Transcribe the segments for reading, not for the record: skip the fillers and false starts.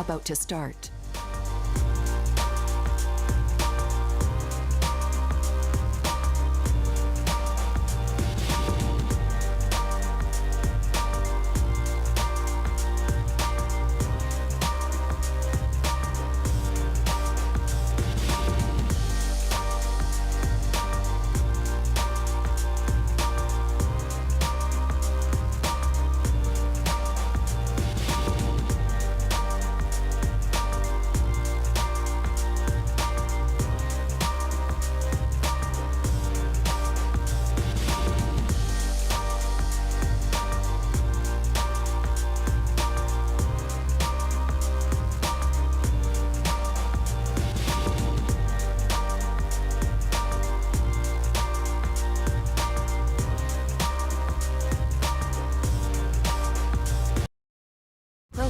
about to start.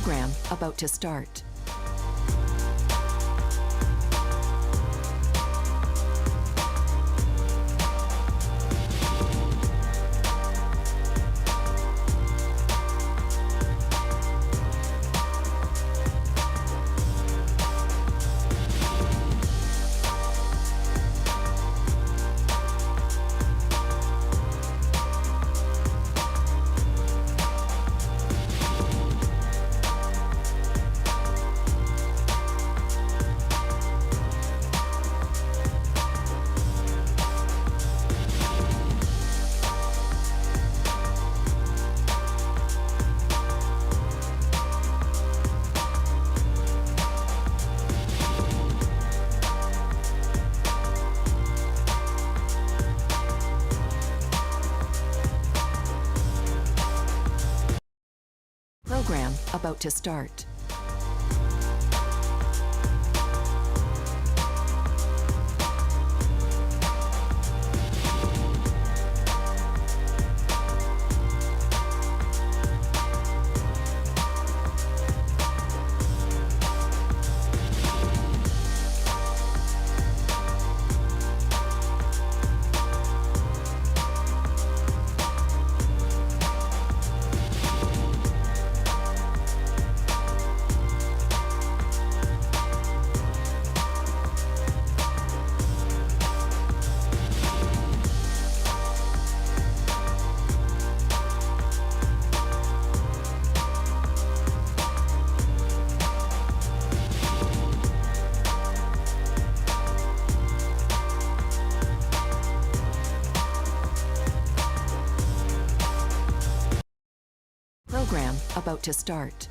Program about to start. Program about to start. Program about to start.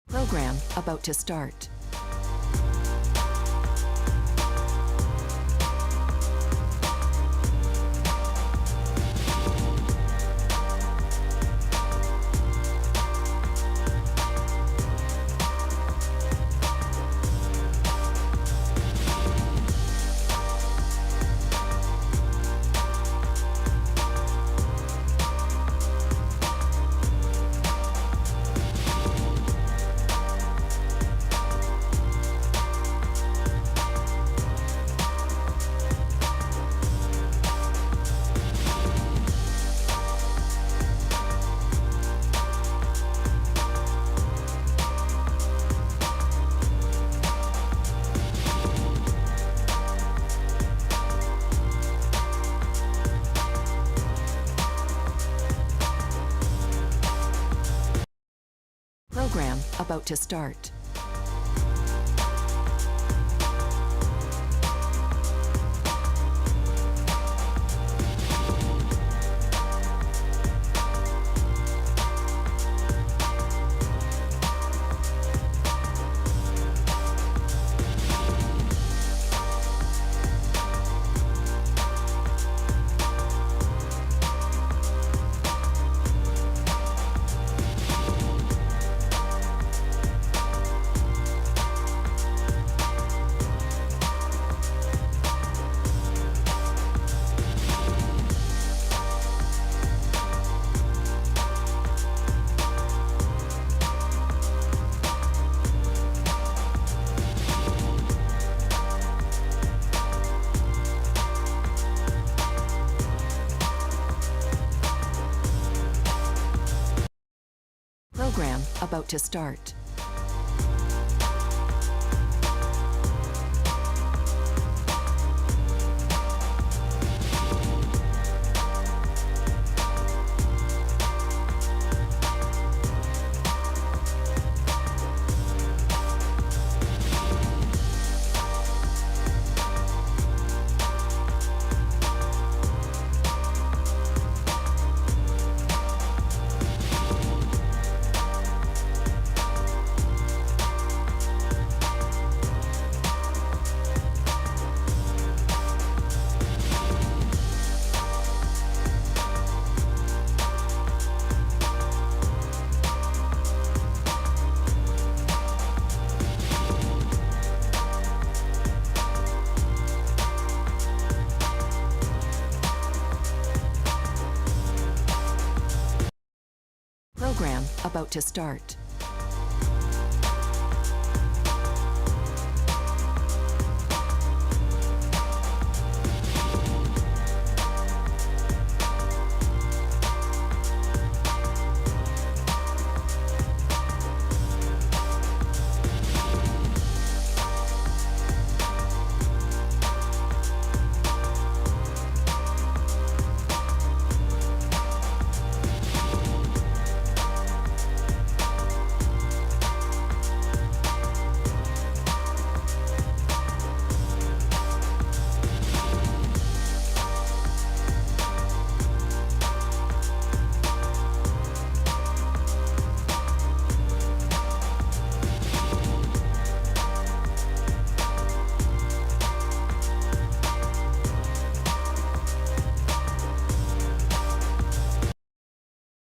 Program about to start. Program about to start. Program about to start. Program about to start.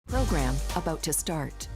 Program about to start.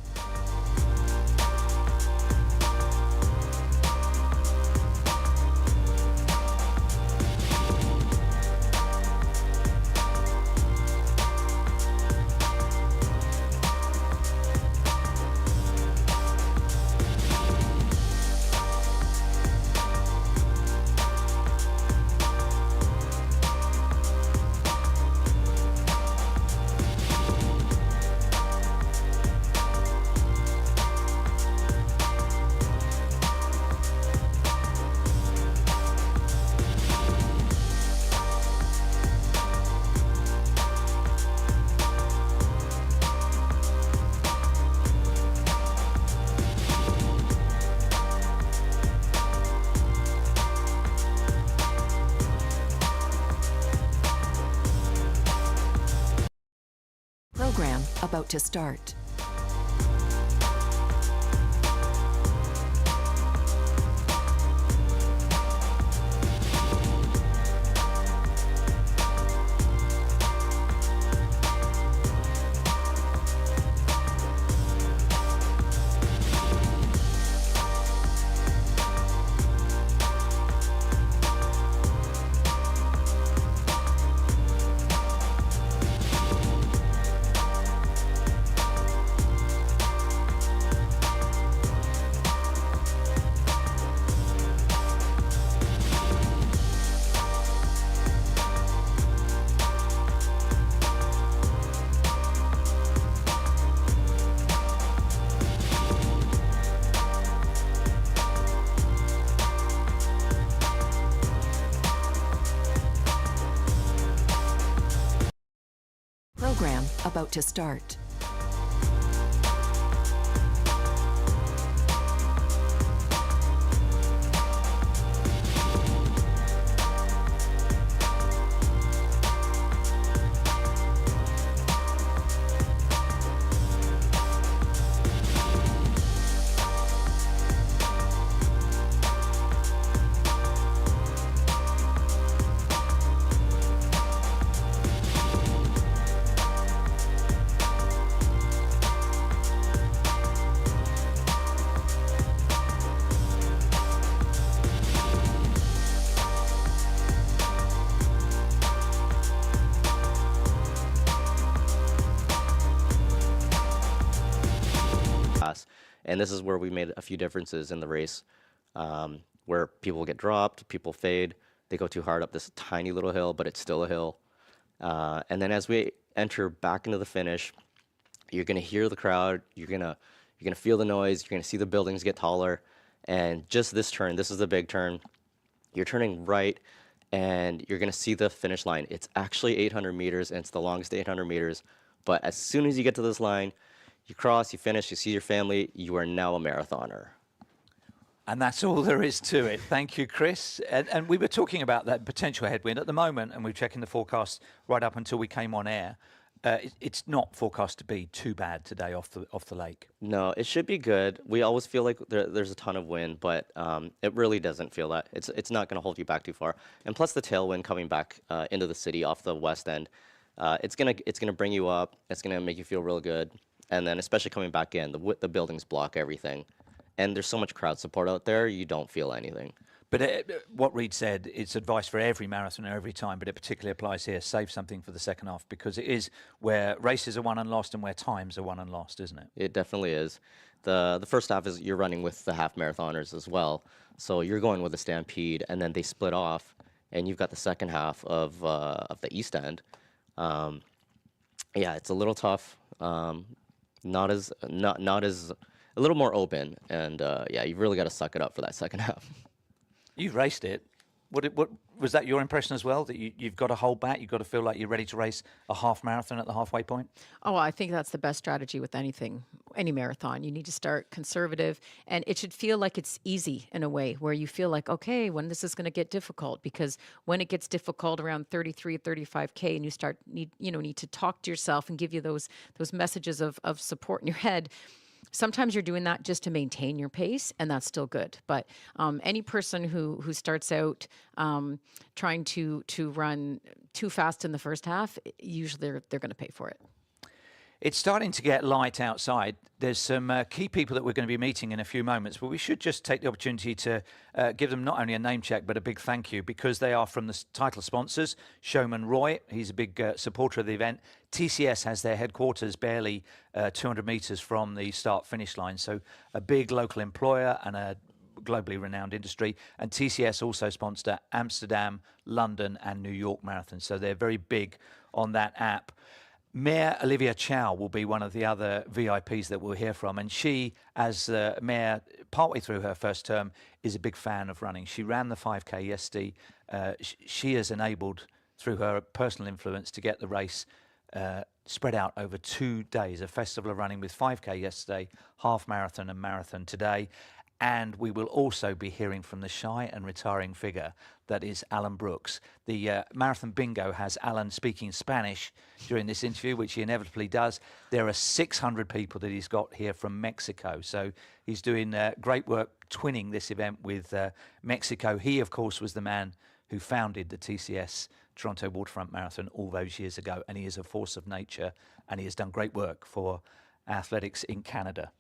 Program about to start. Program about to start. And this is where we made a few differences in the race, where people get dropped, people fade, they go too hard up this tiny little hill, but it's still a hill. And then as we enter back into the finish, you're going to hear the crowd, you're You're going to feel the noise. You're going to see the buildings get taller. And just this turn, this is the big turn. You're turning right, and you're going to see the finish line. It's actually 800 meters, and it's the longest 800 meters. But as soon as you get to this line, you cross, you finish, you see your family, you are now a marathoner. And that's all there is to it. Thank you, Chris. And we were talking about that potential headwind at the moment, and we're checking the forecast right up until we came on air. It's not forecast to be too bad today off the lake. No, it should be good. We always feel like there's a ton of wind, but it really doesn't feel that. It's not going to hold you back too far. And plus the tailwind coming back into the city off the west end, it's gonna bring you up. It's gonna make you feel real good. And then especially coming back in, the buildings block everything. And there's so much crowd support out there, you don't feel anything. But what Reed said, it's advice for every marathoner every time, but it particularly applies here. Save something for the second half, because it is where races are won and lost and where times are won and lost, isn't it? It definitely is. The first half is you're running with the half marathoners as well. So you're going with a stampede, and then they split off, and you've got the second half of the east end. Yeah, it's a little tough. Not as a little more open, and yeah, you've really got to suck it up for that second half. You've raced it. What was that your impression as well? That you've got to hold back. You've got to feel like you're ready to race a half marathon at the halfway point. Oh, I think that's the best strategy with anything, any marathon. You need to start conservative, and it should feel like it's easy in a way, where you feel like, okay, when this is going to get difficult, because when it gets difficult around 33, 35K, and you need to talk to yourself and give you those messages of support in your head. Sometimes you're doing that just to maintain your pace, and that's still good. But any person who starts out trying to run too fast in the first half, usually they're going to pay for it. It's starting to get light outside. There's some key people that we're going to be meeting in a few moments, but we should just take the opportunity to give them not only a name check, but a big thank you, because they are from the title sponsors. Showman Roy, he's a big supporter of the event. TCS has their headquarters barely 200 meters from the start-finish line, so a big local employer and a globally renowned industry. And TCS also sponsor Amsterdam, London, and New York marathons, so they're very big on that app. Mayor Olivia Chow will be one of the other VIPs that we'll hear from, and she, as mayor, partway through her first term, is a big fan of running. She ran the 5K yesterday. She has enabled, through her personal influence, to get the race spread out over 2 days, a festival of running with 5K yesterday, half marathon and marathon today. And we will also be hearing from the shy and retiring figure that is Alan Brooks. The Marathon Bingo has Alan speaking Spanish during this interview, which he inevitably does. There are 600 people that he's got here from Mexico. So he's doing great work twinning this event with Mexico. He, of course, was the man who founded the TCS Toronto Waterfront Marathon all those years ago. And he is a force of nature, and he has done great work for athletics in Canada.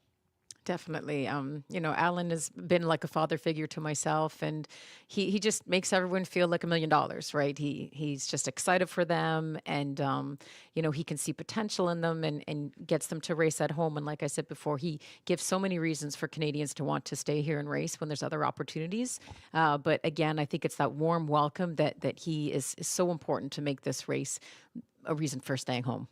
Definitely. Alan has been like a father figure to myself, and he just makes everyone feel like $1 million, right? He's just excited for them, and, he can see potential in them and gets them to race at home. And like I said before, he gives so many reasons for Canadians to want to stay here and race when there's other opportunities. But again, I think it's that warm welcome that he is so important to make this race a reason for staying home.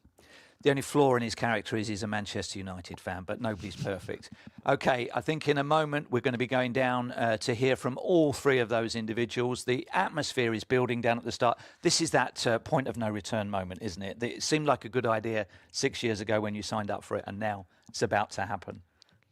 The only flaw in his character is he's a Manchester United fan, but nobody's perfect. Okay, I think in a moment we're going to be going down to hear from all three of those individuals. The atmosphere is building down at the start. This is that point of no return moment, isn't it? It seemed like a good idea 6 years ago when you signed up for it, and now it's about to happen.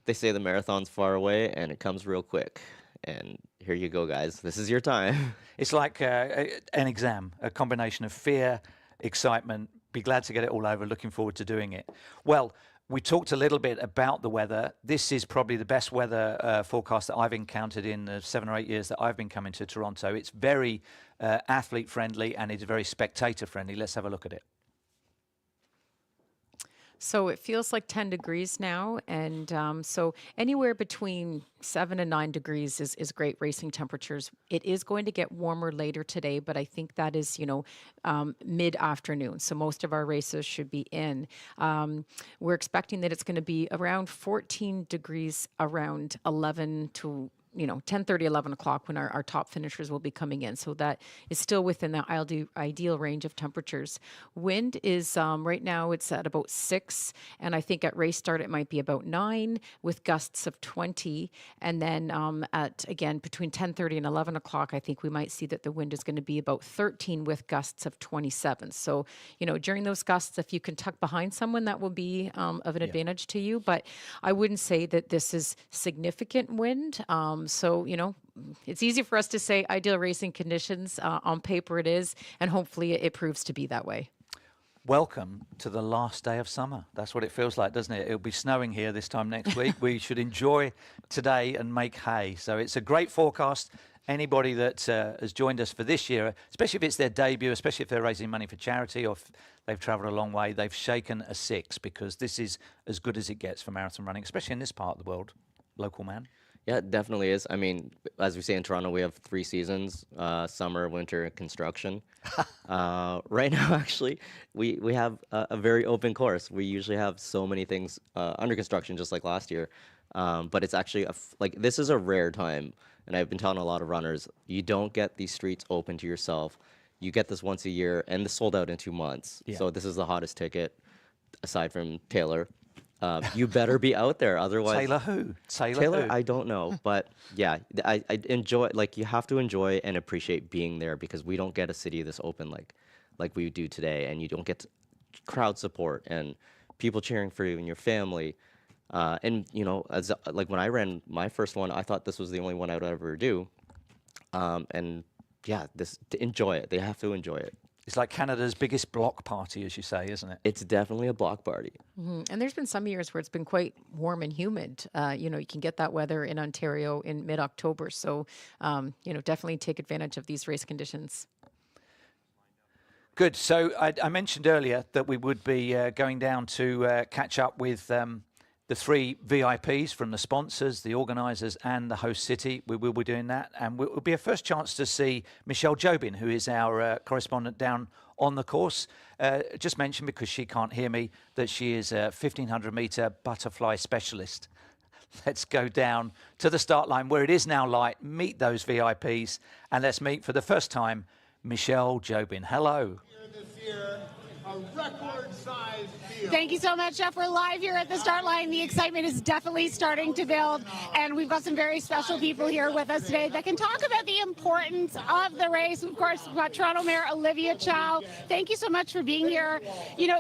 They say the marathon's far away, and it comes real quick. And here you go, guys. This is your time. It's like an exam, a combination of fear, excitement. Be glad to get it all over. Looking forward to doing it. Well, we talked a little bit about the weather. This is probably the best weather forecast that I've encountered in the 7 or 8 years that I've been coming to Toronto. It's very athlete friendly, and it's very spectator friendly. Let's have a look at it. So it feels like 10 degrees now, and so anywhere between 7 and 9 degrees is great racing temperatures. It is going to get warmer later today, but I think that is, mid-afternoon. So most of our races should be in. We're expecting that it's going to be around 14 degrees around 11 to 10:30, 11 o'clock when our top finishers will be coming in. So that is still within the ideal range of temperatures. Wind is right now it's at about 6, and I think at race start it might be about 9 with gusts of 20. And then at again between 10:30 and 11 o'clock, I think we might see that the wind is going to be about 13 with gusts of 27. So during those gusts, if you can tuck behind someone, that will be of an advantage to you. But I wouldn't say that this is significant wind. So it's easy for us to say ideal racing conditions. On paper, it is, and hopefully it proves to be that way. Welcome to the last day of summer. That's what it feels like, doesn't it? It'll be snowing here this time next week. We should enjoy today and make hay. So it's a great forecast. Anybody that has joined us for this year, especially if it's their debut, especially if they're raising money for charity or if they've travelled a long way, they've shaken a 6 because this is as good as it gets for marathon running, especially in this part of the world. Local man. Yeah, it definitely is. I mean, as we say in Toronto, we have 3 seasons, summer, winter, and construction. Right now, actually, we have a very open course. We usually have so many things under construction, just like last year. But it's actually, this is a rare time. And I've been telling a lot of runners, you don't get these streets open to yourself. You get this once a year, and it's sold out in 2 months. Yeah. So this is the hottest ticket, aside from Taylor. You better be out there, otherwise. Taylor who? Taylor, who? I don't know, but yeah, I enjoy. You have to enjoy and appreciate being there because we don't get a city this open like we do today, and you don't get crowd support and people cheering for you and your family. And as when I ran my first one, I thought this was the only one I would ever do. And yeah, to enjoy it. They have to enjoy it. It's like Canada's biggest block party, as you say, isn't it? It's definitely a block party. Mm-hmm. And there's been some years where it's been quite warm and humid. You can get that weather in Ontario in mid-October. So, definitely take advantage of these race conditions. Good. So I mentioned earlier that we would be going down to catch up with the 3 VIPs from the sponsors, the organisers and the host city. We will be doing that. And it will be a first chance to see Michelle Jobin, who is our correspondent down on the course. Just mention, because she can't hear me, that she is a 1,500-metre butterfly specialist. Let's go down to the start line where it is now light, meet those VIPs, and let's meet for the first time Michelle Jobin. Hello. This year, a record-sized field. Thank you so much, Jeff. We're live here at the start line. The excitement is definitely starting to build, and we've got some very special people here with us today that can talk about the importance of the race. Of course, we've got Toronto Mayor Olivia Chow. Thank you so much for being here.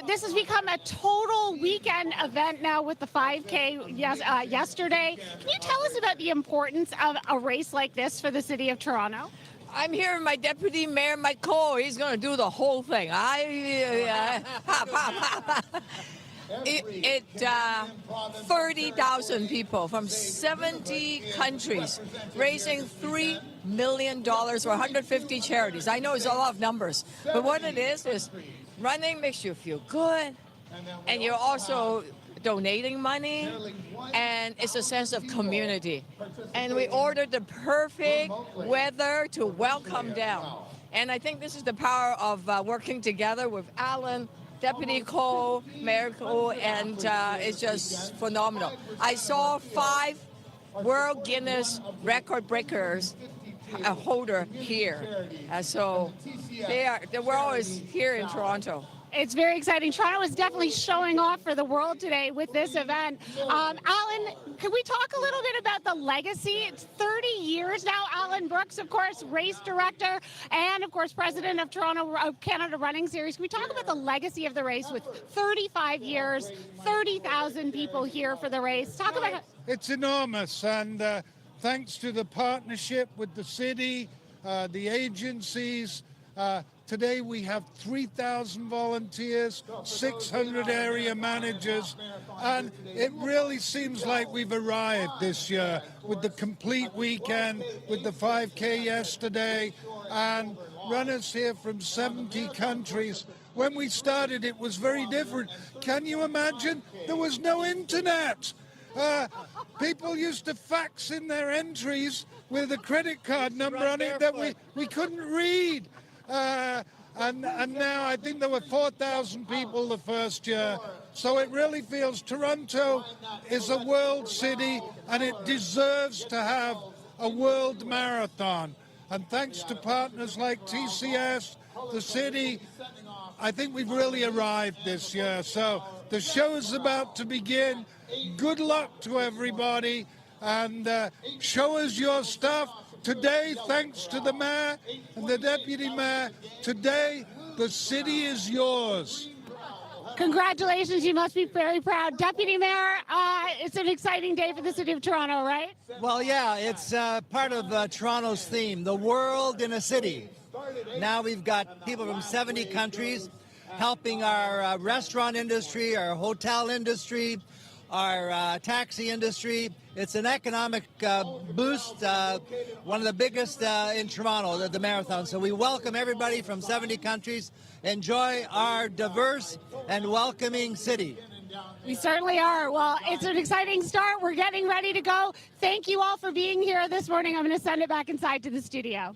This has become a total weekend event now with the 5K yesterday. Can you tell us about the importance of a race like this for the city of Toronto? I'm here with my deputy mayor, Mike Cole. He's going to do the whole thing. 30,000 people from 70 countries raising $3 million for 150 charities. I know it's a lot of numbers, but what it is running makes you feel good, and you're also donating money, and it's a sense of community. And we ordered the perfect weather to welcome them. And I think this is the power of working together with Alan, Deputy Cole, Mayor Cole, and it's just phenomenal. I saw 5 World Guinness record breakers holder here. So we're always here in Toronto. It's very exciting. Toronto is definitely showing off for the world today with this event. Alan, can we talk a little bit about the legacy? It's 30 years now. Alan Brooks, of course, race director and, of course, president of Canada Running Series. Can we talk about the legacy of the race with 35 years, 30,000 people here for the race? Talk about it. It's enormous, and thanks to the partnership with the city, the agencies, today we have 3,000 volunteers, 600 area managers, and it really seems like we've arrived this year with the complete weekend, with the 5K yesterday, and runners here from 70 countries. When we started, it was very different. Can you imagine? There was no internet. People used to fax in their entries with a credit card number on it that we couldn't read. And now I think there were 4,000 people the first year. So it really feels Toronto is a world city, and it deserves to have a world marathon. And thanks to partners like TCS, the city, I think we've really arrived this year. So the show is about to begin. Good luck to everybody, and show us your stuff. Today, thanks to the mayor and the deputy mayor, today the city is yours. Congratulations, you must be very proud. Deputy Mayor, it's an exciting day for the city of Toronto, right? Well, yeah, it's part of Toronto's theme, the world in a city. Now we've got people from 70 countries helping our restaurant industry, our hotel industry, our taxi industry. It's an economic boost, one of the biggest in Toronto, the marathon. So we welcome everybody from 70 countries. Enjoy our diverse and welcoming city. We certainly are. Well, it's an exciting start. We're getting ready to go. Thank you all for being here this morning. I'm going to send it back inside to the studio.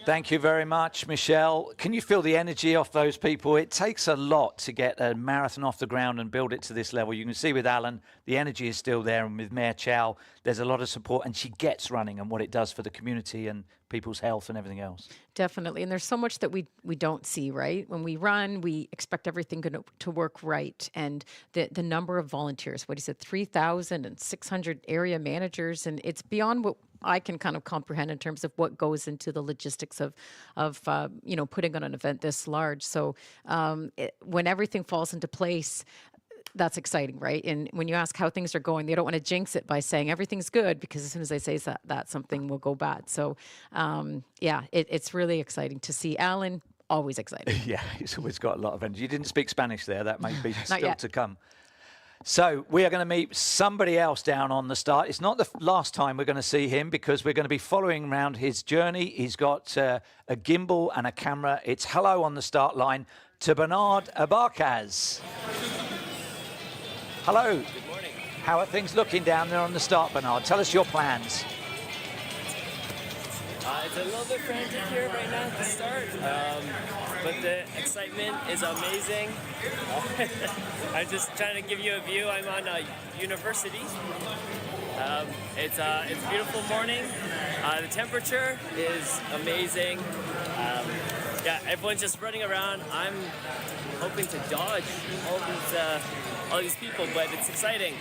Thank you very much, Michelle. Can you feel the energy off those people? It takes a lot to get a marathon off the ground and build it to this level. You can see with Alan, the energy is still there, and with Mayor Chow, there's a lot of support, and she gets running and what it does for the community and people's health and everything else. Definitely. And there's so much that we don't see, right? When we run, we expect everything to work right. And the number of volunteers, what he said, 3,600 area managers, and it's beyond what I can kind of comprehend in terms of what goes into the logistics of putting on an event this large. So when everything falls into place, that's exciting, right? And when you ask how things are going, they don't want to jinx it by saying everything's good, because as soon as they say that something will go bad. So it's really exciting to see. Alan, always exciting. Yeah, he's always got a lot of energy. You didn't speak Spanish there. That may be still yet. to come. So we are going to meet somebody else down on the start. It's not the last time we're going to see him, because we're going to be following around his journey. He's got a gimbal and a camera. It's hello on the start line to Bernard Abarcaz. Hello. Good morning. How are things looking down there on the start, Bernard? Tell us your plans. It's a little bit frantic here right now at the start, but the excitement is amazing. I'm just trying to give you a view. I'm on a university. It's a beautiful morning. The temperature is amazing. Everyone's just running around. I'm hoping to dodge all these people, but it's exciting.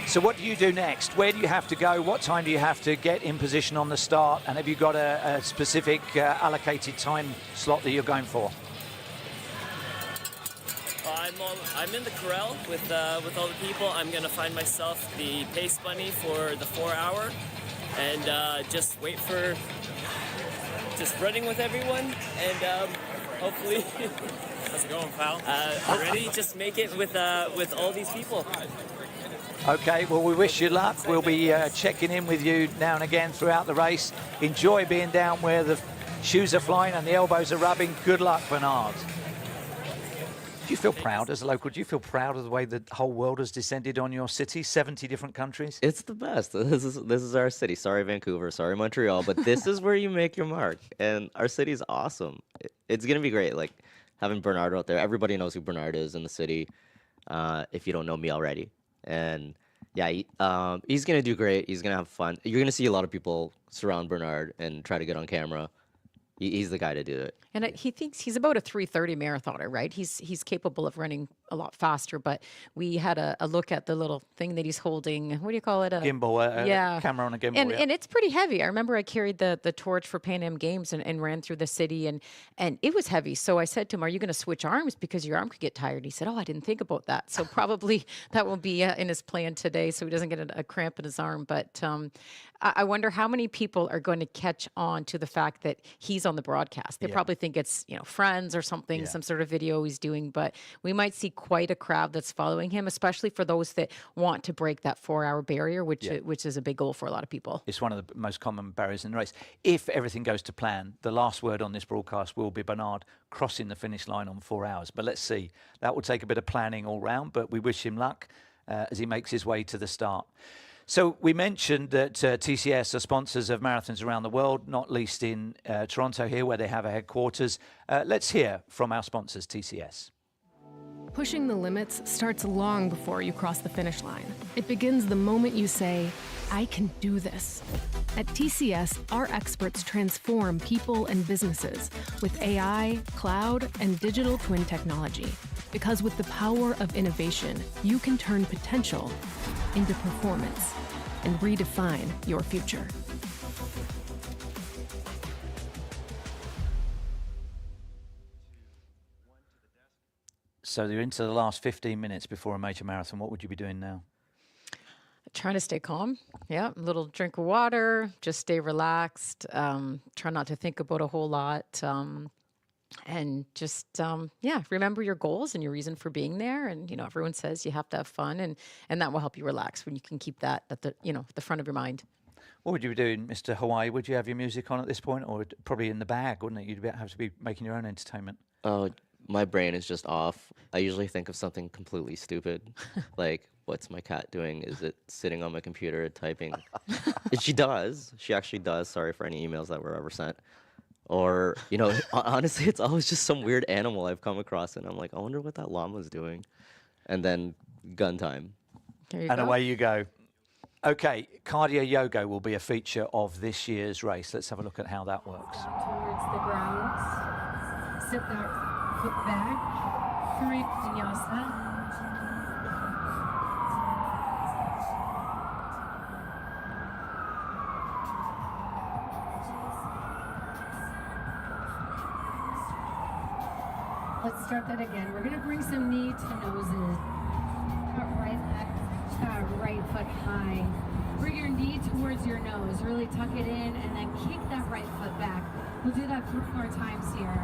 So what do you do next? Where do you have to go? What time do you have to get in position on the start? And have you got a specific allocated time slot that you're going for? I'm in the corral with all the people. I'm going to find myself the pace bunny for the 4 hour and just wait for just running with everyone and hopefully... How's it going, pal? Ready? Just make it with all these people. Okay, well, we wish you luck. We'll be checking in with you now and again throughout the race. Enjoy being down where the shoes are flying and the elbows are rubbing. Good luck, Bernard. Do you feel proud as a local? Do you feel proud of the way the whole world has descended on your city? 70 different countries? It's the best. This is our city. Sorry, Vancouver. Sorry, Montreal. But this is where you make your mark. And our city is awesome. It's going to be great. Like, having Bernard out there. Everybody knows who Bernard is in the city, if you don't know me already. And yeah, he's going to do great. He's going to have fun. You're going to see a lot of people surround Bernard and try to get on camera. He's the guy to do it. And he thinks he's about a 3:30 marathoner, right? He's capable of running a lot faster, but we had a look at the little thing that he's holding. What do you call it? A gimbal, a camera on a gimbal. And it's pretty heavy. I remember I carried the torch for Pan Am Games and ran through the city, and it was heavy. So I said to him, "Are you going to switch arms because your arm could get tired?" He said, "Oh, I didn't think about that." So probably that will be in his plan today, so he doesn't get a cramp in his arm. But I wonder how many people are going to catch on to the fact that he's on the broadcast. They probably think it's friends or something, some sort of video he's doing. But we might see quite a crowd that's following him, especially for those that want to break that 4-hour barrier, which is a big goal for a lot of people. It's one of the most common barriers in the race. If everything goes to plan, the last word on this broadcast will be Bernard crossing the finish line on 4 hours. But let's see. That will take a bit of planning all round, but we wish him luck as he makes his way to the start. So we mentioned that TCS are sponsors of marathons around the world, not least in Toronto here, where they have a headquarters. Let's hear from our sponsors, TCS. Pushing the limits starts long before you cross the finish line. It begins the moment you say, I can do this. At TCS, our experts transform people and businesses with AI, cloud, and digital twin technology. Because with the power of innovation, you can turn potential into performance and redefine your future. So you're into the last 15 minutes before a major marathon. What would you be doing now? Trying to stay calm. Yeah, a little drink of water, just stay relaxed. Try not to think about a whole lot. And just, yeah, remember your goals and your reason for being there. And, you know, everyone says you have to have fun, and that will help you relax when you can keep that at the, you know, the front of your mind. What would you be doing, Mr. Hawaii? Would you have your music on at this point, or probably in the bag, wouldn't it? You'd have to be making your own entertainment. Oh, my brain is just off. I usually think of something completely stupid, like, what's my cat doing? Is it sitting on my computer typing? And she does. She actually does. Sorry for any emails that were ever sent. Or, you know, honestly, it's always just some weird animal I've come across, and I'm like, I wonder what that llama's doing. And then gun time. There you And go. away you go. Okay, cardio yoga will be a feature of this year's race. Let's have a look at how that works. Towards the ground. Sit that foot back. 3 vinyasa. Let's start that again. We're going to bring some knee to noses. Cut right leg, right foot high. Bring your knee towards your nose. Really tuck it in and then kick that right foot back. We'll do that 3 more times here.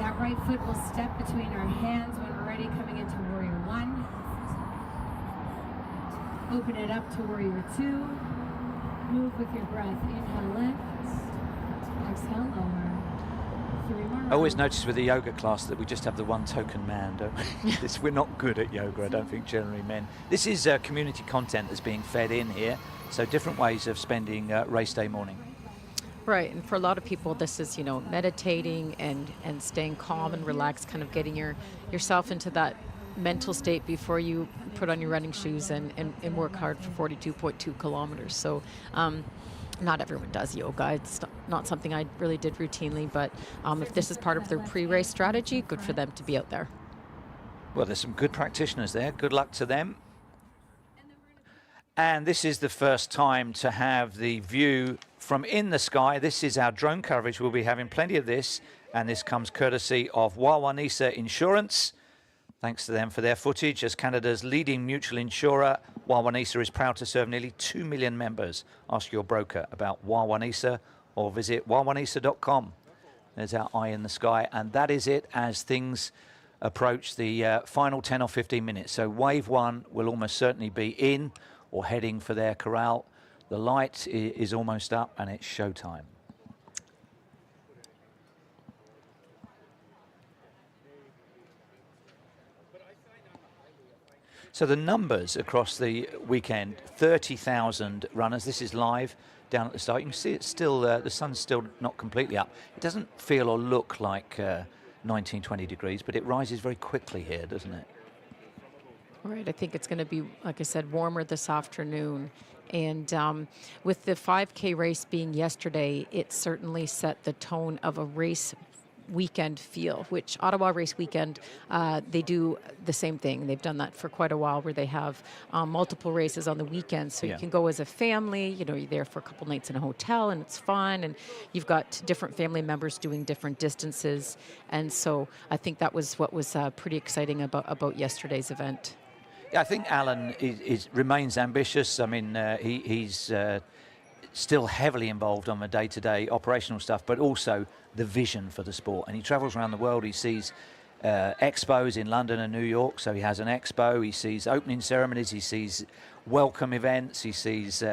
That right foot will step between our hands when we're ready, coming into warrior 1. Open it up to warrior 2. Move with your breath. Inhale, lift. Exhale, lower. 3 more. I always notice with the yoga class that we just have the one token man, don't we? We're not good at yoga, I don't think, generally, men. This is community content that's being fed in here, so different ways of spending race day morning. Right, and for a lot of people, this is, you know, meditating and staying calm and relaxed, kind of getting yourself into that mental state before you put on your running shoes and work hard for 42.2 kilometers. So not everyone does yoga. It's not something I really did routinely, but if this is part of their pre-race strategy, good for them to be out there. Well, there's some good practitioners there. Good luck to them. And this is the first time to have the view from in the sky. This is our drone coverage. We'll be having plenty of this, and this comes courtesy of Wawanesa Insurance. Thanks to them for their footage. As Canada's leading mutual insurer, Wawanesa is proud to serve nearly 2 million members. Ask your broker about Wawanesa or visit wawanesa.com. There's our eye in the sky, and that is it as things approach the final 10 or 15 minutes. So wave 1 will almost certainly be in or heading for their corral. The light is almost up, and it's showtime. So the numbers across the weekend, 30,000 runners. This is live down at the start. You can see it's still, the sun's still not completely up. It doesn't feel or look like 19, 20 degrees, but it rises very quickly here, doesn't it? Right, I think it's going to be, like I said, warmer this afternoon. And with the 5K race being yesterday, it certainly set the tone of a race weekend feel, which Ottawa Race Weekend, they do the same thing. They've done that for quite a while, where they have multiple races on the weekend. So you can go as a family, you know, you're there for a couple nights in a hotel and it's fun, and you've got different family members doing different distances. And so I think that was what was pretty exciting about yesterday's event. Yeah, I think Alan remains ambitious. I mean, he's still heavily involved on the day-to-day operational stuff, but also the vision for the sport. And he travels around the world. He sees expos in London and New York, so he has an expo. He sees opening ceremonies. He sees welcome events. He sees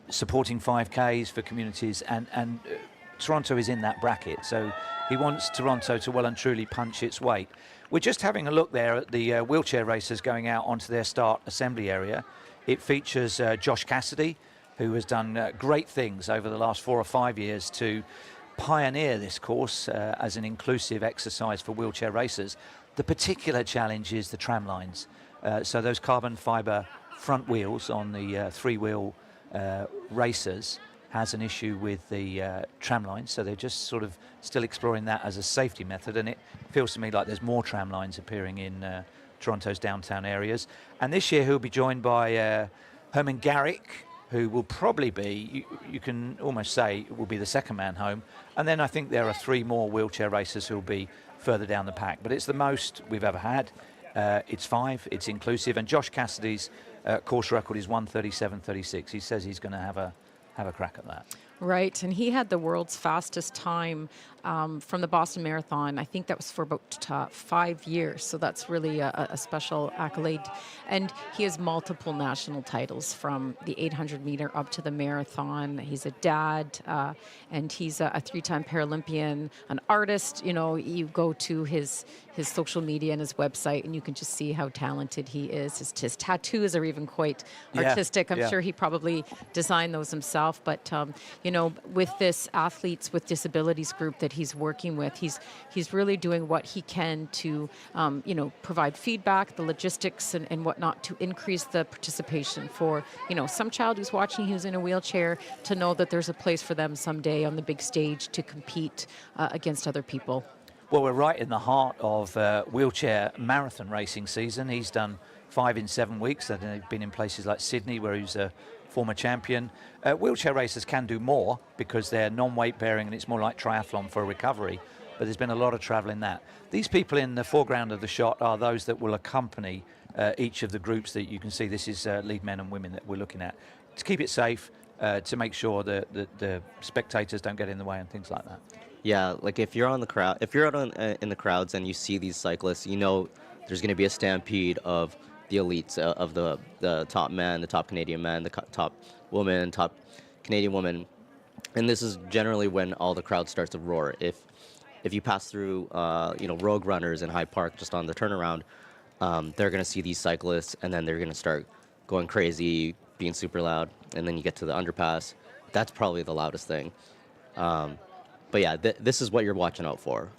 supporting 5Ks for communities. And Toronto is in that bracket, so he wants Toronto to well and truly punch its weight. We're just having a look there at the wheelchair racers going out onto their start assembly area. It features Josh Cassidy, who has done great things over the last 4 or 5 years to pioneer this course as an inclusive exercise for wheelchair racers. The particular challenge is the tram lines. So those carbon fibre front wheels on the three-wheel racers has an issue with the tram lines, so they're just sort of still exploring that as a safety method, and it feels to me like there's more tram lines appearing in Toronto's downtown areas. And this year he'll be joined by Herman Garrick, who will probably be, you can almost say, will be the second man home. And then I think there are 3 more wheelchair racers who will be further down the pack. But it's the most we've ever had. It's 5, it's inclusive, and Josh Cassidy's course record is 1:37.36. He says he's going to have a crack at that. Right, and he had the world's fastest time from the Boston Marathon. I think that was for about 5 years, so that's really a special accolade. And he has multiple national titles from the 800 meter up to the marathon. He's a dad, and he's a 3-time Paralympian, an artist. You know, you go to his social media and his website, and you can just see how talented he is. His tattoos are even quite artistic. I'm sure he probably designed those himself, but you know, with this athletes with disabilities group that he's working with, he's really doing what he can to, you know, provide feedback, the logistics and whatnot to increase the participation for, you know, some child who's watching who's in a wheelchair to know that there's a place for them someday on the big stage to compete against other people. Well, we're right in the heart of wheelchair marathon racing season. He's done 5 in 7 weeks, and they've been in places like Sydney, where he's a former champion. Wheelchair racers can do more because they're non-weight bearing and it's more like triathlon for recovery, but there's been a lot of travel in that. These people in the foreground of the shot are those that will accompany each of the groups that you can see. This is lead men and women that we're looking at to keep it safe, to make sure that the spectators don't get in the way and things like that. Yeah, like if you're on the crowd, if you're out in the crowds and you see these cyclists, you know there's going to be a stampede of the elites, of the top men, the top Canadian men, the top woman, top Canadian woman, and this is generally when all the crowd starts to roar. If you pass through, you know, Rogue Runners in Hyde Park just on the turnaround, they're going to see these cyclists, and then they're going to start going crazy, being super loud, and then you get to the underpass. That's probably the loudest thing. But yeah, this is what you're watching out for.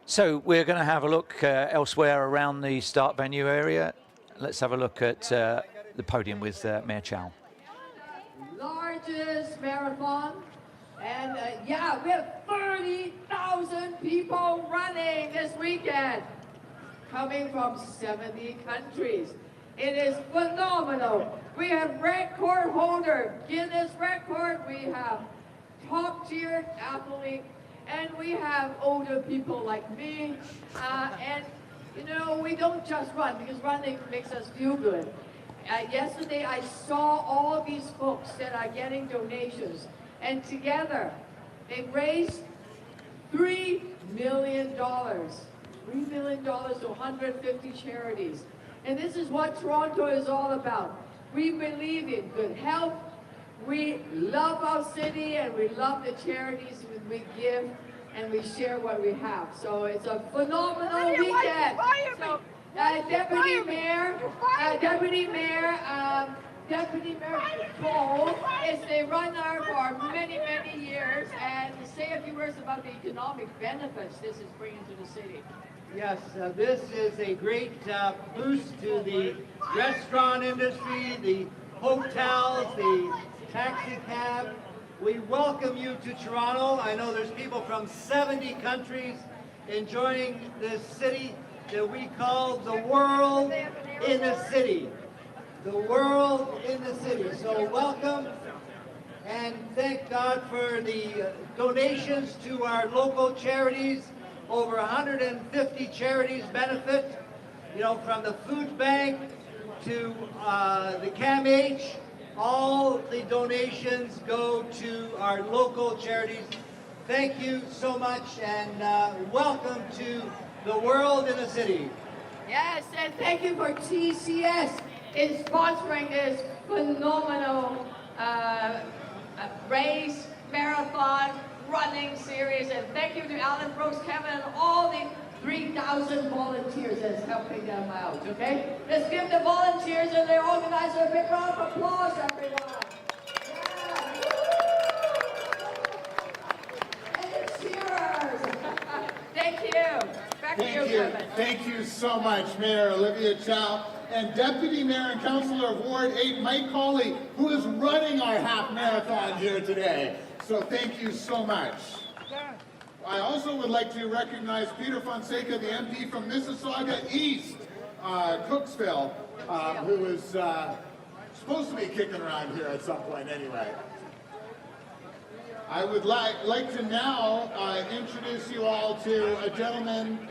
So we're going to have a look elsewhere around the start venue area. Let's have a look at the podium with Mayor Chow. Largest marathon, and yeah, we have 30,000 people running this weekend, coming from 70 countries. It is phenomenal. We have record holder, Guinness record, we have top tier athlete, and we have older people like me, and you know, we don't just run because running makes us feel good. Yesterday I saw all these folks that are getting donations, and together they raised $3 million. $3 million to 150 charities. And this is what Toronto is all about. We believe in good health. We love our city, and we love the charities we give, and we share what we have. So it's a phenomenal weekend. So, Deputy Mayor Cole is the runner for many, many years, and say a few words about the economic benefits this is bringing to the city. Yes, this is a great boost to the restaurant industry, the hotels, the taxi cab. We welcome you to Toronto. I know there's people from 70 countries enjoying this city that we call the world in the city. The world in the city. So welcome, and thank God for the donations to our local charities. Over 150 charities benefit, you know, from the food bank to the CAMH. All the donations go to our local charities. Thank you so much, and welcome to the world in the city. Yes, and thank you for TCS in sponsoring this phenomenal race, marathon, running series, and thank you to Alan Brooks, Kevin, and all the 3,000 volunteers that's helping them out, okay? Let's give the volunteers and their organizer a big round of applause, everyone. Yeah. Thank you. Thank you so much, Mayor Olivia Chow, and Deputy Mayor and Councillor of Ward 8, Mike Hawley, who is running our half marathon here today. So thank you so much. I also would like to recognize Peter Fonseca, the MP from Mississauga East, Cooksville, who is supposed to be kicking around here at some point anyway. I would like to now introduce you all to a gentleman.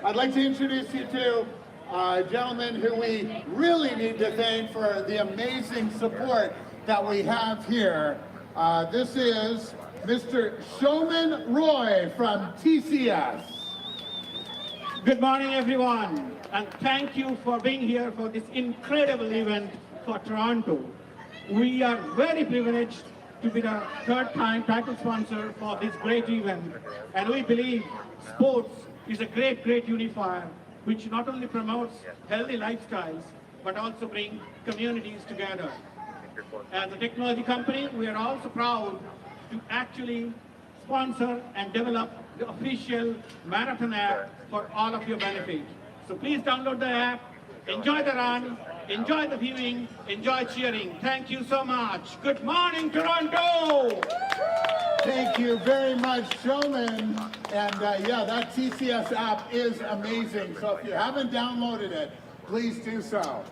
I'd like to introduce you to a gentleman who we really need to thank for the amazing support that we have here. This is Mr. Showman Roy from TCS. Good morning, everyone, and thank you for being here for this incredible event for Toronto. We are very privileged to be the third-time title sponsor for this great event, and we believe sports is a great unifier which not only promotes healthy lifestyles but also brings communities together. As a technology company, we are also proud to actually sponsor and develop the official marathon app for all of your benefit. So please download the app, enjoy the run, enjoy the viewing, enjoy cheering. Thank you so much. Good morning, Toronto! Thank you very much, Showman. And yeah, that TCS app is amazing. So if you haven't downloaded it, please do so.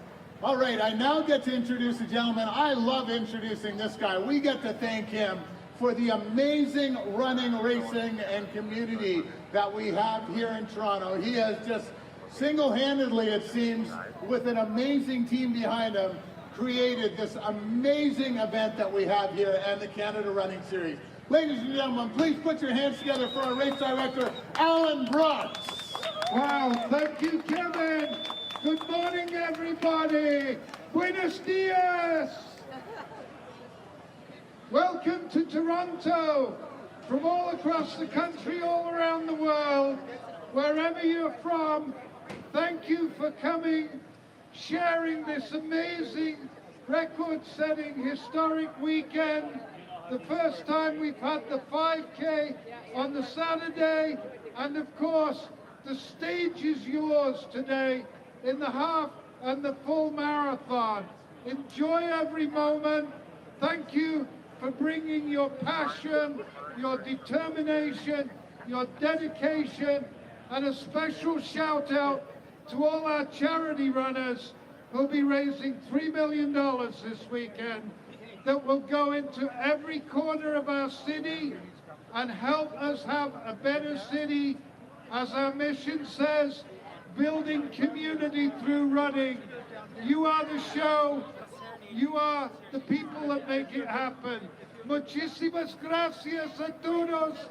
All right, I now get to introduce a gentleman. I love introducing this guy. We get to thank him for the amazing running, racing, and community that we have here in Toronto. He has just single-handedly, it seems, with an amazing team behind him, created this amazing event that we have here and the Canada Running Series. Ladies and gentlemen, please put your hands together for our race director, Alan Brooks. Wow, thank you, Kevin. Good morning, everybody. Buenos dias. Welcome to Toronto. From all across the country, all around the world, wherever you're from, thank you for coming, sharing this amazing, record-setting, historic weekend. The first time we've had the 5K on the Saturday, and of course, the stage is yours today in the half and the full marathon. Enjoy every moment. Thank you for bringing your passion, your determination, your dedication, and a special shout out to all our charity runners who'll be raising $3 million this weekend that will go into every corner of our city and help us have a better city. As our mission says, building community through running. You are the show. You are the people that make it happen. Muchísimas gracias a todos.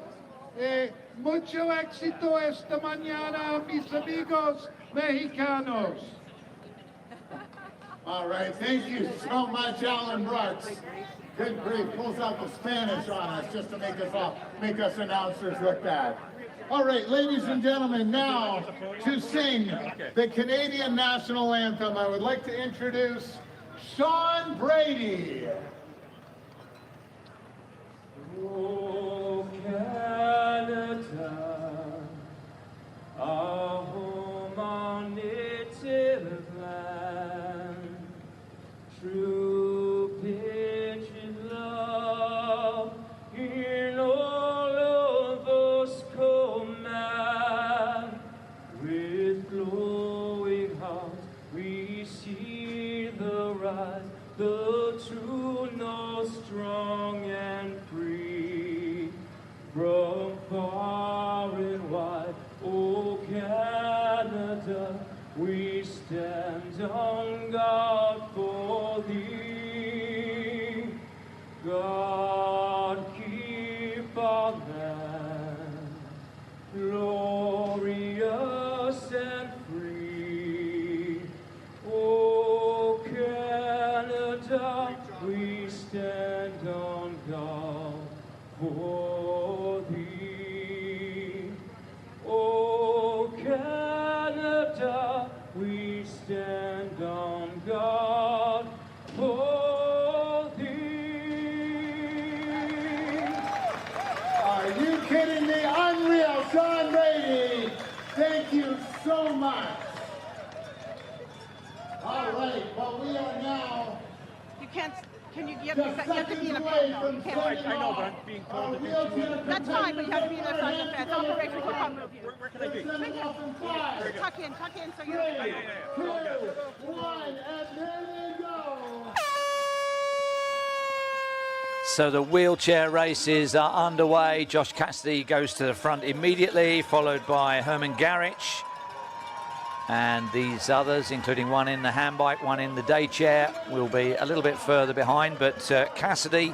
Mucho éxito esta mañana, mis amigos mexicanos. All right, thank you so much, Alan Brooks. Good grief, pulls out the Spanish on us just to make us announcers look bad. All right, ladies and gentlemen, now to sing the Canadian National Anthem, I would like to introduce Sean Brady. Oh, Canada, our home, our native land, true patriot love in all of us command. With glowing hearts we see the rise, the true north strong and free. From far and wide, oh Canada, we stand on guard for thee. God keep our land glorious and free. Oh Canada, we stand on guard for thee. Oh Canada, we stand on on God for thee. Are you kidding me? Unreal, Sean Brady. Thank you so much. All right, well, we are now. You can't. Can you have Just to be in a seconds pen away though. from You can't. setting I know, but off I'm being our told to be wheelchair That's fine, but you have to be in the front of the fence. I'll correct you. I'll move you. Where can I be? Setting off in 5, Tuck in so you're. 3, 2, 1, and there they go. So the wheelchair races are underway. Josh Cassidy goes to the front immediately, followed by Herman Garich. And these others, including one in the handbike, one in the day chair, will be a little bit further behind. But Cassidy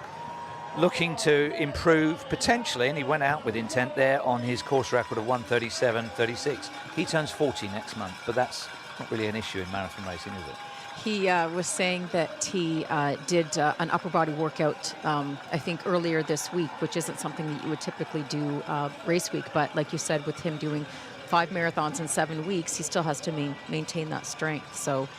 looking to improve potentially, and he went out with intent there on his course record of 1:37.36. He turns 40 next month, but that's not really an issue in marathon racing, is it? He was saying that he did an upper body workout, I think, earlier this week, which isn't something that you would typically do race week. But like you said, with him doing 5 marathons in 7 weeks, he still has to maintain that strength. So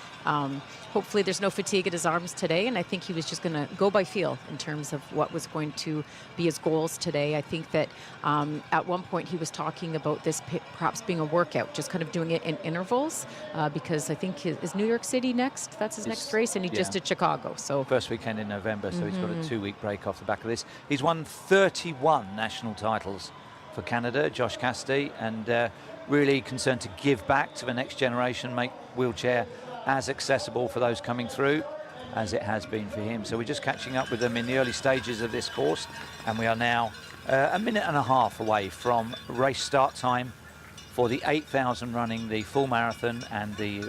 hopefully there's no fatigue at his arms today. And I think he was just going to go by feel in terms of what was going to be his goals today. I think that at one point he was talking about this perhaps being a workout, just kind of doing it in intervals, because I think is New York City next. That's his next race, and he just did Chicago. So first weekend in November, so he's got a 2-week break off the back of this. He's won 31 national titles for Canada, Josh Cassidy, and really concerned to give back to the next generation, make wheelchair as accessible for those coming through as it has been for him. So we're just catching up with them in the early stages of this course, and we are now a minute and a half away from race start time for the 8,000 running the full marathon and the,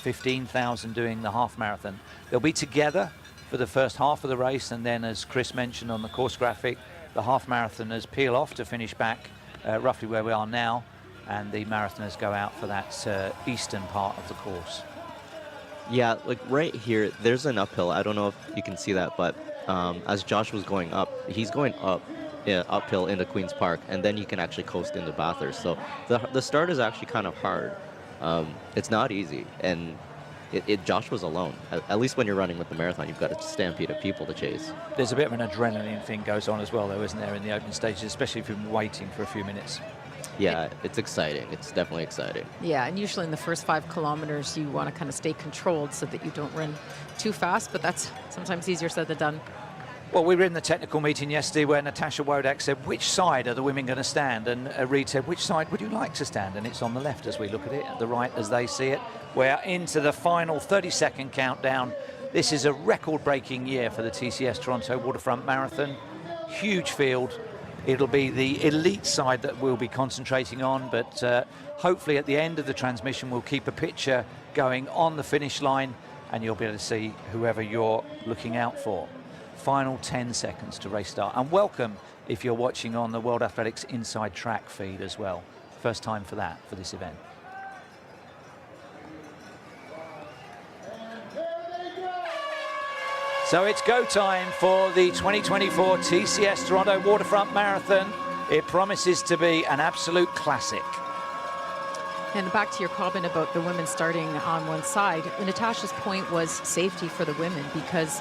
15,000 doing the half marathon. They'll be together for the first half of the race, and then, as Chris mentioned on the course graphic, the half marathoners peel off to finish back roughly where we are now, and the marathoners go out for that eastern part of the course. Yeah, like right here, there's an uphill. I don't know if you can see that, but as Josh was going up, he's going uphill into Queen's Park, and then you can actually coast into Bathurst. So the start is actually kind of hard. It's not easy, and Josh was alone. At least when you're running with the marathon, you've got a stampede of people to chase. There's a bit of an adrenaline thing goes on as well, though, isn't there, in the opening stages, especially if you've been waiting for a few minutes. Yeah, it's exciting. It's definitely exciting. yeah, and usually in the first 5 kilometers, you want to kind of stay controlled so that you don't run too fast, but that's sometimes easier said than done. Well, we were in the technical meeting yesterday where Natasha Wodak said, which side are the women going to stand? And Reed said, which side would you like to stand? And it's on the left as we look at it, at the right as they see it. We're into the final 30-second countdown. This is a record-breaking year for the TCS Toronto Waterfront Marathon. Huge field. It'll be the elite side that we'll be concentrating on, but hopefully at the end of the transmission we'll keep a picture going on the finish line, and you'll be able to see whoever you're looking out for. Final 10 seconds to race start. And welcome if you're watching on the World Athletics Inside Track feed as well. First time for that, for this event. So it's go time for the 2024 TCS Toronto Waterfront Marathon. It promises to be an absolute classic. And back to your comment about the women starting on one side, Natasha's point was safety for the women because,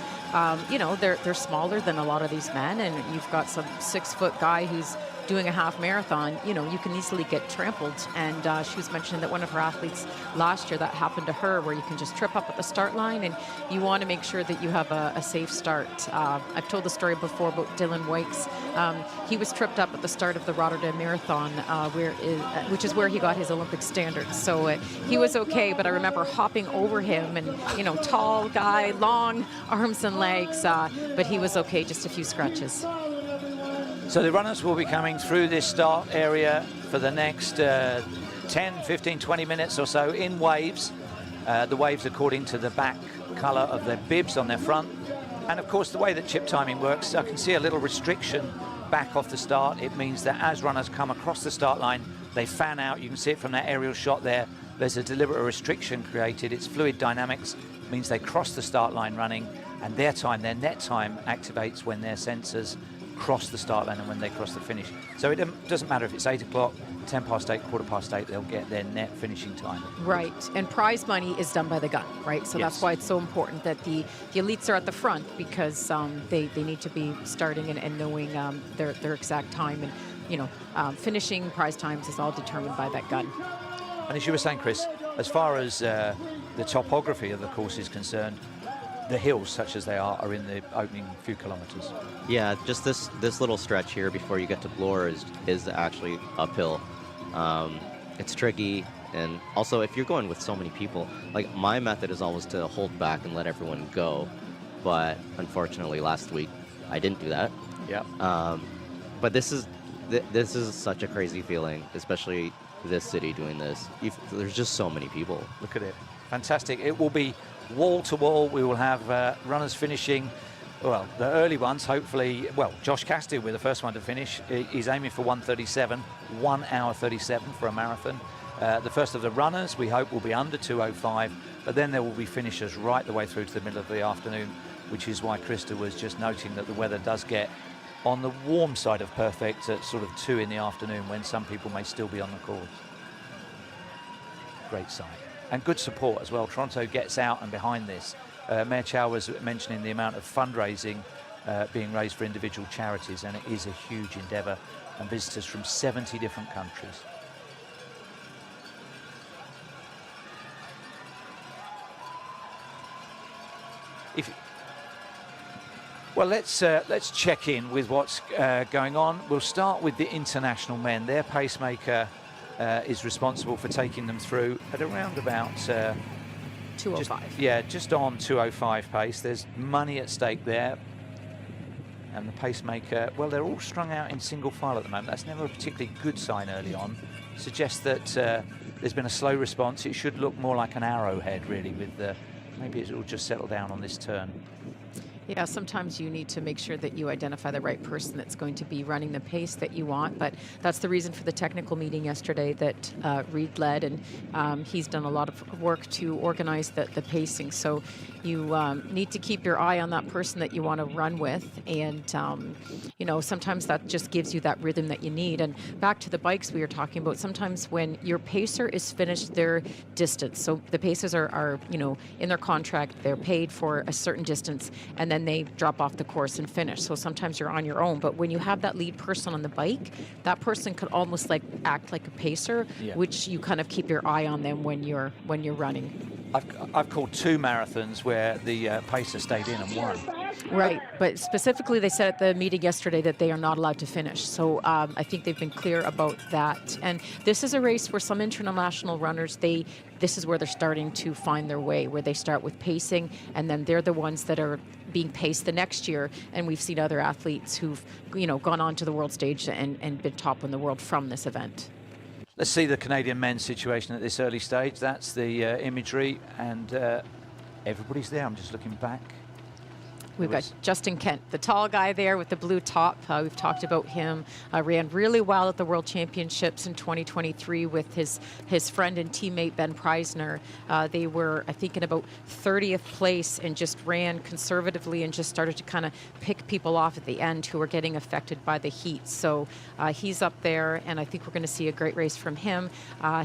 they're smaller than a lot of these men, and you've got some 6-foot guy who's doing a half marathon, you can easily get trampled. And she was mentioning that one of her athletes last year, that happened to her, where you can just trip up at the start line, and you want to make sure that you have a safe start. I've told the story before about Dylan Wykes. He was tripped up at the start of the Rotterdam Marathon, which is where he got his Olympic standards. So he was okay, but I remember hopping over him, and tall guy, long arms and legs, but he was okay, just a few scratches. So the runners will be coming through this start area for the next 10, 15, 20 minutes or so in waves. The waves according to the back colour of their bibs on their front. And of course the way that chip timing works, I can see a little restriction back off the start. It means that as runners come across the start line, they fan out. You can see it from that aerial shot there. There's a deliberate restriction created. It's fluid dynamics. It means they cross the start line running, and their net time activates when their sensors cross the start line and when they cross the finish. So it doesn't matter if it's 8 o'clock, 10 past 8, quarter past 8, they'll get their net finishing time. Right, and prize money is done by the gun, right? So that's Yes. why it's so important that the elites are at the front, because they need to be starting and knowing their exact time, and finishing prize times is all determined by that gun. And as you were saying, Chris, as far as the topography of the course is concerned, the hills, such as they are in the opening few kilometers. Yeah, just this little stretch here before you get to Bloor is actually uphill. It's tricky, and also if you're going with so many people, like my method is always to hold back and let everyone go, but unfortunately last week I didn't do that. Yeah. But this is such a crazy feeling, especially this city doing this. There's just so many people. Look at it. Fantastic. It will be wall to wall. We will have runners finishing, well, the early ones, hopefully. Well, Josh Castiel will be the first one to finish. He's aiming for 1:37, 1 hour 37 for a marathon. The first of the runners, we hope, will be under 2:05, but then there will be finishers right the way through to the middle of the afternoon, which is why Krista was just noting that the weather does get on the warm side of perfect at sort of 2 in the afternoon, when some people may still be on the course. Great sight. And good support as well. Toronto gets out and behind this. Mayor Chow was mentioning the amount of fundraising being raised for individual charities, and it is a huge endeavour, and visitors from 70 different countries. Well, let's check in with what's going on. We'll start with the international men. Their pacemaker is responsible for taking them through at around about 2:05. just on 2:05 pace. There's money at stake there, and the pacemaker, well, they're all strung out in single file at the moment. That's never a particularly good sign early on. Suggests that there's been a slow response. It should look more like an arrowhead, really, with maybe it will just settle down on this turn. Yeah, sometimes you need to make sure that you identify the right person that's going to be running the pace that you want, but that's the reason for the technical meeting yesterday that Reed led, and he's done a lot of work to organize the pacing. So you need to keep your eye on that person that you want to run with, and sometimes that just gives you that rhythm that you need. And back to the bikes we were talking about, sometimes when your pacer is finished their distance, so the pacers are in their contract, they're paid for a certain distance, and then they drop off the course and finish. So sometimes you're on your own, but when you have that lead person on the bike, that person could almost act like a pacer, which you kind of keep your eye on them when you're running. I've called 2 marathons where the pacer stayed in and won. Right, but specifically they said at the meeting yesterday that they are not allowed to finish. So I think they've been clear about that. And this is a race where some international runners, this is where they're starting to find their way, where they start with pacing, and then they're the ones that are being paced the next year. And we've seen other athletes who've gone on to the world stage and been top in the world from this event. Let's see the Canadian men's situation at this early stage. That's the imagery, and everybody's there. I'm just looking back. We've got Justin Kent, the tall guy there with the blue top. We've talked about him. Ran really well at the World Championships in 2023 with his friend and teammate Ben Preisner. They were, I think, in about 30th place and just ran conservatively and just started to kind of pick people off at the end who were getting affected by the heat. So he's up there, and I think we're going to see a great race from him.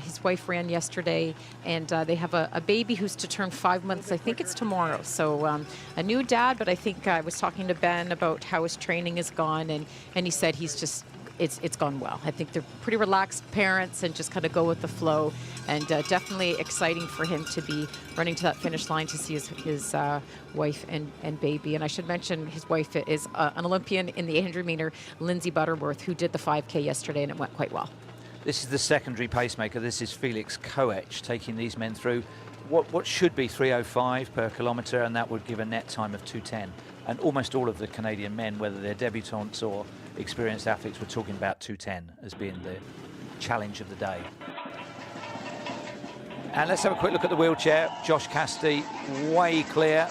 His wife ran yesterday, and they have a baby who's to turn 5 months. I think it's tomorrow. So a new dad, but I think I was talking to Ben about how his training has gone, and he said it's gone well. I think they're pretty relaxed parents and just kind of go with the flow, and definitely exciting for him to be running to that finish line to see his wife and baby. And I should mention his wife is an Olympian in the 800 meter, Lindsay Butterworth, who did the 5K yesterday, and it went quite well. This is the secondary pacemaker. This is Felix Koech taking these men through what should be 3:05 per kilometre, and that would give a net time of 2:10. And almost all of the Canadian men, whether they're debutants or experienced athletes, were talking about 2:10 as being the challenge of the day. And let's have a quick look at the wheelchair. Josh Cassidy, way clear.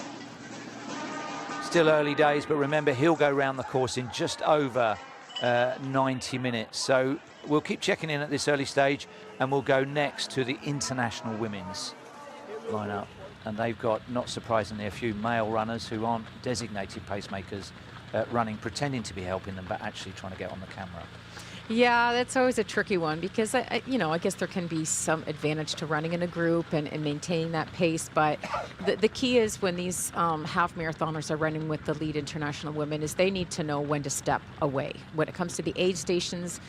Still early days, but remember, he'll go round the course in just over 90 minutes. So we'll keep checking in at this early stage, and we'll go next to the international women's lineup. And they've got, not surprisingly, a few male runners who aren't designated pacemakers running, pretending to be helping them, but actually trying to get on the camera. Yeah, that's always a tricky one because, I guess there can be some advantage to running in a group and maintaining that pace. But the key is when these half marathoners are running with the lead international women is they need to know when to step away. When it comes to the aid stations,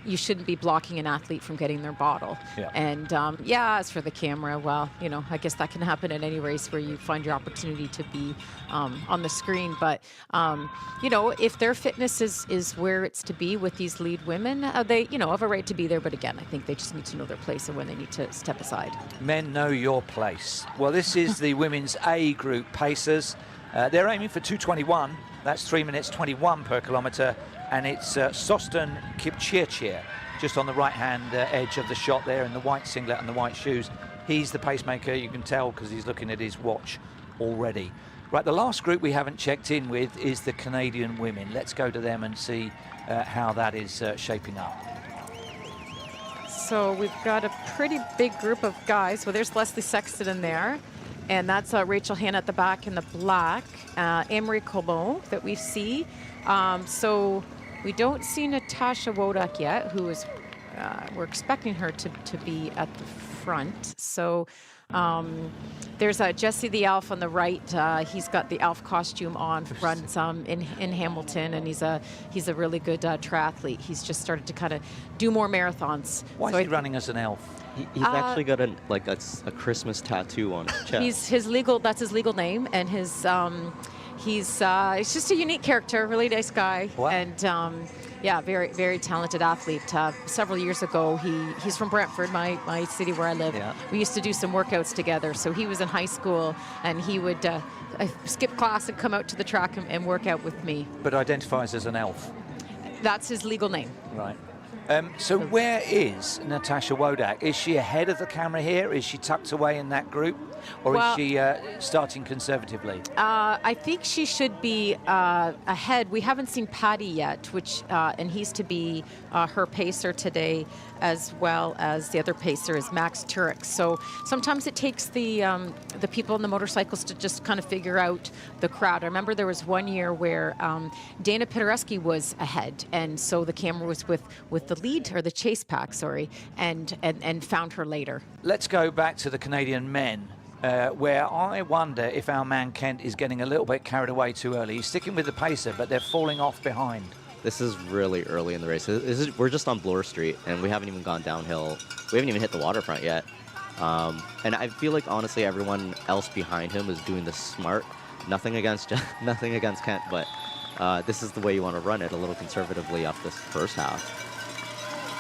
you shouldn't be blocking an athlete from getting their bottle. Yeah. And as for the camera, well, I guess that can happen in any race where you find your opportunity to be on the screen. But, if their fitness is where it's to be with these lead women, they, have a right to be there. But again, I think they just need to know their place and when they need to step aside. Men know your place. Well, this is the women's A group pacers. They're aiming for 2:21. That's 3 minutes 21 per kilometre. And it's Sostan Kipchirchir, just on the right-hand edge of the shot there in the white singlet and the white shoes. He's the pacemaker, you can tell because he's looking at his watch already. Right, the last group we haven't checked in with is the Canadian women. Let's go to them and see how that is shaping up. So we've got a pretty big group of guys. Well, there's Leslie Sexton in there. And that's Rachel Hanna at the back in the black. Emery Colbon that we see. So we don't see Natasha Wodak yet, who is, we're expecting her to be at the front. So there's Jesse the Elf on the right. He's got the elf costume on, runs in Hamilton, and he's a really good triathlete. He's just started to kind of do more marathons. Why is he running as an elf? He's actually got a Christmas tattoo on his chest. That's his legal name, and he's just a unique character, really nice guy. Wow. And very, very talented athlete. Several years ago, he's from Brantford, my city where I live. Yeah. We used to do some workouts together. So he was in high school, and he would skip class and come out to the track and work out with me. But identifies as an elf. That's his legal name. Right. So where is Natasha Wodak? Is she ahead of the camera here? Is she tucked away in that group? Or is she starting conservatively? I think she should be ahead. We haven't seen Patty yet, and he's to be her pacer today, as well as the other pacer is Max Turek. So sometimes it takes the people in the motorcycles to just kind of figure out the crowd. I remember there was one year where Dana Pidereski was ahead, and so the camera was with the lead, or the chase pack, sorry, and found her later. Let's go back to the Canadian men. Where I wonder if our man Kent is getting a little bit carried away too early. He's sticking with the pacer, but they're falling off behind. This is really early in the race. We're just on Bloor Street, and we haven't even gone downhill. We haven't even hit the waterfront yet. And I feel like, honestly, everyone else behind him is doing this smart. Nothing against Kent, but this is the way you want to run it, a little conservatively off this first half.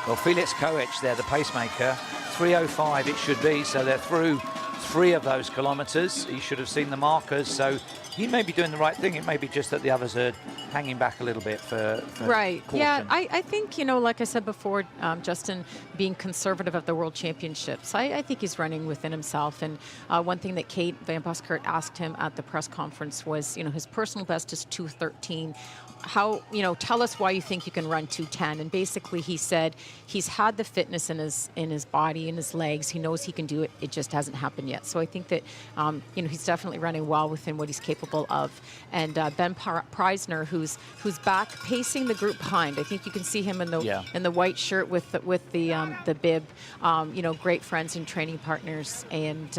Well, Felix Koech there, the pacemaker. 3:05 it should be, so they're through 3 of those kilometres. He should have seen the markers, so he may be doing the right thing. It may be just that the others are hanging back a little bit for right. caution. Yeah, I think, like I said before, Justin, being conservative at the World Championships, I think he's running within himself. And one thing that Kate Van Buskert asked him at the press conference was, his personal best is 2:13. How, tell us why you think you can run 2:10. And basically he said he's had the fitness in his body, in his legs. He knows he can do it. It just hasn't happened yet. So I think that, he's definitely running well within what he's capable of. And Ben Preisner, who's back pacing the group behind. I think you can see him in the white shirt with the bib. Great friends and training partners. And,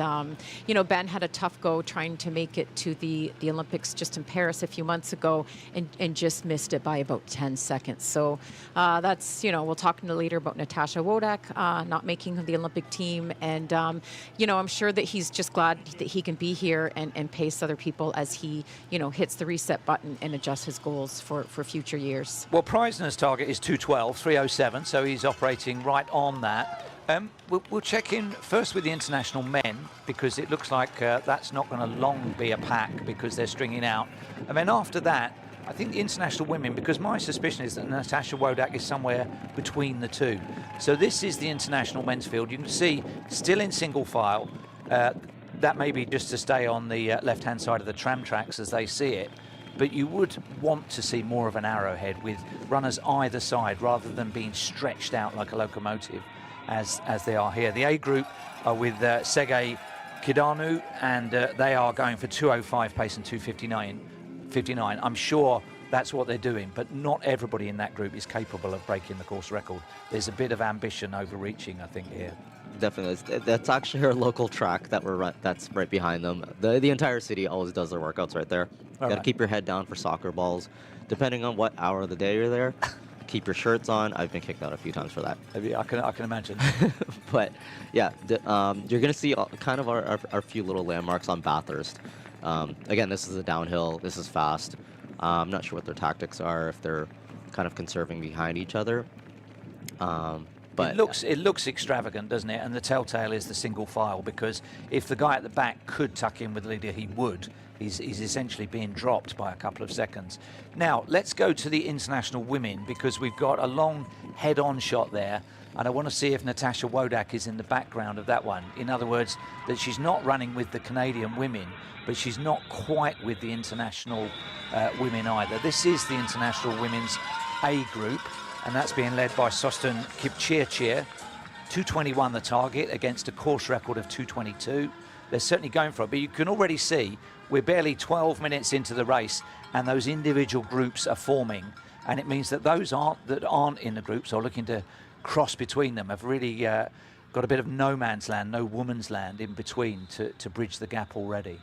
Ben had a tough go trying to make it to the Olympics just in Paris a few months ago and just missed it by about 10 seconds. So that's, we'll talk later about Natasha Wodak not making the Olympic team. And, I'm sure that he's just glad that he can be here and pace other people as he, hits the reset button and adjusts his goals for future years. Well, Preisner's target is 2:12, 3:07, so he's operating right on that. We'll check in first with the international men, because it looks like that's not going to long be a pack because they're stringing out. And then after that, I think the international women, because my suspicion is that Natasha Wodak is somewhere between the two. So this is the international men's field. You can see still in single file. That may be just to stay on the left-hand side of the tram tracks as they see it. But you would want to see more of an arrowhead with runners either side rather than being stretched out like a locomotive as they are here. The A group are with Sergei Kidanu, and they are going for 2:05 pace and 2:59. I'm sure That's what they're doing, but not everybody in that group is capable of breaking the course record. There's a bit of ambition overreaching, I think, here. Definitely. That's actually our local track that's right behind them. The entire city always does their workouts right there. Got to keep your head down for soccer balls. Depending on what hour of the day you're there, keep your shirts on. I've been kicked out a few times for that. I can imagine. But yeah, you're going to see kind of our few little landmarks on Bathurst. Again, this is a downhill. This is fast. I'm not sure what their tactics are, if they're kind of conserving behind each other. But it looks extravagant, doesn't it? And the telltale is the single file, because if the guy at the back could tuck in with the leader, he would. He's essentially being dropped by a couple of seconds. Now, let's go to the international women, because we've got a long head-on shot there, and I want to see if Natasha Wodak is in the background of that one. In other words, that she's not running with the Canadian women, but she's not quite with the international women either. This is the international women's A group, and that's being led by Sostin Kipchirchir. 221 the target against a course record of 222. They're certainly going for it, but you can already see we're barely 12 minutes into the race and those individual groups are forming, and it means that those that aren't in the groups or looking to cross between them have really got a bit of no man's land, no woman's land in between to bridge the gap already.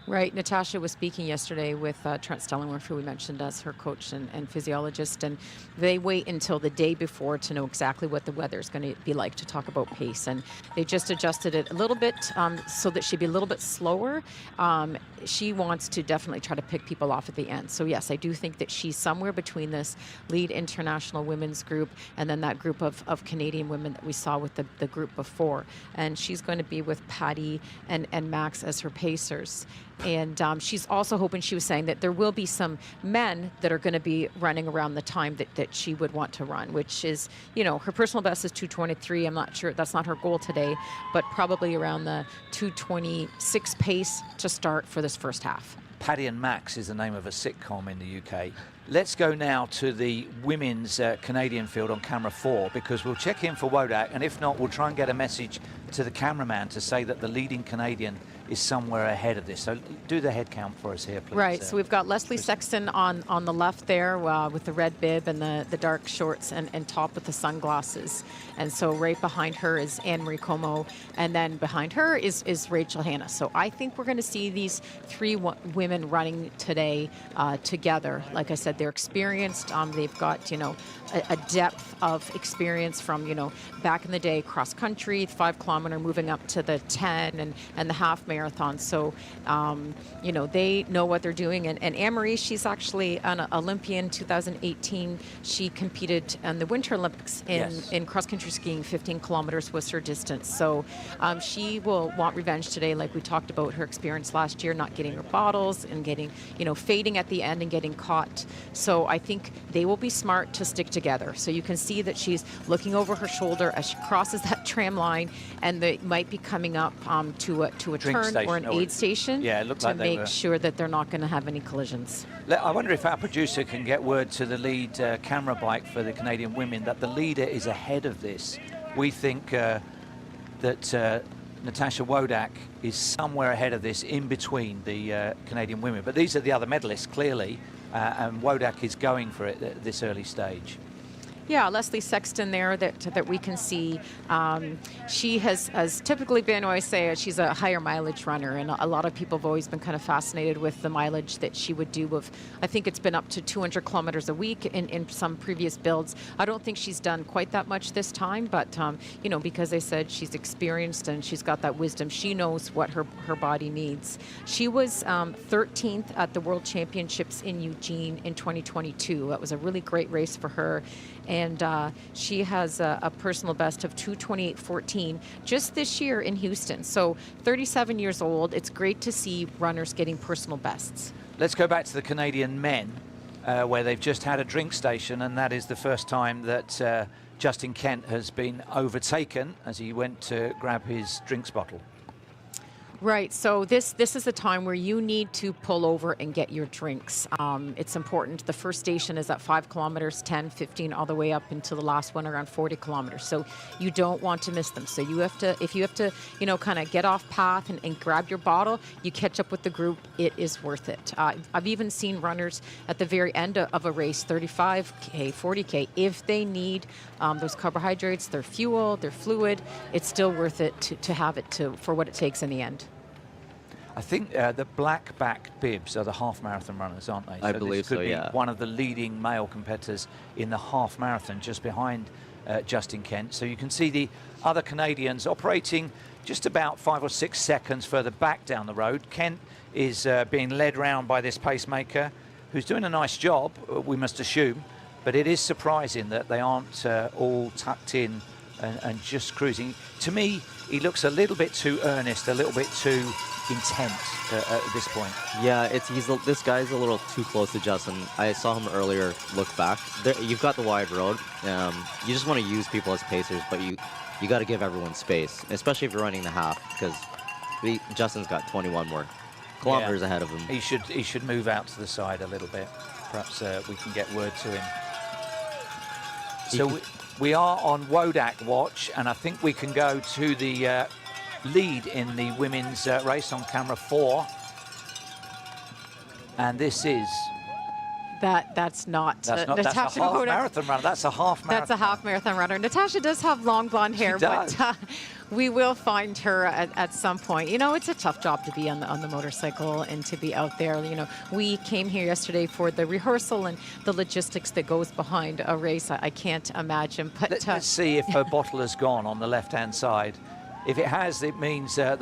Right. Natasha was speaking yesterday with Trent Stellingworth, who we mentioned as her coach and physiologist, and they wait until the day before to know exactly what the weather is going to be like to talk about pace. And they just adjusted it a little bit so that she'd be a little bit slower. She wants to definitely try to pick people off at the end. So yes, I do think that she's somewhere between this lead international women's group and then that group of Canadian women that we saw with the group before. And she's going to be with Patty and Max as her pacers. And she's also hoping, she was saying, that there will be some men that are going to be running around the time that she would want to run, which is, you know, her personal best is 2:23. I'm not sure, that's not her goal today, but probably around the 2:26 pace to start for this first half. Paddy and Max is the name of a sitcom in the UK. Let's go now to the women's Canadian field on camera 4, because we'll check in for Wodak, and if not, we'll try and get a message to the cameraman to say that the leading Canadian is somewhere ahead of this. So do the head count for us here, please. Right, so we've got Leslie Sexton on the left there with the red bib and the dark shorts and top with the sunglasses. And so right behind her is Anne-Marie Como, and then behind her is Rachel Hanna. So I think we're going to see these three women running today together. Like I said, they're experienced. They've got, you know, a depth of experience from, you know, back in the day, cross country, 5 kilometer, moving up to the 10 and the half marathon. So, you know, they know what they're doing. And Anne-Marie, she's actually an Olympian 2018. She competed in the Winter Olympics in cross country skiing. 15 kilometers was her distance. So she will want revenge today, like we talked about her experience last year, not getting her bottles and getting, you know, fading at the end and getting caught. So I think they will be smart to stick together. So you can see that she's looking over her shoulder as she crosses that tram line, and they might be coming up to a turn or an aid station to make sure that they're not going to have any collisions. I wonder if our producer can get word to the lead camera bike for the Canadian women that the leader is ahead of this. We think that Natasha Wodak is somewhere ahead of this, in between the Canadian women. But these are the other medalists, clearly, and Wodak is going for it at this early stage. Yeah, Leslie Sexton there that we can see. She has typically been, I say, she's a higher mileage runner, and a lot of people have always been kind of fascinated with the mileage that she would do of, I think it's been up to 200 kilometers a week in some previous builds. I don't think she's done quite that much this time, but, you know, because I said she's experienced and she's got that wisdom, she knows what her body needs. She was 13th at the World Championships in Eugene in 2022. That was a really great race for her. And she has a personal best of 2:28.14 just this year in Houston. So 37 years old. It's great to see runners getting personal bests. Let's go back to the Canadian men, where they've just had a drink station, and that is the first time that Justin Kent has been overtaken as he went to grab his drinks bottle. Right. So this is a time where you need to pull over and get your drinks. It's important. The first station is at 5 kilometers, 10, 15, all the way up until the last one around 40 kilometers. So you don't want to miss them. So you have to, if you have to, kind of get off path and grab your bottle, you catch up with the group. It is worth it. I've even seen runners at the very end of a race, 35K, 40K, if they need those carbohydrates, their fuel, their fluid, it's still worth it to have it for what it takes in the end. I think the black-backed bibs are the half marathon runners, aren't they? I believe this could so, be yeah. one of the leading male competitors in the half marathon, just behind Justin Kent. So you can see the other Canadians operating just about 5 or 6 seconds further back down the road. Kent is being led round by this pacemaker, who's doing a nice job, we must assume. But it is surprising that they aren't all tucked in and just cruising. To me, he looks a little bit too earnest, a little bit too intense at this point. Yeah, this guy's a little too close to Justin. I saw him earlier look back. You've got the wide road. You just want to use people as pacers, but you got to give everyone space, especially if you're running the half, because Justin's got 21 more kilometers ahead of him. He should move out to the side a little bit. Perhaps we can get word to him. So we are on Wodak watch, and I think we can go to the lead in the women's race on camera 4. And this is... That's not that's a half marathon runner. That's a half marathon. That's a half marathon runner. Natasha does have long blonde hair, but we will find her at some point. It's a tough job to be on the motorcycle and to be out there. We came here yesterday for the rehearsal and the logistics that goes behind a race. I can't imagine. But let's see if her bottle has gone on the left-hand side. If it has, it means that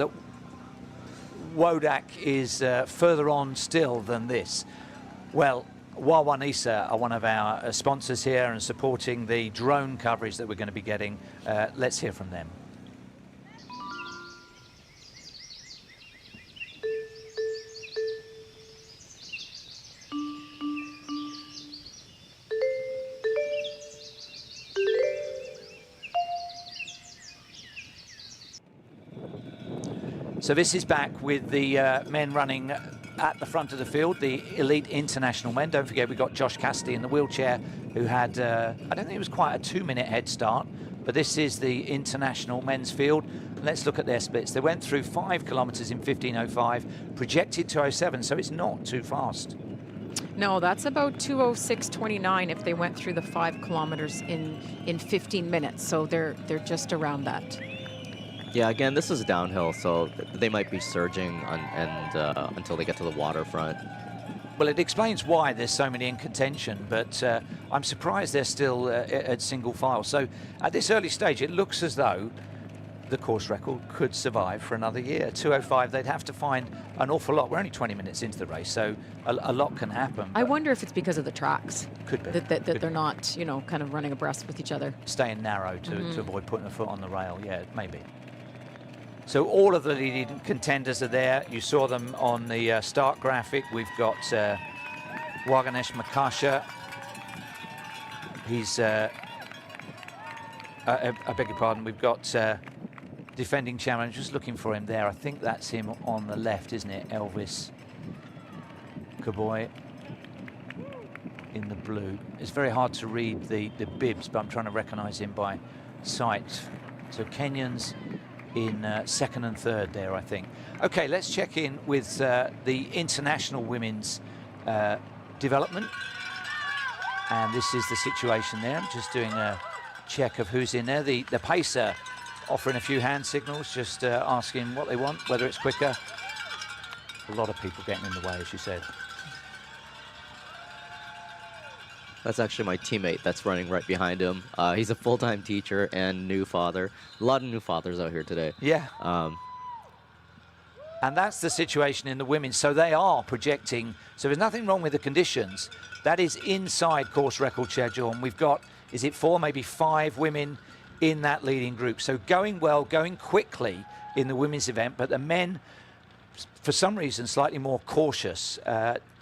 Wodak is further on still than this. Well, Wawanisa are one of our sponsors here and supporting the drone coverage that we're going to be getting. Let's hear from them. So this is back with the men running at the front of the field, the elite international men. Don't forget, we've got Josh Cassidy in the wheelchair, who had, I don't think it was quite a 2-minute head start, but this is the international men's field. And let's look at their splits. They went through 5 kilometers in 15:05, projected 2:07, so it's not too fast. No, that's about 2:06:29 if they went through the 5 kilometers in 15 minutes. So they're just around that. Yeah, again, this is downhill, so they might be surging until they get to the waterfront. Well, it explains why there's so many in contention, but I'm surprised they're still at single file. So at this early stage, it looks as though the course record could survive for another year. 2:05, they'd have to find an awful lot. We're only 20 minutes into the race, so a lot can happen. I wonder if it's because of the tracks. Could be. That they're not, kind of running abreast with each other. Staying narrow to avoid putting a foot on the rail. Yeah, maybe. So all of the leading contenders are there. You saw them on the start graphic. We've got Waganesh Makasha. He's, I beg your pardon, we've got defending champion. Just looking for him there. I think that's him on the left, isn't it? Elvis Kaboy in the blue. It's very hard to read the bibs, but I'm trying to recognize him by sight. So Kenyans in second and third there, I think. Okay, let's check in with the international women's development. And this is the situation there. I'm just doing a check of who's in there. The pacer offering a few hand signals, just asking what they want, whether it's quicker. A lot of people getting in the way, as you said. That's actually my teammate that's running right behind him. He's a full-time teacher and new father. A lot of new fathers out here today. Yeah. And that's the situation in the women. So they are projecting. So there's nothing wrong with the conditions. That is inside course record schedule. And we've got, is it 4, maybe 5 women in that leading group. So going well, going quickly in the women's event. But the men, for some reason, slightly more cautious,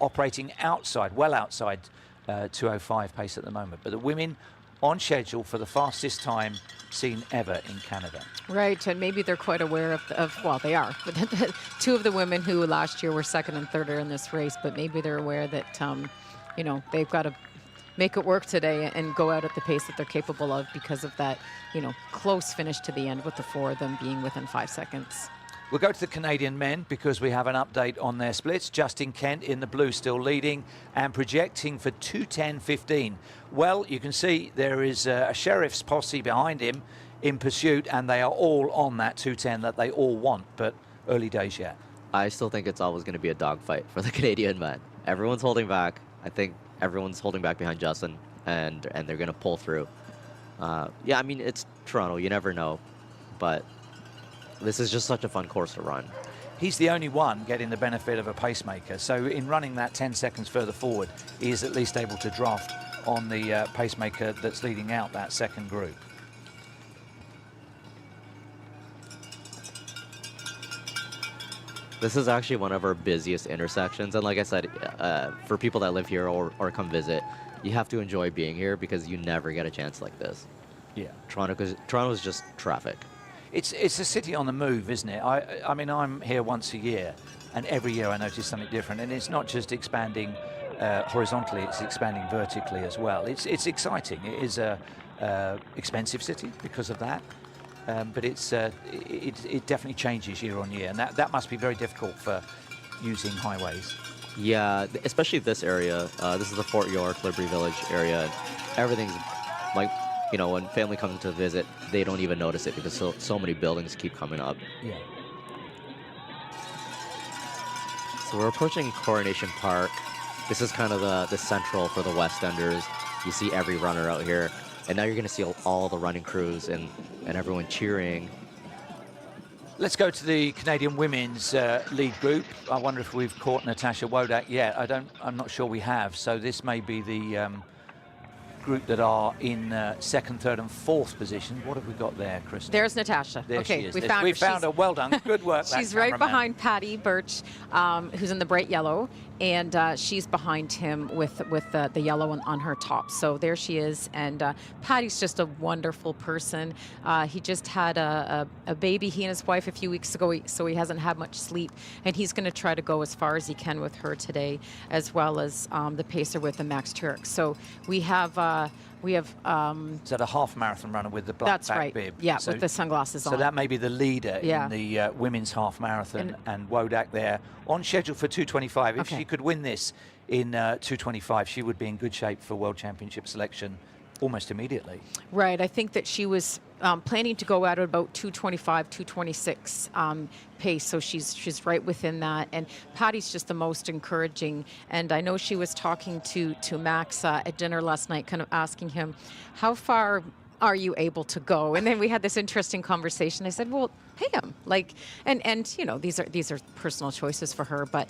operating outside, well outside 2:05 pace at the moment. But the women on schedule for the fastest time seen ever in Canada. Right, and maybe they're quite aware of well, they are. But two of the women who last year were second and third are in this race, but maybe they're aware that, you know, they've got to make it work today and go out at the pace that they're capable of because of that, you know, close finish to the end with the four of them being within 5 seconds. We'll go to the Canadian men because we have an update on their splits. Justin Kent in the blue still leading and projecting for 2:10.15. Well, you can see there is a sheriff's posse behind him in pursuit, and they are all on that 2:10 that they all want, but early days yet. I still think it's always going to be a dogfight for the Canadian men. Everyone's holding back. I think everyone's holding back behind Justin, and they're going to pull through. Yeah, I mean, it's Toronto. You never know, but this is just such a fun course to run. He's the only one getting the benefit of a pacemaker. So in running that 10 seconds further forward, he is at least able to draft on the pacemaker that's leading out that second group. This is actually one of our busiest intersections. And like I said, for people that live here or come visit, you have to enjoy being here because you never get a chance like this. Yeah. Toronto is just traffic. It's a city on the move, isn't it? I mean, I'm here once a year, and every year I notice something different. And it's not just expanding horizontally, it's expanding vertically as well. It's exciting. It is a expensive city because of that. But it definitely changes year on year, and that must be very difficult for using highways. Yeah, especially this area. This is the Fort York, Liberty Village area. Everything's like, you know, when family comes to visit, they don't even notice it because so many buildings keep coming up. Yeah. So we're approaching Coronation Park. This is kind of the central for the West Enders. You see every runner out here. And now you're going to see all the running crews and everyone cheering. Let's go to the Canadian women's lead group. I wonder if we've caught Natasha Wodak yet. I'm not sure we have. So this may be the group that are in second, third, and fourth position. What have we got there, Kristen? There's Natasha. There okay, she is. we found her. Found her. Well done. Good work. She's right behind Patty Birch, who's in the bright yellow, and she's behind him with the yellow on her top. So there she is, and Patty's just a wonderful person. He just had a baby, he and his wife, a few weeks ago, so he hasn't had much sleep, and he's going to try to go as far as he can with her today, as well as the pacer with the Max Turek. So we have. Is that a half marathon runner with the black back bib? Yeah, with the sunglasses on. So that may be the leader in the women's half marathon, and Wodak there on schedule for 2:25. If she could win this in 2:25, she would be in good shape for World Championship selection almost immediately. Right. I think that she was planning to go out at about 2:25, 2:26 pace. So she's right within that. And Patty's just the most encouraging. And I know she was talking to Max at dinner last night, kind of asking him, how far are you able to go? And then we had this interesting conversation. I said, well, pay him. Like, and you know, these are personal choices for her, but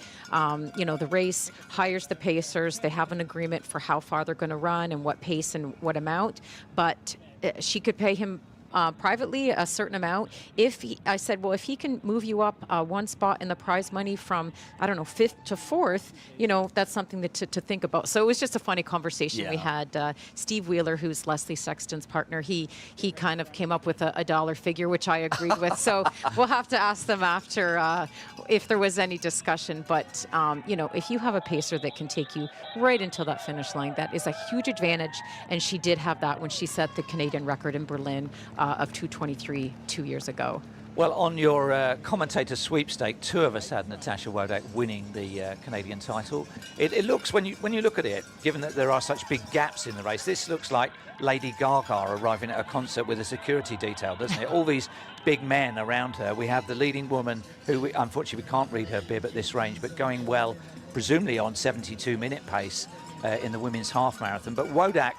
you know, the race hires the pacers. They have an agreement for how far they're going to run and what pace and what amount, but she could pay him privately a certain amount. I said, well, if he can move you up one spot in the prize money from, I don't know, 5th to 4th, you know, that's something to think about. So it was just a funny conversation we had. Steve Wheeler, who's Leslie Sexton's partner, he kind of came up with a dollar figure, which I agreed with. So we'll have to ask them after if there was any discussion. But, you know, if you have a pacer that can take you right until that finish line, that is a huge advantage. And she did have that when she set the Canadian record in Berlin of 2:23 2 years ago. Well, on your commentator sweepstake, two of us had Natasha Wodak winning the Canadian title. It looks, when you look at it, given that there are such big gaps in the race, this looks like Lady Gaga arriving at a concert with a security detail, doesn't it? All these big men around her. We have the leading woman, who unfortunately we can't read her bib at this range, but going well, presumably on 72-minute pace in the women's half marathon. But Wodak,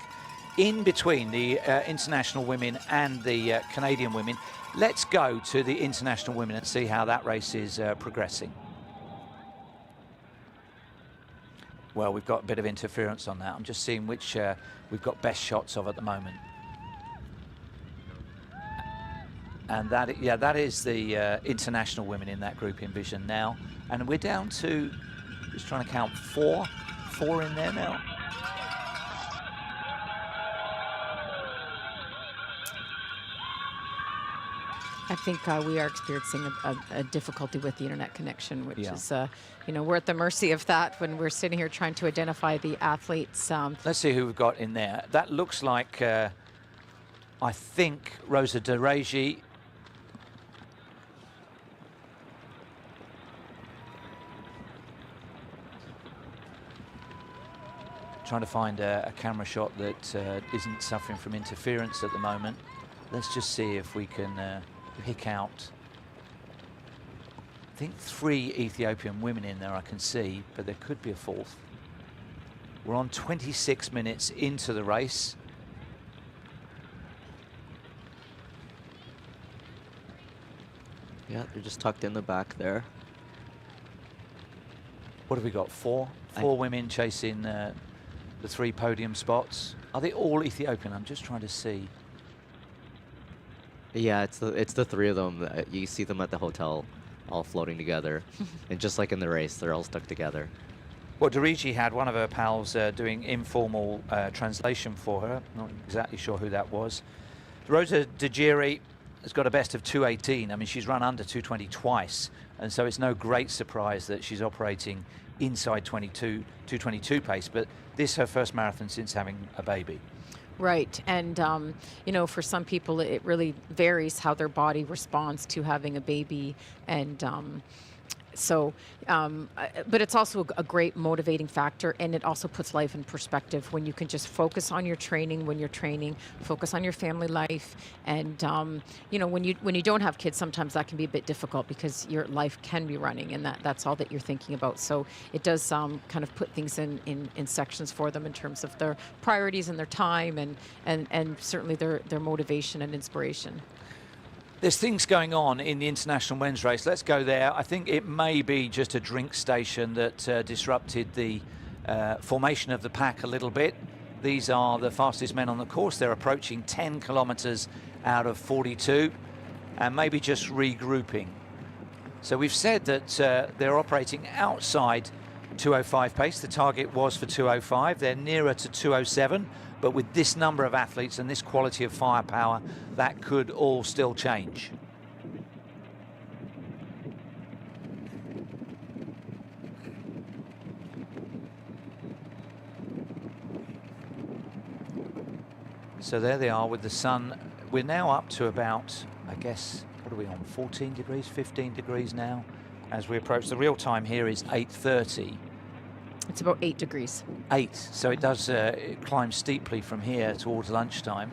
in between the international women and the Canadian women. Let's go to the international women and see how that race is progressing. Well, we've got a bit of interference on that. I'm just seeing which we've got best shots of at the moment. And that is the international women in that group in vision now. And we're down to, just trying to count, four in there now. I think we are experiencing a difficulty with the internet connection, which Yeah. is, we're at the mercy of that when we're sitting here trying to identify the athletes. Let's see who we've got in there. That looks like, I think, Rosa de Regi. Trying to find a camera shot that isn't suffering from interference at the moment. Let's just see if we can pick out, I think 3 Ethiopian women in there I can see, but there could be a 4th. We're on 26 minutes into the race. Yeah, they're just tucked in the back there. What have we got? 4 women chasing the 3 podium spots. Are they all Ethiopian? I'm just trying to see. Yeah, it's the 3 of them. You see them at the hotel, all floating together, and just like in the race, they're all stuck together. Well, Derigi had one of her pals doing informal translation for her. Not exactly sure who that was. Rosa Dejiri has got a best of 2:18. I mean, she's run under 2:20 twice, and so it's no great surprise that she's operating inside 2:22 pace. But this is her first marathon since having a baby. Right. And, for some people, it really varies how their body responds to having a baby. And but it's also a great motivating factor, and it also puts life in perspective when you can just focus on your training, when you're training, focus on your family life. And, when you don't have kids, sometimes that can be a bit difficult because your life can be running, and that's all that you're thinking about. So it does kind of put things in sections for them in terms of their priorities and their time and certainly their motivation and inspiration. There's things going on in the international men's race. Let's go there. I think it may be just a drink station that disrupted the formation of the pack a little bit. These are the fastest men on the course. They're approaching 10 kilometers out of 42 and maybe just regrouping. So we've said that they're operating outside 2:05 pace. The target was for 2:05. They're nearer to 2:07. But with this number of athletes and this quality of firepower, that could all still change. So there they are with the sun. We're now up to about, I guess, what are we on, 14 degrees, 15 degrees now? As we approach, the real time here is 8:30. It's about 8 degrees. 8, so it does climb steeply from here towards lunchtime.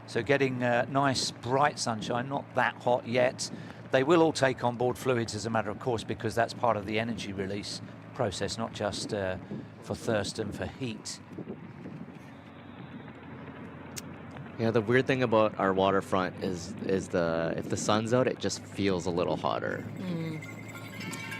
So getting nice bright sunshine, not that hot yet. They will all take on board fluids as a matter of course, because that's part of the energy release process, not just for thirst and for heat. Yeah, the weird thing about our waterfront is if the sun's out, it just feels a little hotter.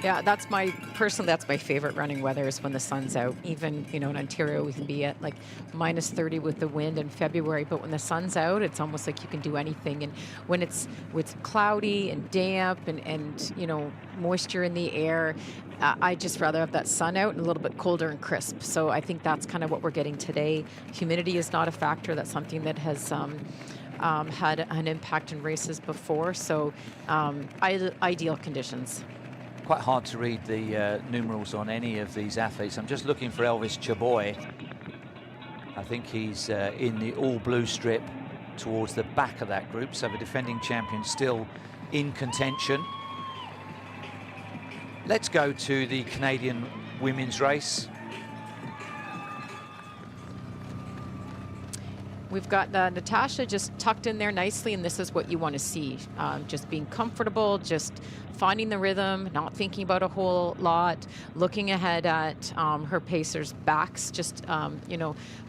Yeah, that's my favorite running weather is when the sun's out. Even, in Ontario, we can be at like minus 30 with the wind in February, but when the sun's out, it's almost like you can do anything. And when it's cloudy and damp and moisture in the air, I just rather have that sun out and a little bit colder and crisp. So I think that's kind of what we're getting today. Humidity is not a factor. That's something that has had an impact in races before. So ideal conditions. Quite hard to read the numerals on any of these athletes. I'm just looking for Elvis Chaboy. I think he's in the all blue strip towards the back of that group. So the defending champion still in contention. Let's go to the Canadian women's race. We've got Natasha just tucked in there nicely, and this is what you want to see. Just being comfortable, just finding the rhythm, not thinking about a whole lot, looking ahead at her pacers' backs, just,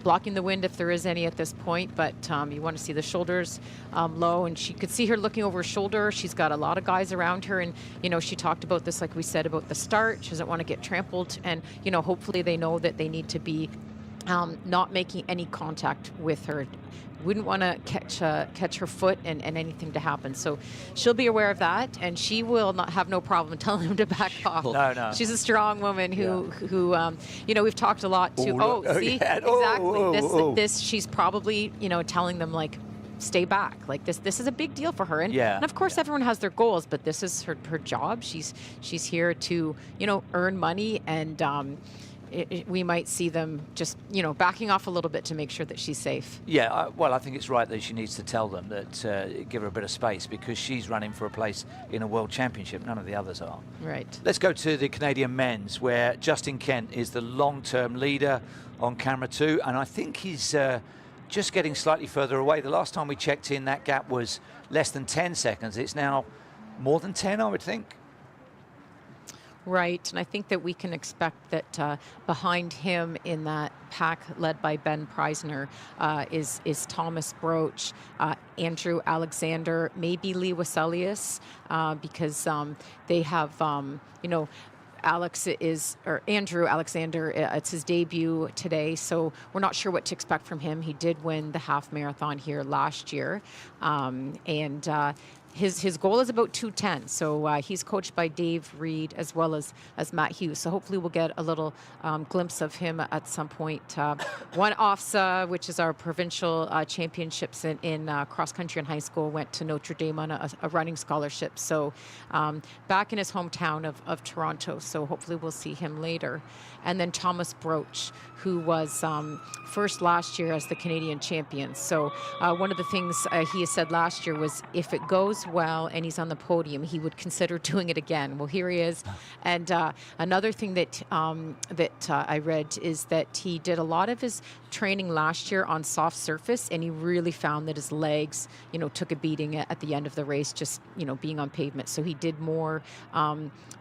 blocking the wind if there is any at this point. But you want to see the shoulders low, and she could see her looking over her shoulder. She's got a lot of guys around her, and, she talked about this, like we said, about the start. She doesn't want to get trampled, and, hopefully they know that they need to be not making any contact with her. Wouldn't want to catch her foot and anything to happen. So she'll be aware of that, and she will not have no problem telling him to back off. No. She's a strong woman who we've talked a lot to. Exactly. This she's probably telling them like, stay back. Like this is a big deal for her. And, Yeah. and of course, everyone has their goals, but this is her job. She's here to, earn money, and we might see them just, backing off a little bit to make sure that she's safe. Yeah, well, I think it's right that she needs to tell them that, give her a bit of space, because she's running for a place in a world championship. None of the others are. Right. Let's go to the Canadian men's, where Justin Kent is the long-term leader on camera 2, and I think he's just getting slightly further away. The last time we checked in, that gap was less than 10 seconds. It's now more than 10, I would think. Right, and I think that we can expect that behind him in that pack led by Ben Preisner is Thomas Broach, Andrew Alexander, maybe Lee Waselius, because they have, Andrew Alexander, it's his debut today, so we're not sure what to expect from him. He did win the half marathon here last year, His goal is about 2:10, so he's coached by Dave Reed as well as Matt Hughes. So hopefully we'll get a little glimpse of him at some point. One OFSA, which is our provincial championships in cross country in high school, went to Notre Dame on a running scholarship. So back in his hometown of Toronto. So hopefully we'll see him later. And then Thomas Broach, who was first last year as the Canadian champion. So one of the things he has said last year was if it goes well and he's on the podium, he would consider doing it again. Well, here he is. And another thing that I read is that he did a lot of his training last year on soft surface, and he really found that his legs, took a beating at the end of the race, just, being on pavement. So he did more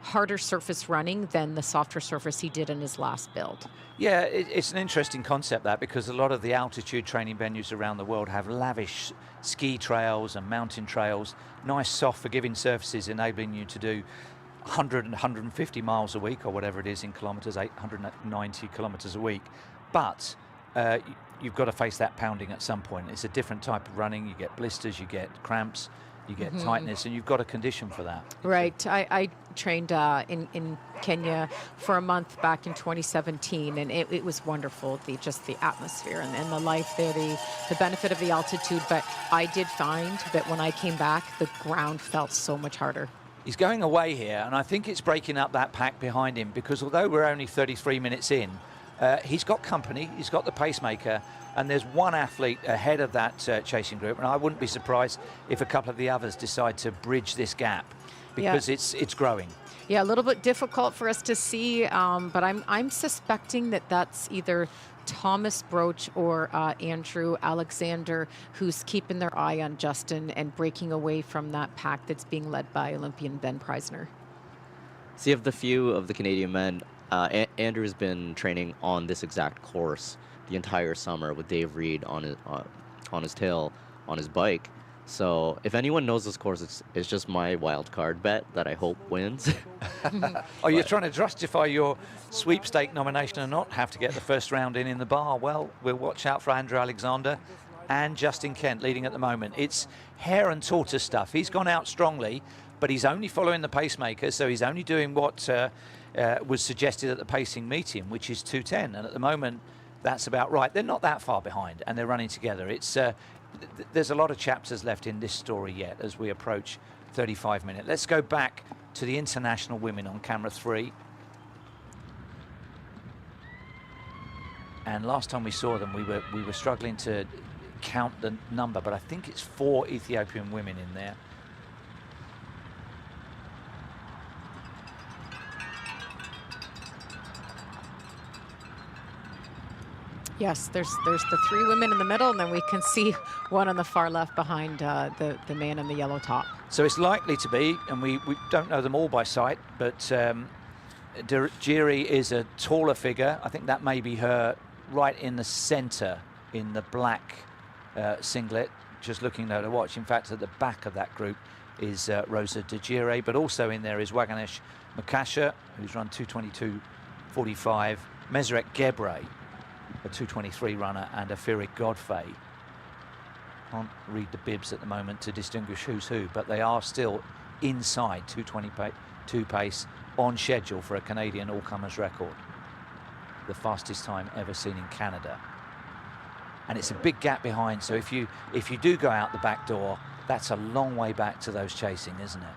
harder surface running than the softer surface he did in his last build. Yeah, it's an interesting concept, that, because a lot of the altitude training venues around the world have lavish ski trails and mountain trails, nice soft forgiving surfaces enabling you to do 100 and 150 miles a week, or whatever it is in kilometers, 890 kilometers a week. But you've got to face that pounding at some point. It's a different type of running. You get blisters, you get cramps, you get tightness, and you've got a condition for that. Right. I trained in Kenya for a month back in 2017, and it was wonderful. Just the atmosphere and the life there, the benefit of the altitude. But I did find that when I came back, the ground felt so much harder. He's going away here, and I think it's breaking up that pack behind him, because although we're only 33 minutes in, he's got company, he's got the pacemaker, and there's one athlete ahead of that chasing group, and I wouldn't be surprised if a couple of the others decide to bridge this gap, because it's growing. Yeah, a little bit difficult for us to see, but I'm suspecting that that's either Thomas Broach or Andrew Alexander, who's keeping their eye on Justin and breaking away from that pack that's being led by Olympian Ben Preisner. See, of the few of the Canadian men, Andrew's been training on this exact course the entire summer with Dave Reed on his tail, on his bike. So if anyone knows this course, it's just my wild card bet that I hope wins. Oh, you're trying to justify your sweepstake nomination and not have to get the first round in the bar. Well, we'll watch out for Andrew Alexander and Justin Kent leading at the moment. It's hare and tortoise stuff. He's gone out strongly, but he's only following the pacemaker, so he's only doing what was suggested at the pacing meeting, which is 2:10, and at the moment that's about right. They're not that far behind, and they're running together. It's there's a lot of chapters left in this story yet as we approach 35 minutes. Let's go back to the international women on camera 3. And last time we saw them, we were struggling to count the number, but I think it's 4 Ethiopian women in there. Yes, there's the 3 women in the middle, and then we can see one on the far left behind the man in the yellow top. So it's likely to be, and we don't know them all by sight, but Jiri is a taller figure. I think that may be her right in the center in the black singlet, just looking at her watch. In fact, at the back of that group is Rosa Dejire, but also in there is Waganesh Makasha, who's run 2:22:45, Meseret Gebre, a 2:23 runner, and a Firik Godfrey. Can't read the bibs at the moment to distinguish who's who, but they are still inside 2:22 pace on schedule for a Canadian all-comers record. The fastest time ever seen in Canada. and it's a big gap behind. So if you do go out the back door, that's a long way back to those chasing, isn't it?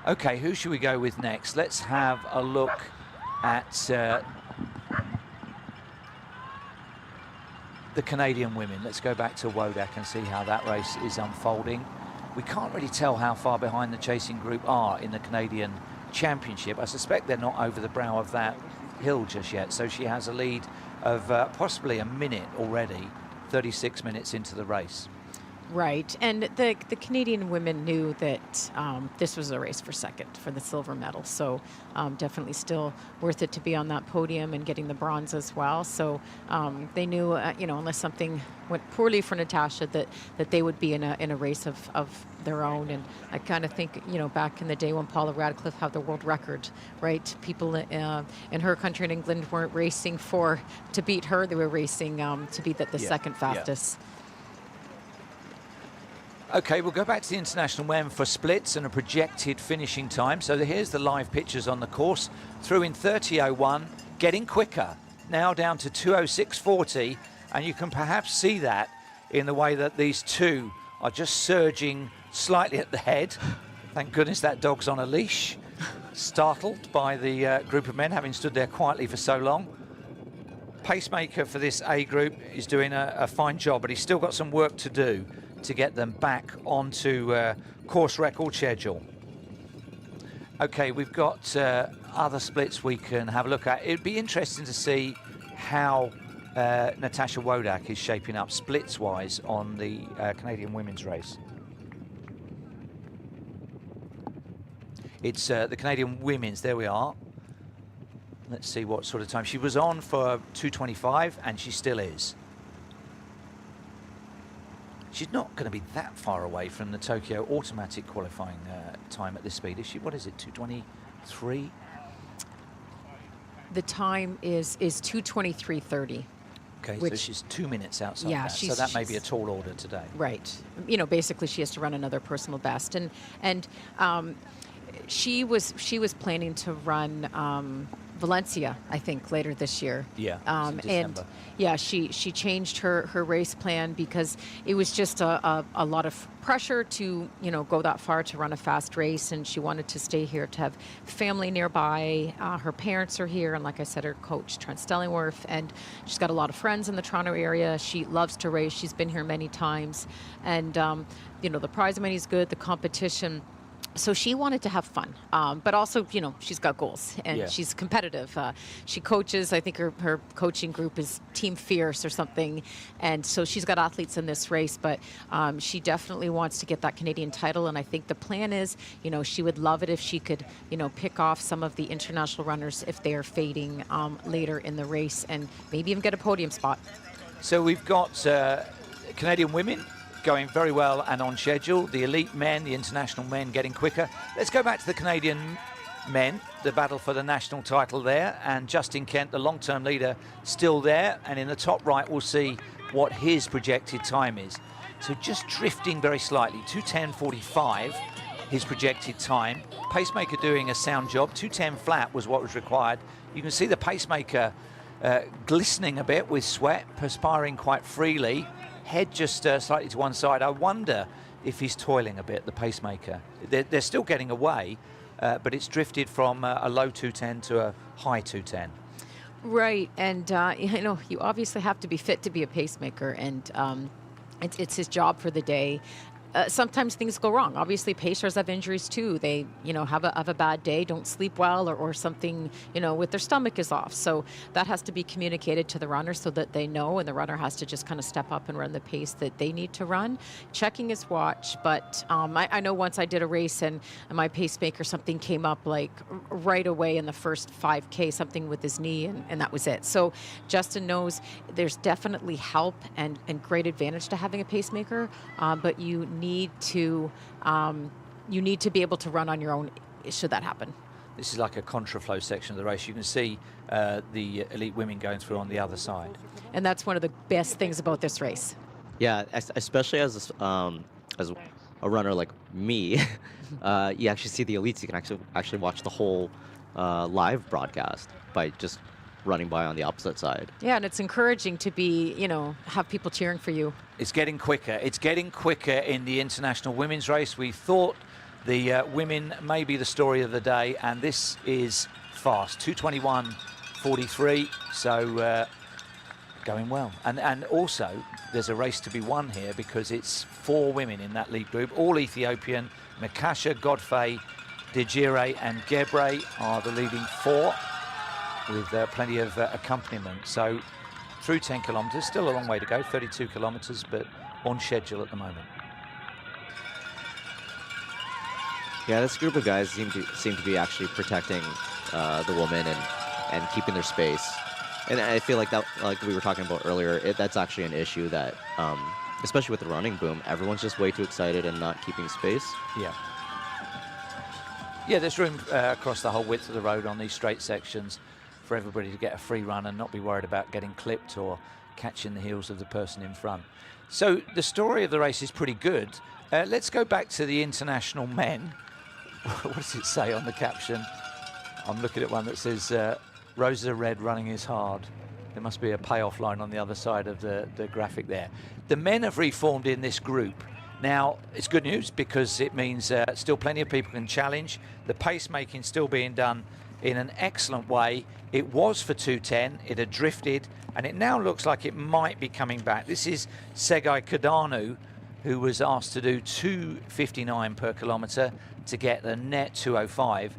Okay, who should we go with next? Let's have a look at the Canadian women. Let's go back to Wodak and see how that race is unfolding. We can't really tell how far behind the chasing group are in the Canadian Championship. I suspect they're not over the brow of that hill just yet, so she has a lead of possibly a minute already, 36 minutes into the race. Right, and the Canadian women knew that this was a race for second for the silver medal, so definitely still worth it to be on that podium and getting the bronze as well. So they knew, you know, unless something went poorly for Natasha, that they would be in a race of their own. And I kind of think, you know, back in the day when Paula Radcliffe had the world record, right? People in her country in England weren't racing to beat her; they were racing to be the second fastest. Yeah. Okay, we'll go back to the international men for splits and a projected finishing time. So here's the live pictures on the course. Through in 30.01, getting quicker, now down to 2:06.40, and you can perhaps see that in the way that these two are just surging slightly at the head. Thank goodness that dog's on a leash, startled by the group of men having stood there quietly for so long. Pacemaker for this A group is doing a fine job, but he's still got some work to do to get them back onto course record schedule. Okay, we've got other splits we can have a look at. It'd be interesting to see how Natasha Wodak is shaping up splits-wise on the Canadian women's race. It's the Canadian women's, there we are. Let's see what sort of time. She was on for 2:25, and she still is. She's not going to be that far away from the Tokyo automatic qualifying time at this speed, is she? What is it, 2:23? The time is 2:23.30. Okay, so she's 2 minutes outside yeah, that, so that may be a tall order today. Right. You know, basically she has to run another personal best. And she was planning to run Valencia, I think, later this year. Yeah, and yeah, she changed her race plan because it was just a lot of pressure to, you know, go that far to run a fast race, and she wanted to stay here to have family nearby. Her parents are here, and like I said, her coach Trent Stellingworth, and she's got a lot of friends in the Toronto area. She loves to race. She's been here many times, and you know, the prize money is good, the competition. So she wanted to have fun, but also, you know, she's got goals and she's competitive. She coaches, I think her coaching group is Team Fierce or something. And so she's got athletes in this race, but she definitely wants to get that Canadian title. And I think the plan is, you know, she would love it if she could, you know, pick off some of the international runners if they are fading later in the race and maybe even get a podium spot. So we've got Canadian women going very well and on schedule. The elite men, the international men getting quicker. Let's go back to the Canadian men, the battle for the national title there. And Justin Kent, the long-term leader, still there. And in the top right, we'll see what his projected time is. So just drifting very slightly, 2:10.45, his projected time. Pacemaker doing a sound job. 2:10 flat was what was required. You can see the pacemaker glistening a bit with sweat, perspiring quite freely. Head just slightly to one side. I wonder if he's toiling a bit, the pacemaker. They're still getting away, but it's drifted from a low 2:10 to a high 2:10. Right, and you know, you obviously have to be fit to be a pacemaker, and it's his job for the day. Sometimes things go wrong. Obviously, pacers have injuries too. They, you know, have a bad day, don't sleep well, or something, you know, with their stomach is off. So that has to be communicated to the runner so that they know, and the runner has to just kind of step up and run the pace that they need to run. Checking his watch, but I know once I did a race and my pacemaker, something came up like right away in the first 5K, something with his knee, and that was it. So Justin knows there's definitely help and great advantage to having a pacemaker, but you need to be able to run on your own should that happen. This is like a contraflow section of the race. You can see the elite women going through on the other side. And that's one of the best things about this race. Yeah, especially as a runner like me, you actually see the elites. You can actually watch the whole live broadcast by just running by on the opposite side. Yeah, and it's encouraging to be, have people cheering for you. It's getting quicker. It's getting quicker in the international women's race. We thought the women may be the story of the day, and this is fast. 2:21.43, so going well. And also, there's a race to be won here because it's 4 women in that lead group, all Ethiopian. Makasha, Godfrey, Dejire and Gebre are the leading 4 with plenty of accompaniment. So through 10 kilometres, still a long way to go, 32 kilometres, but on schedule at the moment. Yeah, this group of guys seem to be actually protecting the women and keeping their space. And I feel like that, like we were talking about earlier, that's actually an issue that, especially with the running boom, everyone's just way too excited and not keeping space. Yeah. Yeah, there's room across the whole width of the road on these straight sections for everybody to get a free run and not be worried about getting clipped or catching the heels of the person in front. So the story of the race is pretty good. Let's go back to the international men. What does it say on the caption? I'm looking at one that says, roses are red, running is hard. There must be a payoff line on the other side of the graphic there. The men have reformed in this group. Now, it's good news because it means still plenty of people can challenge. The pacemaking still being done in an excellent way. It was for 2:10, it had drifted, and it now looks like it might be coming back. This is Segai Kadanu, who was asked to do 2:59 per kilometre to get the net 2:05.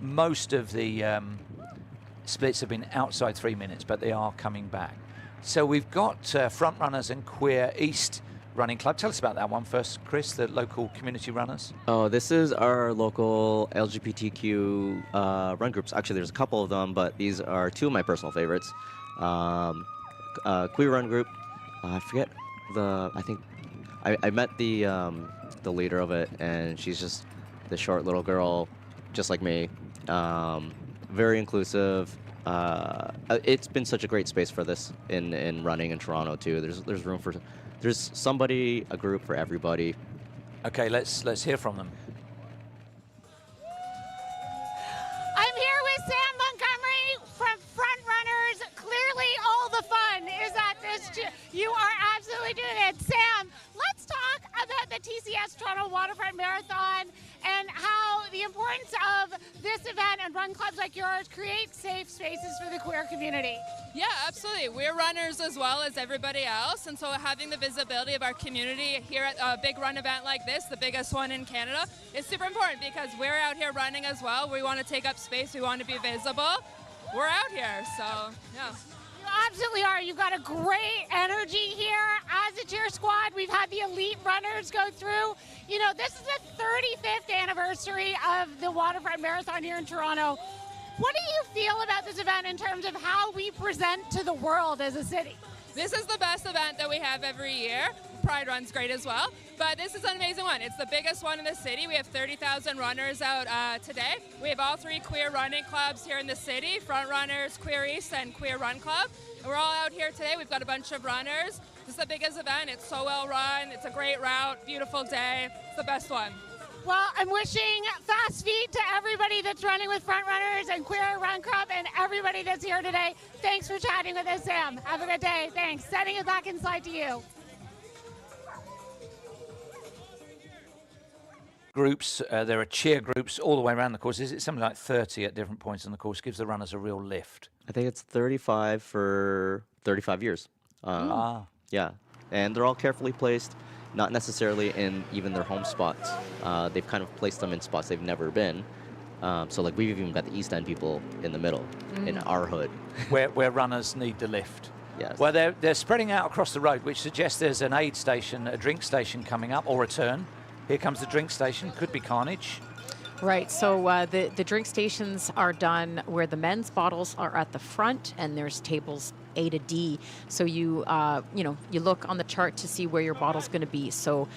Most of the splits have been outside 3 minutes, but they are coming back. So we've got front runners and Queer East Running Club. Tell us about that one first, Chris, the local community runners. Oh, this is our local LGBTQ run groups. Actually, there's a couple of them, but these are 2 of my personal favorites. Queer Run Group. I forget I think I met the leader of it, and she's just the short little girl, just like me. Very inclusive. It's been such a great space for this in running in Toronto too. There's room for, there's somebody, a group for everybody. Okay, let's hear from them. I'm here with Sam Montgomery from Front Runners. Clearly, all the fun is at this. You are absolutely doing it, Sam. Let's talk about the TCS Toronto Waterfront Marathon and how the importance of this event and run clubs like yours create safe spaces for the queer community. Yeah, absolutely. We're runners as well as everybody else, and so having the visibility of our community here at a big run event like this, the biggest one in Canada, is super important because we're out here running as well. We want to take up space. We want to be visible. We're out here, so yeah. You absolutely are. You've got a great energy here. As a cheer squad, we've had the elite runners go through. You know, this is the 35th anniversary of the Waterfront Marathon here in Toronto. What do you feel about this event in terms of how we present to the world as a city? This is the best event that we have every year. Pride Run's great as well, but this is an amazing one. It's the biggest one in the city. We have 30,000 runners out today. We have all 3 queer running clubs here in the city, Front Runners, Queer East, and Queer Run Club. And we're all out here today. We've got a bunch of runners. This is the biggest event. It's so well run. It's a great route, beautiful day. It's the best one. Well, I'm wishing fast feet to everybody that's running with Front Runners and Queer Run Club and everybody that's here today. Thanks for chatting with us, Sam. Have a good day. Thanks. Sending it back inside to you. Groups, there are cheer groups all the way around the course. Is it something like 30 at different points on the course? Gives the runners a real lift. I think it's 35 for 35 years. Yeah, and they're all carefully placed, not necessarily in even their home spots. They've kind of placed them in spots they've never been. So like we've even got the East End people in the middle, in our hood. Where runners need the lift. Yes. Well, they're spreading out across the road, which suggests there's an aid station, a drink station coming up, or a turn. Here comes the drink station. Could be carnage. Right, so the drink stations are done where the men's bottles are at the front, and there's tables A to D. So you look on the chart to see where your bottle's going to be. So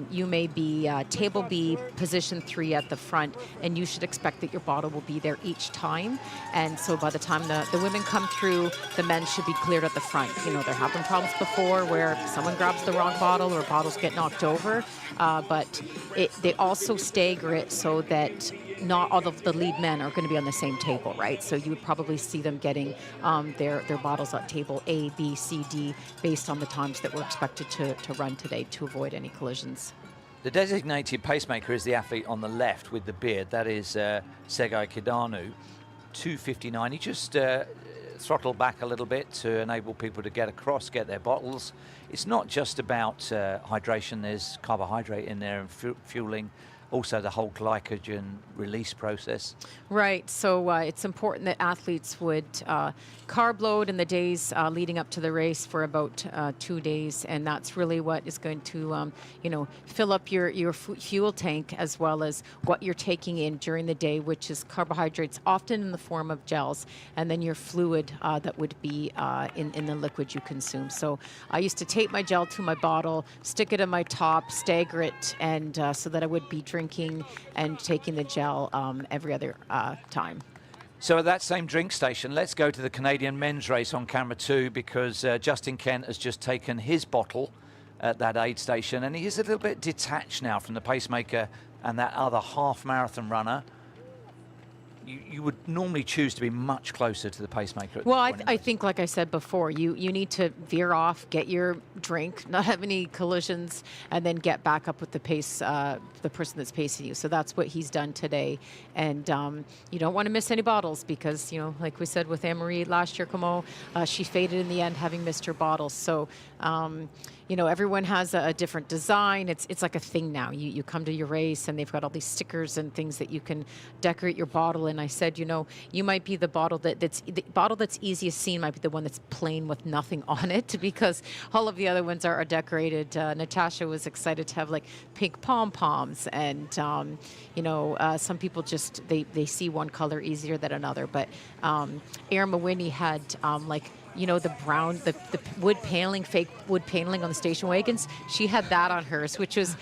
you may be table B, position 3 at the front, and you should expect that your bottle will be there each time. And so by the time the women come through, the men should be cleared at the front. You know, there have been problems before where someone grabs the wrong bottle or bottles get knocked over, but they also stagger it so that not all of the lead men are going to be on the same table, right? So you would probably see them getting their bottles at table A, B, C, D, based on the times that we're expected to run today to avoid any collisions. The designated pacemaker is the athlete on the left with the beard. That is Sergei Kidanu, 2:59. He just throttled back a little bit to enable people to get across, get their bottles. It's not just about hydration. There's carbohydrate in there and fueling. Also the whole glycogen release process. Right, so it's important that athletes would carb load in the days leading up to the race for about 2 days, and that's really what is going to, fill up your fuel tank, as well as what you're taking in during the day, which is carbohydrates, often in the form of gels, and then your fluid that would be in the liquid you consume. So I used to tape my gel to my bottle, stick it in my top, stagger it, and so that I would be drinking and taking the gel every other time. So at that same drink station, let's go to the Canadian men's race on camera 2, because Justin Kent has just taken his bottle at that aid station, and he is a little bit detached now from the pacemaker and that other half marathon runner. You would normally choose to be much closer to the pacemaker. Well, I think, like I said before, you need to veer off, get your drink, not have any collisions, and then get back up with the pace, the person that's pacing you. So that's what he's done today. And you don't want to miss any bottles because, like we said with Anne-Marie last year, Como, she faded in the end having missed her bottles. So, everyone has a different design. It's like a thing now. You come to your race and they've got all these stickers and things that you can decorate your bottle. And I said, you might be the bottle that's easiest seen might be the one that's plain with nothing on it, because all of the other ones are decorated. Natasha was excited to have like pink pom-poms, and some people just they see one color easier than another. But Erin Mawhinney had the brown, the wood paneling, fake wood paneling on the station wagons. She had that on hers, which was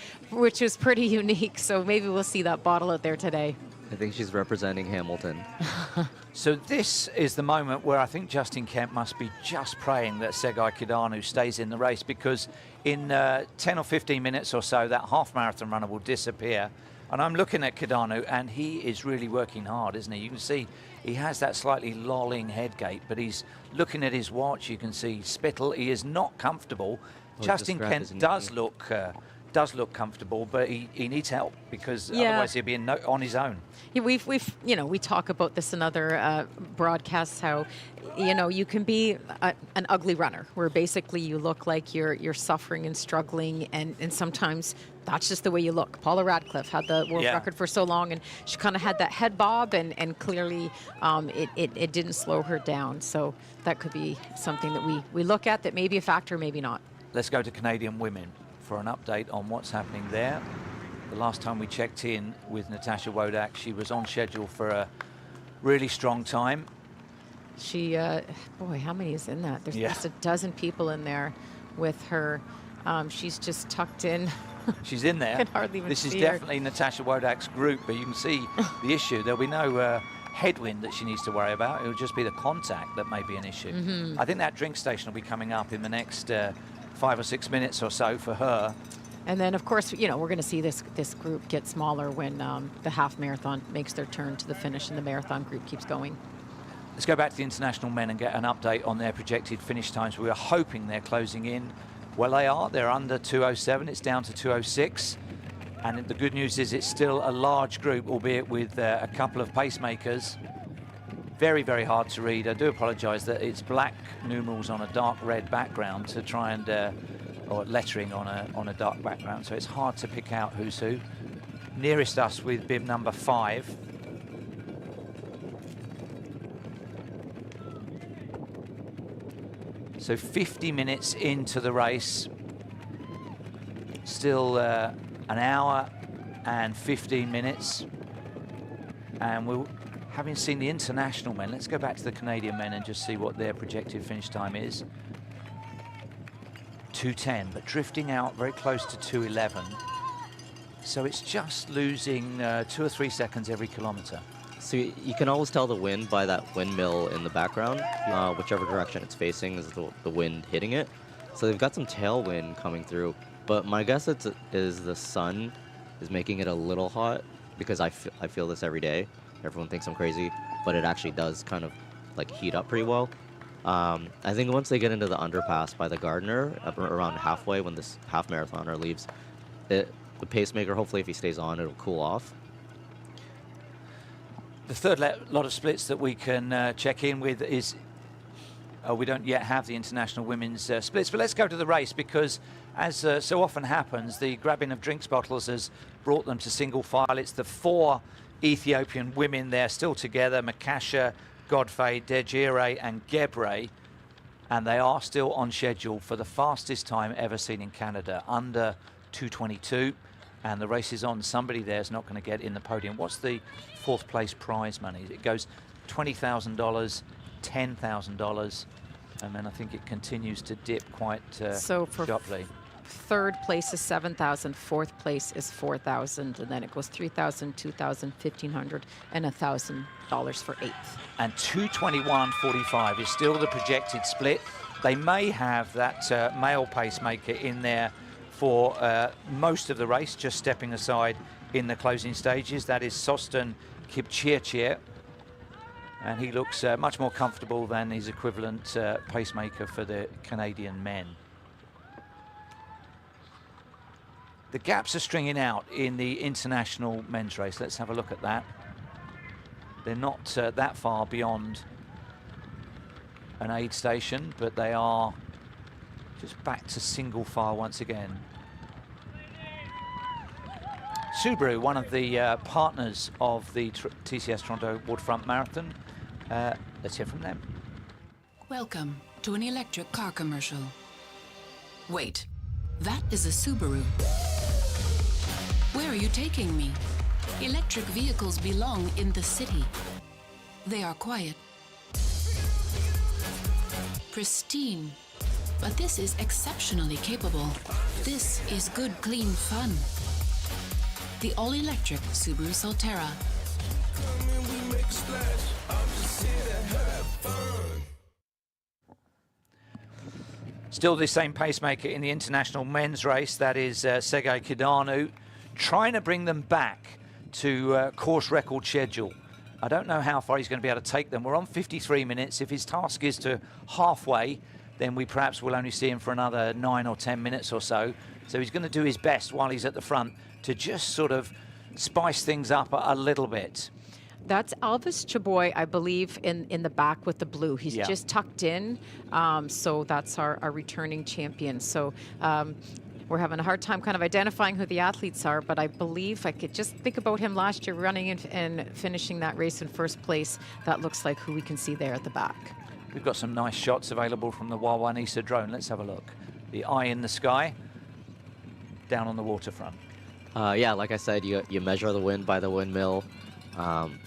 pretty unique. So maybe we'll see that bottle out there today. I think she's representing Hamilton. So this is the moment where I think Justin Kent must be just praying that Sergei Kidanu stays in the race, because in 10 or 15 minutes or so, that half marathon runner will disappear. And I'm looking at Kidanu, and he is really working hard, isn't he? You can see he has that slightly lolling head gait, but he's looking at his watch. You can see spittle. He is not comfortable. Justin Kent does look comfortable, but he needs help, because otherwise he'll be on his own. Yeah, we talk about this in other broadcasts, how you can be an ugly runner, where basically you look like you're suffering and struggling, and sometimes that's just the way you look. Paula Radcliffe had the world record for so long, and she kind of had that head bob, and clearly it didn't slow her down. So that could be something that we look at, that may be a factor, maybe not. Let's go to Canadian women for an update on what's happening there. The last time we checked in with Natasha Wodak, she was on schedule for a really strong time. She, boy, how many is in that? There's just a dozen people in there with her. She's just tucked in. She's in there. I can hardly even This is see her. definitely Natasha Wodak's group, but you can see the issue. There'll be no headwind that she needs to worry about. It'll just be the contact that may be an issue. Mm-hmm. I think that drink station will be coming up in the next 5 or 6 minutes or so for her. And then, of course, we're going to see this group get smaller when the half marathon makes their turn to the finish and the marathon group keeps going. Let's go back to the international men and get an update on their projected finish times. We are hoping they're closing in. Well, they are. They're under 2:07. It's down to 2:06. And the good news is it's still a large group, albeit with a couple of pacemakers. Very, very hard to read. I do apologise that it's black numerals on a dark red background to try and, or lettering on a dark background. So it's hard to pick out who's who. Nearest us with bib number 5. So 50 minutes into the race, still an hour and 15 minutes. And having seen the international men, let's go back to the Canadian men and just see what their projected finish time is. 2:10, but drifting out very close to 2:11. So it's just losing 2 or 3 seconds every kilometre. So you can always tell the wind by that windmill in the background. Whichever direction it's facing is the wind hitting it. So they've got some tailwind coming through. But my guess is the sun is making it a little hot. because I feel this every day. Everyone thinks I'm crazy, but it actually does kind of like heat up pretty well. I think once they get into the underpass by the Gardner, around halfway when this half marathoner leaves, the pacemaker, hopefully if he stays on, it'll cool off. The third lot of splits that we can check in with is, we don't yet have the international women's splits, but let's go to the race because, as so often happens, the grabbing of drinks bottles has brought them to single file. It's the 4 Ethiopian women there still together, Makasha, Godfrey, Dejire and Gebre, and they are still on schedule for the fastest time ever seen in Canada, under 2:22, and the race is on. Somebody there is not going to get in the podium. What's the 4th place prize money? It goes $20,000, $10,000, and then I think it continues to dip quite So for sharply. 3rd place is 7,000, 4th place is 4,000, and then it goes 3,000, 2,000, 1,500, and $1,000 for 8th. And 2:21.45 is still the projected split. They may have that male pacemaker in there for most of the race, just stepping aside in the closing stages. That is Soston Kipchirchir, and he looks much more comfortable than his equivalent pacemaker for the Canadian men. The gaps are stringing out in the international men's race. Let's have a look at that. They're not that far beyond an aid station, but they are just back to single file once again. Subaru, one of the partners of the TCS Toronto Waterfront Marathon. Let's hear from them. Welcome to an electric car commercial. Wait, that is a Subaru. Where are you taking me? Electric vehicles belong in the city. They are quiet, pristine, but this is exceptionally capable. This is good, clean fun. The all-electric Subaru Solterra. Still the same pacemaker in the international men's race. That is Sergei Kidanu, trying to bring them back to course record schedule. I don't know how far he's going to be able to take them. We're on 53 minutes. If his task is to halfway, then we perhaps will only see him for another 9 or 10 minutes or so. So he's going to do his best while he's at the front to just sort of spice things up a little bit. That's Elvis Chaboy, I believe, in the back with the blue. He's just tucked in, so that's our returning champion. So we're having a hard time kind of identifying who the athletes are, but I believe I could just think about him last year running and finishing that race in 1st place. That looks like who we can see there at the back. We've got some nice shots available from the Wawanisa drone. Let's have a look. The eye in the sky, down on the waterfront. Yeah, like I said, you measure the wind by the windmill.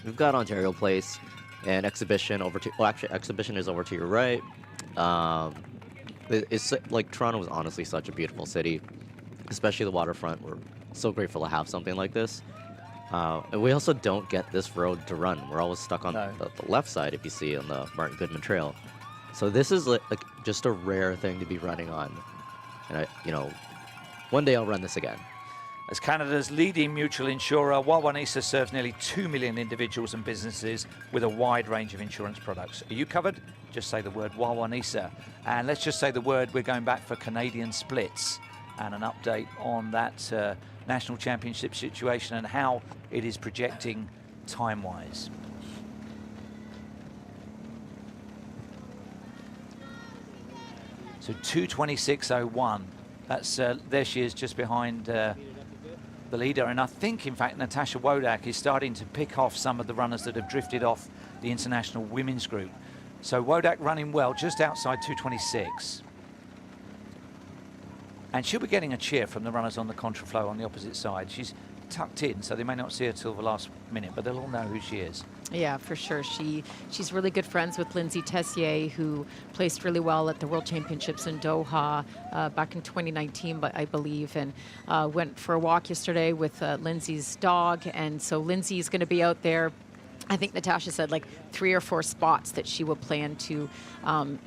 We've got Ontario Place and Exhibition over to, well, actually Exhibition is over to your right. It's like Toronto is honestly such a beautiful city, especially the waterfront. We're so grateful to have something like this. And we also don't get this road to run. We're always stuck on the left side, if you see, on the Martin Goodman Trail. So this is like just a rare thing to be running on. And one day I'll run this again. As Canada's leading mutual insurer, Wawanisa serves nearly 2 million individuals and businesses with a wide range of insurance products. Are you covered? Just say the word Wawanisa. And let's just say the word, we're going back for Canadian splits and an update on that national championship situation and how it is projecting time-wise. So 2:26.01. That's there she is, just behind the leader, and I think in fact Natasha Wodak is starting to pick off some of the runners that have drifted off the international women's group. So Wodak running well, just outside 2:26, and she'll be getting a cheer from the runners on the contraflow on the opposite side. She's tucked in, so they may not see her till the last minute, but they'll all know who she is. Yeah, for sure. She's really good friends with Lindsay Tessier, who placed really well at the World Championships in Doha back in 2019, but I believe, and went for a walk yesterday with Lindsay's dog, and so Lindsay's going to be out there I think Natasha said like 3 or 4 spots that she will plan to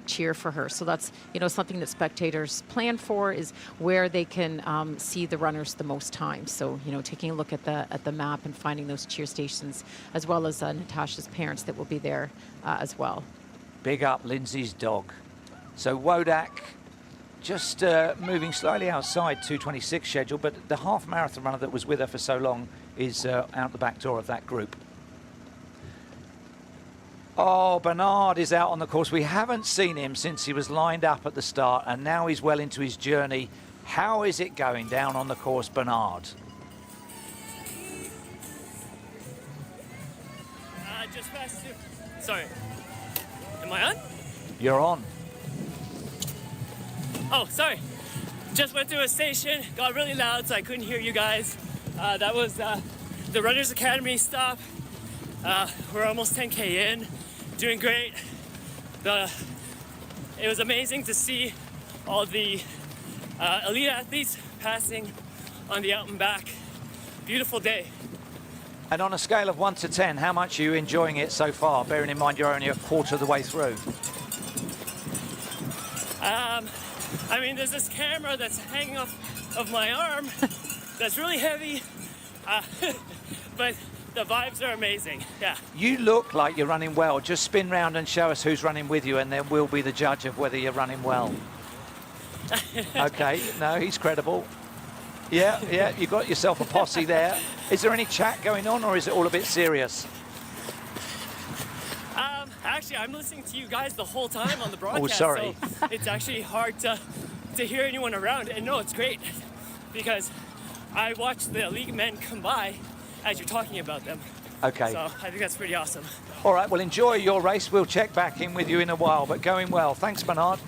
cheer for her. So that's, you know, something that spectators plan for, is where they can see the runners the most time. So, you know, taking a look at the map and finding those cheer stations, as well as Natasha's parents that will be there as well. Big up Lindsay's dog. So Wodak just moving slightly outside 2:26 schedule, but the half marathon runner that was with her for so long is out the back door of that group. Oh, Bernard is out on the course. We haven't seen him since he was lined up at the start, and now he's well into his journey. How is it going down on the course, Bernard? Just past two. Sorry. Am I on? You're on. Oh, sorry. Just went through a station, got really loud, so I couldn't hear you guys. That was the Runners Academy stop. We're almost 10K in, doing great. It was amazing to see all the elite athletes passing on the out and back. Beautiful day. And on a scale of 1 to 10, how much are you enjoying it so far, bearing in mind you're only a quarter of the way through? I mean, there's this camera that's hanging off of my arm that's really heavy, but the vibes are amazing, yeah. You look like you're running well. Just spin round and show us who's running with you, and then we'll be the judge of whether you're running well. Okay, no, he's credible. Yeah, you got yourself a posse there. Is there any chat going on, or is it all a bit serious? Actually, I'm listening to you guys the whole time on the broadcast. Oh, sorry. So it's actually hard to hear anyone around. And no, it's great because I watch the elite men come by as you're talking about them. Okay. So I think that's pretty awesome. All right, well, enjoy your race. We'll check back in with you in a while, but going well. Thanks, Bernard.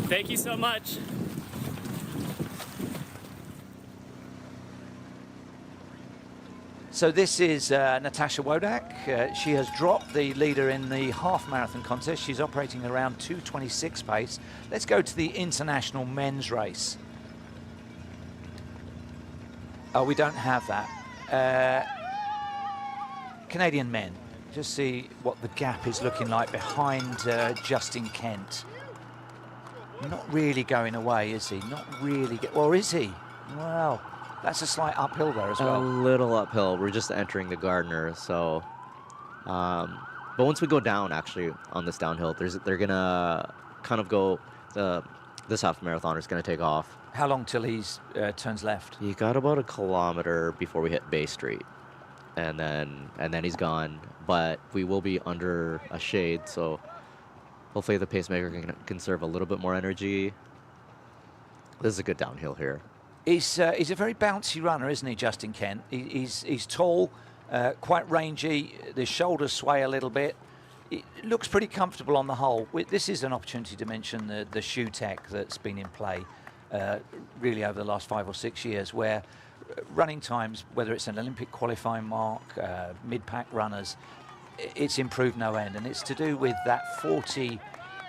Thank you so much. So this is Natasha Wodak. She has dropped the leader in the half marathon contest. She's operating around 2:26 pace. Let's go to the international men's race. Oh, we don't have that. Canadian men. Just see what the gap is looking like behind Justin Kent. Not really going away, is he? Not really. Or is he? Well, that's a slight uphill there as well. A little uphill. We're just entering the Gardner, so. But once we go down, actually, on this downhill, they're gonna kind of go. This half marathoner is gonna take off. How long till he turns left? He got about a kilometer before we hit Bay Street, and then he's gone. But we will be under a shade, so hopefully the pacemaker can conserve a little bit more energy. This is a good downhill here. He's a very bouncy runner, isn't he, Justin Kent? He's tall, quite rangy. The shoulders sway a little bit. It looks pretty comfortable on the whole. This is an opportunity to mention the shoe tech that's been in play really over the last 5 or 6 years, where running times, whether it's an Olympic qualifying mark, mid-pack runners, it's improved no end. And it's to do with that 40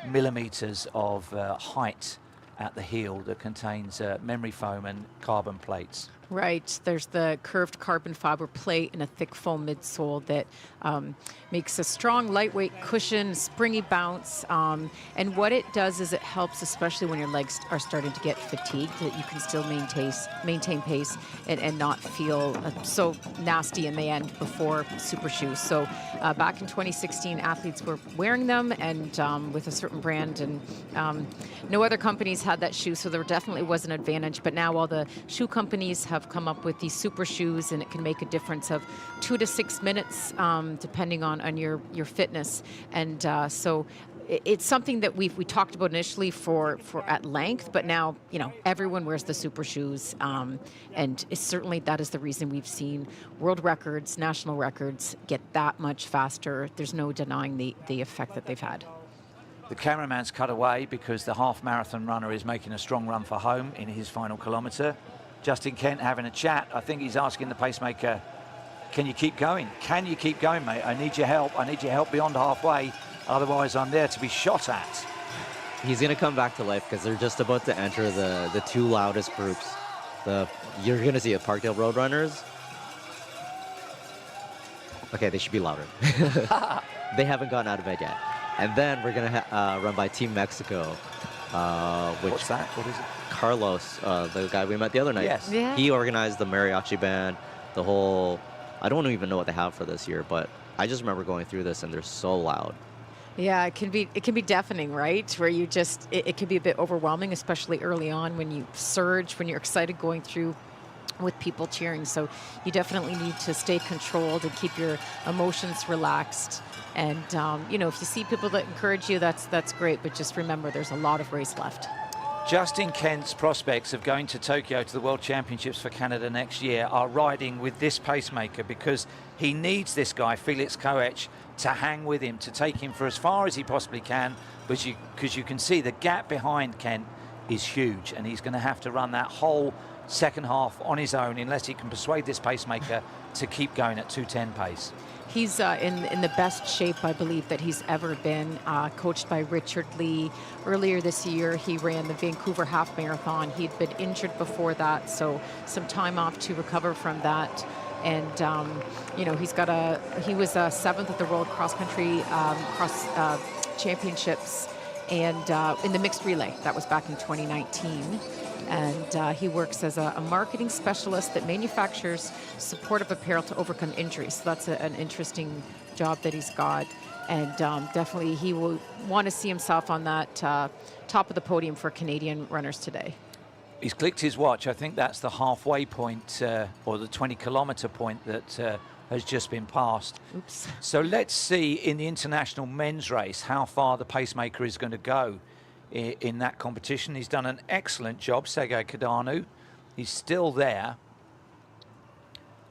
millimeters of height at the heel that contains memory foam and carbon plates. Right. There's the curved carbon fiber plate and a thick foam midsole that makes a strong, lightweight cushion, springy bounce. And what it does is it helps, especially when your legs are starting to get fatigued, that you can still maintain pace and not feel so nasty in the end before super shoes. So back in 2016, athletes were wearing them and with a certain brand, and no other companies had that shoe, so there definitely was an advantage. But now all the shoe companies have come up with these super shoes, and it can make a difference of 2 to 6 minutes depending on your fitness. And so it's something that we talked about initially for at length, but now, you know, everyone wears the super shoes, and it's certainly that is the reason we've seen world records, national records get that much faster. There's no denying the effect that they've had. The cameraman's cut away because the half marathon runner is making a strong run for home in his final kilometre. Justin Kent having a chat. I think he's asking the pacemaker, can you keep going? Can you keep going, mate? I need your help. I need your help beyond halfway. Otherwise, I'm there to be shot at. He's going to come back to life because they're just about to enter the 2 loudest groups. You're going to see it, Parkdale Roadrunners. Okay, they should be louder. They haven't gotten out of bed yet. And then we're going to run by Team Mexico. What's that? What is it? Carlos, the guy we met the other night. Yes. Yeah. He organized the mariachi band, the whole... I don't even know what they have for this year, but I just remember going through this, and they're so loud. Yeah, it can be deafening, right? Where you just it can be a bit overwhelming, especially early on when you surge, when you're excited going through with people cheering. So you definitely need to stay controlled and keep your emotions relaxed. And you know, if you see people that encourage you, that's great. But just remember, there's a lot of race left. Justin Kent's prospects of going to Tokyo to the World Championships for Canada next year are riding with this pacemaker, because he needs this guy, Felix Koech, to hang with him, to take him for as far as he possibly can, because you can see the gap behind Kent is huge, and he's going to have to run that whole second half on his own unless he can persuade this pacemaker to keep going at 2:10 pace. He's in the best shape, I believe, that he's ever been, coached by Richard Lee. Earlier this year, he ran the Vancouver Half Marathon. He'd been injured before that, so some time off to recover from that. And, you know, he was 7th at the World Cross Country Championships, and in the mixed relay. That was back in 2019. And he works as a marketing specialist that manufactures supportive apparel to overcome injuries. So that's an interesting job that he's got. And definitely he will want to see himself on that top of the podium for Canadian runners today. He's clicked his watch. I think that's the halfway point or the 20-kilometer point that has just been passed. Oops. So let's see in the international men's race how far the pacemaker is going to go in that competition. He's done an excellent job, Sergei Kadanu. He's still there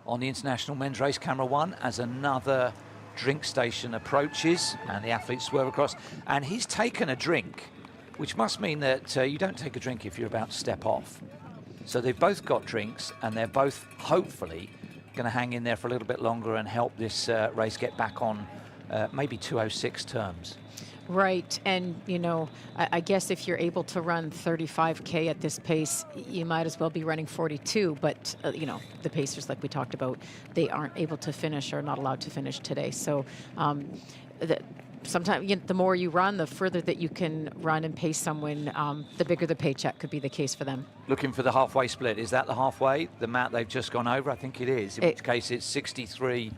on the international men's race, camera 1, as another drink station approaches and the athletes swerve across. And he's taken a drink, which must mean that you don't take a drink if you're about to step off. So they've both got drinks, and they're both hopefully going to hang in there for a little bit longer and help this race get back on maybe 2:06 terms. Right, and you know, I guess if you're able to run 35K at this pace, you might as well be running 42. But you know, the pacers, like we talked about, they aren't able to finish or not allowed to finish today. So sometimes the more you run, the further that you can run and pace someone, the bigger the paycheck could be the case for them. Looking for the halfway split. Is that the halfway? The mat they've just gone over? I think it is. In which case it's 63:20,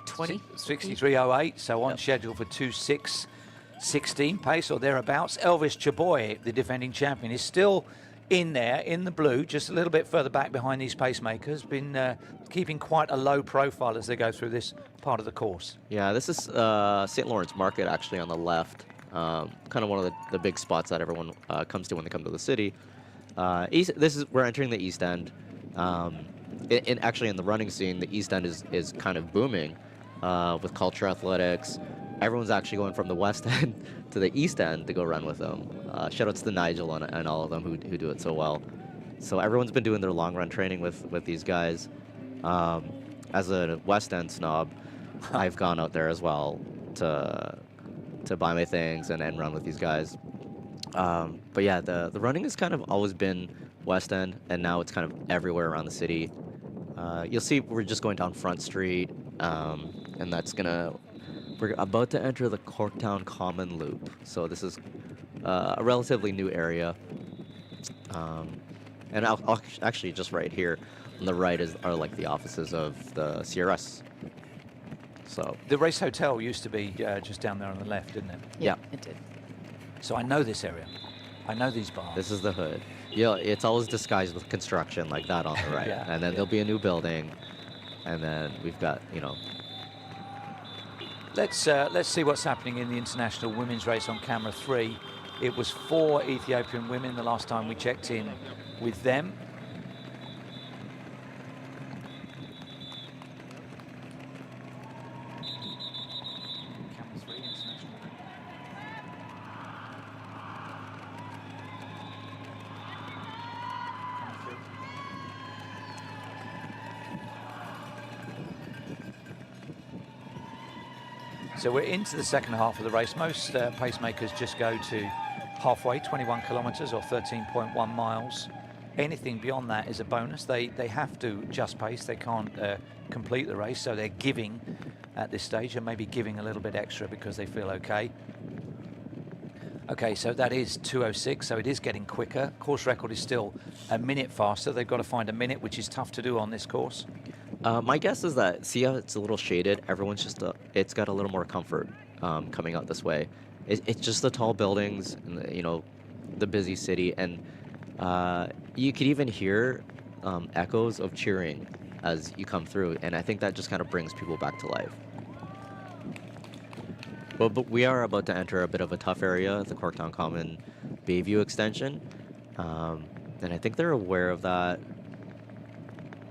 63:08. So on schedule for 2:06:16 pace or thereabouts. Elvis Chaboy, the defending champion, is still in there in the blue, just a little bit further back behind these pacemakers. Been keeping quite a low profile as they go through this part of the course. Yeah, this is St. Lawrence Market, actually, on the left. Kind of one of the big spots that everyone comes to when they come to the city. We're entering the East End. Actually, in the running scene, the East End is kind of booming with culture athletics. Everyone's actually going from the West End to the East End to go run with them. Shout outs to Nigel and all of them who do it so well. So everyone's been doing their long run training with these guys. As a West End snob, I've gone out there as well to buy my things and run with these guys. But yeah, the running has kind of always been West End, and now it's kind of everywhere around the city. You'll see we're just going down Front Street, and we're about to enter the Corktown Common Loop. So this is a relatively new area. And I'll actually just right here on the right are like the offices of the CRS. So the Race Hotel used to be just down there on the left, didn't it? Yeah, it did. So I know this area. I know these bars. This is the hood. Yeah, it's always disguised with construction like that on the right. Yeah, and then there'll be a new building. And then we've got, you know. Let's see what's happening in the international women's race on camera 3. It was 4 Ethiopian women the last time we checked in with them. Camera 3 international. So we're into the second half of the race. Most pacemakers just go to halfway, 21 kilometers or 13.1 miles. Anything beyond that is a bonus. They have to just pace. They can't complete the race, so they're giving at this stage, and maybe giving a little bit extra because they feel okay. Okay, so that is 2:06, so it is getting quicker. Course record is still a minute faster. They've got to find a minute, which is tough to do on this course. My guess is that, see how it's a little shaded? Everyone's just, it's got a little more comfort coming out this way. It's just the tall buildings and, the busy city. And you could even hear echoes of cheering as you come through. And I think that just kind of brings people back to life. But we are about to enter a bit of a tough area, the Corktown Common Bayview extension. And I think they're aware of that.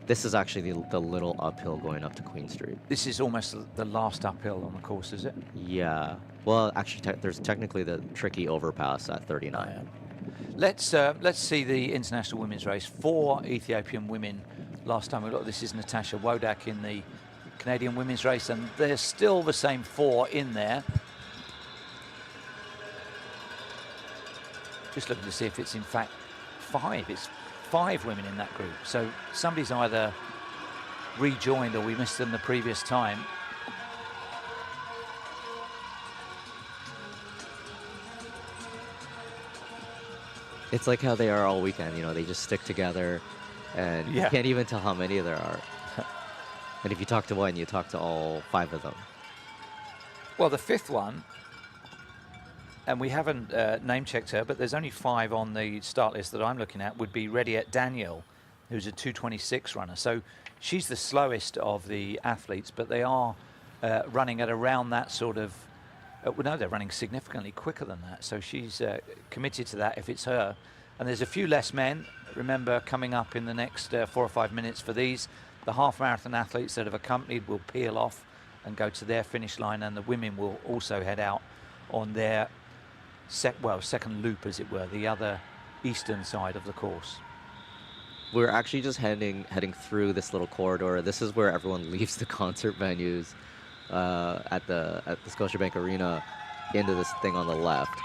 This is actually the little uphill going up to Queen Street. This is almost the last uphill on the course, is it? Yeah. Well, actually, there's technically the tricky overpass at 39. Oh, yeah. Let's see the international women's race. 4 Ethiopian women. Last time we looked, this is Natasha Wodak in the Canadian women's race, and there's still the same 4 in there. Just looking to see if it's in fact 5. It's 5 women in that group. So somebody's either rejoined or we missed them the previous time. It's like how they are all weekend, they just stick together, and you can't even tell how many there are. And if you talk to one, you talk to all 5 of them. Well, the 5th one, and we haven't name-checked her, but there's only 5 on the start list that I'm looking at, would be Rediet Daniel, who's a 2:26 runner. So she's the slowest of the athletes, but they are running at around that sort of... well, no, they're running significantly quicker than that. So she's committed to that if it's her. And there's a few less men, remember, coming up in the next 4 or 5 minutes for these. The half-marathon athletes that have accompanied will peel off and go to their finish line, and the women will also head out on their second loop, as it were, the other eastern side of the course. We're actually just heading through this little corridor. This is where everyone leaves the concert venues at the Scotiabank Arena into this thing on the left.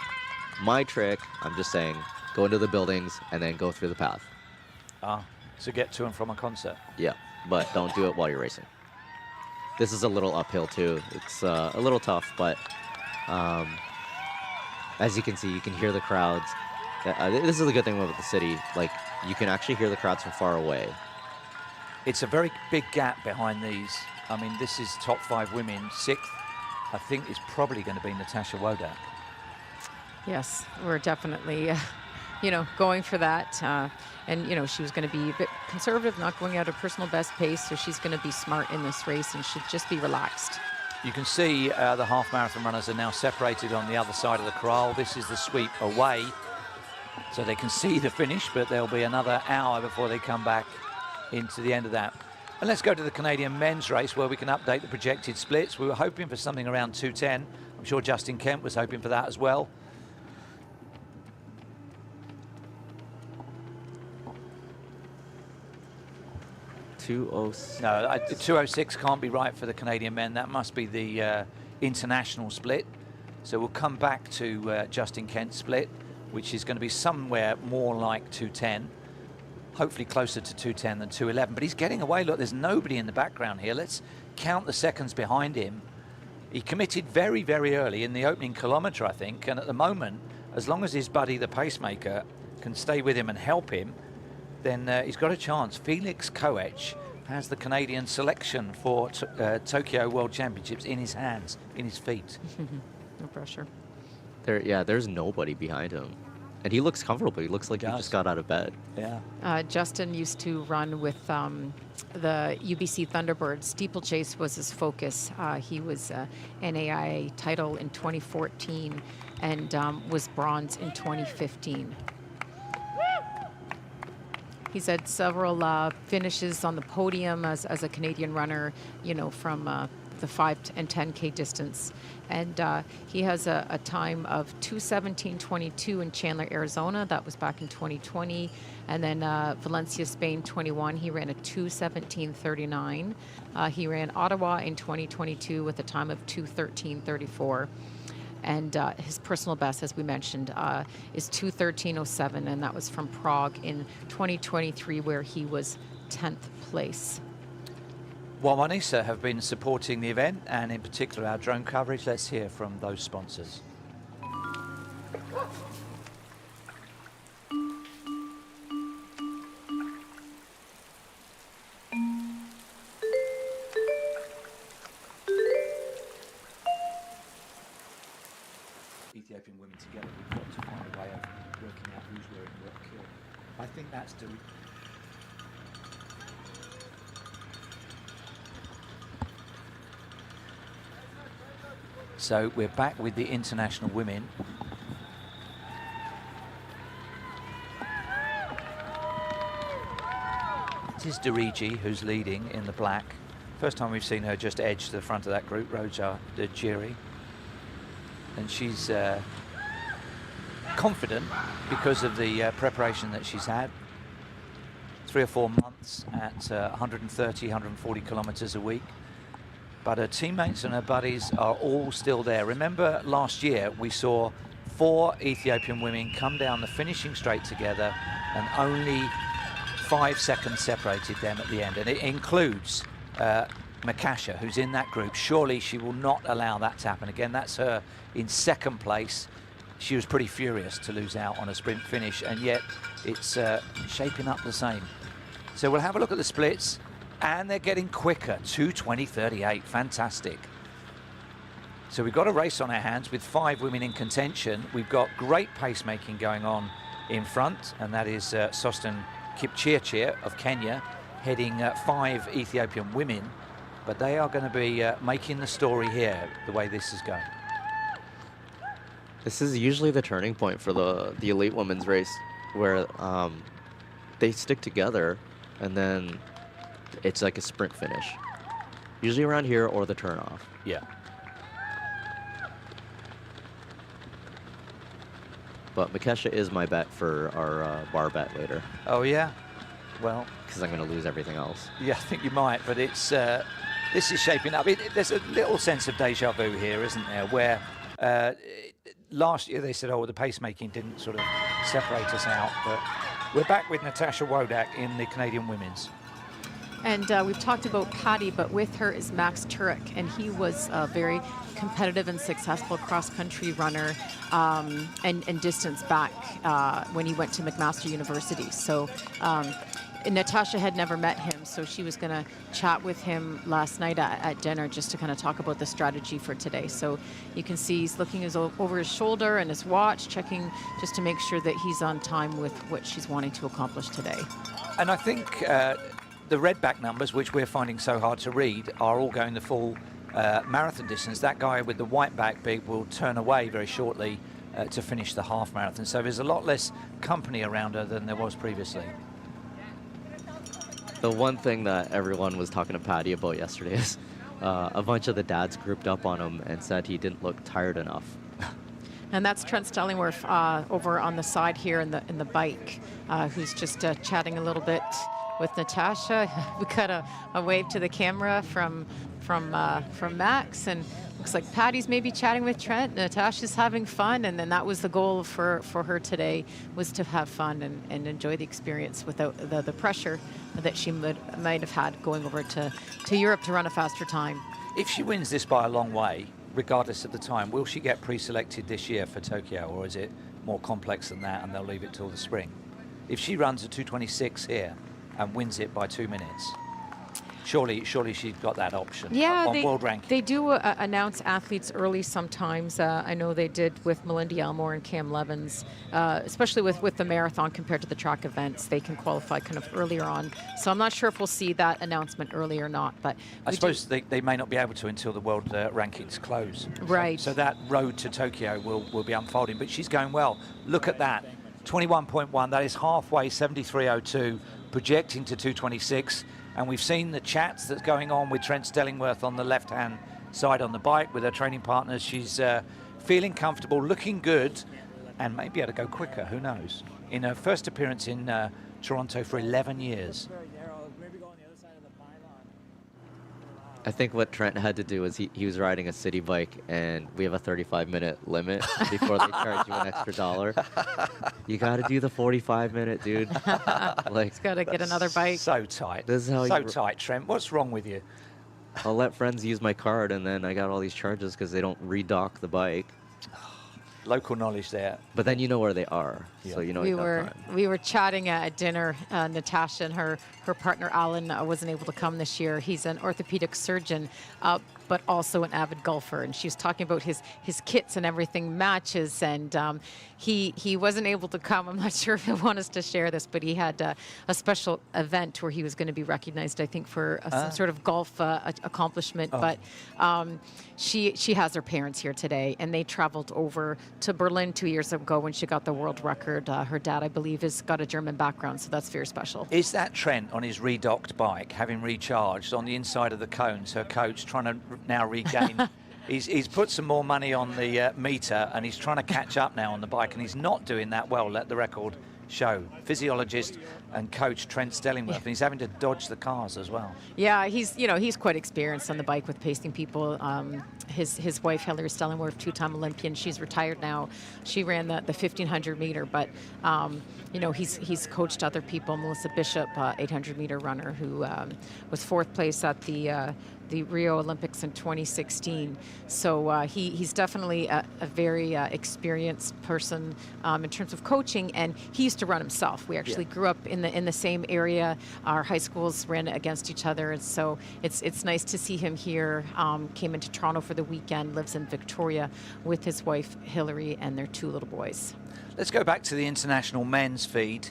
My trick, I'm just saying, go into the buildings and then go through the path. To get to and from a concert. Yeah, but don't do it while you're racing. This is a little uphill too. It's a little tough, but as you can see, you can hear the crowds. This is a good thing about the city. Like, you can actually hear the crowds from far away. It's a very big gap behind these. I mean, this is top 5 women. 6th, I think, is probably going to be Natasha Wodak. Yes, we're definitely, going for that. And, she was going to be a bit conservative, not going at a personal best pace. So she's going to be smart in this race and should just be relaxed. You can see the half-marathon runners are now separated on the other side of the corral. This is the sweep away, so they can see the finish, but there'll be another hour before they come back into the end of that. And let's go to the Canadian men's race, where we can update the projected splits. We were hoping for something around 2:10. I'm sure Justin Kent was hoping for that as well. No, 2:06 can't be right for the Canadian men. That must be the international split. So we'll come back to Justin Kent's split, which is going to be somewhere more like 2:10. Hopefully closer to 2:10 than 2:11. But he's getting away. Look, there's nobody in the background here. Let's count the seconds behind him. He committed very, very early in the opening kilometre, I think. And at the moment, as long as his buddy, the pacemaker, can stay with him and help him, then he's got a chance. Felix Koech has the Canadian selection for Tokyo World Championships in his hands, in his feet. No pressure. There's nobody behind him. And he looks comfortable. He looks like he just got out of bed. Yeah. Justin used to run with the UBC Thunderbirds. Steeplechase was his focus. He was NAIA title in 2014 and was bronze in 2015. He's had several finishes on the podium as a Canadian runner, from the 5 and 10K distance. And he has a time of 2:17:22 in Chandler, Arizona. That was back in 2020. And then Valencia, Spain, 21. He ran a 2:17:39. He ran Ottawa in 2022 with a time of 2:13:34. And his personal best, as we mentioned, is 2:13:07, and that was from Prague in 2023, where he was 10th place. While Monisa have been supporting the event, and in particular our drone coverage, let's hear from those sponsors. Ethiopian women together, we've got to find a way of working out who's wearing what kit. I think that's the... So we're back with the international women. It is Dirigi who's leading in the black. First time we've seen her just edge to the front of that group, Roja Djiri. And she's confident because of the preparation that she's had. 3 or 4 months at 130, 140 kilometers a week. But her teammates and her buddies are all still there. Remember last year we saw 4 Ethiopian women come down the finishing straight together and only 5 seconds separated them at the end. And it includes Makasha, who's in that group. Surely she will not allow that to happen again. That's her in second place. She was pretty furious to lose out on a sprint finish, and yet it's shaping up the same. So we'll have a look at the splits, and they're getting quicker. 2:20.38, fantastic. So we've got a race on our hands with 5 women in contention. We've got great pacemaking going on in front, and that is Sostin Kipchirchir of Kenya, heading 5 Ethiopian women. But they are going to be making the story here, the way this is going. This is usually the turning point for the elite women's race, where they stick together, and then it's like a sprint finish. Usually around here or the turnoff. Yeah. But Makesha is my bet for our bar bet later. Oh, yeah? Well... Because I'm going to lose everything else. Yeah, I think you might, but it's this is shaping up. There's a little sense of deja vu here, isn't there, where last year they said, oh, the pacemaking didn't sort of separate us out, but we're back with Natasha Wodak in the Canadian women's. And we've talked about Patty, but with her is Max Turek, and he was a very competitive and successful cross-country runner and distance back when he went to McMaster University. So Natasha had never met him, so she was going to chat with him last night at dinner just to kind of talk about the strategy for today. So you can see he's looking over his shoulder and his watch, checking just to make sure that he's on time with what she's wanting to accomplish today. And I think the redback numbers, which we're finding so hard to read, are all going the full marathon distance. That guy with the white back bib will turn away very shortly to finish the half marathon. So there's a lot less company around her than there was previously. The one thing that everyone was talking to Patty about yesterday is a bunch of the dads grouped up on him and said he didn't look tired enough. And that's Trent Stellingworth over on the side here in the bike, who's just chatting a little bit with Natasha. We got a wave to the camera from Max, and looks like Patty's maybe chatting with Trent. Natasha's having fun, and then that was the goal for her today, was to have fun and enjoy the experience without the pressure that she might have had going over to Europe to run a faster time. If she wins this by a long way, regardless of the time, will she get pre-selected this year for Tokyo, or is it more complex than that and they'll leave it till the spring? If she runs a 2:26 here and wins it by 2 minutes, surely she's got that option on world ranking. They do announce athletes early sometimes. I know they did with Melinda Elmore and Cam Levins, especially with the marathon compared to the track events. They can qualify kind of earlier on. So I'm not sure if we'll see that announcement early or not. But I suppose they may not be able to until the world rankings close. Right. So that road to Tokyo will be unfolding. But she's going well. Look at that. 21.1. That is halfway, 73.02, projecting to 2:26. And we've seen the chats that's going on with Trent Stellingworth on the left-hand side on the bike with her training partners. She's feeling comfortable, looking good, and may be able to go quicker, who knows. In her first appearance in Toronto for 11 years. I think what Trent had to do is he was riding a city bike, and we have a 35-minute limit before they charge you an extra $1. You got to do the 45-minute, dude. He's got to get another bike. So tight. This is how so tight, Trent. What's wrong with you? I'll let friends use my card, and then I got all these charges because they don't redock the bike. Local knowledge there. But then you know where they are, so you know we you got were time. we were chatting at dinner. Natasha and her partner Alan wasn't able to come this year. He's an orthopedic surgeon, but also an avid golfer. And she was talking about his kits and everything matches. And he wasn't able to come. I'm not sure if he'll want us to share this, but he had a special event where he was going to be recognized, I think, for some sort of golf accomplishment. But she has her parents here today, and they traveled over to Berlin 2 years ago when she got the world record. Her dad, I believe, has got a German background, so that's very special. Is that Trent on his redocked bike, having recharged on the inside of the cones, her coach trying to now regain? He's put some more money on the meter, and he's trying to catch up now on the bike, and he's not doing that well, let the record show. Physiologist and coach Trent Stellingworth, and he's having to dodge the cars as well. Yeah, he's quite experienced on the bike with pacing people. His wife Hillary Stellingworth, two-time Olympian, she's retired now. She ran the 1500 meter, but he's coached other people. Melissa Bishop, 800 meter runner, who was fourth place at the Rio Olympics in 2016. So he's definitely a very experienced person in terms of coaching, and he used to run himself. We actually grew up in the same area. Our high schools ran against each other, and so it's nice to see him here. Came into Toronto for the weekend, lives in Victoria with his wife Hillary and their two little boys. Let's go back to the international men's feed,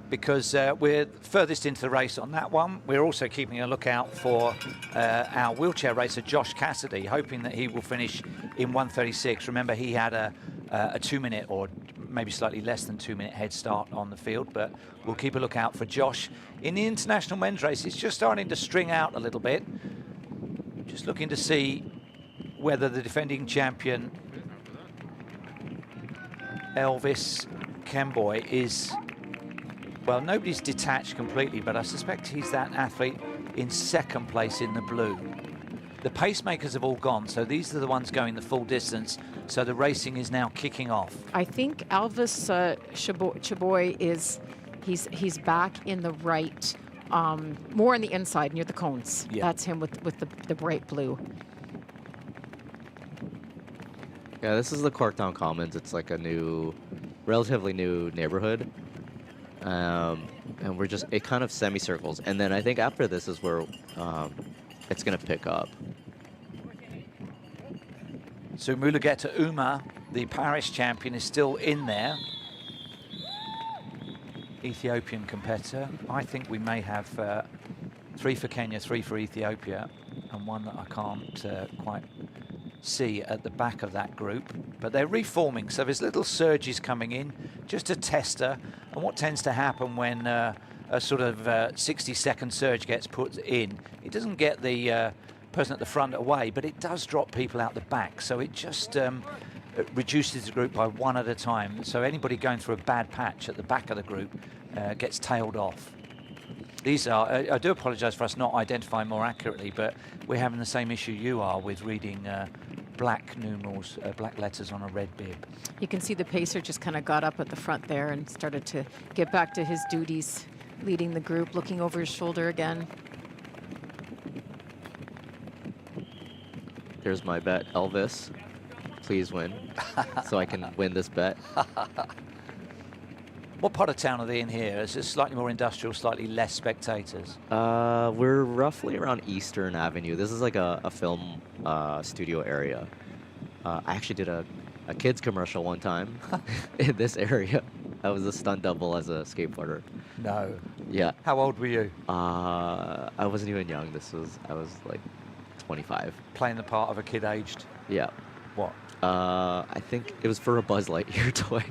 because we're furthest into the race on that one. We're also keeping a lookout for our wheelchair racer, Josh Cassidy, hoping that he will finish in 1:36. Remember, he had a 2-minute or maybe slightly less than 2-minute head start on the field, but we'll keep a lookout for Josh. In the international men's race, it's just starting to string out a little bit. Just looking to see whether the defending champion, Elvis Kemboy, is... Well, nobody's detached completely, but I suspect he's that athlete in second place in the blue. The pacemakers have all gone, so these are the ones going the full distance, so the racing is now kicking off. I think Elvis Chaboy he's back in the right, more on the inside near the cones. Yeah. That's him with the bright blue. Yeah, this is the Corktown Commons. It's like a relatively new neighborhood. And it kind of semicircles. And then I think after this is where it's going to pick up. So Mulugeta Uma, the Paris champion, is still in there. Ethiopian competitor. I think we may have 3 for Kenya, 3 for Ethiopia, and one that I can't quite see at the back of that group. But they're reforming, so there's little surges coming in, just a tester. And what tends to happen when a sort of 60-second surge gets put in, it doesn't get the person at the front away, but it does drop people out the back. So it just reduces the group by one at a time. So anybody going through a bad patch at the back of the group gets tailed off. These are, I do apologise for us not identifying more accurately, but we're having the same issue you are with reading black numerals, black letters on a red bib. You can see the pacer just kind of got up at the front there and started to get back to his duties, leading the group, looking over his shoulder again. Here's my bet, Elvis. Please win, so I can win this bet. What part of town are they in here? Is it slightly more industrial, slightly less spectators? We're roughly around Eastern Avenue. This is like a film studio area. I actually did a kids commercial one time in this area. I was a stunt double as a skateboarder. No. Yeah. How old were you? I wasn't even young. I was like 25. Playing the part of a kid aged? Yeah. What? I think it was for a Buzz Lightyear toy.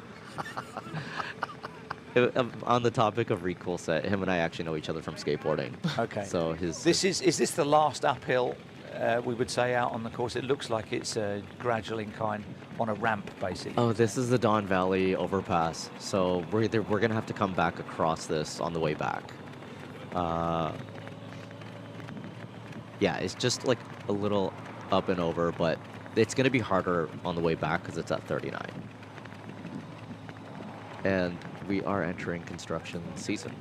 On the topic of recool set, him and I actually know each other from skateboarding. Okay. So is this the last uphill we would say out on the course? It looks like it's a gradual incline on a ramp, basically. Oh, this is the Don Valley overpass. So we're gonna have to come back across this on the way back. Yeah, it's just like a little up and over, but it's gonna be harder on the way back because it's at 39. And we are entering construction season.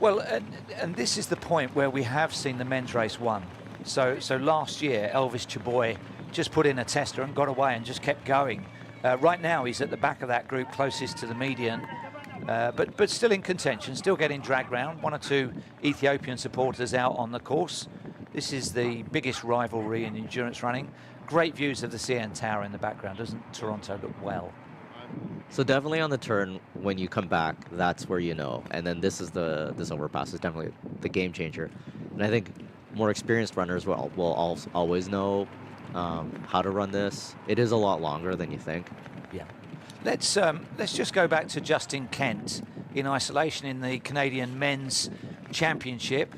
Well, and this is the point where we have seen the men's race won. So last year, Elvis Chaboy just put in a tester and got away and just kept going. Right now, he's at the back of that group, closest to the median, but still in contention, still getting dragged round. 1 or 2 Ethiopian supporters out on the course. This is the biggest rivalry in endurance running. Great views of the CN Tower in the background. Doesn't Toronto look well? So definitely on the turn, when you come back, that's where you know. And then this overpass is definitely the game changer. And I think more experienced runners will always know how to run this. It is a lot longer than you think. Yeah. Let's just go back to Justin Kent in isolation in the Canadian Men's Championship.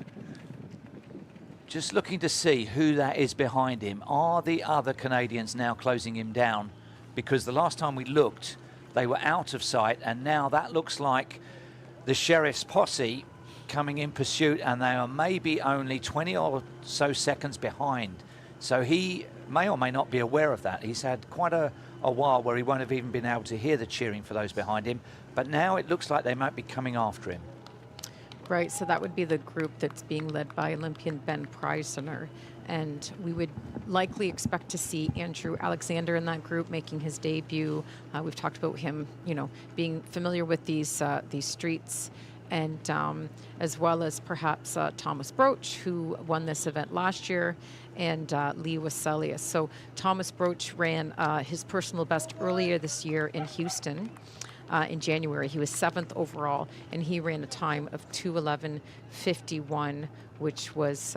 Just looking to see who that is behind him. Are the other Canadians now closing him down? Because the last time we looked, they were out of sight, and now that looks like the Sheriff's posse coming in pursuit, and they are maybe only 20 or so seconds behind. So he may or may not be aware of that. He's had quite a while where he won't have even been able to hear the cheering for those behind him, but now it looks like they might be coming after him. Right, so that would be the group that's being led by Olympian Ben Preisner. And we would likely expect to see Andrew Alexander in that group making his debut. We've talked about him, being familiar with these streets, and as well as perhaps Thomas Broach, who won this event last year, and Lee Waselius. So Thomas Broach ran his personal best earlier this year in Houston. In January, he was 7th overall, and he ran a time of 2:11:51, which was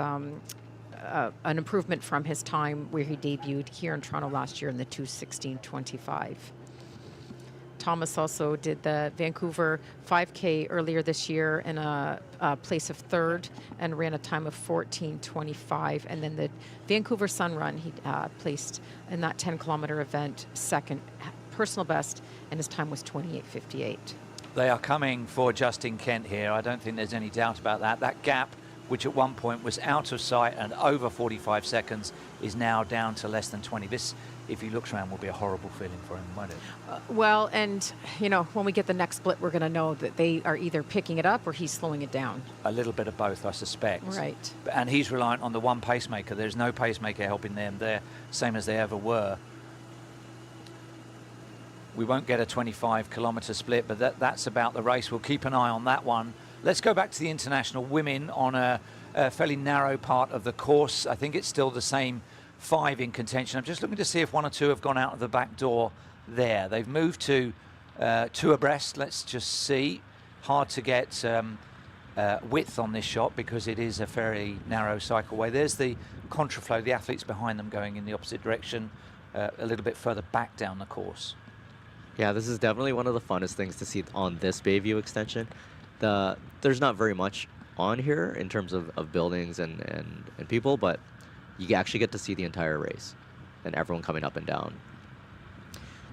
an improvement from his time where he debuted here in Toronto last year in the 2:16:25. Thomas also did the Vancouver 5K earlier this year in a place of 3rd and ran a time of 14:25. And then the Vancouver Sun Run, he placed in that 10-kilometer event 2nd, personal best, and his time was 28:58. They are coming for Justin Kent here. I don't think there's any doubt about that. That gap, which at one point was out of sight and over 45 seconds, is now down to less than 20. This, if he looks around, will be a horrible feeling for him, won't it? Well, and, when we get the next split, we're going to know that they are either picking it up or he's slowing it down. A little bit of both, I suspect. Right. And he's reliant on the one pacemaker. There's no pacemaker helping them. They're same as they ever were. We won't get a 25-kilometer split, but that's about the race. We'll keep an eye on that one. Let's go back to the international women on a fairly narrow part of the course. I think it's still the same 5 in contention. I'm just looking to see if 1 or 2 have gone out of the back door there. They've moved to 2 abreast. Let's just see. Hard to get width on this shot because it is a fairly narrow cycleway. There's the contraflow, the athletes behind them going in the opposite direction, a little bit further back down the course. Yeah, this is definitely one of the funnest things to see on this Bayview extension. There's not very much on here in terms of buildings and people, but you actually get to see the entire race and everyone coming up and down.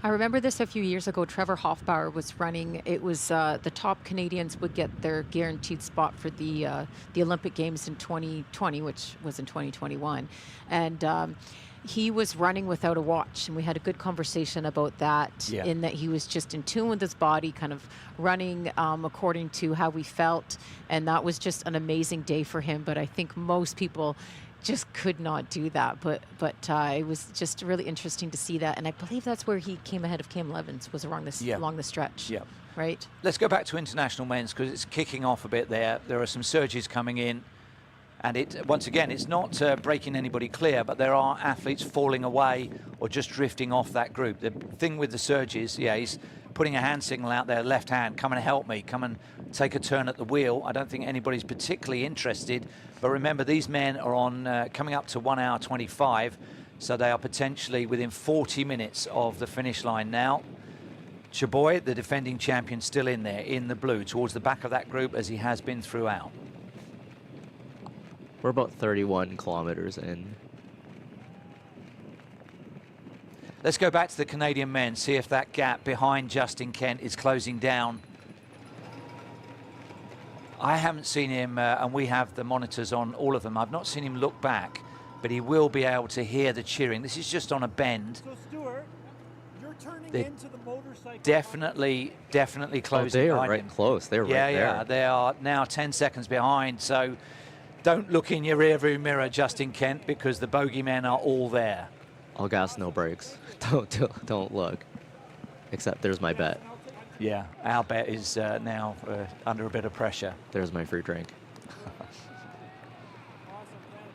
I remember this a few years ago. Trevor Hoffbauer was running. It was the top Canadians would get their guaranteed spot for the Olympic Games in 2020, which was in 2021, and he was running without a watch, and we had a good conversation about that. Yeah. In that he was just in tune with his body, kind of running according to how we felt, and that was just an amazing day for him. But I think most people just could not do that, but it was just really interesting to see that, and I believe that's where he came ahead of Cam Levins, was along the stretch. Yeah. Right. Let's go back to international men's because it's kicking off a bit there. There are some surges coming in, and once again, it's not breaking anybody clear, but there are athletes falling away or just drifting off that group. The thing with the surges, he's putting a hand signal out there, left hand, come and help me, come and take a turn at the wheel. I don't think anybody's particularly interested, but remember, these men are on coming up to 1 hour 25, so they are potentially within 40 minutes of the finish line now. Chaboy, the defending champion, still in there in the blue towards the back of that group as he has been throughout. We're about 31 kilometers in. Let's go back to the Canadian men, see if that gap behind Justin Kent is closing down. I haven't seen him, and we have the monitors on all of them. I've not seen him look back, but he will be able to hear the cheering. This is just on a bend. So Stuart, you're turning They're into the motorcycle. definitely closing. Oh, they are behind right him. close. They're right there. Yeah, they are now 10 seconds behind. So Don't look in your rearview mirror, Justin Kent, because the bogeymen are all there. All gas, no brakes. Don't look. Except there's my bet. Yeah, our bet is now under a bit of pressure. There's my free drink.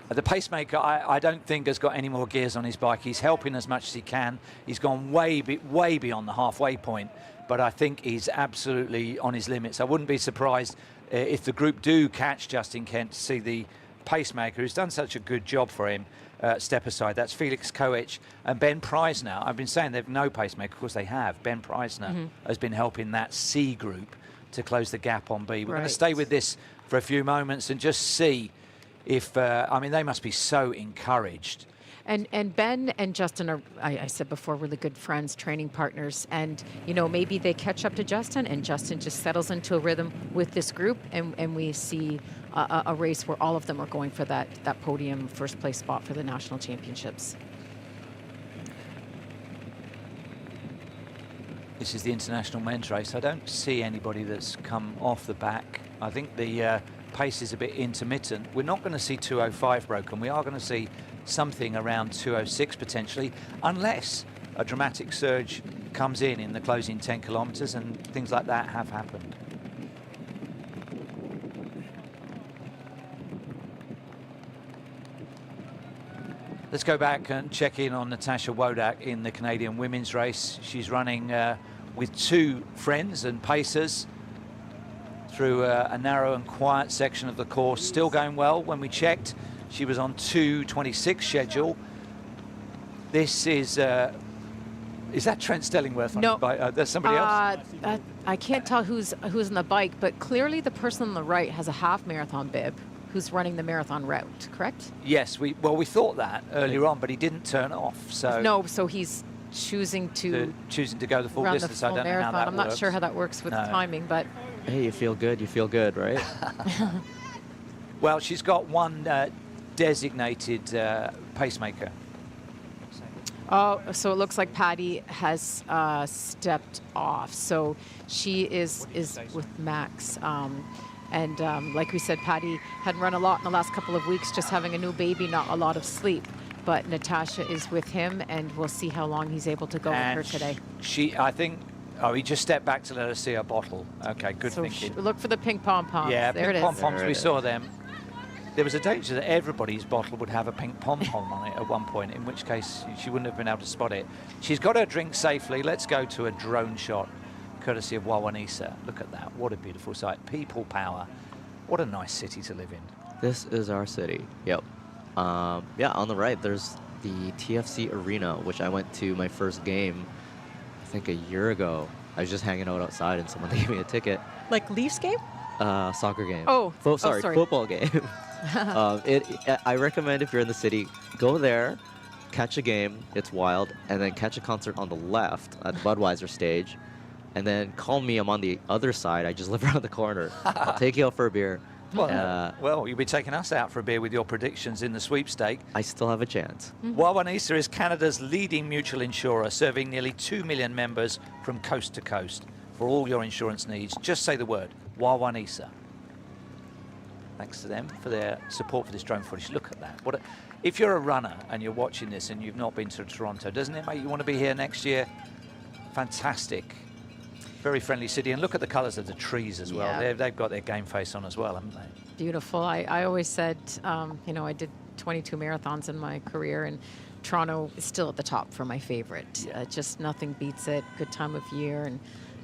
The pacemaker, I don't think has got any more gears on his bike. He's helping as much as he can. He's gone way beyond the halfway point, but I think he's absolutely on his limits. I wouldn't be surprised if the group do catch Justin Kent to see the pacemaker, who's done such a good job for him, step aside. That's Felix Koech and Ben Preisner. I've been saying they've no pacemaker. Of course they have. Ben Preisner has been helping that C group to close the gap on B. We're going to stay with this for a few moments and just see if, I mean, they must be so encouraged. And Ben and Justin are, I said before, really good friends, training partners. And, you know, maybe they catch up to Justin and Justin just settles into a rhythm with this group. And we see a race where all of them are going for that podium first place spot for the national championships. This is the international men's race. I don't see anybody that's come off the back. I think the pace is a bit intermittent. We're not going to see 2:05 broken. We are going to see something around 2:06 potentially, unless a dramatic surge comes in the closing 10 kilometers, and things like that have happened. Let's go back and check in on Natasha Wodak in the Canadian women's race. She's running with two friends and pacers through a narrow and quiet section of the course. Still going well. When we checked, she was on 2:26 schedule. This is that Trent Stellingworth? No, there's somebody else. I can't tell who's on the bike, but clearly the person on the right has a half marathon bib who's running the marathon route, correct? Yes, we thought that earlier on, but he didn't turn off. So no, so he's choosing to go the full run distance. the full I don't marathon. know how that I'm works. not sure how that works with timing, but hey, you feel good, right? Well, she's got one designated pacemaker. Oh, so it looks like Patty has stepped off. So she is with Max. And like we said, Patty hadn't run a lot in the last couple of weeks, just having a new baby, not a lot of sleep. But Natasha is with him, and we'll see how long he's able to go with her today. I think, he just stepped back to let us see her bottle. Okay, good thinking. Look for the pink pom-poms. Yeah, there pink it is. pom-poms, we saw them. There was a danger that everybody's bottle would have a pink pom-pom on it at one point, in which case she wouldn't have been able to spot it. She's got her drink safely. Let's go to a drone shot, courtesy of Wawanesa. Look at that. What a beautiful sight. People power. What a nice city to live in. This is our city. Yep. Yeah, on the right, there's the TFC Arena, which I went to my first game, I think a year ago. I was just hanging out outside and someone gave me a ticket. Like Leafs game? Soccer game. Oh, sorry, football game. I recommend if you're in the city, go there, catch a game, it's wild, and then catch a concert on the left at the Budweiser stage, and then call me, I'm on the other side, I just live around the corner. I'll take you out for a beer. Well, you'll be taking us out for a beer with your predictions in the sweepstake. I still have a chance. Wawanesa is Canada's leading mutual insurer, serving nearly 2 million members from coast to coast. For all your insurance needs, just say the word, Wawanesa. Thanks to them for their support for this drone footage. Look at that. If you're a runner and you're watching this and you've not been to Toronto, doesn't it make you want to be here next year? Fantastic. Very friendly city. And look at the colours of the trees as well. Yeah. They've got their game face on as well, haven't they? Beautiful. I always said, you know, I did 22 marathons in my career, and Toronto is still at the top for my favorite. Just nothing beats it. Good time of year,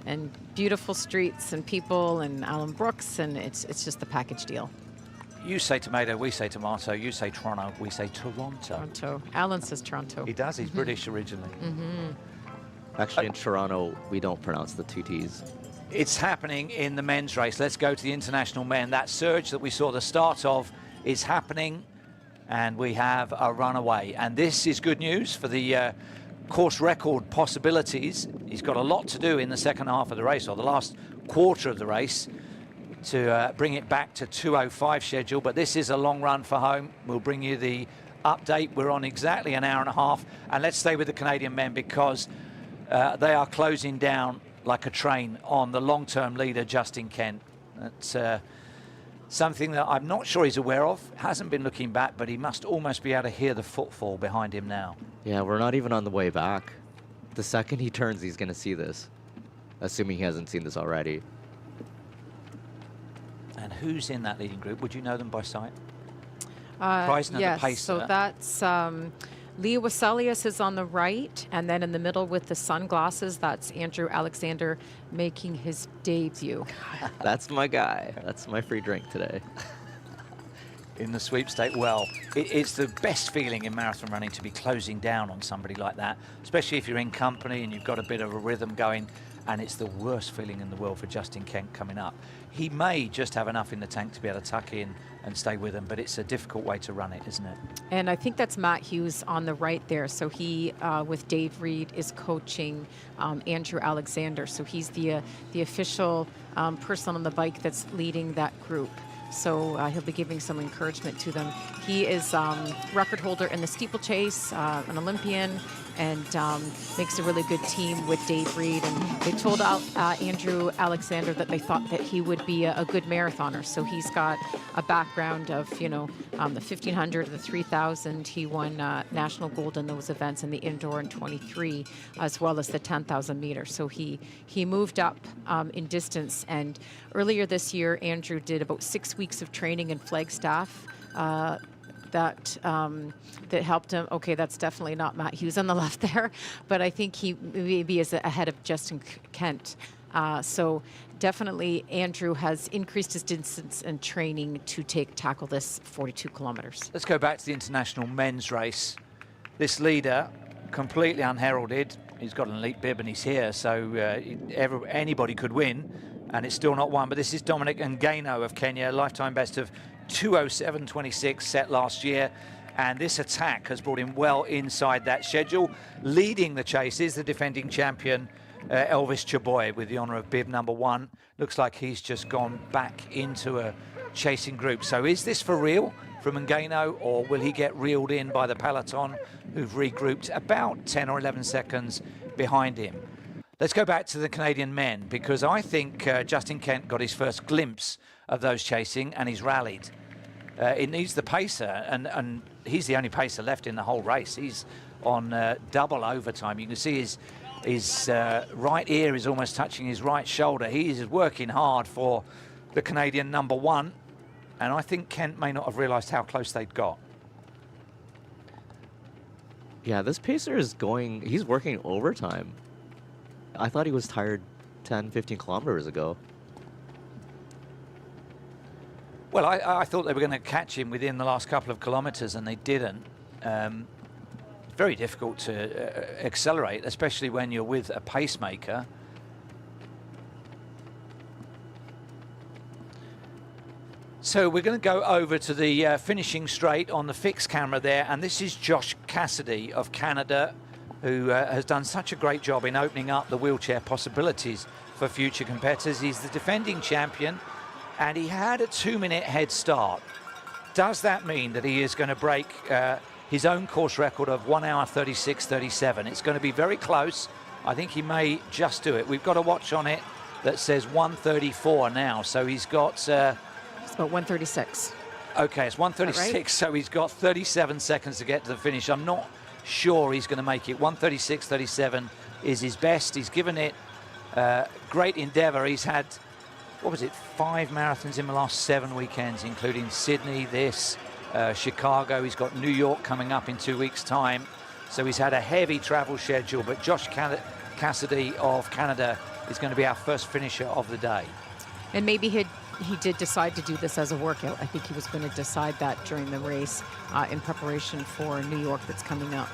and beautiful streets and people, and Alan Brooks, and it's just the package deal. You say tomato, we say tomato. You say Toronto, we say Toronto. Toronto. Alan says Toronto. He does. He's British originally. Actually, in Toronto, we don't pronounce the two T's. It's happening in the men's race. Let's go to the international men. That surge that we saw the start of is happening, and we have a runaway. And this is good news for the course record possibilities. He's got a lot to do in the second half of the race, or the last quarter of the race, to bring it back to 2:05 schedule. But this is a long run for home. We'll bring you the update. We're on exactly an hour and a half. And let's stay with the Canadian men, because they are closing down like a train on the long-term leader, Justin Kent. something that I'm not sure he's aware of. Hasn't been looking back, but he must almost be able to hear the footfall behind him now. Yeah, we're not even on the way back. The second he turns, he's going to see this, assuming he hasn't seen this already. And who's in that leading group? Would you know them by sight? Yes, the pacer. so that's Leah Waselius is on the right, and then in the middle with the sunglasses, that's Andrew Alexander making his debut. That's my guy. That's my free drink today. In the sweepstake. Well, it's the best feeling in marathon running to be closing down on somebody like that, especially if you're in company and you've got a bit of a rhythm going, and it's the worst feeling in the world for Justin Kent coming up. He may just have enough in the tank to be able to tuck in and stay with him, but it's a difficult way to run it, isn't it? And I think that's Matt Hughes on the right there. So he, with Dave Reed, is coaching Andrew Alexander. So he's the official person on the bike that's leading that group. So he'll be giving some encouragement to them. He is record holder in the steeplechase, an Olympian, and makes a really good team with Dave Reed. And they told Andrew Alexander that they thought that he would be a good marathoner. So he's got a background of, the 1,500, the 3,000. He won national gold in those events in the indoor in 23, as well as the 10,000 meters. So he moved up in distance. And earlier this year, Andrew did about 6 weeks of training in Flagstaff. That helped him. Okay, that's definitely not Matt Hughes on the left there, but I think he maybe is ahead of Justin Kent. So definitely Andrew has increased his distance and training to tackle this 42 kilometers. Let's go back to the international men's race. This leader, completely unheralded, he's got an elite bib and he's here, so anybody could win, and it's still not won. But this is Dominic Ngano of Kenya, lifetime best of 2:07.26 set last year, and this attack has brought him well inside that schedule. Leading the chase is the defending champion Elvis Chaboy with the honour of bib number 1. Looks like he's just gone back into a chasing group. So is this for real from Ngano, or will he get reeled in by the peloton who've regrouped about 10 or 11 seconds behind him? Let's go back to the Canadian men, because I think Justin Kent got his first glimpse of those chasing and he's rallied. It needs the pacer, and he's the only pacer left in the whole race. He's on double overtime. You can see his right ear is almost touching his right shoulder. He is working hard for the Canadian number 1, and I think Kent may not have realised how close they'd got. Yeah, this pacer is he's working overtime. I thought he was tired 10, 15 kilometers ago. Well, I thought they were going to catch him within the last couple of kilometres, and they didn't. Very difficult to accelerate, especially when you're with a pacemaker. So we're going to go over to the finishing straight on the fixed camera there, and this is Josh Cassidy of Canada, who has done such a great job in opening up the wheelchair possibilities for future competitors. He's the defending champion, and he had a 2-minute head start. Does that mean that he is going to break his own course record of 1 hour 36:37? It's going to be very close. I think he may just do it. We've got a watch on it that says 1:34 now, so he's got... It's about 1:36. Okay, it's 1:36, right? So he's got 37 seconds to get to the finish. I'm not sure he's going to make it. 1:36.37 is his best. He's given it great endeavour. He's had, what was it, 5 marathons in the last 7 weekends, including Sydney, Chicago. He's got New York coming up in 2 weeks' time. So he's had a heavy travel schedule, but Josh Cassidy of Canada is going to be our first finisher of the day. And maybe he did decide to do this as a workout. I think he was going to decide that during the race in preparation for New York that's coming up.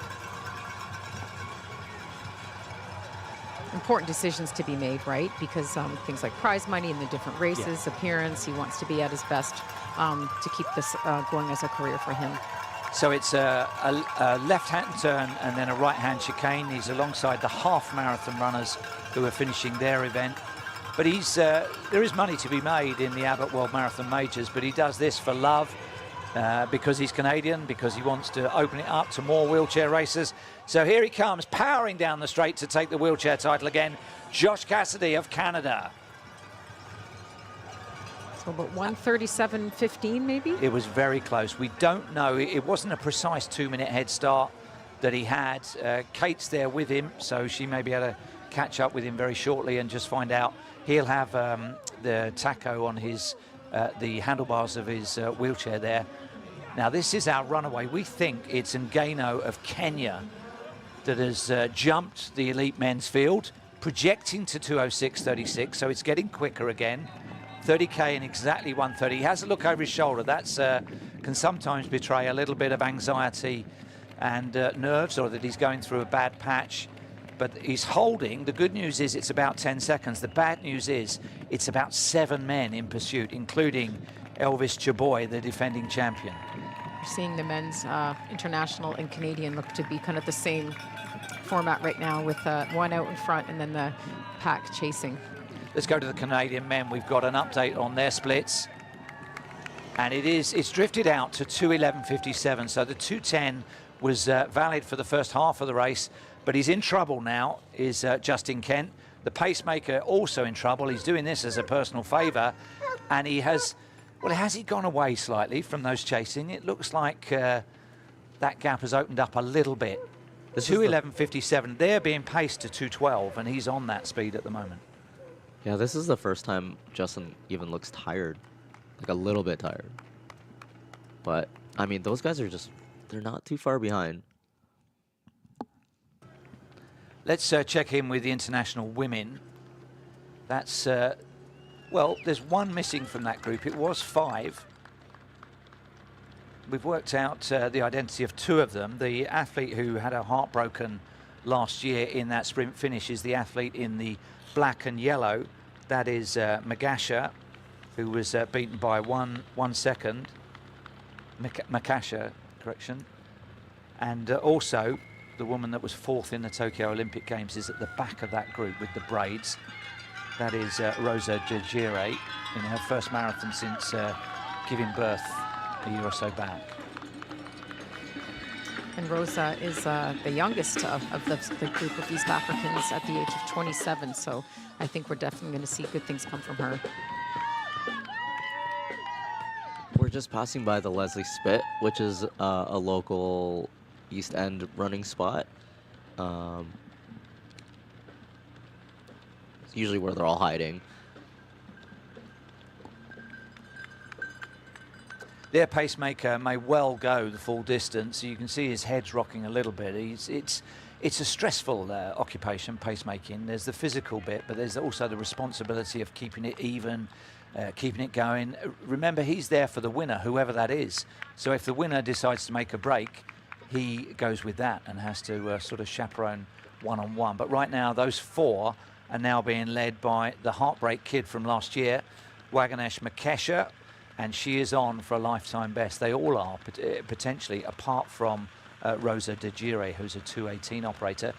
Important decisions to be made, right? Because things like prize money in the different races, appearance, he wants to be at his best to keep this going as a career for him. So it's a left-hand turn and then a right-hand chicane. He's alongside the half marathon runners who are finishing their event. But there is money to be made in the Abbott World Marathon Majors, but he does this for love, because he's Canadian, because he wants to open it up to more wheelchair races. So here he comes, powering down the straight to take the wheelchair title again, Josh Cassidy of Canada. So about 1:37.15 maybe? It was very close. We don't know. It wasn't a precise 2-minute head start that he had. Kate's there with him, so she may be able to catch up with him very shortly and just find out. He'll have the taco on his the handlebars of his wheelchair there. Now this is our runaway. We think it's Ngano of Kenya that has jumped the elite men's field, projecting to 2:06.36, so it's getting quicker again. 30k in exactly 1:30. He has a look over his shoulder. That's can sometimes betray a little bit of anxiety and nerves, or that he's going through a bad patch. But he's holding. The good news is it's about 10 seconds. The bad news is it's about 7 men in pursuit, including Elvis Chaboy, the defending champion. We're seeing the men's international and Canadian look to be kind of the same format right now, with one out in front and then the pack chasing. Let's go to the Canadian men. We've got an update on their splits. And it's drifted out to 2:11.57. So the 2:10 was valid for the first half of the race, but he's in trouble now, is Justin Kent. The pacemaker also in trouble. He's doing this as a personal favor, and he has, well, has he gone away slightly from those chasing? It looks like that gap has opened up a little bit. 2:11.57, they're being paced to 2:12, and he's on that speed at the moment. Yeah, this is the first time Justin even looks tired, like a little bit tired. But, I mean, those guys are just, they're not too far behind. Let's check in with the international women. That's, well, there's one missing from that group. It was 5. We've worked out the identity of 2 of them. The athlete who had her heart broken last year in that sprint finish is the athlete in the black and yellow. That is Magasha, who was beaten by one second. Makasha, correction. And also the woman that was 4th in the Tokyo Olympic Games is at the back of that group with the braids. That is Rosa Jajire in her first marathon since giving birth a year or so back. And Rosa is the youngest of the group of East Africans at the age of 27. So I think we're definitely going to see good things come from her. We're just passing by the Leslie Spit, which is a local East End running spot. It's usually where they're all hiding. Their pacemaker may well go the full distance. You can see his head's rocking a little bit. It's a stressful occupation, pacemaking. There's the physical bit, but there's also the responsibility of keeping it even, keeping it going. Remember, he's there for the winner, whoever that is. So if the winner decides to make a break, he goes with that and has to sort of chaperone one-on-one. But right now, those 4 are now being led by the Heartbreak Kid from last year, Waganesh Makesha, and she is on for a lifetime best. They all are, potentially, apart from Rosa Jajire, who's a 2:18 operator,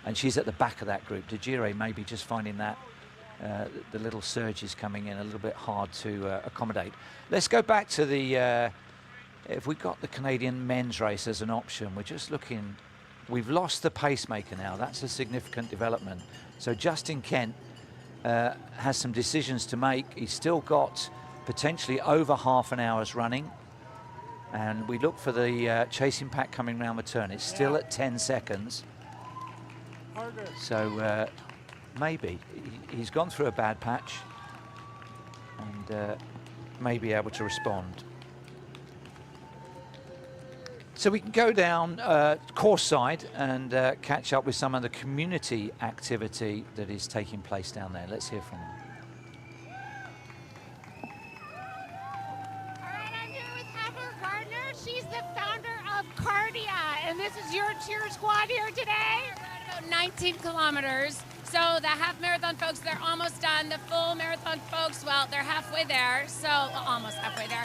and she's at the back of that group. Jajire may be just finding that the little surge is coming in a little bit hard to accommodate. Let's go back to the, if we got the Canadian men's race as an option, we're just looking, we've lost the pacemaker now. That's a significant development. So Justin Kent has some decisions to make. He's still got potentially over half an hour's running, and we look for the chasing pack coming round the turn. It's still at 10 seconds, so maybe he's gone through a bad patch and may be able to respond. So we can go down course side and catch up with some of the community activity that is taking place down there. Let's hear from them. She's the founder of Cardia, and this is your cheer squad here today. We're at about 19 kilometers. So the half marathon folks, they're almost done. The full marathon folks, well, they're halfway there. So almost halfway there.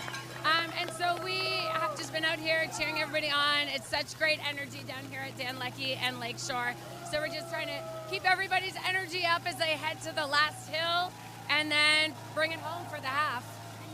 And so we have just been out here cheering everybody on. It's such great energy down here at Dan Leckie and Lakeshore. So we're just trying to keep everybody's energy up as they head to the last hill and then bring it home for the half.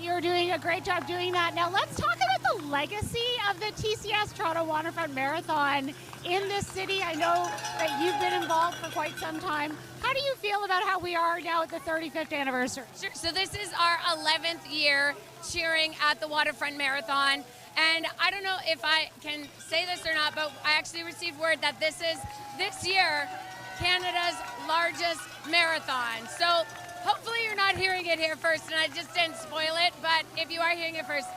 You're doing a great job doing that. Now let's talk about the legacy of the TCS Toronto Waterfront Marathon. in this city. I know that you've been involved for quite some time. How do you feel about how we are now at the 35th anniversary? Sure. So this is our 11th year cheering at the Waterfront Marathon. And I don't know if I can say this or not, but I actually received word that this is, this year, Canada's largest marathon. So hopefully you're not hearing it here first, and I just didn't spoil it, but if you are hearing it first,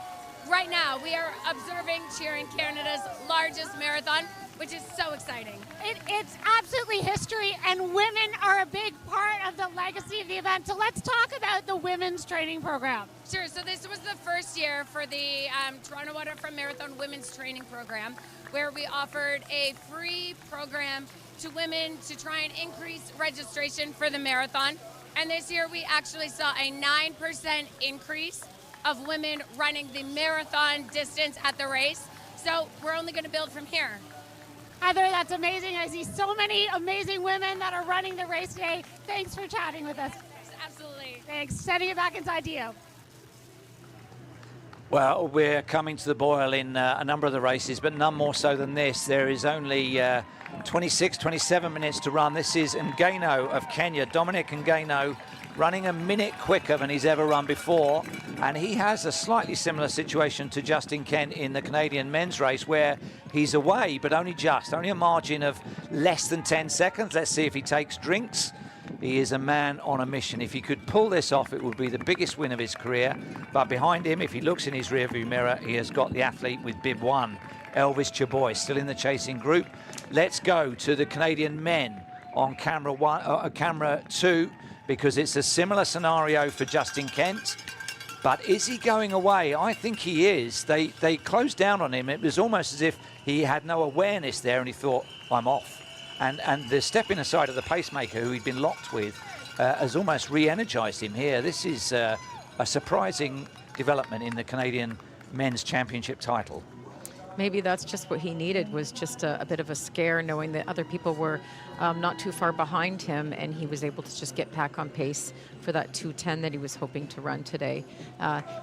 right now we are observing cheering Canada's largest marathon, which is so exciting. It's absolutely history, and women are a big part of the legacy of the event. So let's talk about the women's training program. Sure, so this was the first year for the Toronto Waterfront Marathon Women's Training Program, where we offered a free program to women to try and increase registration for the marathon. And this year we actually saw a 9% increase of women running the marathon distance at the race. So we're only going to build from here. Heather, that's amazing. I see so many amazing women that are running the race today. Thanks for chatting with us. Absolutely. Thanks. Sending it back inside to you. Well, we're coming to the boil in a number of the races, but none more so than this. There is only 26, 27 minutes to run. This is Ngano of Kenya, Dominic Ngano, running a minute quicker than he's ever run before. And he has a slightly similar situation to Justin Kent in the Canadian men's race, where he's away, but only a margin of less than 10 seconds. Let's see if he takes drinks. He is a man on a mission. If he could pull this off, it would be the biggest win of his career. But behind him, if he looks in his rearview mirror, he has got the athlete with bib 1, Elvis Chaboy, still in the chasing group. Let's go to the Canadian men on camera 2, because it's a similar scenario for Justin Kent. But is he going away? I think he is. They closed down on him. It was almost as if he had no awareness there and he thought, I'm off. And the stepping aside of the pacemaker, who he'd been locked with, has almost re-energized him here. This is a surprising development in the Canadian men's championship title. Maybe that's just what he needed, was just a bit of a scare, knowing that other people were not too far behind him, and he was able to just get back on pace for that 2:10 that he was hoping to run today.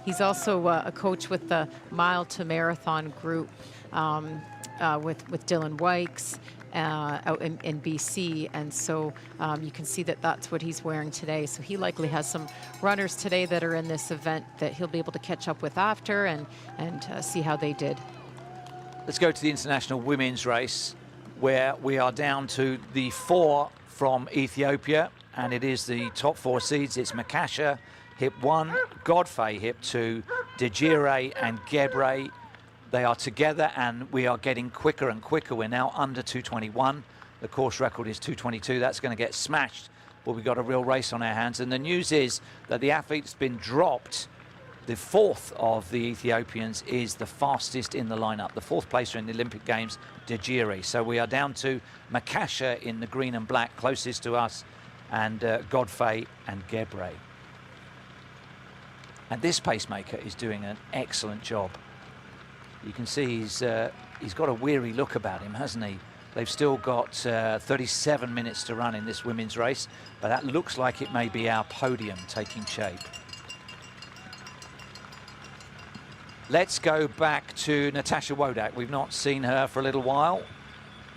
He's also a coach with the Mile to Marathon group with Dylan Wykes out in BC, and so you can see that that's what he's wearing today. So he likely has some runners today that are in this event that he'll be able to catch up with after and see how they did. Let's go to the international women's race, where we are down to the 4 from Ethiopia, and it is the top 4 seeds. It's Makasha, hip 1, Godfrey, hip 2, Dejire and Gebre. They are together, and we are getting quicker and quicker. We're now under 2:21. The course record is 2:22. That's going to get smashed, but we've got a real race on our hands. And the news is that the athlete's been dropped. The 4th of the Ethiopians is the fastest in the lineup. The 4th placer in the Olympic Games, Dejire. So we are down to Makasha in the green and black, closest to us, and Godfrey and Gebre. And this pacemaker is doing an excellent job. You can see he's got a weary look about him, hasn't he? They've still got 37 minutes to run in this women's race, but that looks like it may be our podium taking shape. Let's go back to Natasha Wodak. We've not seen her for a little while.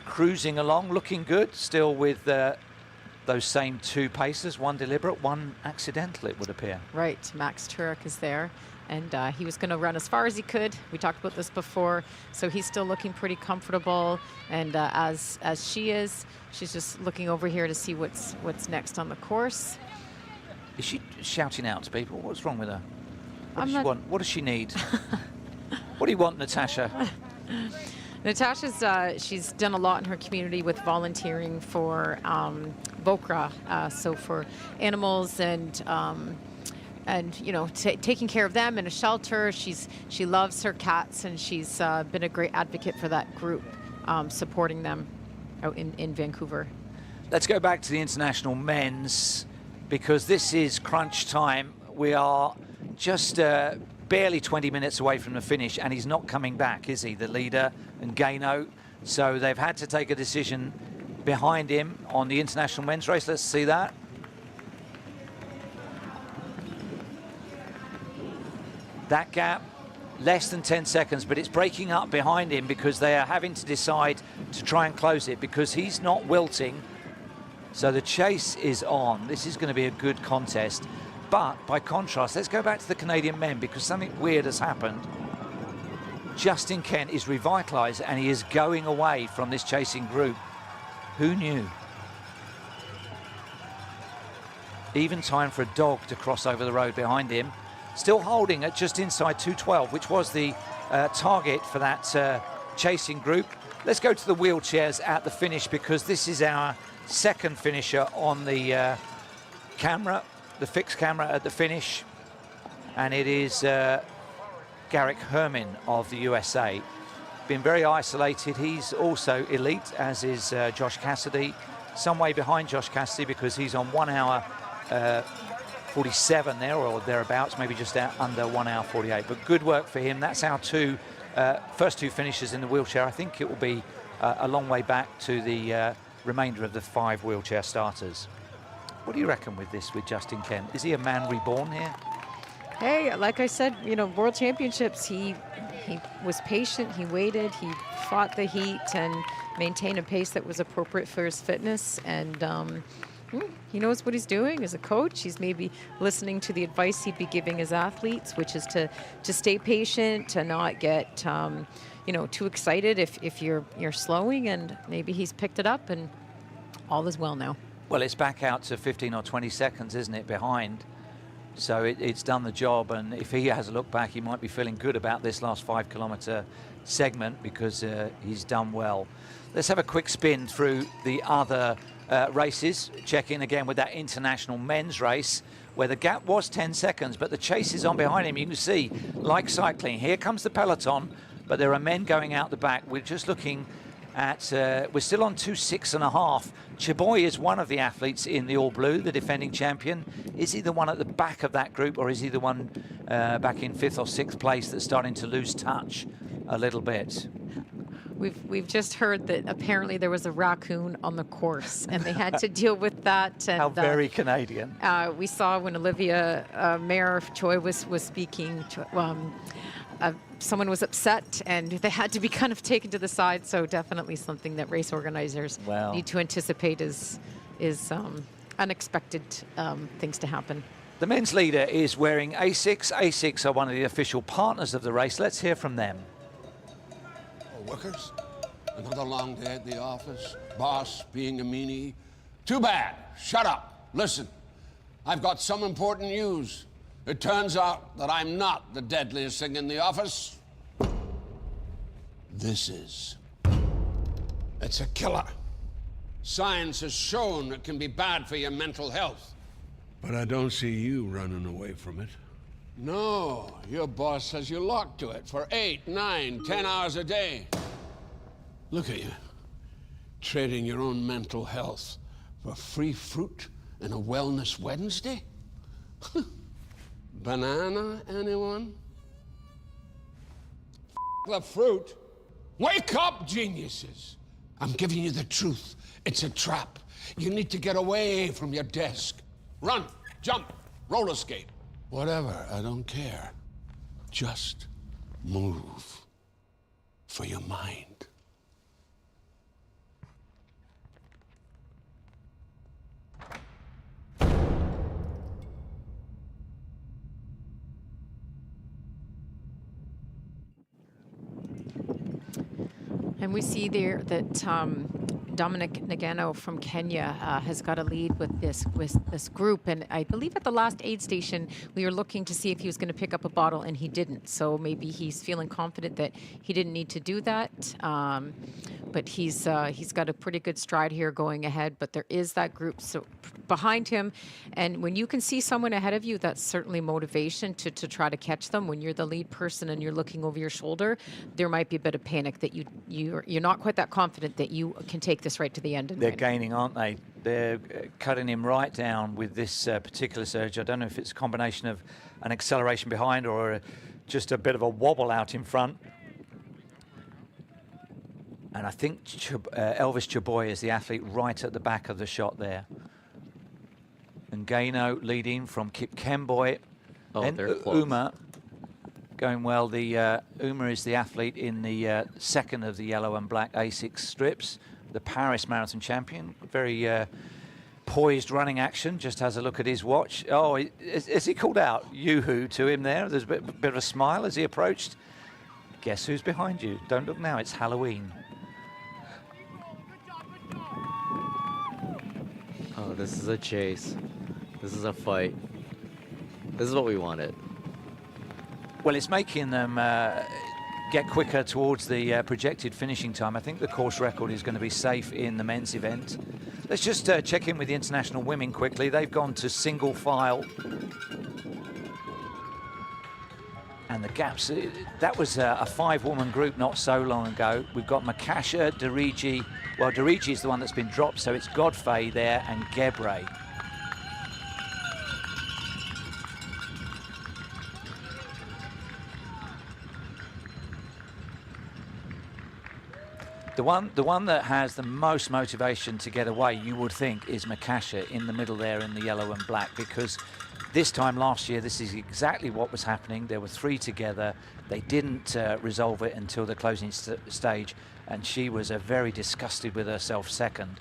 Cruising along, looking good, still with those same 2 pacers, 1 deliberate, 1 accidental, it would appear. Right, Max Turek is there, and he was going to run as far as he could. We talked about this before, so he's still looking pretty comfortable, and as she is, she's just looking over here to see what's next on the course. Is she shouting out to people? What's wrong with her? What does she want? What does she need? What do you want, Natasha? Natasha's she's done a lot in her community with volunteering for Vokra, so for animals and you know, taking care of them in a shelter. She loves her cats, and she's been a great advocate for that group, supporting them out in Vancouver. Let's go back to the international men's, because this is crunch time. We are just barely 20 minutes away from the finish, and he's not coming back, is he, the leader, Ngano? So they've had to take a decision behind him on the international men's race. Let's see that. That gap less than 10 seconds, but it's breaking up behind him because they are having to decide to try and close it because he's not wilting. So the chase is on. This is going to be a good contest. But by contrast, let's go back to the Canadian men because something weird has happened. Justin Kent is revitalised and he is going away from this chasing group. Who knew? Even time for a dog to cross over the road behind him. Still holding at just inside 2:12, which was the target for that chasing group. Let's go to the wheelchairs at the finish because this is our second finisher on the camera, the fixed camera at the finish. And it is Garrick Herman of the USA. Been very isolated. He's also elite, as is Josh Cassidy. Some way behind Josh Cassidy because he's on 1 hour 47 there or thereabouts, maybe just under 1 hour 48. But good work for him. That's our first two finishers in the wheelchair. I think it will be a long way back to the remainder of the 5 wheelchair starters. What do you reckon with this, with Justin Kent? Is he a man reborn here? Hey, like I said, you know, World Championships, he was patient, he waited, he fought the heat and maintained a pace that was appropriate for his fitness. And he knows what he's doing as a coach. He's maybe listening to the advice he'd be giving his athletes, which is to stay patient, to not get, you know, too excited if you're slowing. And maybe he's picked it up and all is well now. Well, it's back out to 15 or 20 seconds, isn't it, behind? So it's done the job, and if he has a look back, he might be feeling good about this last 5 kilometre segment because he's done well. Let's have a quick spin through the other races, check in again with that international men's race where the gap was 10 seconds, but the chase is on behind him. You can see, like cycling, here comes the peloton, but there are men going out the back. We're just looking at, we're still on 2:06.5. Chaboy is one of the athletes in the all blue, the defending champion. Is he the one at the back of that group, or is he the one back in 5th or 6th place that's starting to lose touch a little bit? We've just heard that apparently there was a raccoon on the course and they had to deal with that. And, how very Canadian. We saw when Olivia Mayer Choi was speaking, someone was upset and they had to be kind of taken to the side. So definitely something that race organizers need to anticipate is unexpected things to happen. The men's leader is wearing Asics. Asics are one of the official partners of the race. Let's hear from them. Oh, workers, another long day at the office. Boss being a meanie. Too bad. Shut up. Listen, I've got some important news. It turns out that I'm not the deadliest thing in the office. This is. It's a killer. Science has shown it can be bad for your mental health. But I don't see you running away from it. No, your boss has you locked to it for 8, 9, 10 hours a day. Look at you, trading your own mental health for free fruit and a wellness Wednesday? Banana, anyone? The fruit. Wake up, geniuses. I'm giving you the truth. It's a trap. You need to get away from your desk. Run, jump, roller skate. Whatever, I don't care. Just move for your mind. And we see there that Dominic Nagano from Kenya has got a lead with this group. And I believe at the last aid station, we were looking to see if he was going to pick up a bottle, and he didn't. So maybe he's feeling confident that he didn't need to do that. But he's got a pretty good stride here going ahead. But there is that group behind him. And when you can see someone ahead of you, that's certainly motivation to try to catch them. When you're the lead person and you're looking over your shoulder, there might be a bit of panic that you're not quite that confident that you can take this right to the end. And they're win. gaining, aren't they? They're cutting him right down with this particular surge. I don't know if it's a combination of an acceleration behind or just a bit of a wobble out in front. And I think Elvis Chaboy is the athlete right at the back of the shot there. And Gaino leading from Kip Kemboy. Oh, and they're close. Uma. going well. The Uma is the athlete in the second of the yellow and black A6 strips, the Paris Marathon champion. Very poised running action. Just has a look at his watch. Oh, is he called out yoo-hoo to him there? There's a bit of a smile as he approached. Guess who's behind you? Don't look now, it's Halloween. Oh, this is a chase. This is a fight. This is what we wanted. Well, it's making them get quicker towards the projected finishing time. I think the course record is going to be safe in the men's event. Let's just check in with the international women quickly. They've gone to single file. And the gaps, that was a 5-woman group not so long ago. We've got Makasha, Dariji. Well, Dariji is the one that's been dropped, so it's Godfrey there and Gebre. The one that has the most motivation to get away, you would think, is Makasha in the middle there in the yellow and black, because this time last year, this is exactly what was happening. There were 3 together. They didn't resolve it until the closing stage, and she was very disgusted with herself second,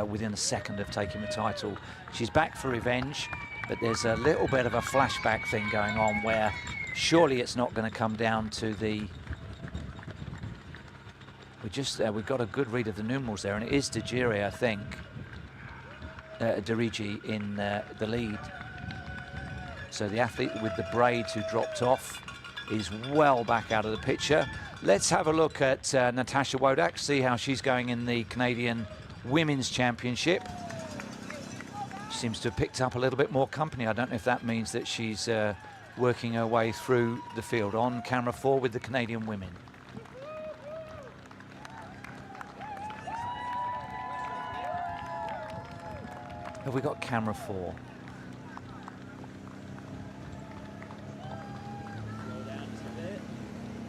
within a second of taking the title. She's back for revenge, but there's a little bit of a flashback thing going on where surely it's not going to come down to the... We've got a good read of the numerals there, and it is Dejiri, I think, Dariji in the lead. So the athlete with the braids who dropped off is well back out of the picture. Let's have a look at Natasha Wodak, see how she's going in the Canadian Women's Championship. She seems to have picked up a little bit more company. I don't know if that means that she's working her way through the field. On camera 4 with the Canadian women. Have we got camera 4?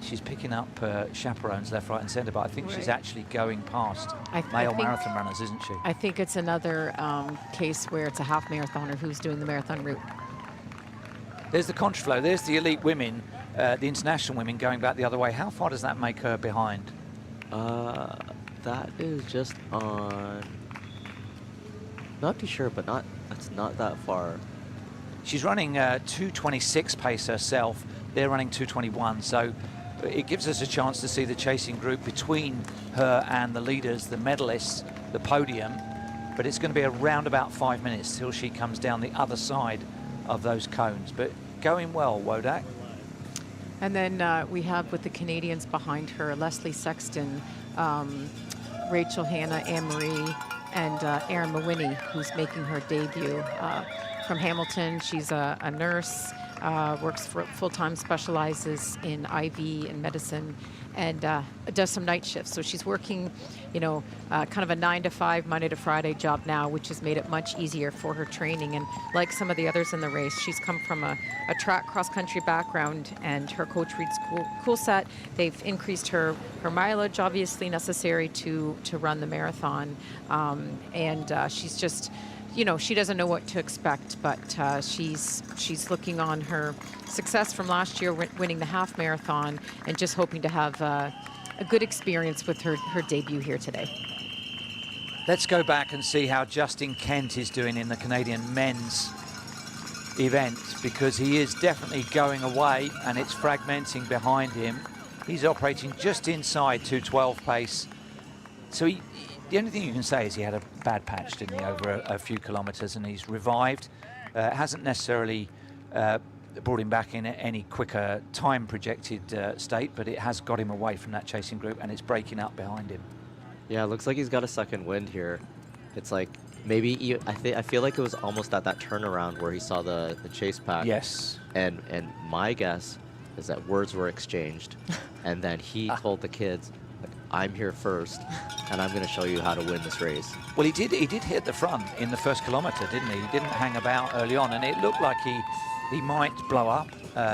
She's picking up chaperones left, right and centre, but I think she's actually going past male marathon runners, isn't she? I think it's another case where it's a half marathoner who's doing the marathon route. There's the contraflow. There's the elite women, the international women going back the other way. How far does that make her behind? That is just on... Not too sure, but that's not that far. She's running 2:26 pace herself. They're running 2:21, so it gives us a chance to see the chasing group between her and the leaders, the medalists, the podium. But it's going to be around about 5 minutes till she comes down the other side of those cones. But going well, Wodak. And then we have with the Canadians behind her, Leslie Sexton, Rachel Hanna, Anne-Marie, and Erin Mawhinney, who's making her debut from Hamilton. She's a nurse, works for full-time, specializes in IV and medicine, and does some night shifts. So she's working, kind of a 9-to-5, Monday to Friday job now, which has made it much easier for her training. And like some of the others in the race, she's come from a track cross-country background, and her coach Reed's cool set. They've increased her mileage, obviously necessary to run the marathon. She's just, she doesn't know what to expect, but she's looking on her success from last year, winning the half marathon, and just hoping to have a good experience with her debut here today. Let's go back and see how Justin Kent is doing in the Canadian men's event, because he is definitely going away and it's fragmenting behind him. He's operating just inside 2:12 pace. So the only thing you can say is he had a bad patch, didn't he, over a few kilometres, and he's revived. Hasn't necessarily brought him back in any quicker time projected state, but it has got him away from that chasing group, and it's breaking up behind him. Yeah, it looks like he's got a second wind here. It's like maybe I feel like it was almost at that turnaround where he saw the chase pack. Yes. And my guess is that words were exchanged, and then he told the kids, like, I'm here first, and I'm going to show you how to win this race. Well, he did hit the front in the first kilometre, didn't he? He didn't hang about early on, and it looked like he might blow up.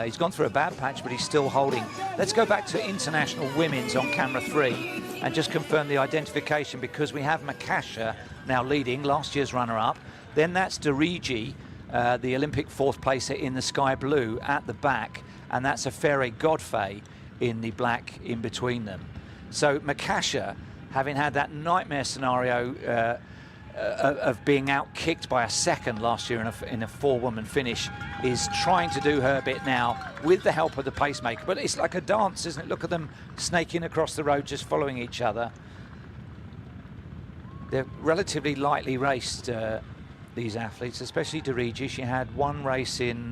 He's gone through a bad patch, but he's still holding. Let's go back to international women's on camera 3 and just confirm the identification, because we have Makasha now leading, last year's runner-up. Then that's Dariji, the Olympic 4th placer in the sky blue at the back. and that's a Ferre Godfrey in the black in between them. So Makasha, having had that nightmare scenario of being out-kicked by a second last year in a four-woman finish, is trying to do her bit now with the help of the pacemaker. But it's like a dance, isn't it? Look at them snaking across the road, just following each other. They're relatively lightly raced, these athletes, especially Dirigi. She had one race in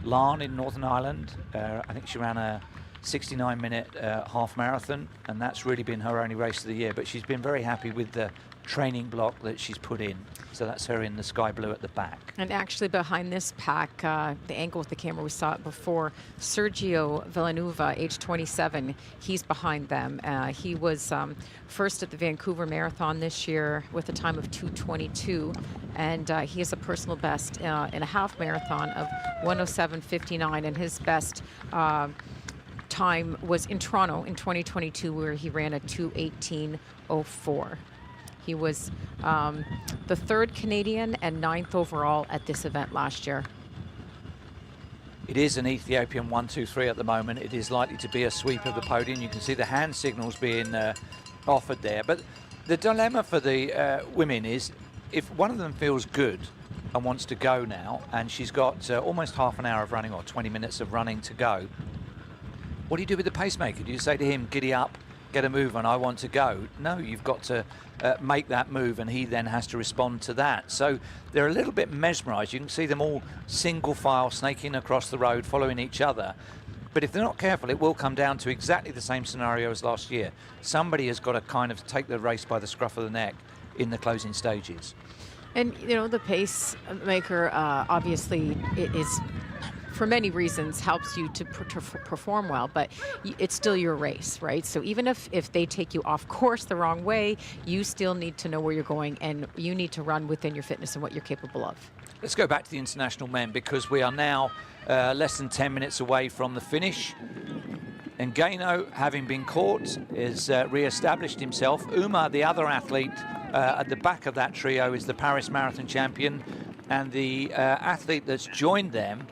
Larne in Northern Ireland. I think she ran a 69-minute half marathon, and that's really been her only race of the year. But she's been very happy with the training block that she's put in. So that's her in the sky blue at the back. And actually behind this pack, the angle with the camera, we saw it before, Sergio Villanueva, age 27, he's behind them. He was first at the Vancouver Marathon this year with a time of 2:22, and he has a personal best in a half marathon of 1:07:59, and his best time was in Toronto in 2022, where he ran a 2:18:04. He was the third Canadian and 9th overall at this event last year. It is an Ethiopian 1-2-3 at the moment. It is likely to be a sweep of the podium. You can see the hand signals being offered there. But the dilemma for the women is, if one of them feels good and wants to go now, and she's got almost half an hour of running or 20 minutes of running to go, what do you do with the pacemaker? Do you say to him, giddy up, get a move on, I want to go? No, you've got to make that move, and he then has to respond to that. So they're a little bit mesmerized. You can see them all single file snaking across the road, following each other. But if they're not careful, it will come down to exactly the same scenario as last year. Somebody has got to kind of take the race by the scruff of the neck in the closing stages. And, you know, the pacemaker, obviously, it is, for many reasons, helps you to perform well, but it's still your race, right? So even if they take you off course the wrong way, you still need to know where you're going, and you need to run within your fitness and what you're capable of. Let's go back to the international men, because we are now less than 10 minutes away from the finish. Engano, having been caught, has re-established himself. Umar, the other athlete at the back of that trio, is the Paris Marathon champion, and the athlete that's joined them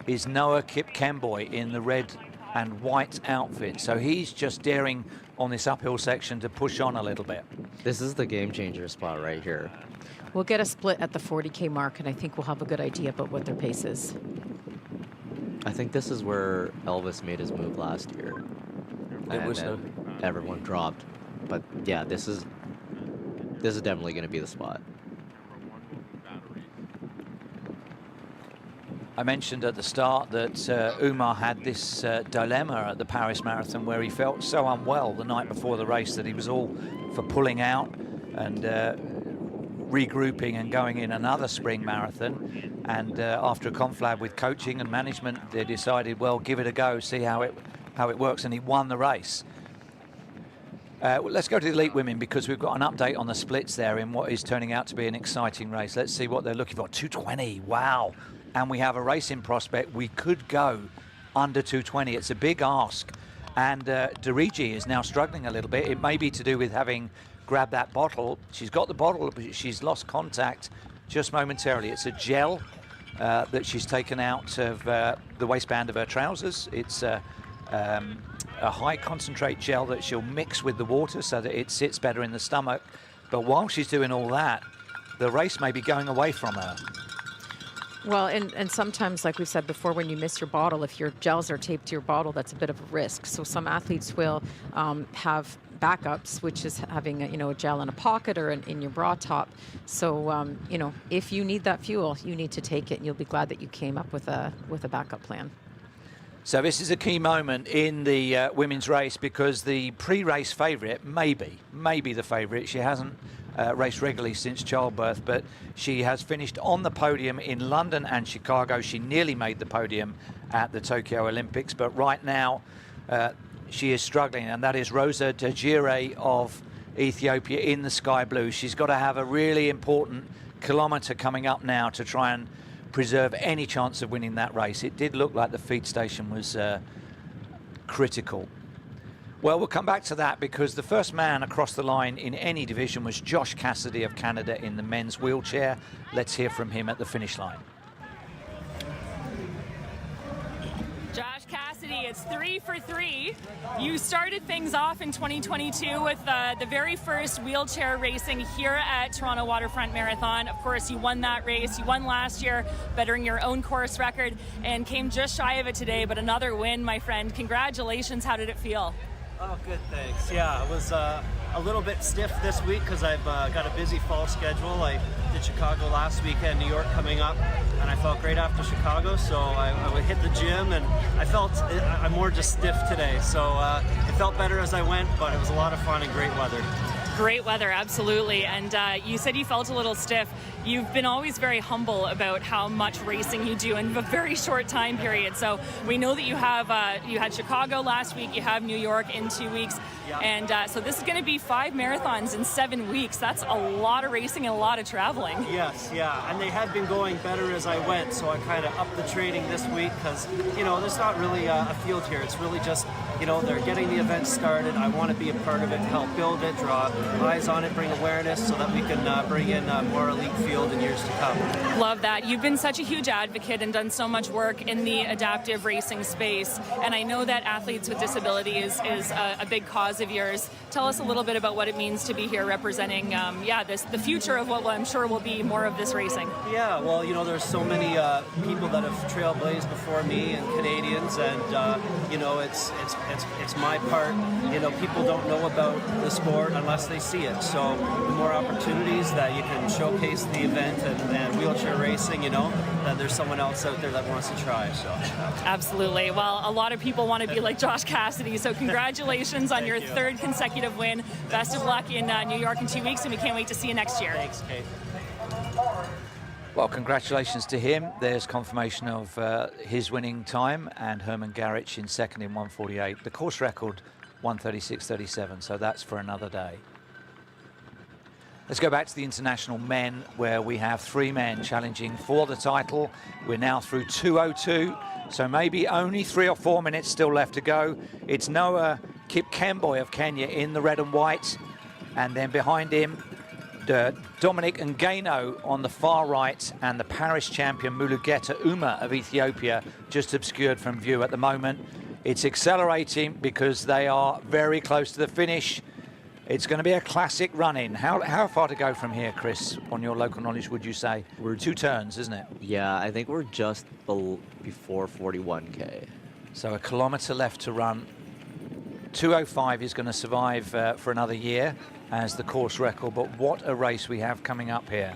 is Noah Kipkemboy in the red and white outfit. So he's just daring on this uphill section to push on a little bit. This is the game changer spot right here. We'll get a split at the 40K mark, and I think we'll have a good idea about what their pace is. I think this is where Elvis made his move last year. Everyone dropped. But yeah, this is definitely going to be the spot. I mentioned at the start that Umar had this dilemma at the Paris Marathon, where he felt so unwell the night before the race that he was all for pulling out and regrouping and going in another spring marathon. And after a conflab with coaching and management, they decided, well, give it a go, see how it works, and he won the race. Let's go to the elite women, because we've got an update on the splits there in what is turning out to be an exciting race. Let's see what they're looking for. 2:20, wow. And we have a racing prospect. We could go under 2:20. It's a big ask. And Dirigi is now struggling a little bit. It may be to do with having grabbed that bottle. She's got the bottle, but she's lost contact just momentarily. It's a gel that she's taken out of the waistband of her trousers. It's a high concentrate gel that she'll mix with the water so that it sits better in the stomach. But while she's doing all that, the race may be going away from her. Well, and sometimes, like we've said before, when you miss your bottle, if your gels are taped to your bottle, that's a bit of a risk. So some athletes will have backups, which is having a gel in a pocket or in your bra top. So if you need that fuel, you need to take it, and you'll be glad that you came up with a backup plan. So this is a key moment in the women's race, because the pre-race favourite, maybe the favourite, she hasn't raced regularly since childbirth, but she has finished on the podium in London and Chicago. She nearly made the podium at the Tokyo Olympics, but right now she is struggling, and that is Rosa Dejire of Ethiopia in the sky blue. She's got to have a really important kilometre coming up now to try and preserve any chance of winning that race. It did look like the feed station was critical. Well, we'll come back to that, because the first man across the line in any division was Josh Cassidy of Canada in the men's wheelchair. Let's hear from him at the finish line. Josh it's 3 for 3. You started things off in 2022 with the very first wheelchair racing here at Toronto Waterfront Marathon. Of course, you won that race. You won last year, bettering your own course record, and came just shy of it today, but another win, my friend. Congratulations. How did it feel? Oh, good, thanks. Yeah, it was a little bit stiff this week because I've got a busy fall schedule. I did Chicago last weekend, New York coming up, and I felt great after Chicago, so I would hit the gym, and I'm more just stiff today, so it felt better as I went, but it was a lot of fun and great weather. Great weather, absolutely. And you said you felt a little stiff. You've been always very humble about how much racing you do in a very short time period. So we know that you had Chicago last week, you have New York in 2 weeks, and so this is going to be 5 marathons in 7 weeks. That's a lot of racing and a lot of traveling. Yes, yeah, and they had been going better as I went, so I kind of upped the training this week because, there's not really a field here. It's really just, they're getting the event started. I want to be a part of it to help build it, draw eyes on it, bring awareness so that we can bring in more elite field in years to come. Love that. You've been such a huge advocate and done so much work in the adaptive racing space, and I know that athletes with disability is a big cause of yours. Tell us a little bit about what it means to be here representing the future of what I'm sure will be more of this racing. Yeah, well, there's so many people that have trailblazed before me and Canadians, and it's my part. People don't know about the sport unless they see it. So the more opportunities that you can showcase the event and wheelchair racing, that there's someone else out there that wants to try. So absolutely. Well, a lot of people want to be like Josh Cassidy. So congratulations on your 3rd consecutive win. Best of luck in New York in 2 weeks, and we can't wait to see you next year. Thanks, Kate. Well, congratulations to him. There's confirmation of his winning time, and Herman Garrich in 2nd in 1:48. The course record 1:36.37, so that's for another day. Let's go back to the international men, where we have 3 men challenging for the title. We're now through 2:02, so maybe only 3 or 4 minutes still left to go. It's Noah Kipkemboi of Kenya in the red and white, and then behind him Dominic Ngano on the far right, and the Paris champion Mulugeta Uma of Ethiopia just obscured from view at the moment. It's accelerating because they are very close to the finish. It's going to be a classic run-in. How far to go from here, Chris, on your local knowledge, would you say? We're 2 turns, isn't it? Yeah, I think we're just before 41K. So a kilometre left to run. 2:05 is going to survive for another year as the course record, but what a race we have coming up here.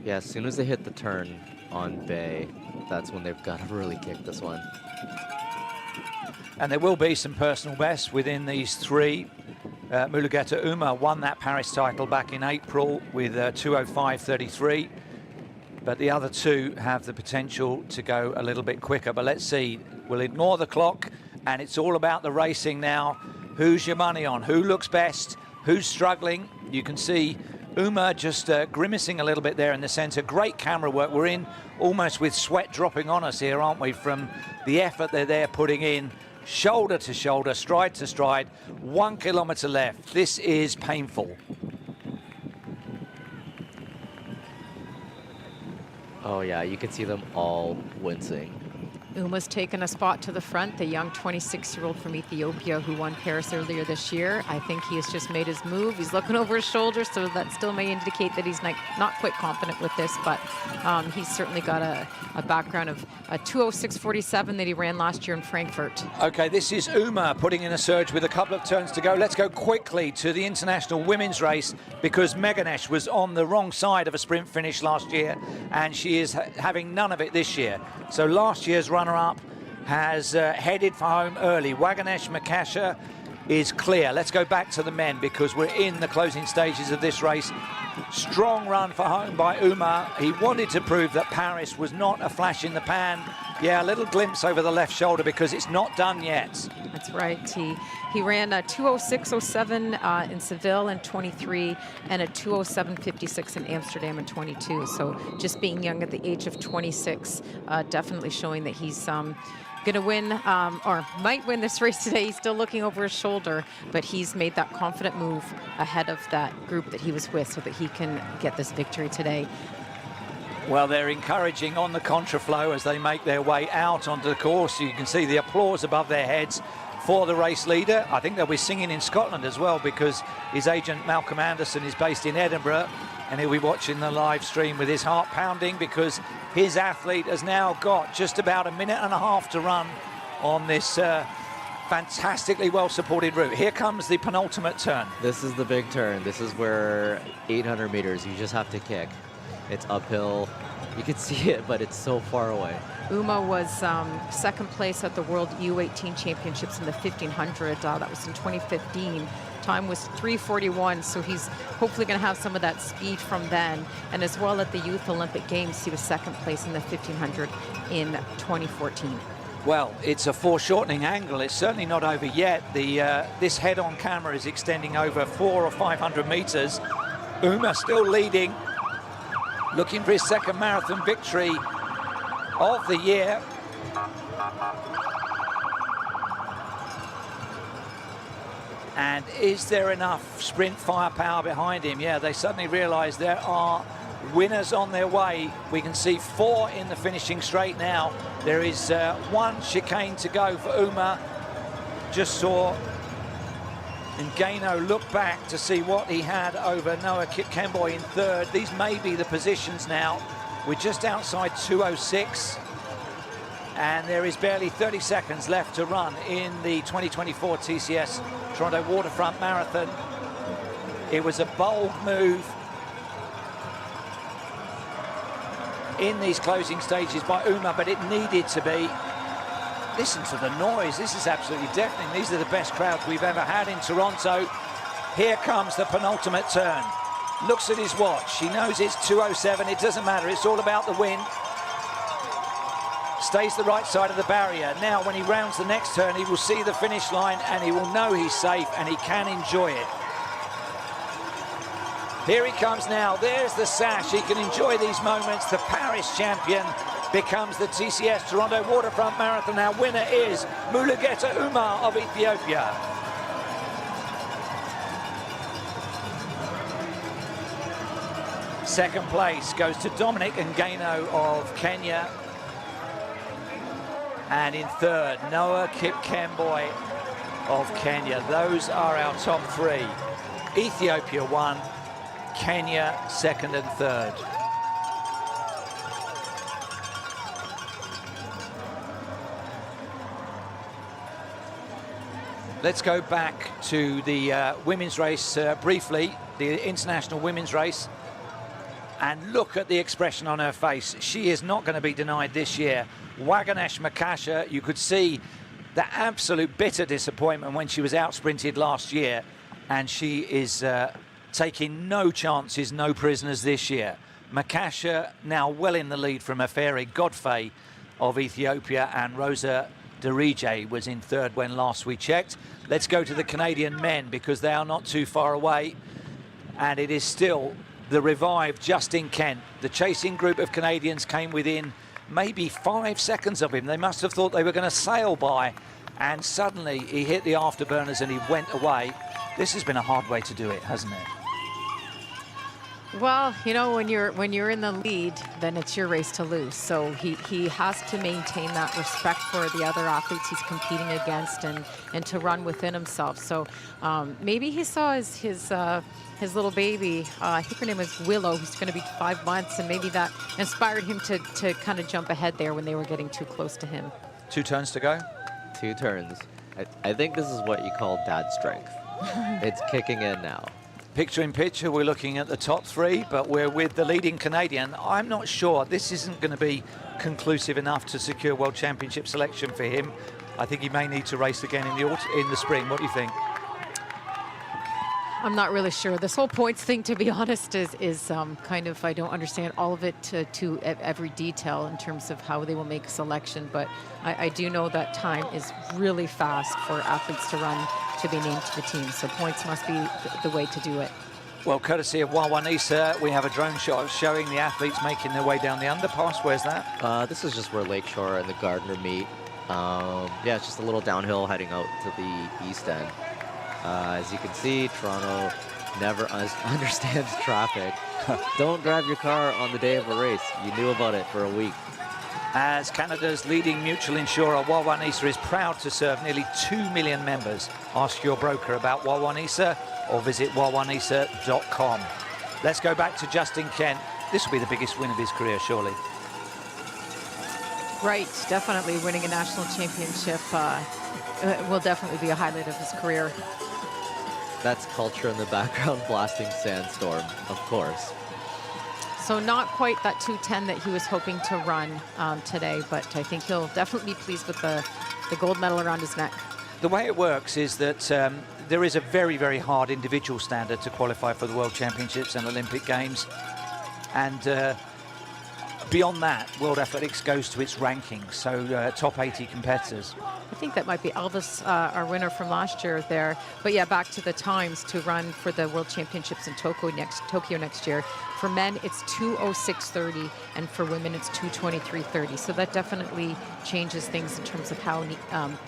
Yeah, as soon as they hit the turn on Bay, that's when they've got to really kick this one. And there will be some personal bests within these 3. Mulugeta Uma won that Paris title back in April with 2:05.33. But the other 2 have the potential to go a little bit quicker. But let's see. We'll ignore the clock, and it's all about the racing now. Who's your money on? Who looks best? Who's struggling? You can see Uma just grimacing a little bit there in the centre. Great camera work. We're in almost with sweat dropping on us here, aren't we, from the effort they're putting in. Shoulder to shoulder, stride to stride. 1 kilometre left. This is painful. Oh yeah, you can see them all wincing. Uma's taken a spot to the front, the young 26-year-old from Ethiopia who won Paris earlier this year. I think he has just made his move. He's looking over his shoulder, so that still may indicate that he's not quite confident with this, but he's certainly got a background of a 2:06.47 that he ran last year in Frankfurt. Okay, this is Uma putting in a surge with a couple of turns to go. Let's go quickly to the international women's race, because Meganesh was on the wrong side of a sprint finish last year, and she is having none of it this year. So last year's runner-up has headed for home early. Waganesh Makasha is clear. Let's go back to the men, because we're in the closing stages of this race. Strong run for home by Uma. He wanted to prove that Paris was not a flash in the pan. Yeah, a little glimpse over the left shoulder, because it's not done yet. That's right. He ran a 2:06.07 in Seville in 23 and a 2:07.56 in Amsterdam in 22. So just being young at the age of 26, definitely showing that he's going to win or might win this race today. He's still looking over his shoulder, but he's made that confident move ahead of that group that he was with so that he can get this victory today. Well, they're encouraging on the contraflow as they make their way out onto the course. You can see the applause above their heads for the race leader. I think they'll be singing in Scotland as well, because his agent Malcolm Anderson is based in Edinburgh, and he'll be watching the live stream with his heart pounding, because his athlete has now got just about a minute and a half to run on this fantastically well supported route. Here comes the penultimate turn. This is the big turn. This is where 800 meters, you just have to kick. It's uphill. You can see it, but it's so far away. Uma was second place at the World U18 Championships in the 1500. That was in 2015. Time was 3:41, so he's hopefully going to have some of that speed from then. And as well at the Youth Olympic Games, he was second place in the 1500 in 2014. Well, it's a foreshortening angle. It's certainly not over yet. This head-on camera is extending over 400 or 500 meters. Uma still leading, looking for his second marathon victory of the year. And is there enough sprint firepower behind him? Yeah, they suddenly realize there are winners on their way. We can see 4 in the finishing straight now. There is 1 chicane to go for Uma. Just saw Ngano look back to see what he had over Noah Kipkemboi in third. These may be the positions now. We're just outside 2:06. And there is barely 30 seconds left to run in the 2024 TCS Toronto Waterfront Marathon. It was a bold move in these closing stages by Uma, but it needed to be. Listen to the noise. This is absolutely deafening. These are the best crowds we've ever had in Toronto. Here comes the penultimate turn. Looks at his watch. He knows it's 2:07. It doesn't matter. It's all about the win. Stays the right side of the barrier. Now, when he rounds the next turn, he will see the finish line and he will know he's safe and he can enjoy it. Here he comes now. There's the sash. He can enjoy these moments. The Paris champion becomes the TCS Toronto Waterfront Marathon. Our winner is Mulugeta Uma of Ethiopia. Second place goes to Dominic Ngano of Kenya. And in third, Noah Kipkemboi of Kenya. Those are our top 3. Ethiopia 1, Kenya 2nd and 3rd. Let's go back to the women's race briefly, the international women's race. And look at the expression on her face. She is not going to be denied this year. Waganesh Makasha, you could see the absolute bitter disappointment when she was out-sprinted last year. And she is taking no chances, no prisoners this year. Makasha now well in the lead from Aferi Godfrey of Ethiopia, and Rosa Derije was in third when last we checked. Let's go to the Canadian men because they are not too far away. And it is still the revived Justin Kent. The chasing group of Canadians came within maybe 5 seconds of him. They must have thought they were going to sail by, and suddenly he hit the afterburners and he went away. This has been a hard way to do it, hasn't it? Well, you know, when you're in the lead, then it's your race to lose. So he has to maintain that respect for the other athletes he's competing against, and to run within himself. So maybe he saw his little baby, I think her name is Willow, who's going to be 5 months, and maybe that inspired him to kind of jump ahead there when they were getting too close to him. 2 turns to go. 2 turns. I think this is what you call dad strength. It's kicking in now. Picture in picture, we're looking at the top 3, but we're with the leading Canadian. I'm not sure. This isn't going to be conclusive enough to secure World Championship selection for him. I think he may need to race again in the spring. What do you think? I'm not really sure. This whole points thing, to be honest, is kind of, I don't understand all of it to every detail in terms of how they will make a selection. But I do know that time is really fast for athletes to run to be named to the team. So points must be the way to do it. Well, courtesy of Wawanisa, we have a drone shot showing the athletes making their way down the underpass. Where's that? This is just where Lakeshore and the Gardner meet. Yeah, it's just a little downhill heading out to the east end. As you can see, Toronto never understands traffic. Don't drive your car on the day of a race. You knew about it for a week. As Canada's leading mutual insurer, Wawanesa is proud to serve nearly 2 million members. Ask your broker about Wawanesa or visit wawanesa.com. Let's go back to Justin Kent. This will be the biggest win of his career, surely. Right, definitely winning a national championship will definitely be a highlight of his career. That's culture in the background blasting Sandstorm, of course. So not quite that 2:10 that he was hoping to run today, but I think he'll definitely be pleased with the gold medal around his neck. The way it works is that there is a very, very hard individual standard to qualify for the World Championships and Olympic Games. And beyond that, World Athletics goes to its rankings, so top 80 competitors. I think that might be Elvis, our winner from last year there. But yeah, back to the times to run for the World Championships in Tokyo next year. For men, it's 2:06:30, and for women, it's 2:23:30. So that definitely changes things in terms of how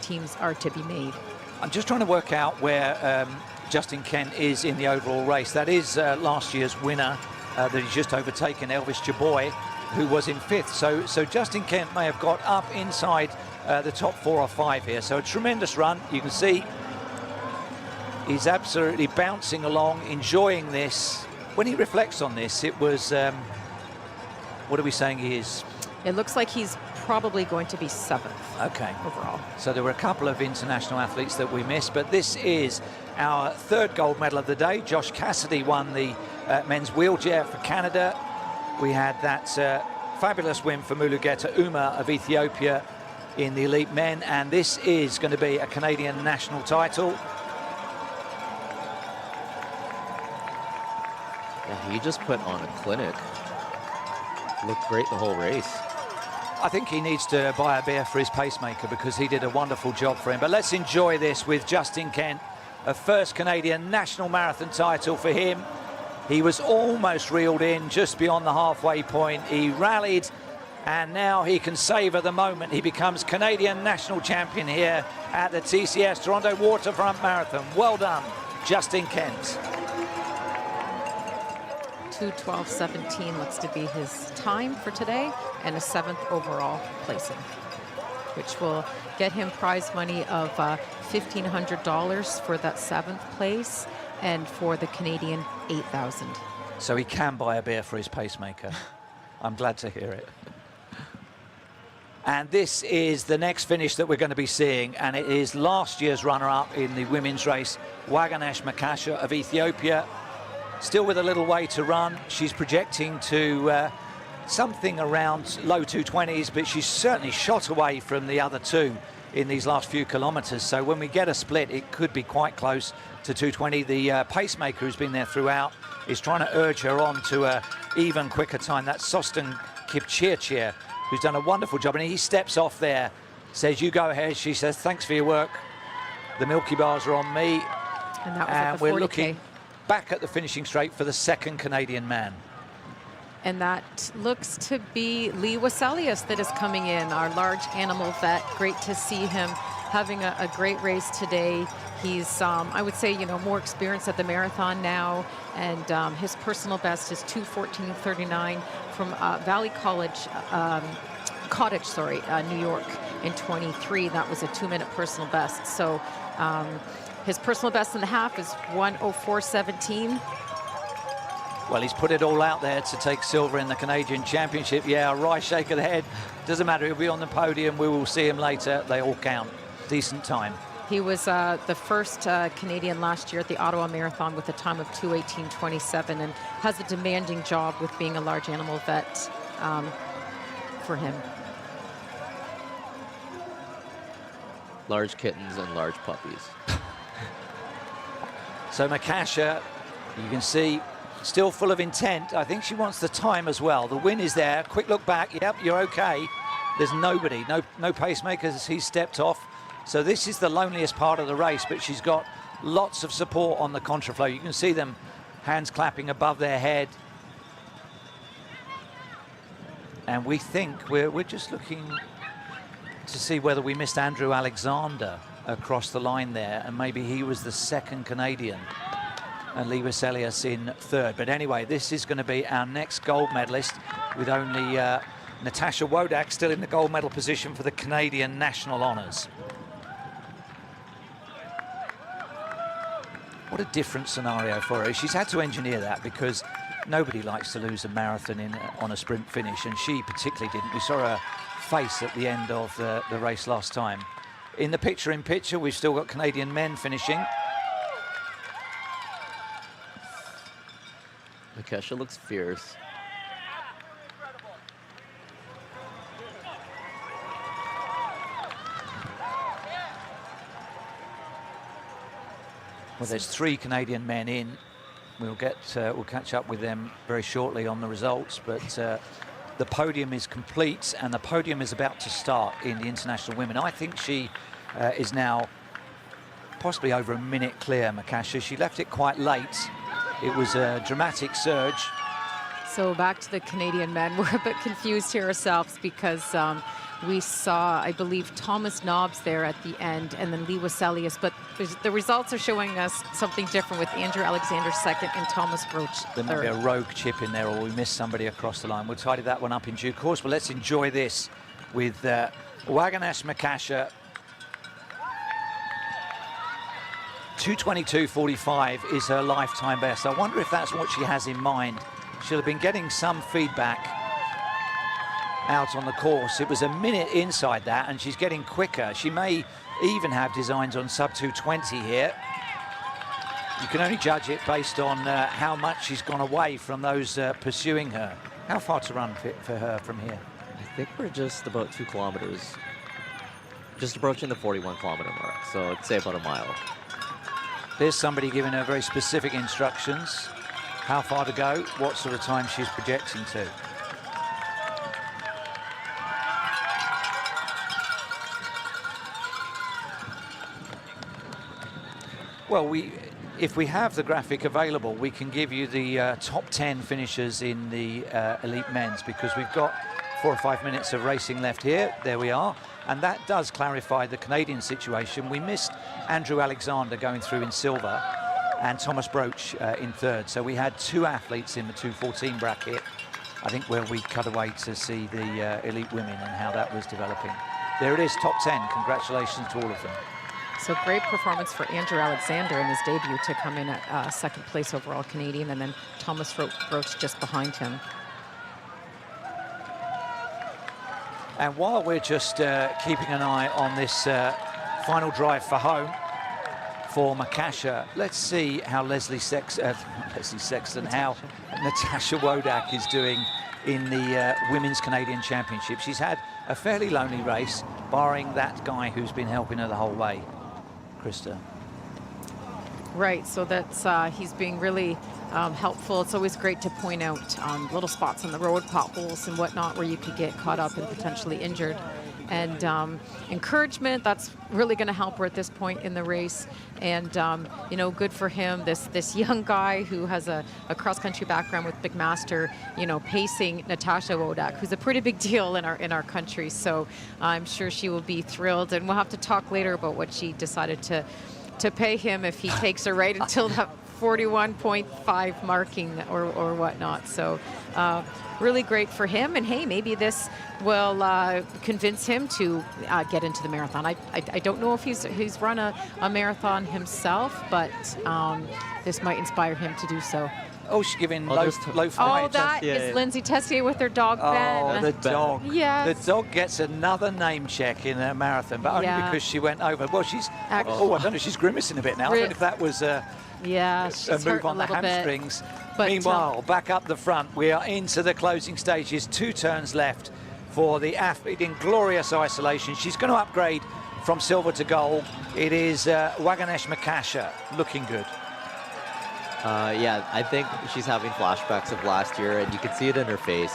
teams are to be made. I'm just trying to work out where Justin Kent is in the overall race. That is last year's winner that he's just overtaken, Elvis Jaboy, who was in 5th. So Justin Kent may have got up inside the top 4 or 5 here. So a tremendous run. You can see he's absolutely bouncing along, enjoying this. When he reflects on this, it was, what are we saying he is? It looks like he's probably going to be 7th. Okay. Overall. So there were a couple of international athletes that we missed, but this is our 3rd gold medal of the day. Josh Cassidy won the men's wheelchair for Canada. We had that fabulous win for Mulugeta Uma of Ethiopia in the elite men, and this is going to be a Canadian national title. Yeah, he just put on a clinic. Looked great the whole race. I think he needs to buy a beer for his pacemaker because he did a wonderful job for him. But let's enjoy this with Justin Kent, a first Canadian national marathon title for him. He was almost reeled in just beyond the halfway point. He rallied, and now he can savour the moment. He becomes Canadian national champion here at the TCS Toronto Waterfront Marathon. Well done, Justin Kent. 2:12:17 looks to be his time for today, and a 7th overall placing, which will get him prize money of $1,500 for that 7th place, and for the Canadian, $8,000. So he can buy a beer for his pacemaker. I'm glad to hear it. And this is the next finish that we're going to be seeing, and it is last year's runner-up in the women's race, Waganesh Makasha of Ethiopia. Still with a little way to run. She's projecting to something around low 220s, but she's certainly shot away from the other two in these last few kilometres. So when we get a split, it could be quite close to 220. The pacemaker who's been there throughout is trying to urge her on to a even quicker time. That's Sostin Kipchirchir, who's done a wonderful job. And he steps off there, says, you go ahead. She says, thanks for your work. The Milky Bars are on me. And that was at the 40K. We're looking back at the finishing straight for the 2nd Canadian man. And that looks to be Lee Waselius that is coming in, our large animal vet. Great to see him having a great race today. He's, I would say, more experienced at the marathon now, and his personal best is 2:14:39 from Valley Cottage, New York in 23. That was a 2-minute personal best. So his personal best in the half is 1:04:17. Well, he's put it all out there to take silver in the Canadian Championship. Yeah, a right shake of the head. Doesn't matter, he'll be on the podium. We will see him later. They all count. Decent time. He was the first Canadian last year at the Ottawa Marathon with a time of 2:18:27, and has a demanding job with being a large animal vet for him. Large kittens and large puppies. So Makasha, you can see, still full of intent. I think she wants the time as well. The win is there. Quick look back. Yep, you're okay. There's nobody, no pacemakers. He's stepped off. So this is the loneliest part of the race, but she's got lots of support on the contraflow. You can see them hands clapping above their head. And we think we're just looking to see whether we missed Andrew Alexander across the line there, and maybe he was the 2nd Canadian. and Lee Vesalius in third. But anyway, this is going to be our next gold medalist, with only Natasha Wodak still in the gold medal position for the Canadian national honours. What a different scenario for her. She's had to engineer that because nobody likes to lose a marathon on a sprint finish, and she particularly didn't. We saw her face at the end of the race last time. In the picture-in-picture, we've still got Canadian men finishing. Makesha looks fierce. Well, there's 3 Canadian men in. We'll catch up with them very shortly on the results, but the podium is complete, and the podium is about to start in the international women. I think she is now possibly over a minute clear, Makasha. She left it quite late. It was a dramatic surge. So back to the Canadian men. We're a bit confused here ourselves because we saw, I believe, Thomas Nobbs there at the end, and then Lee Vesalius, but the results are showing us something different with Andrew Alexander second and Thomas Roach There might be a rogue chip in there, or we missed somebody across the line. We'll tidy that one up in due course, but let's enjoy this with Waganesh Makasha. 2:22.45 is her lifetime best. I wonder if that's what she has in mind. She'll have been getting some feedback out on the course. It was a minute inside that, and she's getting quicker. She may even have designs on sub 2:20 here. You can only judge it based on how much she's gone away from those pursuing her. How far to run for her from here? I think we're just about 2 kilometers. Just approaching the 41-kilometer mark, so I'd say about a mile. There's somebody giving her very specific instructions. How far to go, what sort of time she's projecting to. Well, if we have the graphic available, we can give you the top 10 finishers in the elite men's, because we've got 4 or 5 minutes of racing left here. There we are. And that does clarify the Canadian situation. We missed Andrew Alexander going through in silver and Thomas Broach in third. So we had 2 athletes in the 2:14 bracket, I think, where we cut away to see the elite women and how that was developing. There it is, top 10. Congratulations to all of them. So great performance for Andrew Alexander in his debut to come in at second place overall Canadian, and then Thomas Broach just behind him. And while we're just keeping an eye on this final drive for home for Makasha, let's see how Leslie Sexton, how Natasha Wodak is doing in the Women's Canadian Championship. She's had a fairly lonely race, barring that guy who's been helping her the whole way, Krista. Right, so that's he's being really helpful. It's always great to point out little spots on the road, potholes and whatnot, where you could get caught up and potentially injured. And encouragement, that's really going to help her at this point in the race. And, you know, good for him, this young guy who has a cross-country background with Big Master, you know, pacing Natasha Wodak, who's a pretty big deal in our country. So I'm sure she will be thrilled. And we'll have to talk later about what she decided to pay him if he takes her right until that 41.5 marking or whatnot. So really great for him. And hey, maybe this will convince him to get into the marathon. I don't know if he's run a marathon himself, but this might inspire him to do so. Oh, she's giving low fives. Oh, that is Lindsay Tessier with her dog, Ben. Oh, the dog. Yes. The dog gets another name check in a marathon, but only because she went over. Well, she's, I don't know, she's grimacing a bit now. I don't know if that was a move on the hamstrings. But meanwhile, back up the front, we are into the closing stages. 2 turns left for the athlete in glorious isolation. She's going to upgrade from silver to gold. It is Waganesh Makasha, looking good. Yeah, I think she's having flashbacks of last year, and you can see it in her face.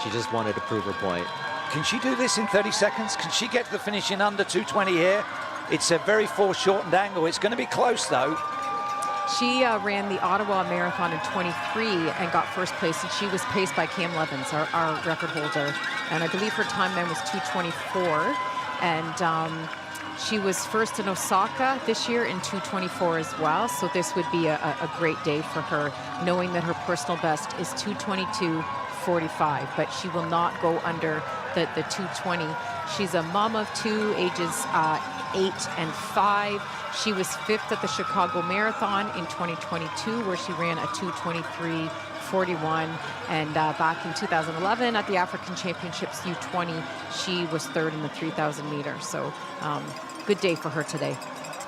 She just wanted to prove her point. Can she do this in 30 seconds? Can she get to the finish in under 2:20 here? It's a very foreshortened angle. It's going to be close, though. She ran the Ottawa Marathon in 23 and got first place, and she was paced by Cam Levins, our record holder. And I believe her time then was 2:24. And She was first in Osaka this year in 2:24 as well. So this would be a great day for her, knowing that her personal best is 2:22.45, but she will not go under the 2:20. She's a mom of two, ages 8 and 5. She was 5th at the Chicago Marathon in 2022, where she ran a 2:23.41, and back in 2011 at the African Championships U20, she was 3rd in the 3,000 meters. So good day for her today.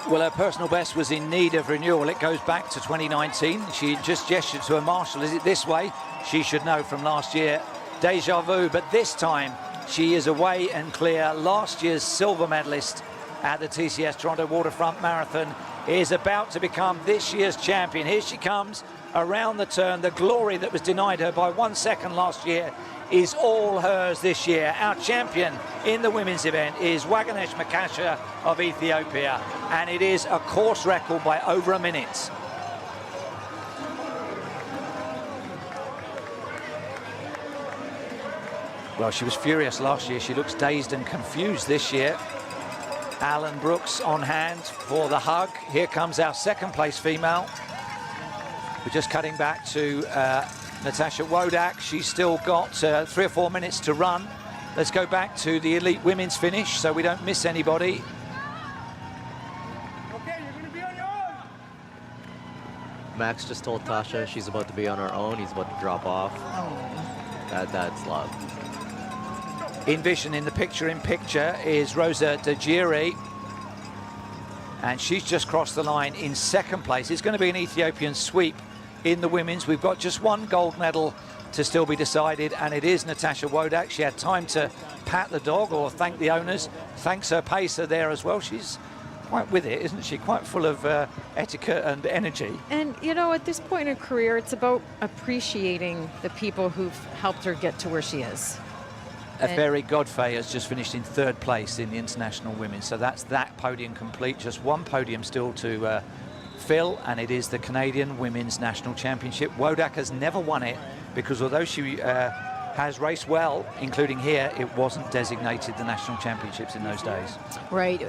Well, her personal best was in need of renewal. It goes back to 2019. She just gestured to her marshal. Is it this way? She should know from last year. Deja vu, but this time she is away and clear. Last year's silver medalist at the TCS Toronto Waterfront Marathon is about to become this year's champion. Here she comes around the turn. The glory that was denied her by 1 second last year is all hers this year. Our champion in the women's event is Waganesh Makasha of Ethiopia, and it is a course record by over a minute. Well, she was furious last year. She looks dazed and confused this year. Alan Brooks on hand for the hug. Here comes our second place female. We're just cutting back to Natasha Wodak. She's still got 3 or 4 minutes to run. Let's go back to the elite women's finish so we don't miss anybody. Okay, you're going to be on your own. Max just told Tasha she's about to be on her own. He's about to drop off. That's love. In vision in the picture is Rosa De Giri, and she's just crossed the line in 2nd place. It's going to be an Ethiopian sweep in the women's. We've got just one gold medal to still be decided, and it is Natasha Wodak. She had time to pat the dog or thank the owners. Thanks her pacer there as well. She's quite with it, isn't she? Quite full of etiquette and energy. And, you know, at this point in her career, it's about appreciating the people who've helped her get to where she is. Ferry Godfrey has just finished in 3rd place in the international women, so that's that podium complete. Just one podium still to fill, and it is the Canadian Women's National Championship. Wodak has never won it because although she has raced well, including here, it wasn't designated the national championships in those days. Right.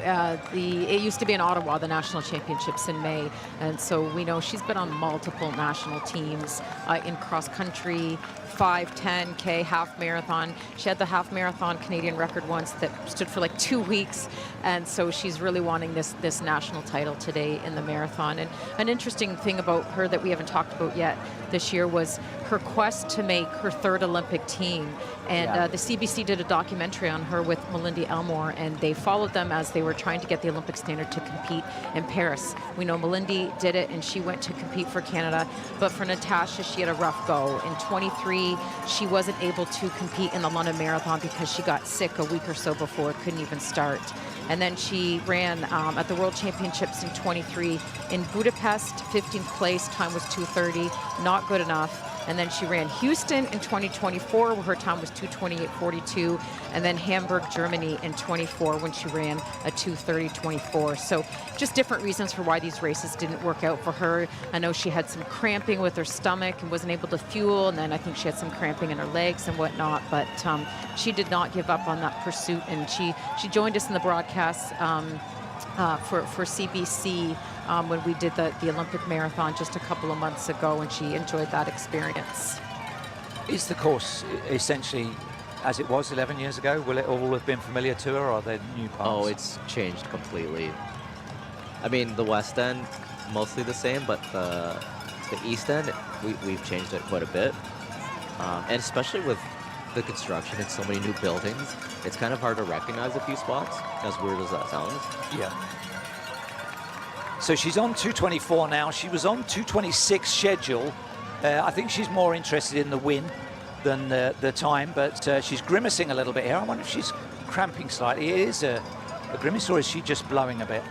It used to be in Ottawa, the national championships in May, and so we know she's been on multiple national teams in cross country, 5, 10K, half marathon. She had the half marathon Canadian record once that stood for like 2 weeks, and so she's really wanting this national title today in the marathon. And an interesting thing about her that we haven't talked about yet this year was her quest to make her 3rd Olympic team. And the CBC did a documentary on her with Melinda Elmore, and they followed them as they were trying to get the Olympic standard to compete in Paris. We know Melinda did it, and she went to compete for Canada. But for Natasha, she had a rough go. In 23, she wasn't able to compete in the London Marathon because she got sick a week or so before, couldn't even start. And then she ran at the World Championships in 23 in Budapest, 15th place, time was 2:30, not good enough. And then she ran Houston in 2024, where her time was 2:28.42, and then Hamburg, Germany in 24, when she ran a 2:30.24. So just different reasons for why these races didn't work out for her. I know she had some cramping with her stomach and wasn't able to fuel, and then I think she had some cramping in her legs and whatnot, but she did not give up on that pursuit, and she joined us in the broadcast for CBC when we did the Olympic marathon just a couple of months ago, and she enjoyed that experience. Is the course essentially as it was 11 years ago? Will it all have been familiar to her, or are there new parts? Oh, it's changed completely. I mean, the West End, mostly the same, but the East End, we've changed it quite a bit. And especially with the construction and so many new buildings, it's kind of hard to recognize a few spots, as weird as that sounds. Yeah. So she's on 2:24 now. She was on 2:26 schedule. I think she's more interested in the win than the time, but she's grimacing a little bit here. I wonder if she's cramping slightly. It is a grimace, or is she just blowing a bit?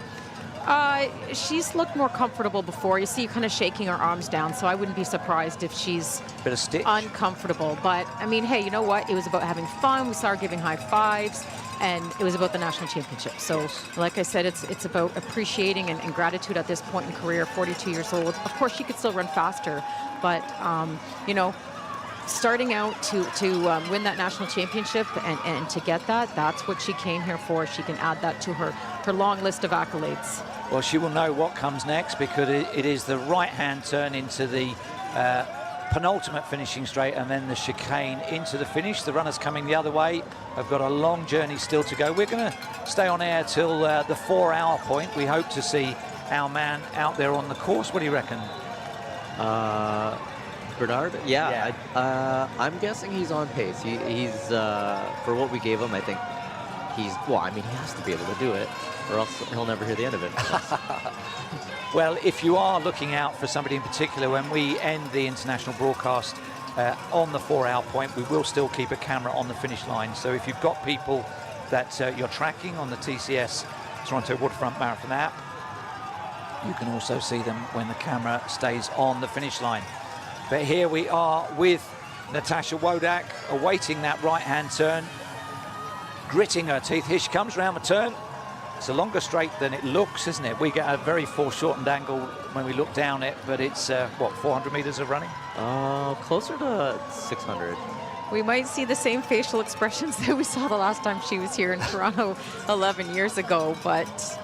She's looked more comfortable before. You see kind of shaking her arms down, so I wouldn't be surprised if she's bit of stitch. Uncomfortable. But, I mean, hey, you know what? It was about having fun. We saw her giving high fives, and it was about the national championship. So, like I said, it's about appreciating and gratitude at this point in career, 42 years old. Of course, she could still run faster, but, you know, starting out to win that national championship and to get that, that's what she came here for. She can add that to her long list of accolades. Well, she will know what comes next because it is the right-hand turn into the penultimate finishing straight and then the chicane into the finish. The runners coming the other way have got a long journey still to go. We're going to stay on air till the 4-hour point. We hope to see our man out there on the course. What do you reckon? Bernard? Yeah. I'm guessing he's on pace. He's for what we gave him, I think he's, well, I mean, he has to be able to do it, or else he'll never hear the end of it. Well, if you are looking out for somebody in particular, when we end the international broadcast on the 4-hour point, we will still keep a camera on the finish line. So if you've got people that you're tracking on the TCS Toronto Waterfront Marathon app, you can also see them when the camera stays on the finish line. But here we are with Natasha Wodak awaiting that right-hand turn, gritting her teeth. Here she comes around the turn. It's a longer straight than it looks, isn't it? We get a very foreshortened angle when we look down it, but it's, what, 400 meters of running? Closer to 600. We might see the same facial expressions that we saw the last time she was here in Toronto 11 years ago, but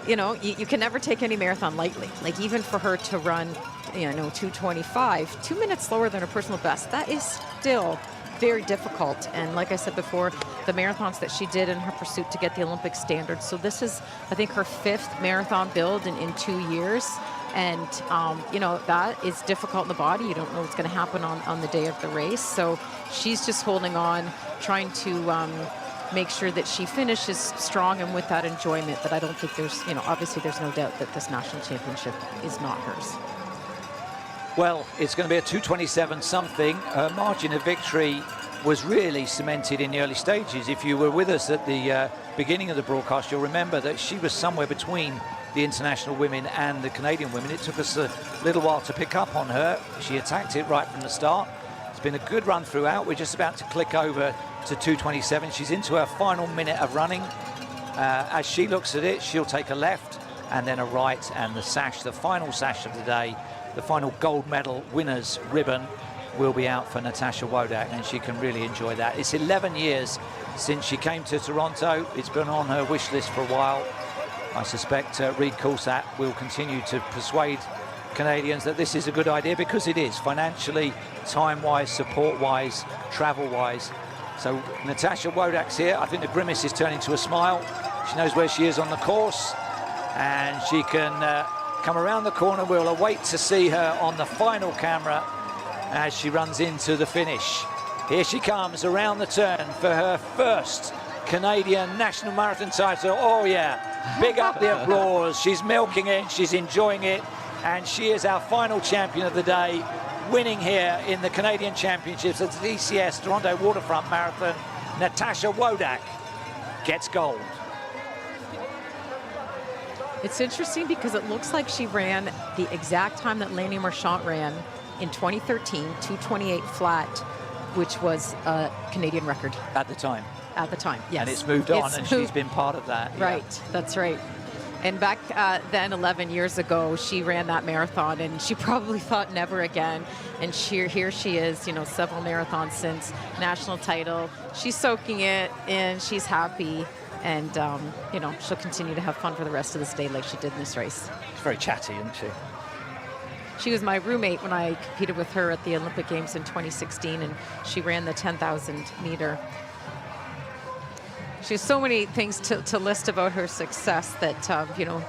you know, you can never take any marathon lightly. Like, even for her to run, 2:25, 2 minutes slower than her personal best, that is still very difficult. And like I said before, the marathons that she did in her pursuit to get the Olympic standards. So this is, I think, her 5th marathon build in 2 years. And, that is difficult in the body. You don't know what's going to happen on the day of the race. So she's just holding on, trying to make sure that she finishes strong and with that enjoyment. But I don't think there's, obviously there's no doubt that this national championship is not hers. Well, it's going to be a 2:27 something. Her margin of victory was really cemented in the early stages. If you were with us at the beginning of the broadcast, you'll remember that she was somewhere between the international women and the Canadian women. It took us a little while to pick up on her. She attacked it right from the start. It's been a good run throughout. We're just about to click over to 2:27. She's into her final minute of running. As she looks at it, she'll take a left and then a right, and the sash, the final sash of the day, the final gold medal winner's ribbon, will be out for Natasha Wodak, and she can really enjoy that. It's 11 years since she came to Toronto. It's been on her wish list for a while. I suspect Reed Coulsat will continue to persuade Canadians that this is a good idea, because it is, financially, time-wise, support-wise, travel-wise. So Natasha Wodak's here. I think the grimace is turning to a smile. She knows where she is on the course, and she can come around the corner. We'll await to see her on the final camera as she runs into the finish. Here she comes around the turn for her first Canadian national marathon title. Oh yeah, big up the applause. She's milking it, she's enjoying it, and she is our final champion of the day, winning here in the Canadian Championships at the TCS Toronto Waterfront Marathon. Natasha Wodak gets gold. It's interesting because it looks like she ran the exact time that Laney Marchant ran in 2013, 2:28 flat, which was a Canadian record. At the time. At the time, yes. And it's moved on, and she's been part of that. Right, yeah. That's right. And back then, 11 years ago, she ran that marathon, and she probably thought never again. And here she is, several marathons since, national title. She's soaking it in, she's happy. And, she'll continue to have fun for the rest of this day like she did in this race. She's very chatty, isn't she? She was my roommate when I competed with her at the Olympic Games in 2016, and she ran the 10,000 meter. She has so many things to list about her success that,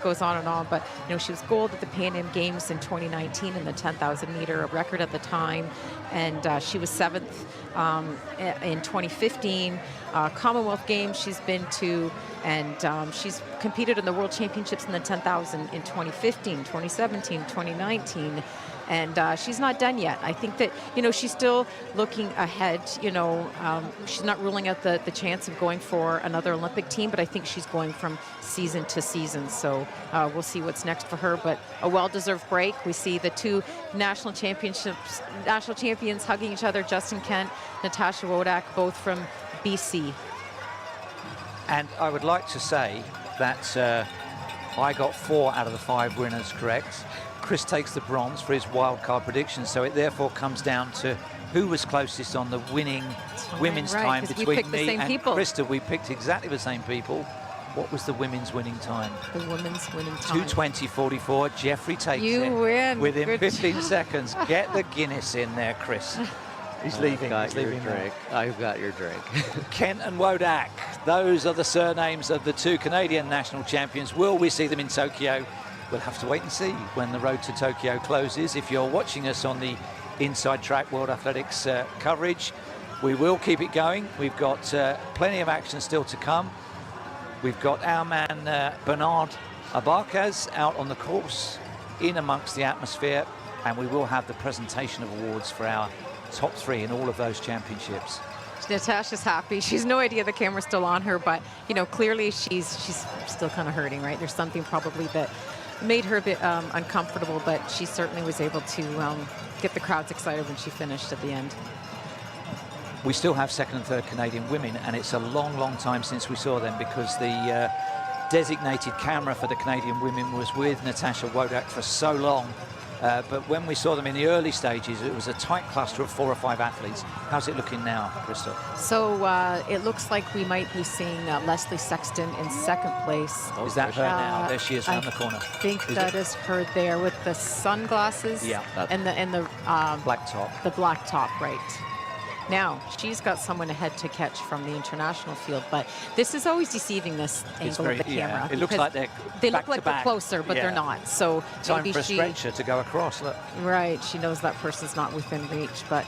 goes on and on. But, she was gold at the Pan Am Games in 2019 in the 10,000 meter, a record at the time. And she was 7th in 2015. Commonwealth Games she's been to, and she's competed in the World Championships in the 10,000 in 2015, 2017, 2019. And she's not done yet. I think that, she's still looking ahead. She's not ruling out the chance of going for another Olympic team, but I think she's going from season to season. So we'll see what's next for her, but a well-deserved break. We see the two national champions hugging each other, Justin Kent, Natasha Wodak, both from BC. And I would like to say that I got 4 out of the 5 winners correct. Chris takes the bronze for his wild card prediction, so it therefore comes down to who was closest on the winning women's right, time 'cause we between picked the me same and people. Krista. We picked exactly the same people. What was the women's winning time? The women's winning time. 2:20.44. Jeffrey takes You it win. within Good 15 job. seconds. Get the Guinness in there, Chris. He's leaving. I've He's got your leaving now. drink. I've got your drink. Kent and Wodak. Those are the surnames of the two Canadian national champions. Will we see them in Tokyo? We'll have to wait and see when the road to Tokyo closes. If you're watching us on the Inside Track World Athletics coverage, we will keep it going. We've got plenty of action still to come. We've got our man Bernard Abarcaz out on the course in amongst the atmosphere, and we will have the presentation of awards for our top 3 in all of those championships. Natasha's happy. She's no idea the camera's still on her, but you know, clearly she's still kind of hurting, right? There's something probably that made her a bit uncomfortable, but she certainly was able to get the crowds excited when she finished at the end. We still have second and third Canadian women, and it's a long, long time since we saw them because the designated camera for the Canadian women was with Natasha Wodak for so long. But when we saw them in the early stages, it was a tight cluster of 4 or 5 athletes. How's it looking now, Crystal? So it looks like we might be seeing Leslie Sexton in second place. Is that her now? There she is around the corner. I think that is her there with the sunglasses. Yeah. And the black top. The black top, right. Now, she's got someone ahead to catch from the international field, but this is always deceiving, this angle of the camera. It looks like they they're look like they're closer, but they're not. So time maybe for a stretcher to go across. Look. Right, she knows that person's not within reach, but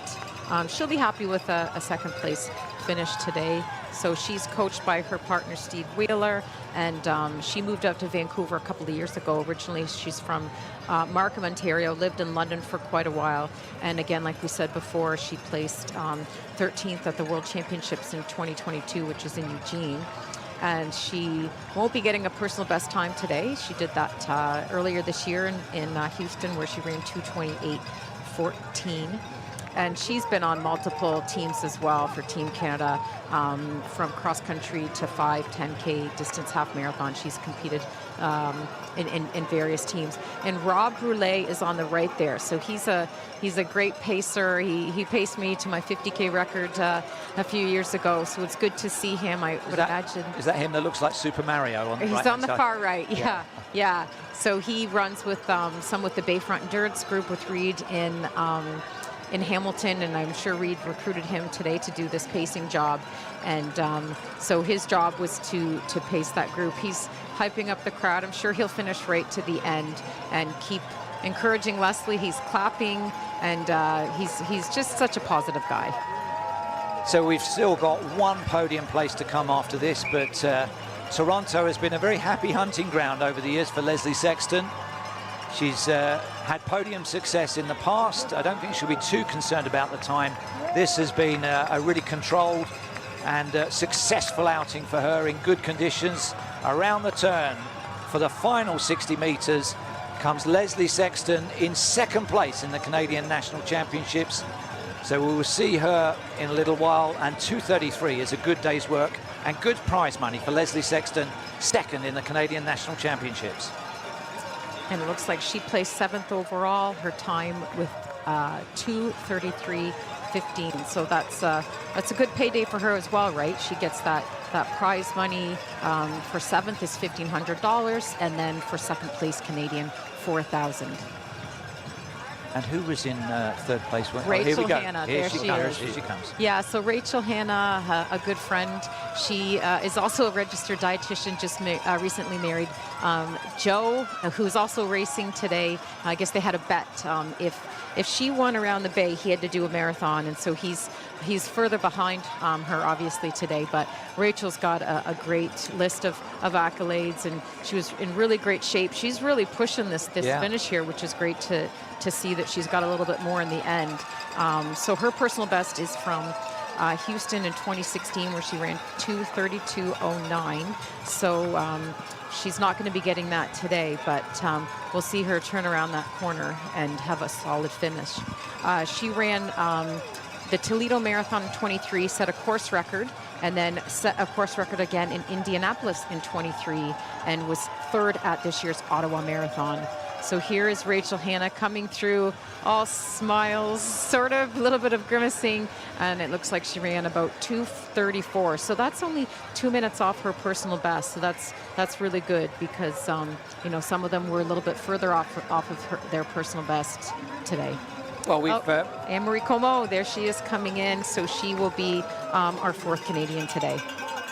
she'll be happy with a second place finish today. So she's coached by her partner Steve Wheeler, and she moved out to Vancouver a couple of years ago. Originally, she's from Markham, Ontario, lived in London for quite a while, and again, like we said before, she placed 13th at the World Championships in 2022, which is in Eugene. And she won't be getting a personal best time today. She did that earlier this year in Houston, where she ran 2:28.14. And she's been on multiple teams as well for Team Canada, from cross country to 5, 10K distance half marathon. She's competed in various teams. And Rob Brulé is on the right there. So he's a great pacer. He paced me to my 50K record a few years ago. So it's good to see him. I would imagine. Is that him that looks like Super Mario on the He's right on the side? far right. Yeah. So he runs with some with the Bayfront Endurance group with Reed in Hamilton, and I'm sure Reed recruited him today to do this pacing job. And so his job was to pace that group. He's hyping up the crowd. I'm sure he'll finish right to the end and keep encouraging Leslie. He's clapping, and he's just such a positive guy. So we've still got one podium place to come after this, but Toronto has been a very happy hunting ground over the years for Leslie Sexton. She's had podium success in the past. I don't think she'll be too concerned about the time. This has been a really controlled and successful outing for her in good conditions. Around the turn for the final 60 metres comes Leslie Sexton in second place in the Canadian National Championships. So we will see her in a little while, and 2:33 is a good day's work and good prize money for Leslie Sexton, second in the Canadian National Championships. And it looks like she placed 7th overall. Her time with 2:33.15. So that's a good payday for her as well, right? She gets that prize money for 7th is $1,500, and then for second place Canadian, $4,000. And who was in third place? Rachel here we go. Hanna. Here There she she comes. is. Here she comes. Yeah, so Rachel Hanna, a good friend. She is also a registered dietitian, just recently married. Joe, who's also racing today, I guess they had a bet. If she won around the Bay, he had to do a marathon, and so he's further behind her, obviously, today. But Rachel's got a great list of accolades, and she was in really great shape. She's really pushing this finish here, which is great to see that she's got a little bit more in the end. So her personal best is from Houston in 2016, where she ran 2:32.09. So she's not going to be getting that today, but we'll see her turn around that corner and have a solid finish. She ran the Toledo Marathon in 23, set a course record, and then set a course record again in Indianapolis in 23, and was third at this year's Ottawa Marathon. So here is Rachel Hanna coming through, all smiles, sort of, a little bit of grimacing, and it looks like she ran about 2:34. So that's only 2 minutes off her personal best. So that's really good because you know, some of them were a little bit further off of their personal best today. Well, we've Anne-Marie Comeau, there she is coming in. So she will be our 4th Canadian today.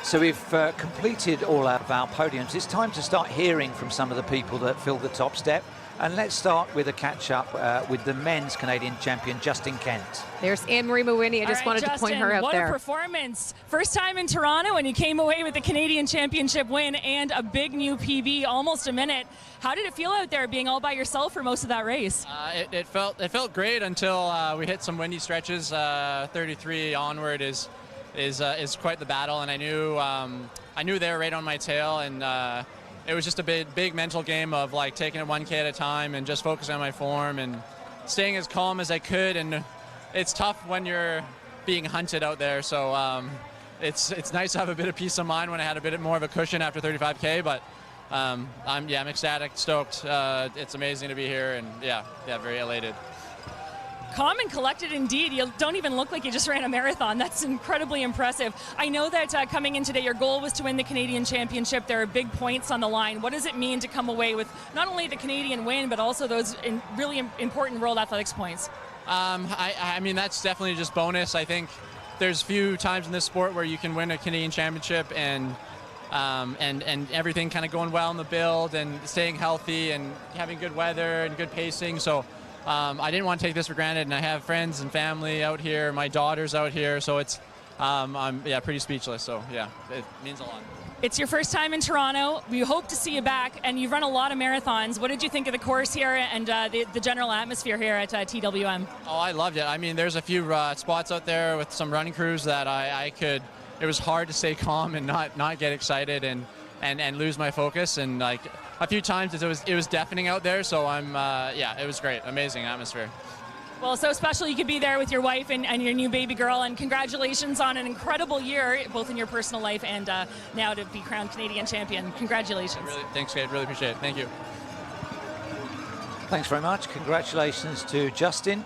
So we've completed all of our podiums. It's time to start hearing from some of the people that filled the top step. And let's start with a catch-up with the men's Canadian champion, Justin Kent. There's Anne-Marie Mawhinney. I just wanted to point her out what there. What a performance. First time in Toronto, and you came away with the Canadian championship win and a big new PB, almost a minute. How did it feel out there being all by yourself for most of that race? It felt great until we hit some windy stretches. 33 onward is quite the battle, and I knew they were right on my tail, and it was just a big mental game of like taking it 1K at a time and just focusing on my form and staying as calm as I could. And it's tough when you're being hunted out there, so it's nice to have a bit of peace of mind when I had a bit more of a cushion after 35K. But I'm ecstatic, stoked. It's amazing to be here, and yeah, very elated. Calm and collected indeed. You don't even look like you just ran a marathon. That's incredibly impressive. I know that coming in today, your goal was to win the Canadian Championship. There are big points on the line. What does it mean to come away with not only the Canadian win, but also those really important World Athletics points? I mean, that's definitely just bonus. I think there's few times in this sport where you can win a Canadian Championship and everything kind of going well in the build and staying healthy and having good weather and good pacing. So I didn't want to take this for granted, and I have friends and family out here. My daughter's out here, so it's I'm pretty speechless. So yeah, it means a lot. It's your first time in Toronto. We hope to see you back, and you've run a lot of marathons. What did you think of the course here and the general atmosphere here at TWM? Oh, I loved it. I mean, there's a few spots out there with some running crews that it was hard to stay calm and not get excited and lose my focus, and like a few times it was deafening out there. So it was great, amazing atmosphere. Well, so special you could be there with your wife and your new baby girl, and congratulations on an incredible year, both in your personal life and now to be crowned Canadian champion. Congratulations. Really, thanks, Kate. Really appreciate it. Thank you. Thanks very much. Congratulations to Justin.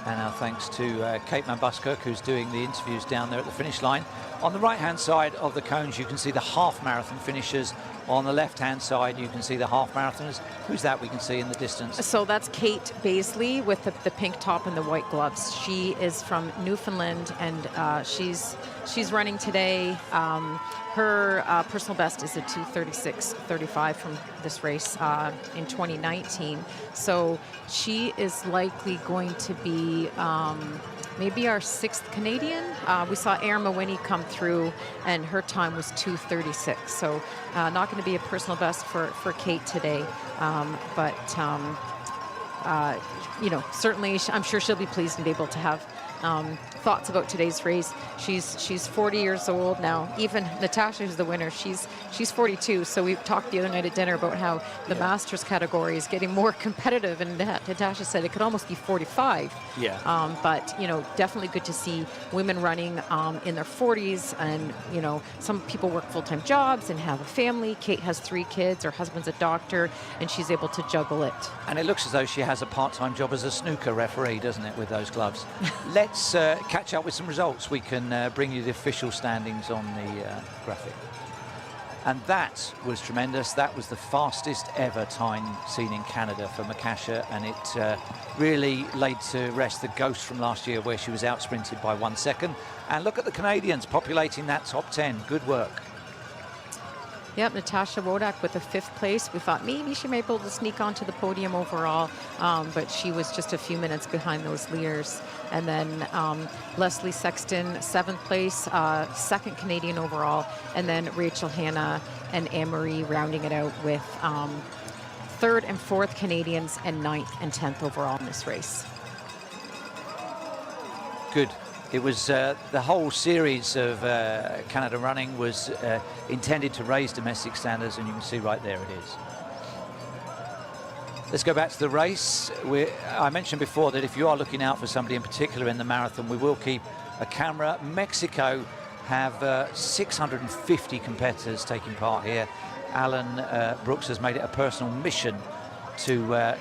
And our thanks to Kate Mambuskirk, who's doing the interviews down there at the finish line. On the right-hand side of the cones, you can see the half marathon finishers. On the left-hand side, you can see the half marathoners. Who's that we can see in the distance? So that's Kate Baisley with the pink top and the white gloves. She is from Newfoundland, and she's running today. Her personal best is a 2:36.35 from this race in 2019. So she is likely going to be maybe our 6th Canadian. We saw Erin Mawhinney come through, and her time was 2:36. So not going to be a personal best for Kate today, but you know, certainly I'm sure she'll be pleased and be able to have thoughts about today's race. She's 40 years old now. Even Natasha, who's the winner, she's 42. So we talked the other night at dinner about how the Masters category is getting more competitive, and Natasha said it could almost be 45. Yeah. But you know, definitely good to see women running in their 40s, and you know, some people work full-time jobs and have a family. Kate has 3 kids. Her husband's a doctor, and she's able to juggle it. And it looks as though she has a part-time job as a snooker referee, doesn't it, with those gloves? Let's catch up with some results. We can bring you the official standings on the graphic. And that was tremendous. That was the fastest ever time seen in Canada for Makasha, and it really laid to rest the ghost from last year where she was out-sprinted by 1 second. And look at the Canadians populating that top 10. Good work. Yep, Natasha Wodak with the 5th place. We thought maybe she may be able to sneak onto the podium overall, but she was just a few minutes behind those leaders. And then Leslie Sexton, 7th place, 2nd Canadian overall, and then Rachel Hanna and Anne-Marie rounding it out with 3rd and 4th Canadians and 9th and 10th overall in this race. Good. It was the whole series of Canada running was intended to raise domestic standards, and you can see right there it is. Let's go back to the race. I mentioned before that if you are looking out for somebody in particular in the marathon, we will keep a camera. Mexico have 650 competitors taking part here. Alan Brooks has made it a personal mission to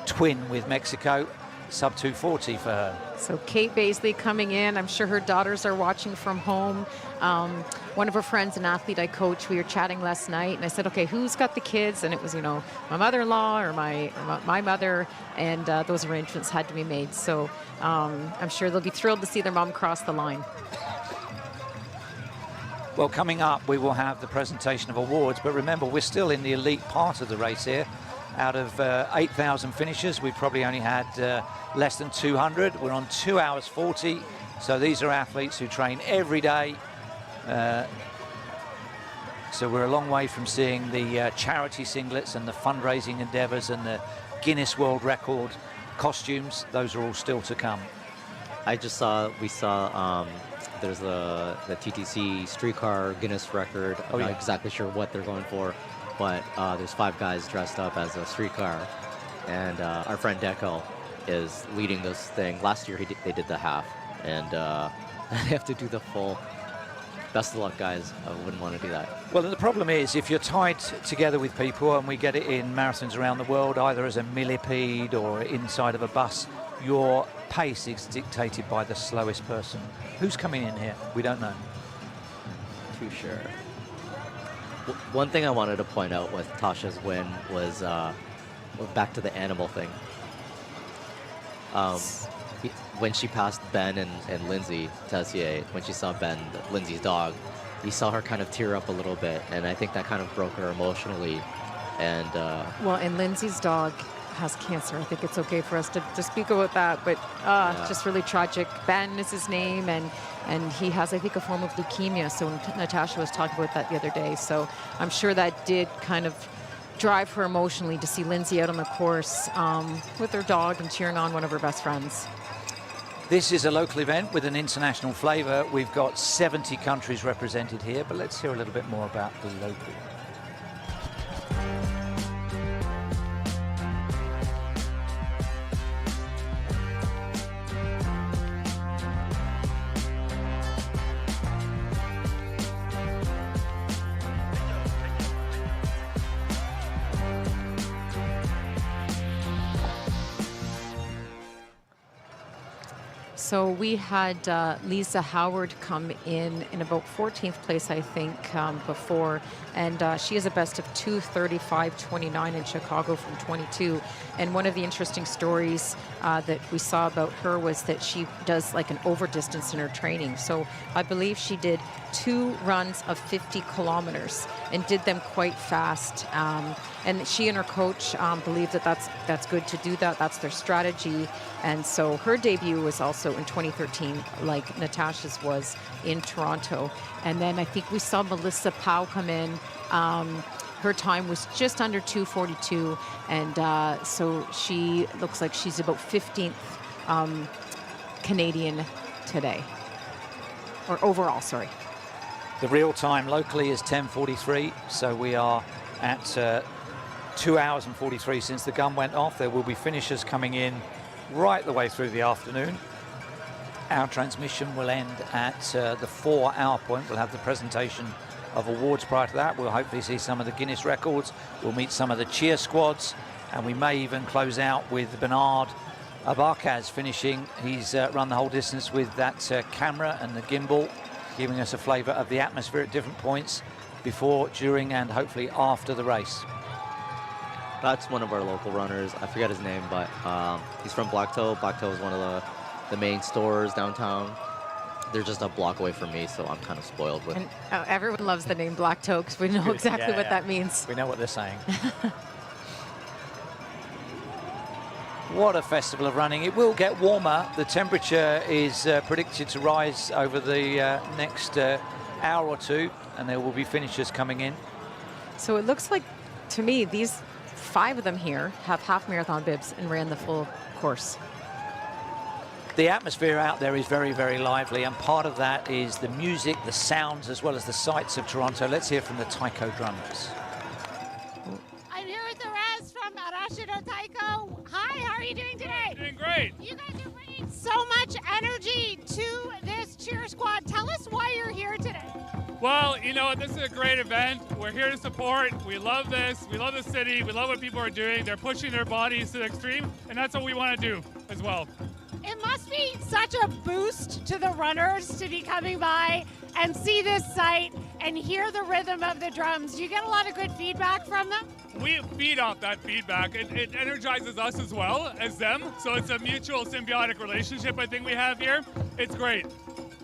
twin with Mexico. Sub 240 for her. So Kate Baisley coming in. I'm sure her daughters are watching from home. One of her friends, an athlete I coach, we were chatting last night, and I said, okay, who's got the kids? And it was, my mother-in-law or my mother, and those arrangements had to be made. So I'm sure they'll be thrilled to see their mom cross the line. Well, coming up, we will have the presentation of awards, but remember, we're still in the elite part of the race here. Out of 8,000 finishers, we've probably only had less than 200. We're on 2 hours 40. So these are athletes who train every day. So we're a long way from seeing the charity singlets and the fundraising endeavors and the Guinness World Record costumes. Those are all still to come. We saw there's the TTC streetcar Guinness record. I'm not exactly sure what they're going for. But there's 5 guys dressed up as a streetcar, and our friend Deco is leading this thing. Last year they did the half, and they have to do the full. Best of luck, guys. I wouldn't want to do that. Well, the problem is if you're tied together with people, and we get it in marathons around the world, either as a millipede or inside of a bus, your pace is dictated by the slowest person. Who's coming in here? We don't know. Too sure. One thing I wanted to point out with Tasha's win was back to the animal thing. When she passed Ben and Lindsay Tessier, when she saw Ben, Lindsay's dog, you saw her kind of tear up a little bit, and I think that kind of broke her emotionally. And well, and Lindsay's dog has cancer. I think it's okay for us to speak about that, but just really tragic. Ben is his name, and he has, I think, a form of leukemia. So Natasha was talking about that the other day. So I'm sure that did kind of drive her emotionally to see Lindsay out on the course with her dog and cheering on one of her best friends. This is a local event with an international flavor. We've got 70 countries represented here, but let's hear a little bit more about the local. So we had Lisa Howard come in about 14th place, I think, before, and she has a best of 2:35.29 in Chicago from 22. And one of the interesting stories that we saw about her was that she does like an over distance in her training. So I believe she did 2 runs of 50 kilometers and did them quite fast. And she and her coach believe that that's good to do that. That's their strategy. And so her debut was also in 2013, like Natasha's was in Toronto. And then I think we saw Melissa Powell come in. Her time was just under 2:42, and so she looks like she's about 15th Canadian today, or overall, sorry. The real time locally is 10:43, so we are at 2 hours and 43 since the gun went off. There will be finishers coming in right the way through the afternoon. Our transmission will end at the 4-hour point. We'll have the presentation of awards prior to that. We'll hopefully see some of the Guinness records. We'll meet some of the cheer squads, and we may even close out with Bernard Abarcaz finishing. He's run the whole distance with that camera and the gimbal, giving us a flavour of the atmosphere at different points before, during, and hopefully after the race. That's one of our local runners. I forget his name, but he's from Blacktoe. Blacktoe is one of the main stores downtown. They're just a block away from me, so I'm kind of spoiled with. And everyone loves the name Blacktoe because we know exactly what that means. We know what they're saying. What a festival of running. It will get warmer. The temperature is predicted to rise over the next hour or two, and there will be finishers coming in. So it looks like, to me, these 5 of them here have half marathon bibs and ran the full course. The atmosphere out there is very, very lively, and part of that is the music, the sounds, as well as the sights of Toronto. Let's hear from the Taiko drummers. I'm here with the rest from Arashiro Taiko. Hi, how are you doing today? Doing great. You guys are bringing so much energy to this cheer squad. Tell us why you're here today. Well, you know, this is a great event. We're here to support. We love this. We love the city. We love what people are doing. They're pushing their bodies to the extreme, and that's what we want to do as well. It must be such a boost to the runners to be coming by and see this site and hear the rhythm of the drums. Do you get a lot of good feedback from them? We feed off that feedback. It energizes us as well as them. So it's a mutual symbiotic relationship I think we have here. It's great.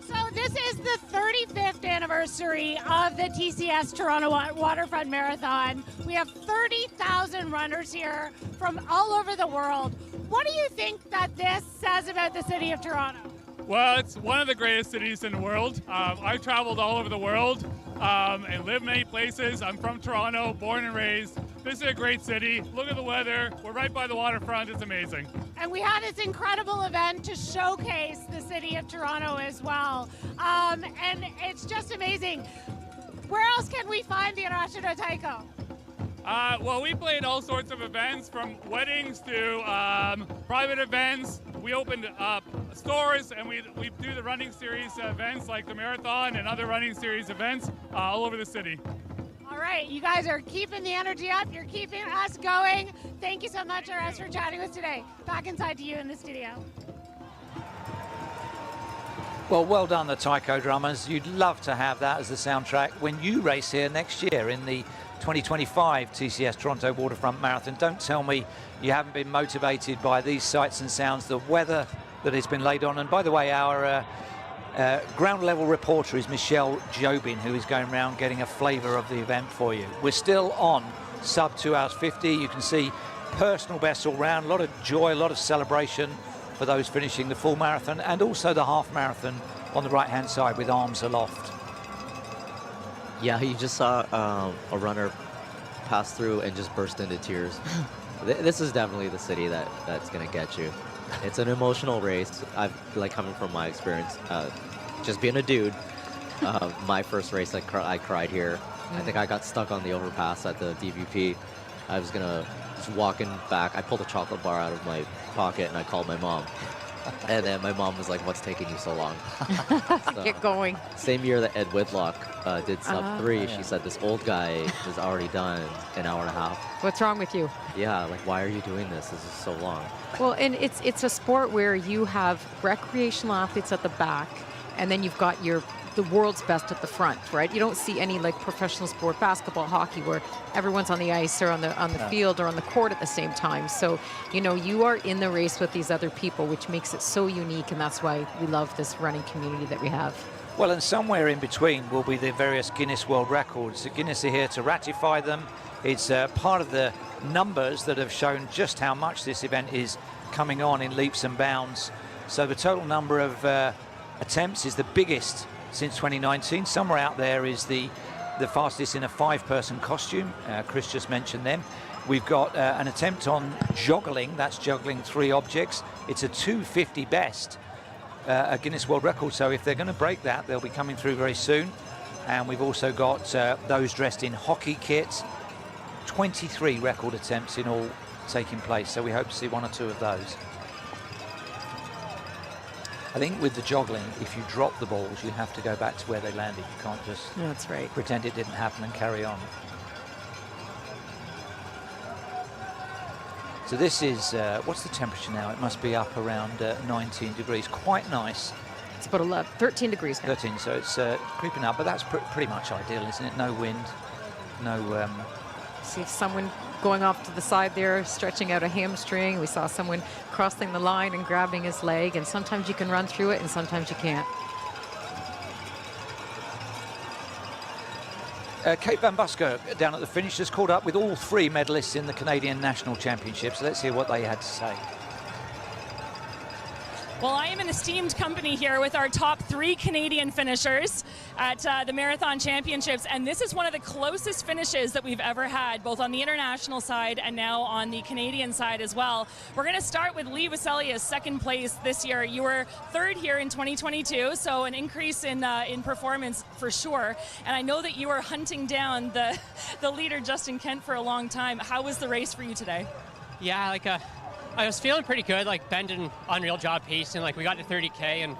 So this is the 35th anniversary of the TCS Toronto Waterfront Marathon. We have 30,000 runners here from all over the world. What do you think that this says about the city of Toronto? Well, it's one of the greatest cities in the world. I've traveled all over the world and lived many places. I'm from Toronto, born and raised. This is a great city. Look at the weather. We're right by the waterfront. It's amazing. And we have this incredible event to showcase the city of Toronto as well. And it's just amazing. Where else can we find the Arashida Taiko? Well, we played all sorts of events, from weddings to private events. We opened up stores, and we do the running series events like the marathon and other running series events all over the city. All right, you guys are keeping the energy up. You're keeping us going. Thank you so much, RS, for chatting with us today. Back inside to you in the studio. Well done, the taiko drummers. You'd love to have that as the soundtrack when you race here next year in the 2025 TCS Toronto Waterfront Marathon. Don't tell me you haven't been motivated by these sights and sounds, the weather that has been laid on. And by the way, our ground level reporter is Michelle Jobin, who is going around getting a flavour of the event for you. We're still on sub 2 hours 50. You can see personal bests all round, a lot of joy, a lot of celebration for those finishing the full marathon, and also the half marathon on the right hand side with arms aloft. Yeah, you just saw a runner pass through and just burst into tears. This is definitely the city that's gonna get you. It's an emotional race. Like, coming from my experience, just being a dude, my first race I cried here. I think I got stuck on the overpass at the DVP. I was just walking back. I pulled a chocolate bar out of my pocket and I called my mom. And then my mom was like, "What's taking you so long?" So, get going. Same year that Ed Whitlock did sub 3, she said this old guy was already done an hour and a half. What's wrong with you? Yeah, like, why are you doing this? This is so long. Well, and it's a sport where you have recreational athletes at the back, and then you've got the world's best at the front, right? You don't see any like professional sport, basketball, hockey, where everyone's on the ice or on the field or on the court at the same time. So, you know, you are in the race with these other people, which makes it so unique, and that's why we love this running community that we have. Well, and somewhere in between will be the various Guinness World Records. The Guinness are here to ratify them. It's part of the numbers that have shown just how much this event is coming on in leaps and bounds. So the total number of attempts is the biggest since 2019. Somewhere out there is the fastest in a 5-person costume. Chris just mentioned them. We've got an attempt on joggling. That's juggling 3 objects. It's a 2:50 best, a Guinness World Record. So if they're going to break that, they'll be coming through very soon. And we've also got those dressed in hockey kits. 23 record attempts in all taking place. So we hope to see 1 or 2 of those. I think with the joggling, if you drop the balls, you have to go back to where they landed. You can't just That's right. pretend it didn't happen and carry on. So this is, what's the temperature now? It must be up around 19 degrees. Quite nice. It's about 13 degrees now. 13, so it's creeping up, but that's pretty much ideal, isn't it? No wind, no... See someone going off to the side there, stretching out a hamstring. We saw someone crossing the line and grabbing his leg, and sometimes you can run through it and sometimes you can't. Kate Van Busker down at the finish has caught up with all 3 medalists in the Canadian National Championship. So let's hear what they had to say. Well, I am an esteemed company here with our top 3 Canadian finishers at the Marathon Championships, and this is one of the closest finishes that we've ever had, both on the international side and now on the Canadian side as well. We're going to start with Lee Waselia's 2nd place this year. You were 3rd here in 2022, so an increase in performance for sure. And I know that you were hunting down the leader, Justin Kent, for a long time. How was the race for you today? Yeah, I was feeling pretty good. Ben did an unreal job pacing. We got to 30K, and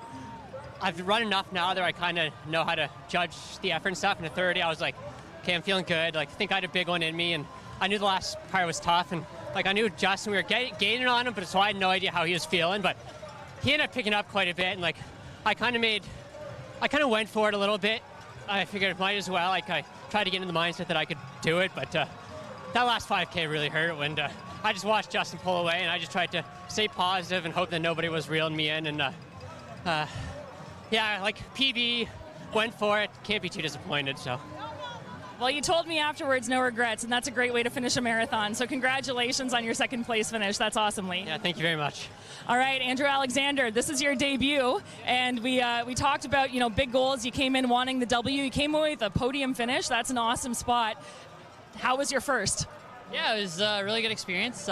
I've run enough now that I kind of know how to judge the effort and stuff. In the 30, I was like, okay, I'm feeling good. Like, I think I had a big one in me, and I knew the last part was tough. And like, I knew Justin, we were gaining on him, but so I had no idea how he was feeling. But he ended up picking up quite a bit, and like, I kind of went for it a little bit. I figured it might as well. Like, I tried to get in the mindset that I could do it, but that last 5K really hurt when I just watched Justin pull away, and I just tried to stay positive and hope that nobody was reeling me in. And yeah, like PB, went for it. Can't be too disappointed. So. Well, you told me afterwards, no regrets, and that's a great way to finish a marathon. So congratulations on your second place finish. That's awesome, Lee. Yeah, thank you very much. All right, Andrew Alexander, this is your debut, and we talked about, you know, big goals. You came in wanting the W. You came away with a podium finish. That's an awesome spot. How was your first? Yeah, it was a really good experience.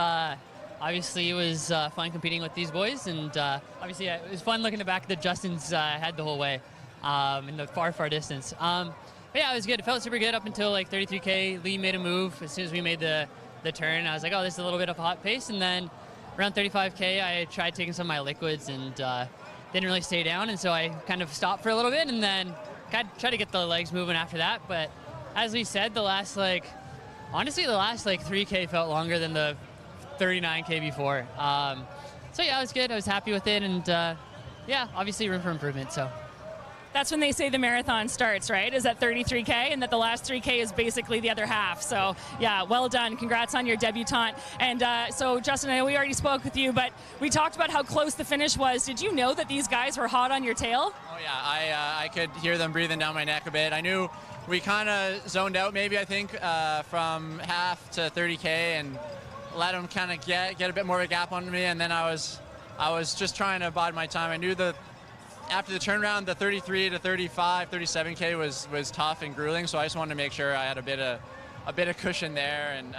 Obviously, it was fun competing with these boys, and obviously it was fun looking back that Justin's had the whole way in the far, far distance. But yeah, it was good. It felt super good up until like 33K. Lee made a move as soon as we made the turn. I was like, oh, this is a little bit of a hot pace. And then around 35K, I tried taking some of my liquids and didn't really stay down. And so I kind of stopped for a little bit and then tried to get the legs moving after that. But as we said, the last 3K felt longer than the 39K before. So yeah, it was good. I was happy with it. And yeah, obviously room for improvement. So. That's when they say the marathon starts, right? Is at 33K, and that the last 3K is basically the other half. So, yeah, well done. Congrats on your debutante. And so, Justin, I know we already spoke with you, but we talked about how close the finish was. Did you know that these guys were hot on your tail? Oh, yeah. I could hear them breathing down my neck a bit. I knew we kind of zoned out maybe, I think, from half to 30K and let them kind of get a bit more of a gap on me. And then I was just trying to bide my time. I knew after the turnaround, the 33 to 35, 37K was tough and grueling, so I just wanted to make sure I had a bit of cushion there. And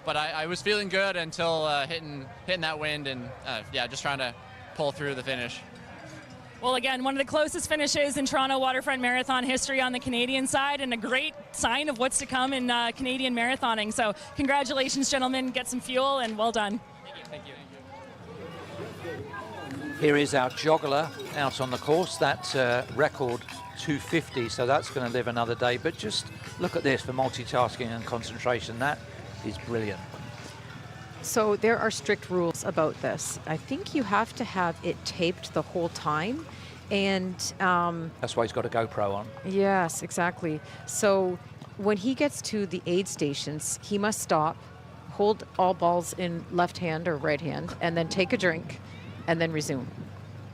but I was feeling good until hitting that wind, and yeah, just trying to pull through the finish. Well, again, one of the closest finishes in Toronto Waterfront Marathon history on the Canadian side, and a great sign of what's to come in Canadian marathoning. So congratulations, gentlemen. Get some fuel, and well done. Thank you. Here is our joggler out on the course. That record 250, so that's going to live another day. But just look at this for multitasking and concentration. That is brilliant. So there are strict rules about this. I think you have to have it taped the whole time. And that's why he's got a GoPro on. Yes, exactly. So when he gets to the aid stations, he must stop, hold all balls in left hand or right hand, and then take a drink, and then resume.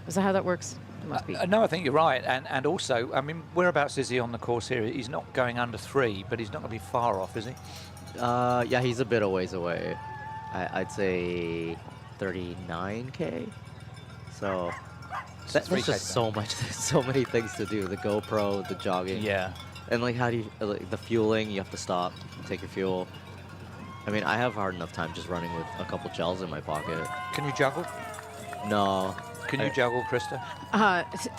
Is that how that works? It must be. No, I think you're right. And also, I mean, whereabouts is he on the course here? He's not going under 3, but he's not going to be far off, is he? Yeah, he's a bit a ways away. I'd say 39K. So there's just so much, so many things to do. The GoPro, the jogging. Yeah. And like, how do you, like, the fueling, you have to stop, take your fuel. I mean, I have a hard enough time just running with a couple gels in my pocket. Can you juggle? No. Can you juggle, Krista?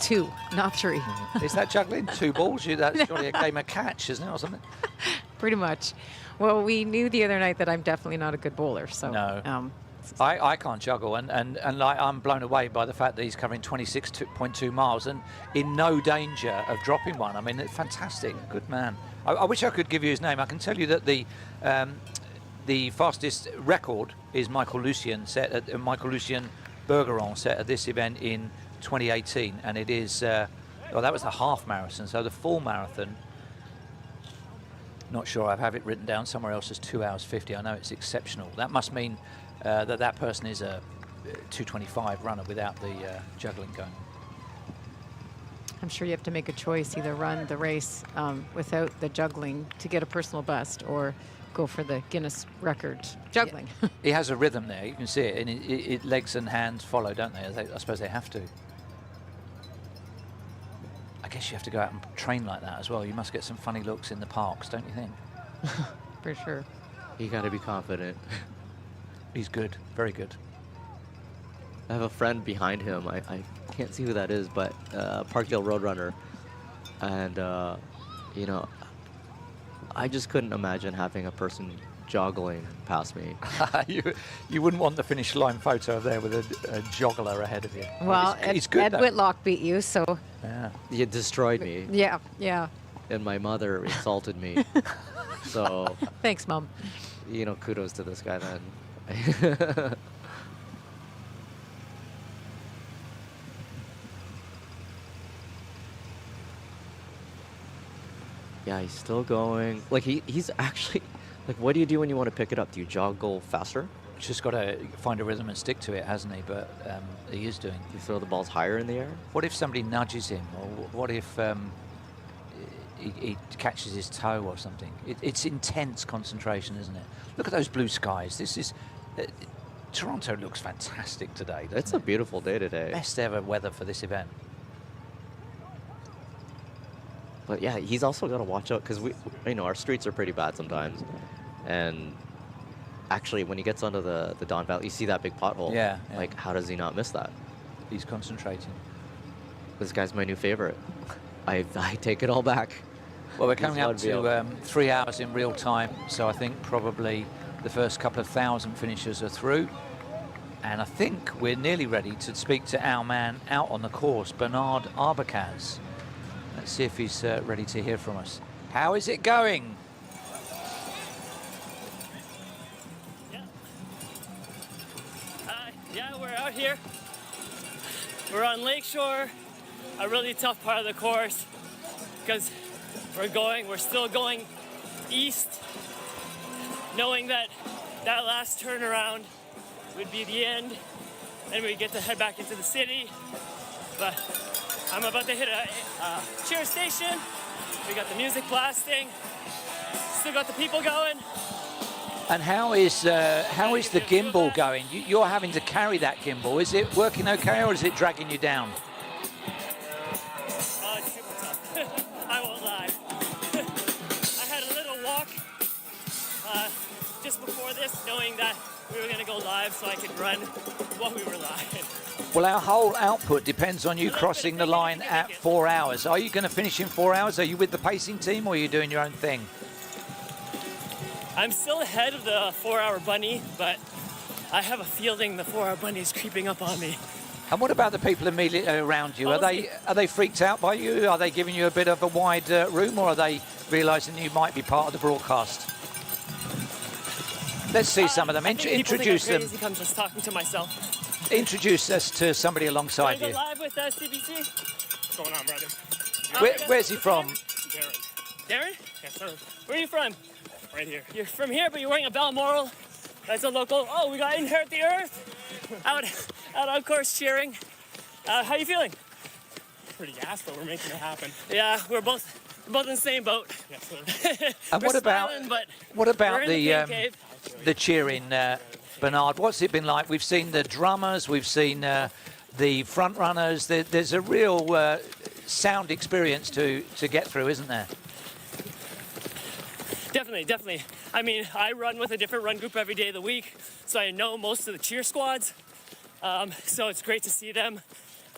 2, not 3. Is that juggling? 2 balls? That's got to be a game of catch, isn't it, or something? Pretty much. Well, we knew the other night that I'm definitely not a good bowler, so. No. I can't juggle, and like, I'm blown away by the fact that he's covering 26.2 miles and in no danger of dropping one. I mean, it's fantastic. Good man. I wish I could give you his name. I can tell you that the fastest record is Michael Lucien Bergeron set at this event in 2018, and it is well, that was the half marathon. So the full marathon, not sure, I have it written down somewhere else as 2 hours 50. I know it's exceptional. That must mean that person is a 225 runner without the juggling going. I'm sure you have to make a choice, either run the race without the juggling to get a personal best, or go for the Guinness record juggling. Yeah. He has a rhythm there, you can see it, and legs and hands follow, don't they? I suppose they have to. I guess you have to go out and train like that as well. You must get some funny looks in the parks, don't you think? For sure. You got to be confident. He's good, very good. I have a friend behind him. I can't see who that is, but Parkdale Roadrunner. And, you know, I just couldn't imagine having a person joggling past me. You wouldn't want the finish line photo there with a joggler ahead of you. Well, he's good, Ed Whitlock beat you, so Yeah. You destroyed me. Yeah, yeah. And my mother insulted me. So, Thanks, Mom. you know, kudos to this guy then. Yeah, he's still going. Like, he's actually, like, what do you do when you want to pick it up? Do you joggle faster? Just got to find a rhythm and stick to it, hasn't he? But he is doing. Do you throw the balls higher in the air? What if somebody nudges him? Or what if he catches his toe or something? It's intense concentration, isn't it? Look at those blue skies. This is... Toronto looks fantastic today. It's a beautiful day today. Best ever weather for this event. But yeah, he's also got to watch out because our streets are pretty bad sometimes. And actually, when he gets onto the Don Valley, you see that big pothole. Yeah. Like, how does he not miss that? He's concentrating. This guy's my new favorite. I take it all back. Well, we're coming up to 3 hours in real time, so I think probably the first couple of 1,000 finishers are through. And I think we're nearly ready to speak to our man out on the course, Bernard Arbacaz. Let's see if he's ready to hear from us. How is it going? Yeah, we're out here. We're on Lakeshore, a really tough part of the course because we're still going east, knowing that last turnaround would be the end and we get to head back into the city. But I'm about to hit a cheer station. We got the music blasting. Still got the people going. And how is the gimbal going? You're having to carry that gimbal. Is it working okay, or is it dragging you down? It's super tough. I won't lie. I had a little walk just before this, knowing that we were going to go live, so I could run while we were live. Well, our whole output depends on you crossing the line at 4 hours. Are you going to finish in 4 hours? Are you with the pacing team, or are you doing your own thing? I'm still ahead of the 4-hour bunny, but I have a feeling the 4-hour bunny is creeping up on me. And what about the people immediately around you? Are they freaked out by you? Are they giving you a bit of a wide room, or are they realising you might be part of the broadcast? Let's see some of them. Introduce them. I'm just talking to myself. Introduce us to somebody alongside Can I you. go live with CBC? What's going on, brother? Where's he from? Darren? Yes, sir. Where are you from? Right here. You're from here, but you're wearing a Balmoral. That's a local. Oh, we got Inherit the Earth. Out on course cheering. How you feeling? Pretty gassed, but we're making it happen. Yeah, we're both in the same boat. Yes, sir. And what about the cheering, Bernard? What's it been like? We've seen the drummers, we've seen the front runners. There's a real sound experience to get through, isn't there? Definitely. I mean, I run with a different run group every day of the week, so I know most of the cheer squads. So it's great to see them.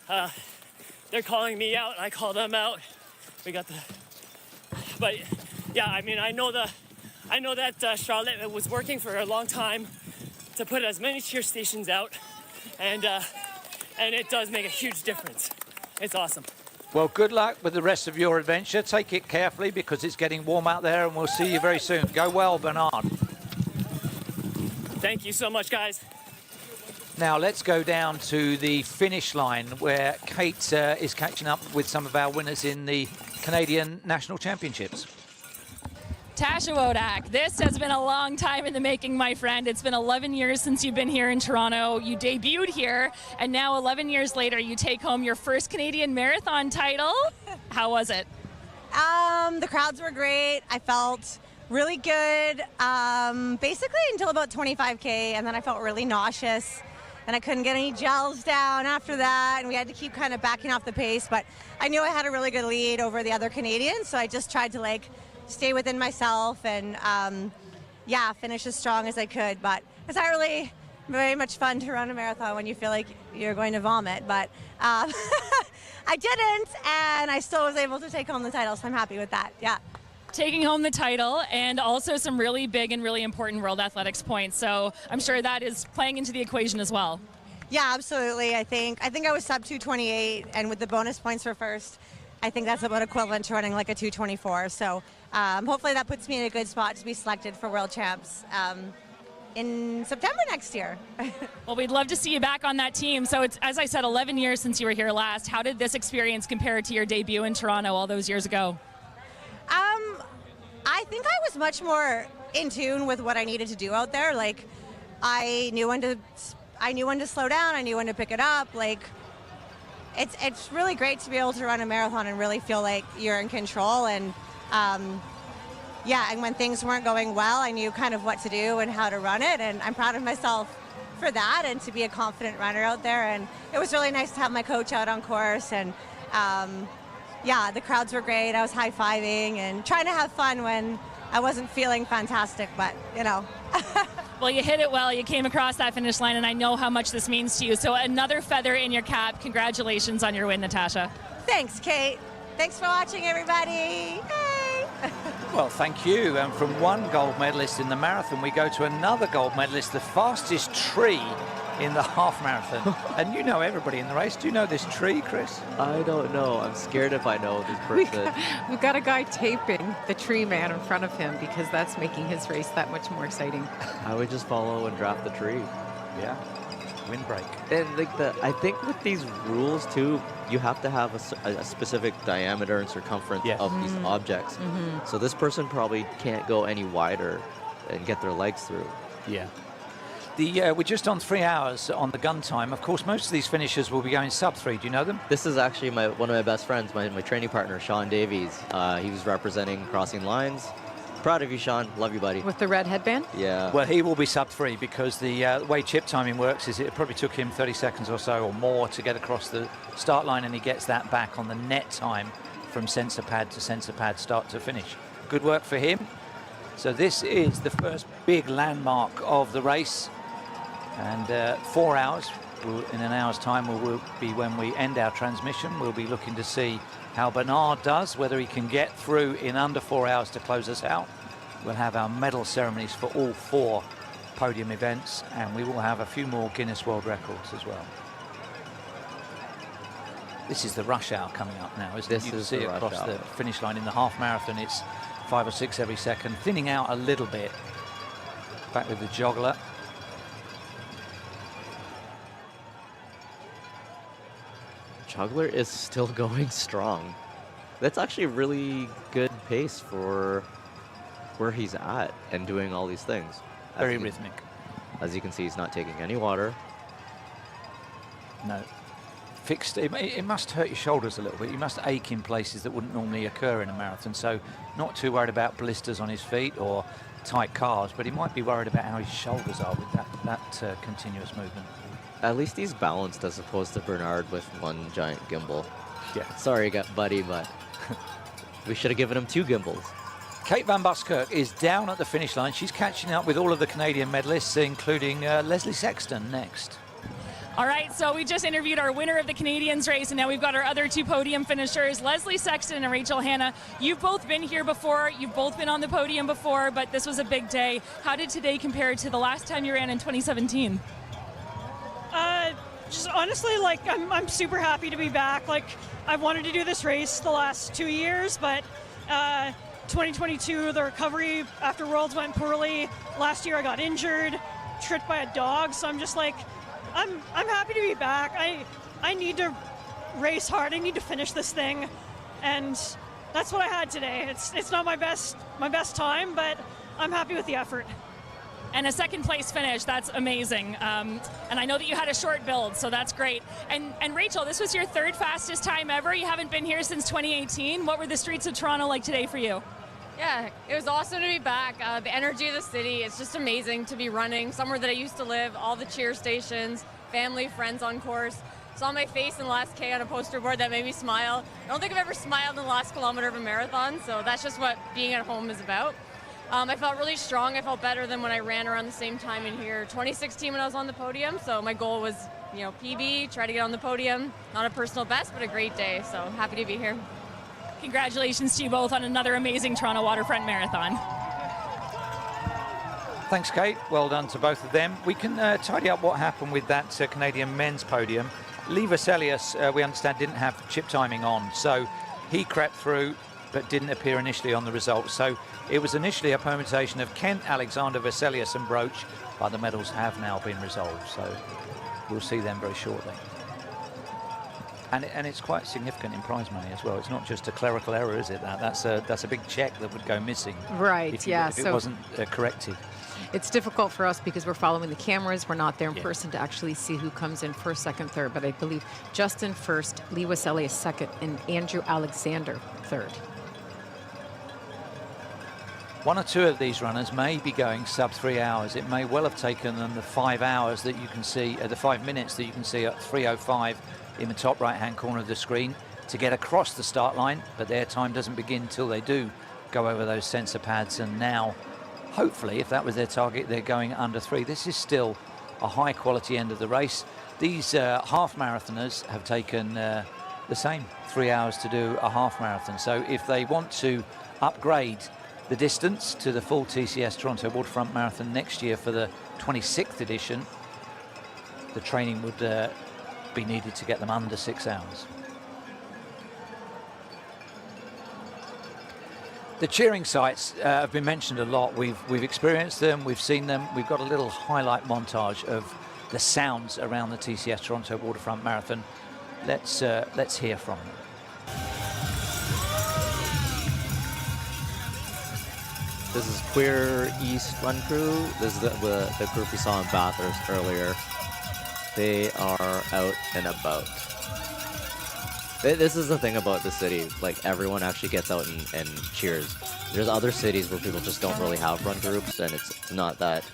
They're calling me out, I call them out. But yeah, I mean, I know that Charlotte was working for a long time to put as many cheer stations out, and it does make a huge difference. It's awesome. Well, good luck with the rest of your adventure. Take it carefully because it's getting warm out there, and we'll see you very soon. Go well, Bernard. Thank you so much, guys. Now, let's go down to the finish line where Kate is catching up with some of our winners in the Canadian National Championships. Tasha Wodak, this has been a long time in the making, my friend. It's been 11 years since you've been here in Toronto. You debuted here, and now 11 years later, you take home your first Canadian marathon title. How was it? The crowds were great. I felt really good, basically until about 25K, and then I felt really nauseous, and I couldn't get any gels down after that, and we had to keep kind of backing off the pace, but I knew I had a really good lead over the other Canadians, so I just tried to stay within myself and finish as strong as I could. But it's not really very much fun to run a marathon when you feel like you're going to vomit, but I didn't, and I still was able to take home the title, so I'm happy with that. Yeah. Taking home the title and also some really big and really important World Athletics points, so I'm sure that is playing into the equation as well. Yeah, absolutely. I think I was sub 2:28, and with the bonus points for first, I think that's about equivalent to running like a 2:24. So hopefully that puts me in a good spot to be selected for World Champs in September next year. Well, we'd love to see you back on that team. So it's, as I said, 11 years since you were here last. How did this experience compare to your debut in Toronto all those years ago? I think I was much more in tune with what I needed to do out there. Like, I knew when to slow down. I knew when to pick it up. Like, it's really great to be able to run a marathon and really feel like you're in control. And and when things weren't going well, I knew kind of what to do and how to run it. And I'm proud of myself for that and to be a confident runner out there. And it was really nice to have my coach out on course. And the crowds were great. I was high-fiving and trying to have fun when I wasn't feeling fantastic, but you know. Well, you hit it well. You came across that finish line, and I know how much this means to you. So another feather in your cap. Congratulations on your win, Natasha. Thanks, Kate. Thanks for watching, everybody. Yay! Well, thank you. And from one gold medalist in the marathon, we go to another gold medalist, the fastest tree in the half marathon. And you know everybody in the race. Do you know this tree, Chris? I don't know. I'm scared if I know this person. We've got a guy taping the tree man in front of him because that's making his race that much more exciting. I would just follow and draft the tree. Yeah. Windbreak. And like I think with these rules too, you have to have a specific diameter and circumference of these objects. So this person probably can't go any wider and get their legs through. Yeah. We're just on 3 hours on the gun time. Of course, most of these finishers will be going sub 3. Do you know them? This is actually one of my best friends, my training partner, Sean Davies. He was representing Crossing Lines. Proud of you, Sean. Love you, buddy. With the red headband? Yeah. Well, he will be sub 3 because the way chip timing works is it probably took him 30 seconds or so or more to get across the start line, and he gets that back on the net time from sensor pad to sensor pad, start to finish. Good work for him. So this is the first big landmark of the race. And 4 hours, in an hour's time, will be when we end our transmission. We'll be looking to see how Bernard does, whether he can get through in under 4 hours to close us out. We'll have our medal ceremonies for all 4 podium events, and we will have a few more Guinness World Records as well. This is the rush hour coming up now, isn't it? You can see it across the finish line in the half marathon. It's 5 or 6 every second, thinning out a little bit. Back with the joggler. Juggler is still going strong. That's actually a really good pace for where he's at and doing all these things. Very rhythmic. As you can see, he's not taking any water. No. Fixed. It must hurt your shoulders a little bit. You must ache in places that wouldn't normally occur in a marathon. So not too worried about blisters on his feet or tight calves, but he might be worried about how his shoulders are with that continuous movement. At least he's balanced as opposed to Bernard with one giant gimbal. Yeah. Sorry, buddy, but we should have given him 2 gimbals. Kate Van Buskirk is down at the finish line. She's catching up with all of the Canadian medalists, including Leslie Sexton next. All right, so we just interviewed our winner of the Canadians race, and now we've got our other 2 podium finishers, Leslie Sexton and Rachel Hanna. You've both been here before. You've both been on the podium before, but this was a big day. How did today compare to the last time you ran in 2017? Just honestly, like, I'm super happy to be back. Like, I've wanted to do this race the last 2 years, but 2022, the recovery after Worlds went poorly. Last year I got injured, tripped by a dog, so I'm just like, I'm happy to be back. I need to race hard. I need to finish this thing, and that's what I had today. It's not my best time, but I'm happy with the effort. And a second place finish, that's amazing. And I know that you had a short build, so that's great. And Rachel, this was your 3rd fastest time ever. You haven't been here since 2018. What were the streets of Toronto like today for you? Yeah, it was awesome to be back. The energy of the city, it's just amazing to be running somewhere that I used to live, all the cheer stations, family, friends on course. Saw my face in the last K on a poster board that made me smile. I don't think I've ever smiled in the last kilometer of a marathon, so that's just what being at home is about. I felt really strong. I felt better than when I ran around the same time in here 2016 when I was on the podium. So my goal was, PB, try to get on the podium. Not a personal best, but a great day. So happy to be here. Congratulations to you both on another amazing Toronto Waterfront Marathon. Thanks, Kate. Well done to both of them. We can tidy up what happened with that Canadian men's podium. Lee Veselius, we understand, didn't have chip timing on, so he crept through but didn't appear initially on the results. So it was initially a permutation of Kent, Alexander, Veselius and Broach, but the medals have now been resolved, so we'll see them very shortly. And it's quite significant in prize money as well. It's not just a clerical error, is it? That's a big check that would go missing. Right, if so it wasn't corrected. It's difficult for us because we're following the cameras. We're not there in person to actually see who comes in first, second, third. But I believe Justin first, Lee Veselius second, and Andrew Alexander third. One or two of these runners may be going sub 3 hours. It may well have taken them the 5 hours that you can see, the 5 minutes that you can see at 3:05 in the top right-hand corner of the screen to get across the start line, but their time doesn't begin till they do go over those sensor pads. And now, hopefully, if that was their target, they're going under 3. This is still a high-quality end of the race. These half marathoners have taken the same 3 hours to do a half marathon. So if they want to upgrade the distance to the full TCS Toronto Waterfront Marathon next year for the 26th edition, the training would be needed to get them under 6 hours. The cheering sites have been mentioned a lot. We've experienced them, we've seen them. We've got a little highlight montage of the sounds around the TCS Toronto Waterfront Marathon. Let's hear from them. This is Queer East Run Crew. This is the group we saw in Bathurst earlier. They are out and about. This is the thing about the city. Like, everyone actually gets out and cheers. There's other cities where people just don't really have run groups, and it's not that.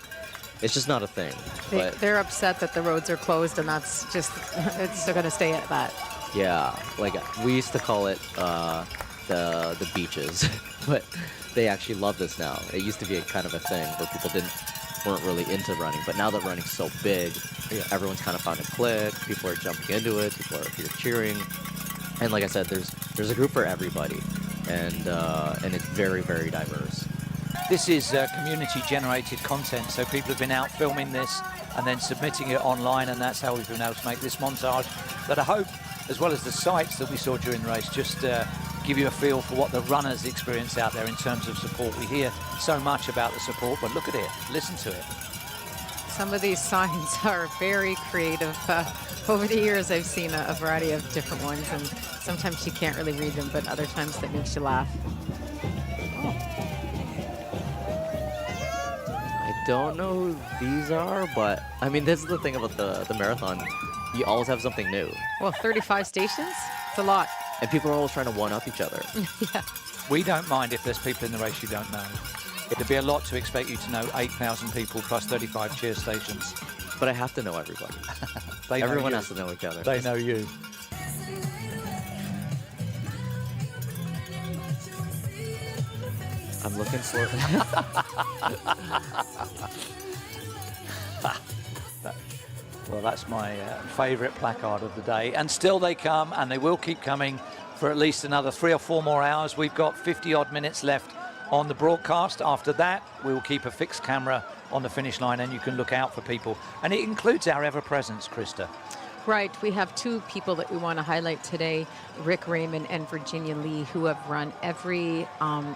It's just not a thing. They're upset that the roads are closed, and that's just it's going to stay at that. Yeah, like we used to call it the beaches, but they actually love this now. It used to be a kind of a thing where people weren't really into running, but now that running's so big, everyone's kind of found a click. People are jumping into it. People are here cheering, and like I said, there's a group for everybody, and it's very, very diverse. This is community-generated content, so people have been out filming this and then submitting it online, and that's how we've been able to make this montage that I hope, as well as the sites that we saw during the race, just give you a feel for what the runners experience out there in terms of support. We hear so much about the support, but look at it, listen to it. Some of these signs are very creative. Over the years, I've seen a variety of different ones, and sometimes you can't really read them, but other times that makes you laugh. I don't know who these are, but I mean, this is the thing about the marathon. You always have something new. Well, 35 stations? It's a lot. And people are always trying to one-up each other. Yeah. We don't mind if there's people in the race you don't know. It'd be a lot to expect you to know 8,000 people plus 35 cheer stations. But I have to know everybody. Everyone has to know each other. They know you. I'm looking for Well, that's my favourite placard of the day. And still they come, and they will keep coming for at least another 3 or 4 more hours. We've got 50-odd minutes left on the broadcast. After that, we will keep a fixed camera on the finish line, and you can look out for people. And it includes our ever-presence, Krista. Right. We have 2 people that we want to highlight today, Rick Raymond and Virginia Lee, who have run every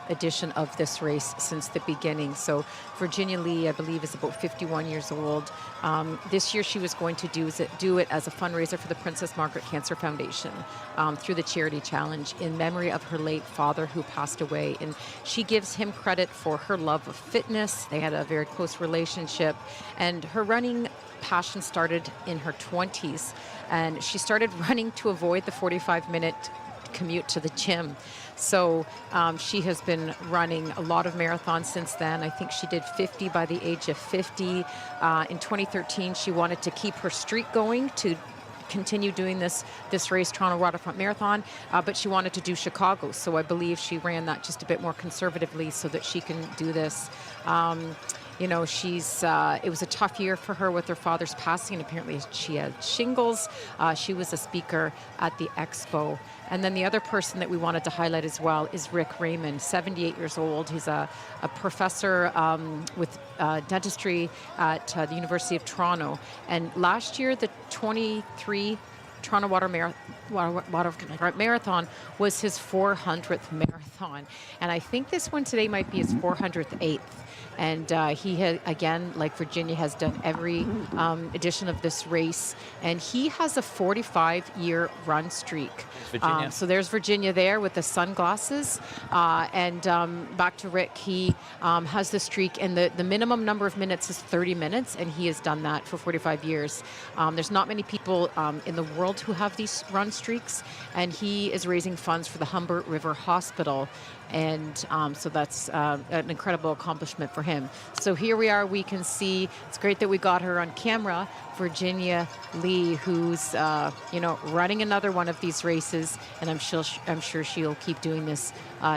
edition of this race since the beginning. So Virginia Lee, I believe, is about 51 years old. This year she was going to do it as a fundraiser for the Princess Margaret Cancer Foundation through the Charity Challenge in memory of her late father who passed away. And she gives him credit for her love of fitness. They had a very close relationship. And her running passion started in her 20s, and she started running to avoid the 45-minute commute to the gym. So she has been running a lot of marathons since then. I think she did 50 by the age of 50. In 2013, she wanted to keep her streak going to continue doing this race, Toronto Waterfront Marathon, but she wanted to do Chicago. So I believe she ran that just a bit more conservatively so that she can do this. You know, it was a tough year for her with her father's passing, and apparently she had shingles. She was a speaker at the expo. And then the other person that we wanted to highlight as well is Rick Raymond, 78 years old. He's a professor with dentistry at the University of Toronto. And last year, the 23 Toronto Waterfront Marathon was his 400th marathon. And I think this one today might be his 408th. And he had, again, like Virginia, has done every edition of this race. And he has a 45-year run streak. Virginia. So there's Virginia there with the sunglasses. And back to Rick, he has the streak. And the minimum number of minutes is 30 minutes. And he has done that for 45 years. There's not many people in the world who have these run streaks. And he is raising funds for the Humber River Hospital. And so that's an incredible accomplishment for him. So here we are. We can see, it's great that we got her on camera, Virginia Lee, who's running another one of these races, and I'm sure she'll keep doing this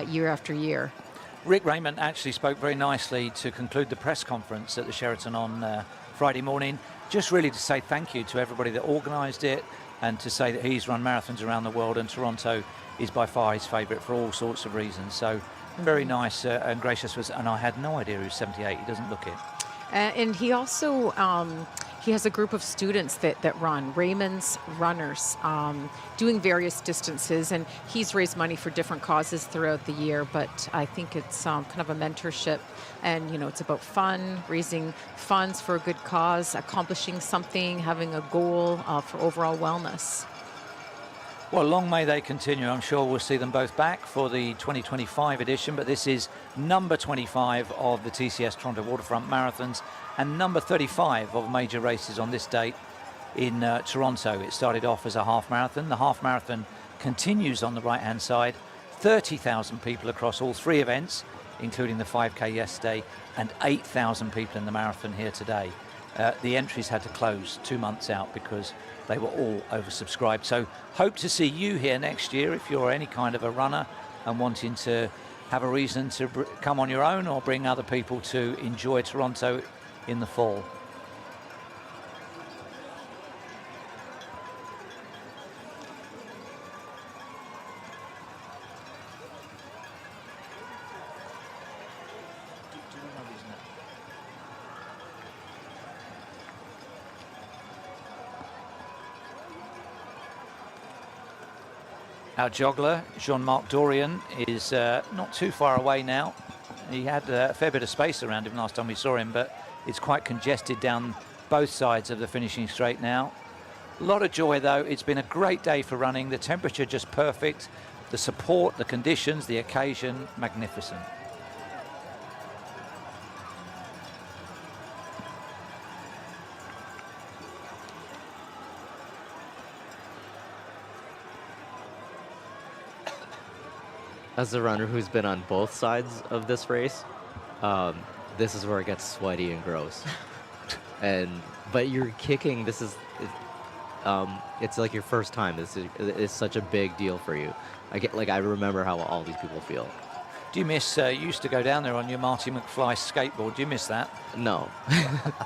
year after year. Rick Raymond actually spoke very nicely to conclude the press conference at the Sheraton on Friday morning, just really to say thank you to everybody that organised it, and to say that he's run marathons around the world, and Toronto is by far his favourite for all sorts of reasons. So very nice and gracious. And I had no idea he was 78. He doesn't look it. And he also he has a group of students that run, Raymond's Runners, doing various distances, and he's raised money for different causes throughout the year. But I think it's kind of a mentorship, and it's about fun, raising funds for a good cause, accomplishing something, having a goal for overall wellness. Well, long may they continue. I'm sure we'll see them both back for the 2025 edition, but this is number 25 of the TCS Toronto Waterfront Marathons and number 35 of major races on this date in Toronto. It started off as a half marathon. The half marathon continues on the right-hand side. 30,000 people across all three events, including the 5K yesterday, and 8,000 people in the marathon here today. The entries had to close 2 months out because they were all oversubscribed. So hope to see you here next year if you're any kind of a runner and wanting to have a reason to come on your own or bring other people to enjoy Toronto in the fall. Our joggler, Jean-Marc Dorian, is not too far away now. He had a fair bit of space around him last time we saw him, but it's quite congested down both sides of the finishing straight now. A lot of joy, though. It's been a great day for running. The temperature just perfect. The support, the conditions, the occasion, magnificent. As a runner who's been on both sides of this race, this is where it gets sweaty and gross. But you're kicking. It's like your first time. This is such a big deal for you. I remember how all these people feel. Do you miss? You used to go down there on your Marty McFly skateboard. Do you miss that? No,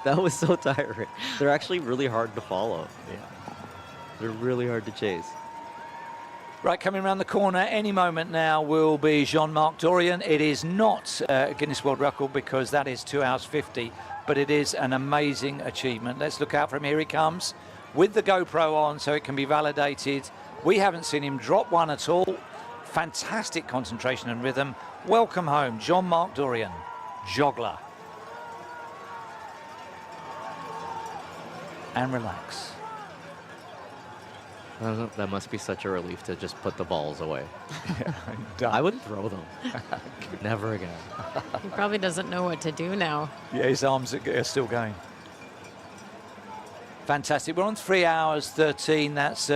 that was so tiring. They're actually really hard to follow. Yeah, they're really hard to chase. Right, coming around the corner any moment now will be Jean-Marc Dorian. It is not a Guinness World Record because that is 2 hours 50, but it is an amazing achievement. Let's look out for him. Here he comes with the GoPro on so it can be validated. We haven't seen him drop one at all. Fantastic concentration and rhythm. Welcome home, Jean-Marc Dorian, joggler. And relax. That must be such a relief to just put the balls away. I wouldn't throw them. Never again. He probably doesn't know what to do now. Yeah, his arms are still going. Fantastic. We're on 3 hours 13. That's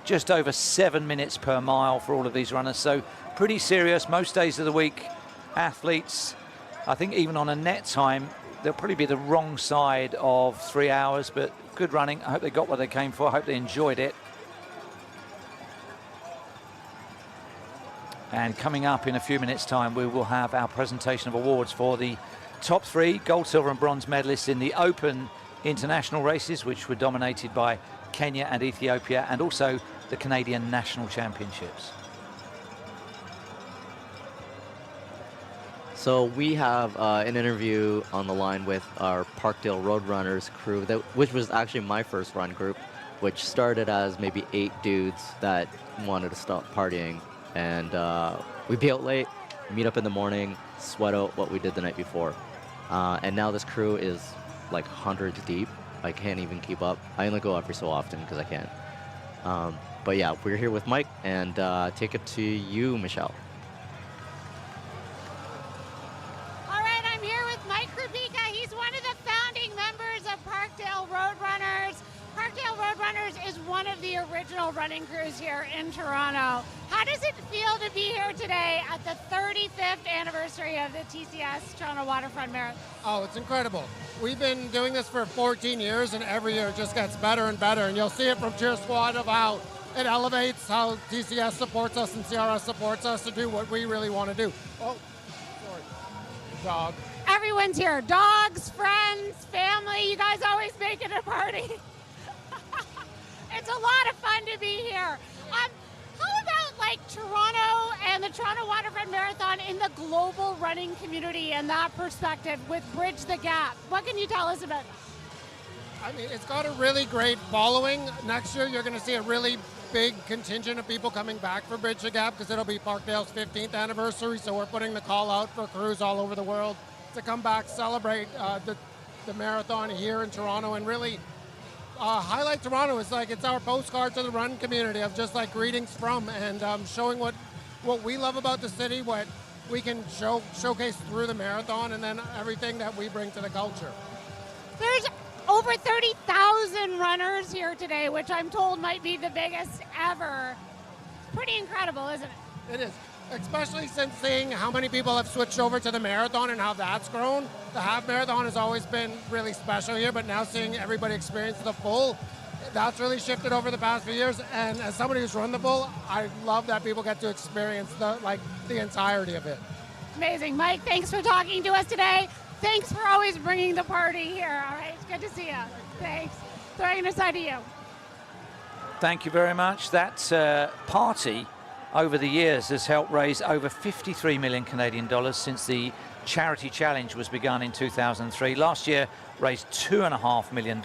just over 7 minutes per mile for all of these runners. So pretty serious. Most days of the week, athletes, I think even on a net time, they'll probably be the wrong side of 3 hours, but good running. I hope they got what they came for. I hope they enjoyed it. And coming up in a few minutes' time, we will have our presentation of awards for the top 3 gold, silver and bronze medalists in the open international races, which were dominated by Kenya and Ethiopia, and also the Canadian National Championships. So we have an interview on the line with our Parkdale Roadrunners crew, which was actually my first run group, which started as maybe 8 dudes that wanted to stop partying. And we'd be out late, meet up in the morning, sweat out what we did the night before. And now this crew is like hundreds deep. I can't even keep up. I only go every so often because I can. But yeah, we're here with Mike, and take it to you, Michelle. All right, I'm here with Mike Krupika. He's one of the founding members of Parkdale Roadrunners. Parkdale Roadrunners is one of the original running crews here in Toronto. How does it feel to be here today at the 35th anniversary of the TCS Toronto Waterfront Marathon? Oh, it's incredible. We've been doing this for 14 years, and every year it just gets better and better. And you'll see it from Cheer Squad of how it elevates, how TCS supports us and CRS supports us to do what we really want to do. Oh, sorry. Dog. Everyone's here. Dogs, friends, family. You guys always make it a party. It's a lot of fun to be here. How about like Toronto and the Toronto Waterfront Marathon in the global running community and that perspective with Bridge the Gap? What can you tell us about it? I mean, it's got a really great following. Next year, you're going to see a really big contingent of people coming back for Bridge the Gap because it'll be Parkdale's 15th anniversary. So we're putting the call out for crews all over the world to come back, celebrate the marathon here in Toronto, and really highlight Toronto. It's like it's our postcard to the run community of just like greetings from, and showing what we love about the city, what we can showcase through the marathon, and then everything that we bring to the culture. There's over 30,000 runners here today, which I'm told might be the biggest ever. Pretty incredible, isn't it? It is, especially since seeing how many people have switched over to the marathon and how that's grown. The half marathon has always been really special here, but now seeing everybody experience the full, that's really shifted over the past few years. And as somebody who's run the full, I love that people get to experience the entirety of it. Amazing. Mike, thanks for talking to us today. Thanks for always bringing the party here. All right, it's good to see you. Thanks. Throwing it aside to you. Thank you very much. That party over the years has helped raise over 53 million Canadian dollars since the charity challenge was begun in 2003. Last year raised $2.5 million,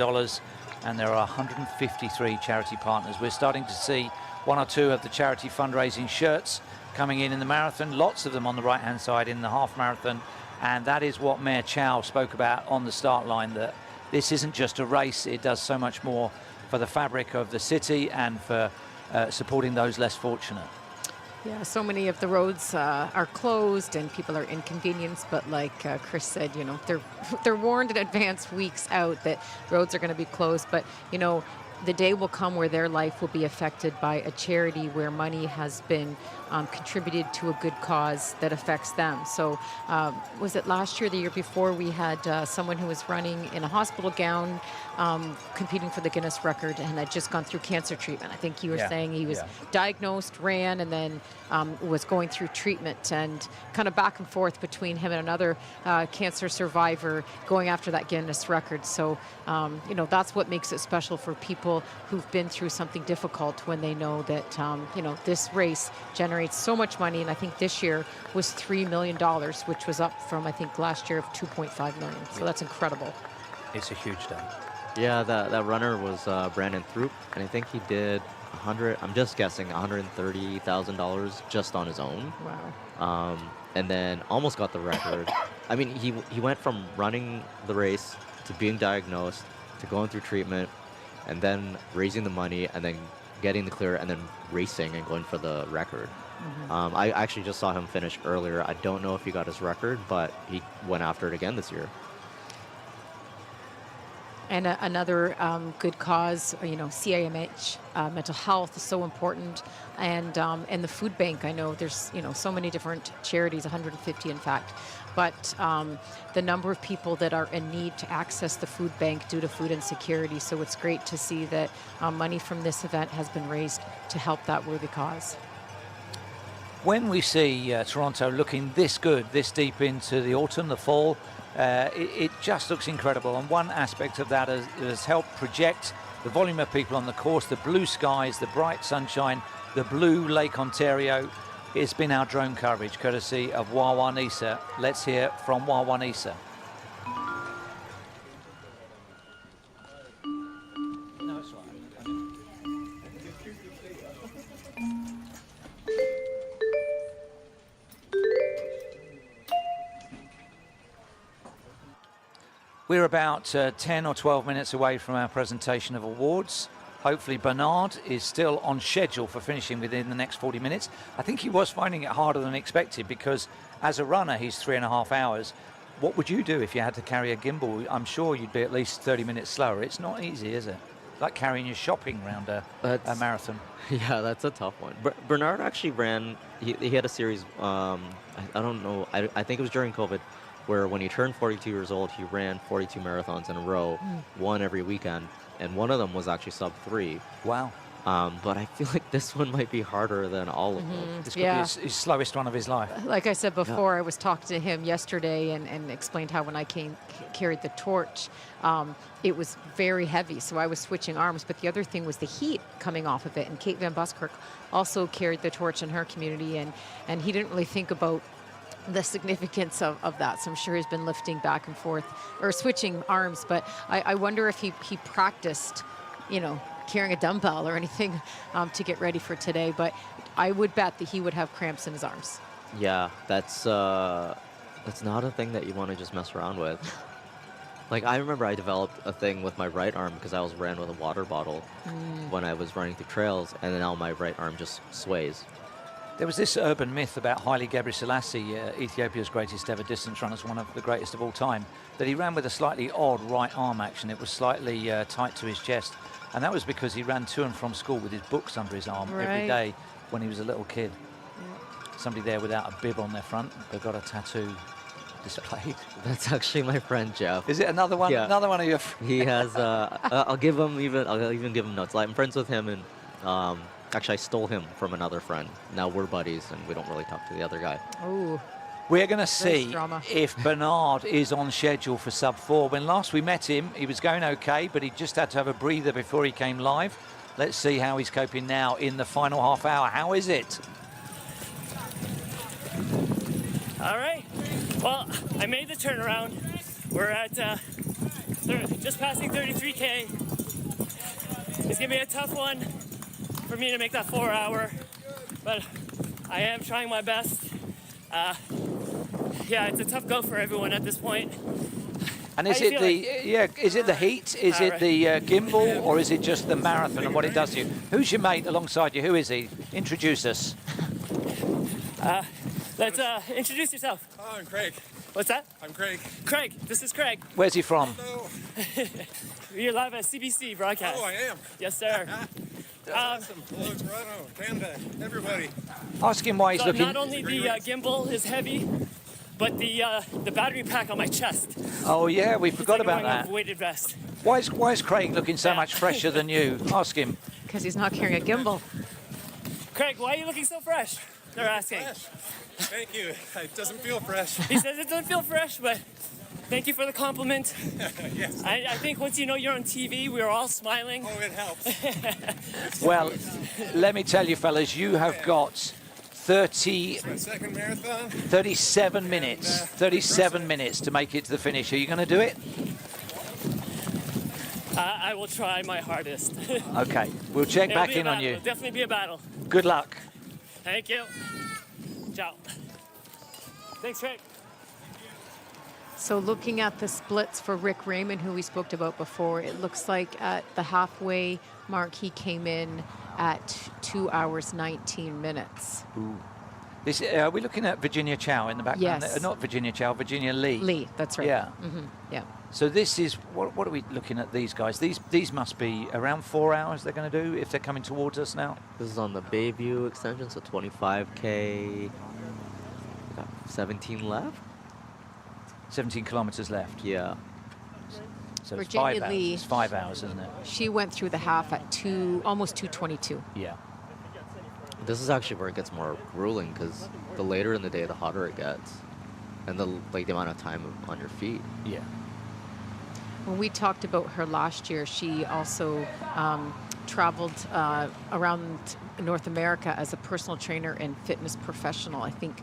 and there are 153 charity partners. We're starting to see one or two of the charity fundraising shirts coming in the marathon, lots of them on the right hand side in the half marathon. And that is what Mayor Chow spoke about on the start line, that this isn't just a race, it does so much more for the fabric of the city and for supporting those less fortunate. Yeah, so many of the roads are closed and people are inconvenienced, but like Chris said, you know, they're warned in advance weeks out that roads are going to be closed, but you know, the day will come where their life will be affected by a charity where money has been contributed to a good cause that affects them. So was it last year, the year before, we had someone who was running in a hospital gown competing for the Guinness record and had just gone through cancer treatment. I think you were saying he was diagnosed, ran, and then was going through treatment, and kind of back and forth between him and another cancer survivor going after that Guinness record. So, you know, that's what makes it special for people who've been through something difficult when they know that, you know, this race generates so much money. And I think this year was $3 million, which was up from, I think, last year of $2.5 million. So that's incredible. It's a huge day. Yeah, that runner was Brandon Throop, and I think he did I'm just guessing, $130,000 just on his own. Wow. And then almost got the record. I mean, he went from running the race to being diagnosed to going through treatment and then raising the money and then getting the clear and then racing and going for the record. Mm-hmm. I actually just saw him finish earlier. I don't know if he got his record, but he went after it again this year. And another good cause, you know, CIMH, mental health is so important, and the food bank. I know there's, you know, so many different charities, 150 in fact, but the number of people that are in need to access the food bank due to food insecurity. So it's great to see that money from this event has been raised to help that worthy cause. When we see Toronto looking this good, this deep into the autumn, the fall, It just looks incredible. And one aspect of that has helped project the volume of people on the course, the blue skies, the bright sunshine, the blue Lake Ontario. It's been our drone coverage, courtesy of Wawa Nisa. Let's hear from Wawa Nisa. We're about 10 or 12 minutes away from our presentation of awards. Hopefully Bernard is still on schedule for finishing within the next 40 minutes. I think he was finding it harder than expected because as a runner, he's 3.5 hours. What would you do if you had to carry a gimbal? I'm sure you'd be at least 30 minutes slower. It's not easy, is it? Like carrying your shopping around a marathon. Yeah, that's a tough one. Bernard actually ran, he had a series, I don't know, I think it was during COVID, where when he turned 42 years old, he ran 42 marathons in a row, one every weekend, and one of them was actually sub 3. Wow. But I feel like this one might be harder than all of them. This could be his slowest run of his life. Like I said before, I was talking to him yesterday and explained how when I carried the torch, it was very heavy, so I was switching arms. But the other thing was the heat coming off of it. And Kate Van Buskirk also carried the torch in her community, and he didn't really think about the significance of that. So I'm sure he's been lifting back and forth or switching arms. But I wonder if he practiced, carrying a dumbbell or anything to get ready for today. But I would bet that he would have cramps in his arms. Yeah, that's not a thing that you want to just mess around with. Like, I remember I developed a thing with my right arm because I ran with a water bottle when I was running through trails, and now my right arm just sways. There was this urban myth about Haile Gebrselassie, Ethiopia's greatest ever distance runner, one of the greatest of all time, that he ran with a slightly odd right arm action. It was slightly tight to his chest, and that was because he ran to and from school with his books under his arm every day when he was a little kid. Yeah. Somebody there without a bib on their front, they've got a tattoo displayed. That's actually my friend Jeff. Is it another one? Yeah. Another one of your? He has. I'll even give him notes. I'm friends with him, and actually I stole him from another friend. Now we're buddies, and we don't really talk to the other guy. Oh. We're going to see if Bernard is on schedule for sub 4. When last we met him, he was going okay, but he just had to have a breather before he came live. Let's see how he's coping now in the final half hour. How is it? All right. Well, I made the turnaround. We're at just passing 33K. It's going to be a tough one for me to make that 4 hour, but I am trying my best. Yeah, it's a tough go for everyone at this point. And is it the heat? Is it the gimbal, or is it just the marathon and what it does to you? Who's your mate alongside you? Who is he? Introduce us. Let's introduce yourself. Oh, I'm Craig. What's that? I'm Craig. Craig, this is Craig. Where's he from? Hello. You're live at CBC broadcast. Oh, I am. Yes, sir. That's awesome. Hello, Toronto, Canada, everybody. Ask him why he's looking. Not only the gimbal is heavy, but the battery pack on my chest. Oh yeah, we forgot about that. Weighted vest. Why is Craig looking so much fresher than you? Ask him. Because he's not carrying a gimbal. Craig, why are you looking so fresh? They're asking. Fresh. Thank you. It doesn't feel fresh. He says it doesn't feel fresh, but thank you for the compliment. Yes. I think once you know you're on TV, we're all smiling. Oh, it helps. Well, let me tell you, fellas, you have got 37 minutes. 37 minutes to make it to the finish. Are you going to do it? I will try my hardest. Okay, we'll check back in on you. It'll definitely be a battle. Good luck. Thank you. Ciao. Thanks, Rick. So looking at the splits for Rick Raymond, who we spoke about before, it looks like at the halfway mark, he came in at 2 hours, 19 minutes. Ooh. Are we looking at Virginia Chow in the background? Yes. Not Virginia Chow, Virginia Lee. Lee, that's right. Yeah. Mm-hmm. Yeah. So this is, what are we looking at these guys? These must be around 4 hours they're going to do if they're coming towards us now. This is on the Bayview extension, so 25K, got 17 left? 17 kilometers left. Yeah. So it's Virginia 5 hours. Lee, It's 5 hours, isn't it? She went through the half at almost 2:22. Yeah. This is actually where it gets more grueling because the later in the day, the hotter it gets. and the amount of time on your feet. Yeah. When we talked about her last year, she also traveled around North America as a personal trainer and fitness professional. I think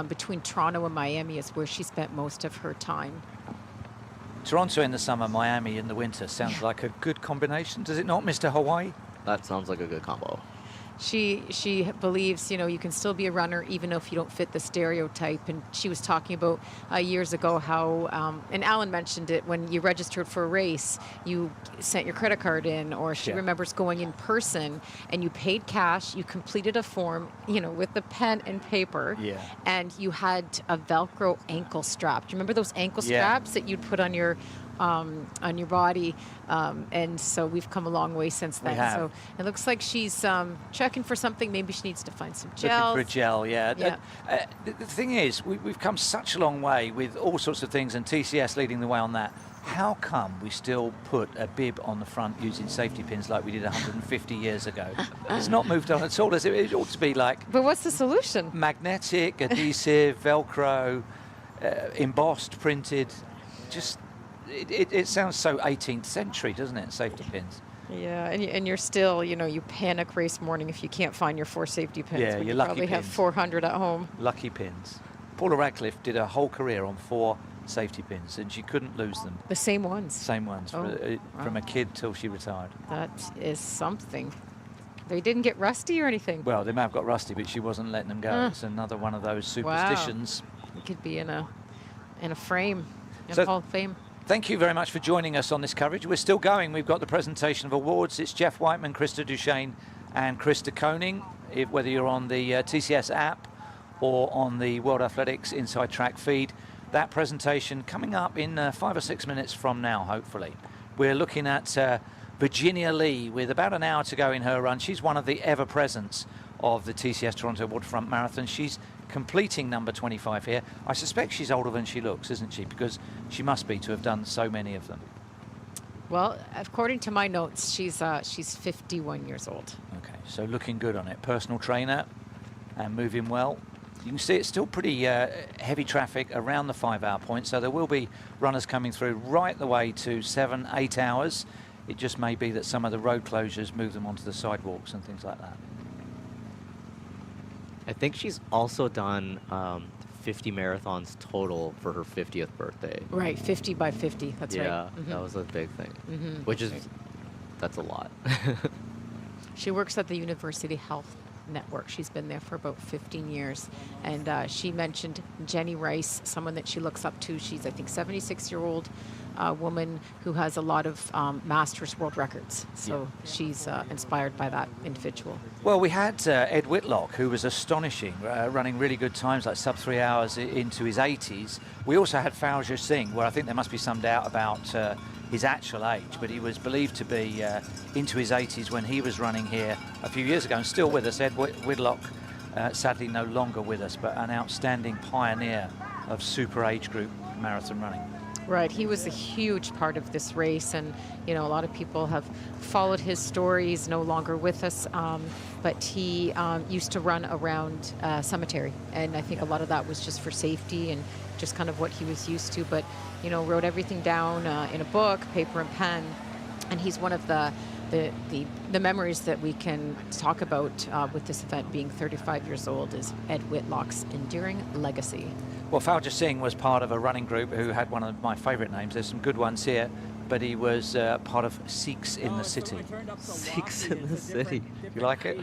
between Toronto and Miami is where she spent most of her time. Toronto in the summer, Miami in the winter. Sounds like a good combination, does it not, Mr. Hawaii? That sounds like a good combo. She believes, you can still be a runner even if you don't fit the stereotype. And she was talking about years ago how, and Alan mentioned it, when you registered for a race, you sent your credit card in, or she remembers going in person and you paid cash, you completed a form, with the pen and paper, and you had a Velcro ankle strap. Do you remember those ankle straps that you'd put on your body, and so we've come a long way since then. So it looks like she's checking for something. Maybe she needs to find some gels. Looking for a gel, yeah. The thing is, we've come such a long way with all sorts of things, and TCS leading the way on that. How come we still put a bib on the front using safety pins like we did 150 years ago? It's not moved on at all, is it? It ought to be like... But what's the solution? Magnetic, adhesive, Velcro, embossed, printed, just... It sounds so 18th century, doesn't it? Safety pins. Yeah, and you're still, you panic race morning if you can't find your 4 safety pins. Yeah, when your you lucky probably pins. have 400 at home. Lucky pins. Paula Radcliffe did a whole career on 4 safety pins, and she couldn't lose them. The same ones? Same ones, from a kid till she retired. That is something. They didn't get rusty or anything? Well, they may have got rusty, but she wasn't letting them go. It's another one of those superstitions. Wow. It could be in a frame, in So- Hall of Fame. Thank you very much for joining us on this coverage. We're still going. We've got the presentation of awards. It's Jeff Whiteman, Krista Duchesne, and Krista Koning. Whether you're on the TCS app or on the World Athletics Inside Track feed, that presentation coming up in 5 or 6 minutes from now, hopefully. We're looking at Virginia Lee with about an hour to go in her run. She's one of the ever-presents of the TCS Toronto Waterfront Marathon. She's completing number 25 here. I suspect she's older than she looks, isn't she? Because she must be to have done so many of them. Well, according to my notes, she's 51 years old. Okay, so looking good on it. Personal trainer and moving well. You can see it's still pretty heavy traffic around the 5-hour point, so there will be runners coming through right the way to 7, 8 hours. It just may be that some of the road closures move them onto the sidewalks and things like that. I think she's also done 50 marathons total for her 50th birthday. Right, 50 by 50, that's right. Yeah, that was a big thing, which is, that's a lot. She works at the University Health Network. She's been there for about 15 years. And she mentioned Jenny Rice, someone that she looks up to. She's, I think, 76-year-old woman who has a lot of Masters world records. So she's inspired by that individual. Well, we had Ed Whitlock, who was astonishing, running really good times, like sub 3 hours into his 80s. We also had Fauja Singh, where I think there must be some doubt about his actual age, but he was believed to be into his 80s when he was running here a few years ago, and still with us. Ed Whitlock, sadly no longer with us, but an outstanding pioneer of super age group marathon running. Right, he was a huge part of this race, and a lot of people have followed his story. He's no longer with us, but he used to run around cemetery, and I think a lot of that was just for safety and just kind of what he was used to. But wrote everything down in a book, paper and pen, and he's one of the memories that we can talk about with this event being 35 years old is Ed Whitlock's enduring legacy. Well, Fauja Singh was part of a running group who had one of my favourite names. There's some good ones here, but he was part of Sikhs in the City. Sikhs in the City. You like it?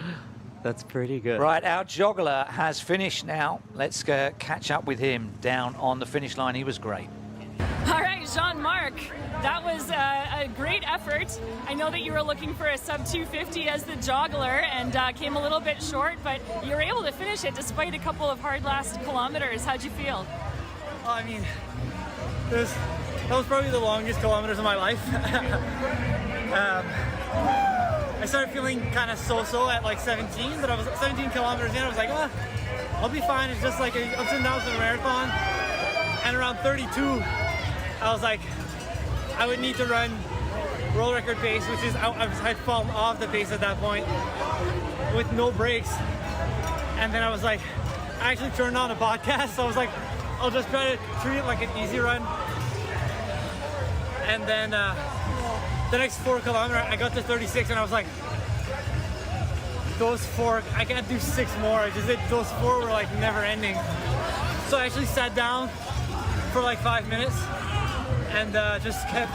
That's pretty good. Right, our joggler has finished now. Let's catch up with him down on the finish line. He was great. All right, Jean-Marc, that was a great effort. I know that you were looking for a sub 250 as the joggler and came a little bit short, but you were able to finish it despite a couple of hard last kilometers. How'd you feel? I mean, that was probably the longest kilometers of my life. I started feeling kind of so-so at like 17, but I was 17 kilometers in. I was like, I'll be fine. It's just like ups and downs of a marathon. And around 32, I was like, I would need to run world record pace, which is, I'd fallen off the pace at that point with no brakes. And then I was like, I actually turned on a podcast. So I was like, I'll just try to treat it like an easy run. And then the next 4 kilometers, I got to 36 and I was like, those 4, I can't do 6 more. I just did, those 4 were like never ending. So I actually sat down for like 5 minutes and just kept,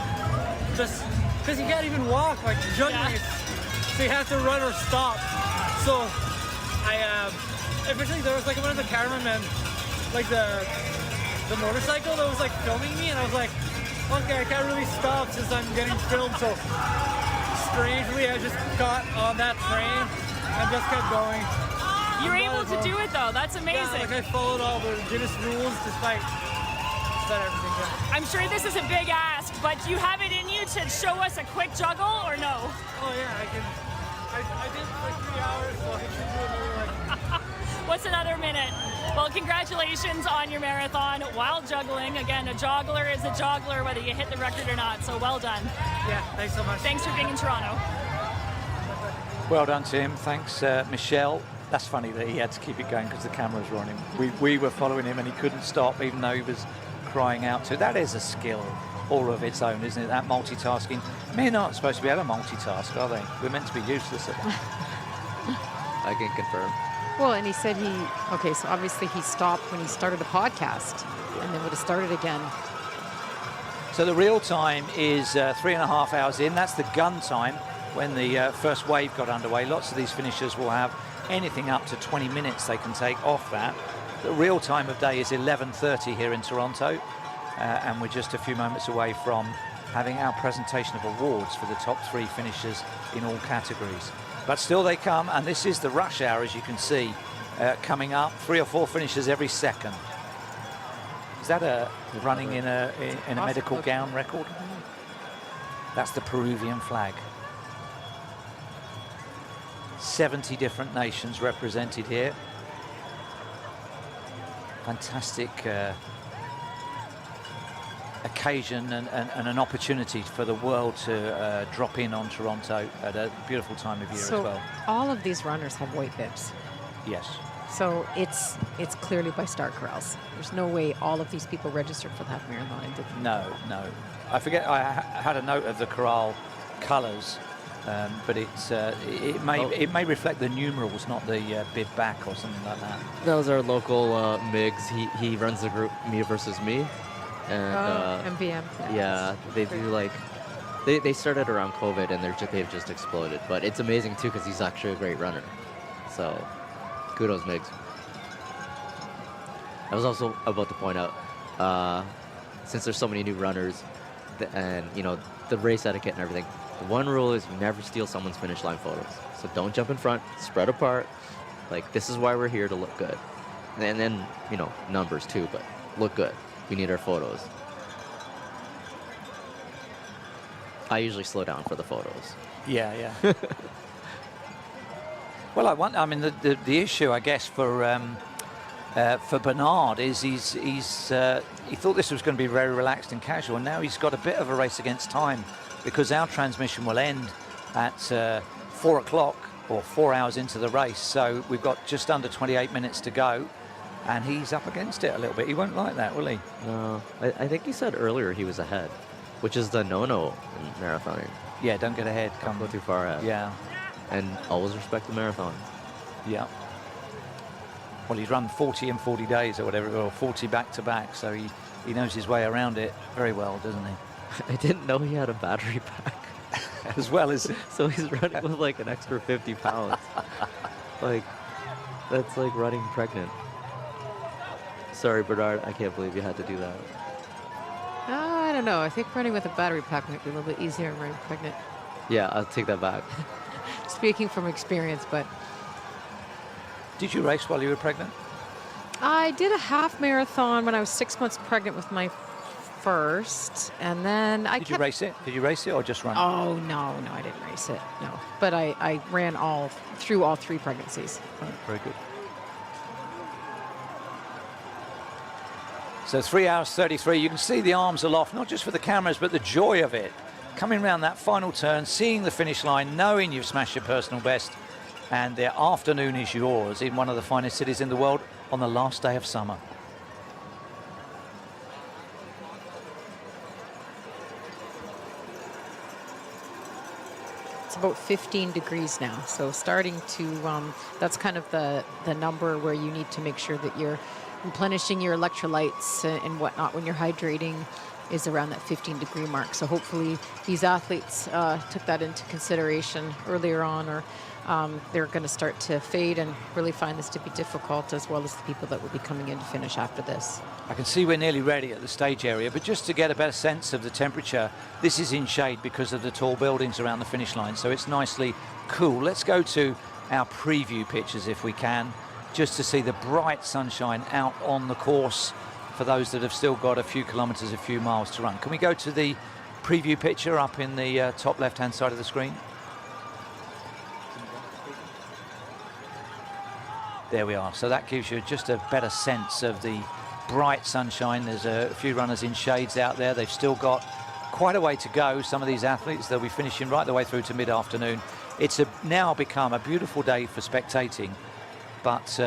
because you can't even walk, like juggling it. So you have to run or stop. So I, eventually there was like one of the cameramen, like the motorcycle that was like filming me, and I was like, okay, I can't really stop since I'm getting filmed. So strangely, I just got on that train and just kept going. You were able to do it though. That's amazing. Yeah, like I followed all the Guinness rules despite everything. Yeah. I'm sure this is a big ask, but do you have it in you to show us a quick juggle or no? Oh yeah, I can. I did for 3 hours, so I should do another like. What's another minute? Well, congratulations on your marathon while juggling. Again, a joggler is a joggler whether you hit the record or not, so well done. Yeah, thanks so much. Thanks for being in Toronto. Well done to him. Thanks, Michelle. That's funny that he had to keep it going because the cameras were on him. We were following him and he couldn't stop even though he was crying out to. That is a skill all of its own, isn't it? That multitasking. Men aren't supposed to be able to multitask, are they? We're meant to be useless at that. I can confirm. Well, and he said okay, so obviously he stopped when he started the podcast and then would have started again. So the real time is 3.5 hours in. That's the gun time when the first wave got underway. Lots of these finishers will have anything up to 20 minutes they can take off that. The real time of day is 11:30 here in Toronto, and we're just a few moments away from having our presentation of awards for the top 3 finishers in all categories. But still they come, and this is the rush hour, as you can see, coming up. 3 or 4 finishers every second. Is that a running in a medical gown record? That's the Peruvian flag. 70 different nations represented here. Fantastic occasion and an opportunity for the world to drop in on Toronto at a beautiful time of year as well. All of these runners have white bibs. Yes. So it's clearly by Star Corrals. There's no way all of these people registered for the half marathon and didn't. No. I forget. I had a note of the Corral colours, but it may reflect the numerals, not the bib back or something like that. That was our local Migs. He runs the group Me versus Me, and MVM. Yeah, they do like. They started around COVID and they've just exploded. But it's amazing too because he's actually a great runner. So. Kudos, Migs. I was also about to point out, since there's so many new runners, and you know the race etiquette and everything, the one rule is you never steal someone's finish line photos. So don't jump in front, spread apart. Like this is why we're here, to look good, and then you know numbers too, but look good. We need our photos. I usually slow down for the photos. Yeah. Well, I mean, the issue, I guess, for Bernard is he thought this was going to be very relaxed and casual, and now he's got a bit of a race against time because our transmission will end at 4 o'clock or 4 hours into the race. So we've got just under 28 minutes to go, and he's up against it a little bit. He won't like that, will he? No, I think he said earlier he was ahead, which is the no-no in marathoning. Yeah, don't get ahead. Don't go too far ahead. Yeah. And always respect the marathon. Yeah. Well, he's run 40 in 40 days or whatever, or 40 back-to-back, so he knows his way around it very well, doesn't he? I didn't know he had a battery pack. As well as... So he's running with like an extra 50 pounds. Like, that's like running pregnant. Sorry, Bernard, I can't believe you had to do that. I don't know. I think running with a battery pack might be a little bit easier than running pregnant. Yeah, I'll take that back. Speaking from experience, but... Did you race while you were pregnant? I did a half marathon when I was 6 months pregnant with my first, and then Did you race it? Did you race it or just run it? Oh, no, I didn't race it, no. But I ran through all 3 pregnancies. Very good. So 3 hours 33, you can see the arms aloft, not just for the cameras, but the joy of it. Coming around that final turn, seeing the finish line, knowing you've smashed your personal best, and the afternoon is yours in one of the finest cities in the world on the last day of summer. It's about 15 degrees now. So starting to, that's kind of the number where you need to make sure that you're replenishing your electrolytes and whatnot when you're hydrating, is around that 15-degree mark. So hopefully these athletes took that into consideration earlier on, or they're going to start to fade and really find this to be difficult, as well as the people that will be coming in to finish after this. I can see we're nearly ready at the stage area, but just to get a better sense of the temperature, this is in shade because of the tall buildings around the finish line, so it's nicely cool. Let's go to our preview pictures if we can, just to see the bright sunshine out on the course for those that have still got a few kilometres, a few miles to run. Can we go to the preview picture up in the top left-hand side of the screen? There we are. So that gives you just a better sense of the bright sunshine. There's a few runners in shades out there. They've still got quite a way to go. Some of these athletes, they'll be finishing right the way through to mid-afternoon. It's now become a beautiful day for spectating, but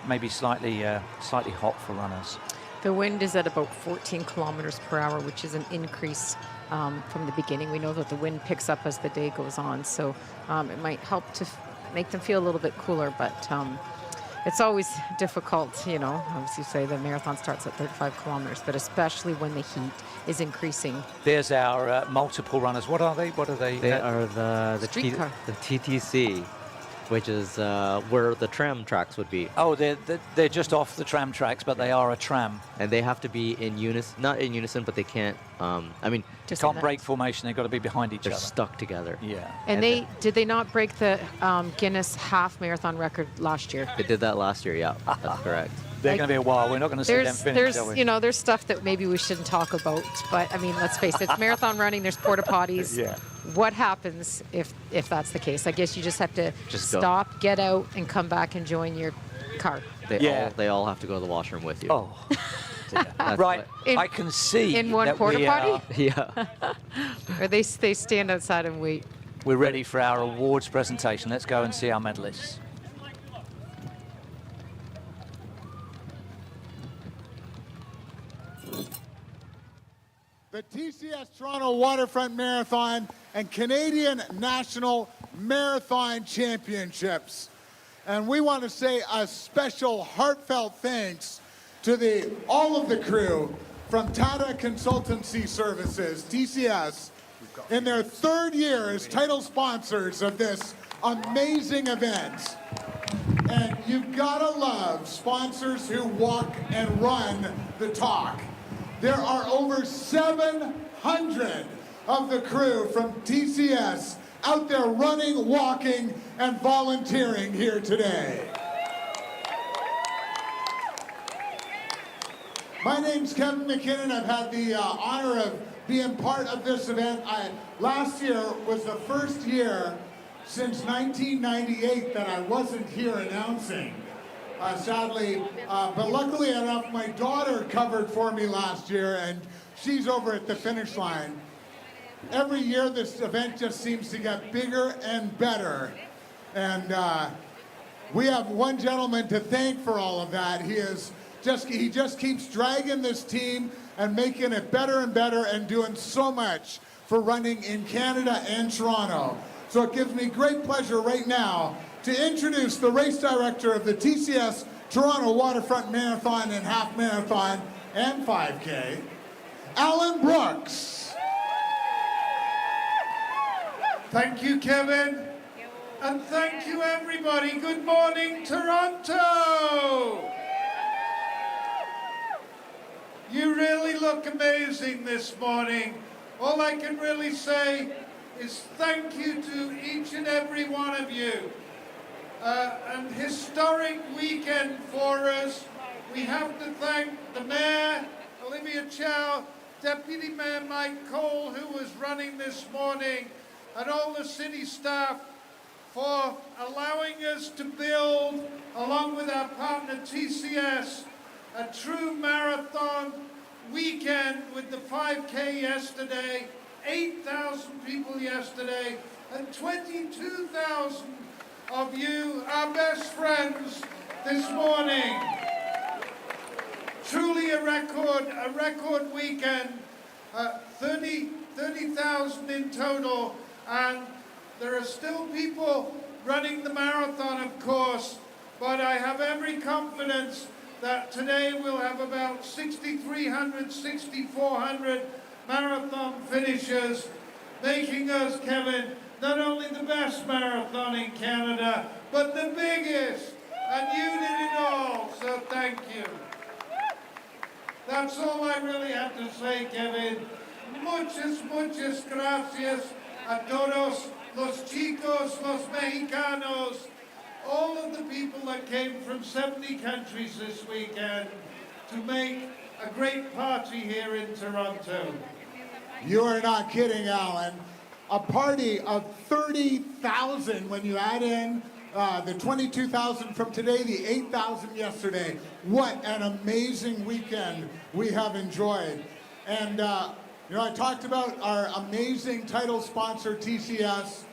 maybe slightly hot for runners. The wind is at about 14 kilometers per hour, which is an increase from the beginning. We know that the wind picks up as the day goes on, so it might help to make them feel a little bit cooler, but it's always difficult, you know. As you say, the marathon starts at 35 kilometers, but especially when the heat is increasing. There's our multiple runners. What are they? They are the TTC, which is where the tram tracks would be. Oh, they're just off the tram tracks, but they are a tram. And they have to be in unison, not in unison, but they can't, can't break formation. They've got to be behind each other. They're stuck together. Yeah. And did they not break the Guinness half marathon record last year? They did that last year, yeah, that's correct. They're going to be a while. We're not going to see them finish, are we? You know, there's stuff that maybe we shouldn't talk about, but I mean, let's face it, it's marathon running, there's porta potties. Yeah. What happens if that's the case? I guess you just have to stop, get out, and come back and join your car. They all have to go to the washroom with you. Oh. Right, I can see in one that porta potty. Yeah. Or they stand outside and wait. We're ready for our awards presentation. Let's go and see our medalists. The TCS Toronto Waterfront Marathon and Canadian National Marathon Championships. And we want to say a special heartfelt thanks to all of the crew from Tata Consultancy Services, TCS, in their third year as title sponsors of this amazing event. And you've gotta love sponsors who walk and run the talk. There are over 700 of the crew from TCS out there running, walking, and volunteering here today. My name's Kevin McKinnon. I've had the honor of being part of this event. Last year was the first year since 1998 that I wasn't here announcing. Sadly, but luckily enough, my daughter covered for me last year, and she's over at the finish line. Every year, this event just seems to get bigger and better, and we have one gentleman to thank for all of that. He just keeps dragging this team and making it better and better, and doing so much for running in Canada and Toronto. So it gives me great pleasure right now to introduce the race director of the TCS Toronto Waterfront Marathon and Half Marathon and 5K, Alan Brooks. Thank you, Kevin. And thank you, everybody. Good morning, Toronto. You really look amazing this morning. All I can really say is thank you to each and every one of you. An historic weekend for us. We have to thank the Mayor, Olivia Chow, Deputy Mayor Mike Cole, who was running this morning, and all the city staff for allowing us to build, along with our partner TCS, a true marathon weekend with the 5K yesterday, 8,000 people yesterday, and 22,000 of you, our best friends, this morning. Truly a record weekend, 30,000 in total, and There are still people running the marathon, of course, but I have every confidence that today we'll have about 6,300, 6,400 marathon finishers, making us, Kevin, not only the best marathon in Canada, but the biggest. And you did it all, so thank you. That's all I really have to say, Kevin. Muchas gracias a todos los chicos, los mexicanos, all of the people that came from 70 countries this weekend to make a great party here in Toronto. You are not kidding, Alan. A party of 30,000 when you add in the 22,000 from today, the 8,000 yesterday. What an amazing weekend we have enjoyed. And you know, I talked about our amazing title sponsor, TCS.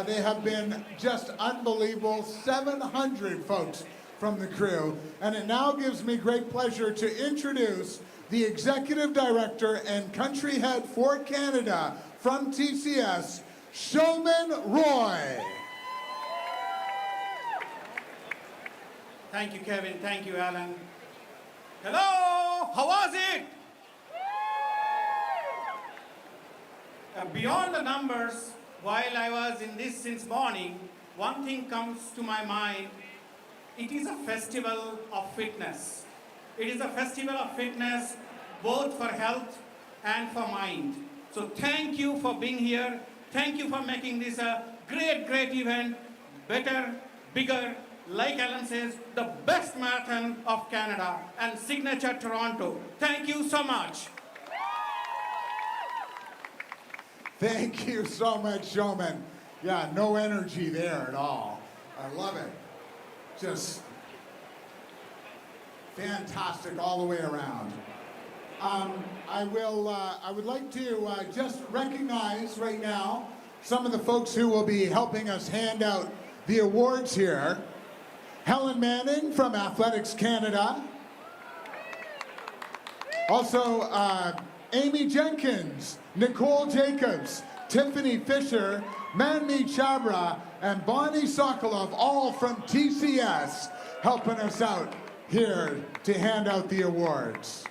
They have been just unbelievable. 700 folks from the crew. And it now gives me great pleasure to introduce the Executive Director and Country Head for Canada from TCS, Showman Roy. Thank you, Kevin. Thank you, Alan. Hello, how was it? Beyond the numbers, while I was in this since morning, one thing comes to my mind. It is a festival of fitness. It is a festival of fitness both for health and for mind. So thank you for being here. Thank you for making this a great, great event. Better, bigger, like Alan says, the best marathon of Canada and signature Toronto. Thank you so much. Thank you so much, Showman. Yeah, no energy there at all. I love it. Just fantastic all the way around. I would like to just recognize right now some of the folks who will be helping us hand out the awards here. Helen Manning from Athletics Canada. Also, Amy Jenkins, Nicole Jacobs, Tiffany Fisher, Manmeet Chabra, and Bonnie Sokolov, all from TCS, helping us out here to hand out the awards.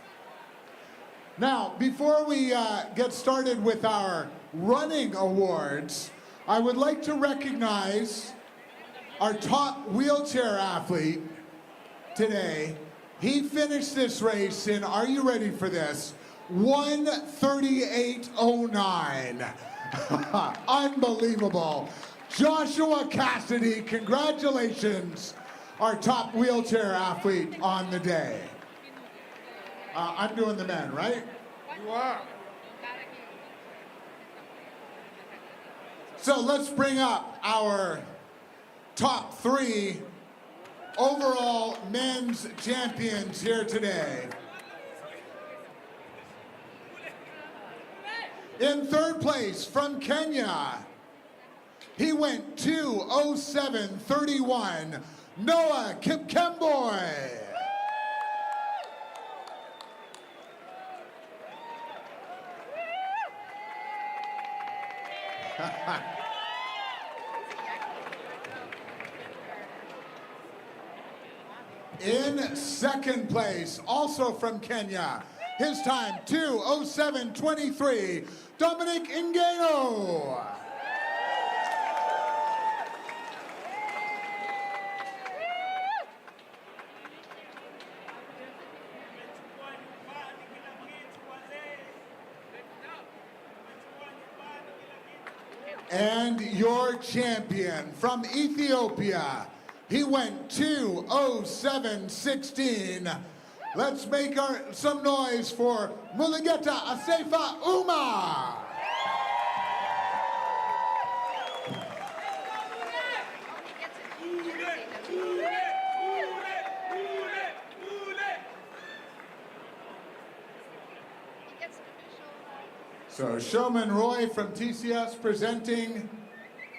Now, before we get started with our running awards, I would like to recognize our top wheelchair athlete today. He finished this race in, are you ready for this? 1:38:09. Unbelievable. Joshua Cassidy, congratulations, our top wheelchair athlete on the day. I'm doing the men, right? You are. So let's bring up our top 3 overall men's champions here today. In third place from Kenya, he went 2:07:31, Noah Kipkemboi. In second place, also from Kenya, his time 2:07:23, Dominic Ingeno. And your champion from Ethiopia, he went 2:07:16. Let's make some noise for Mulugeta Asefa Uma. So Showman Roy from TCS presenting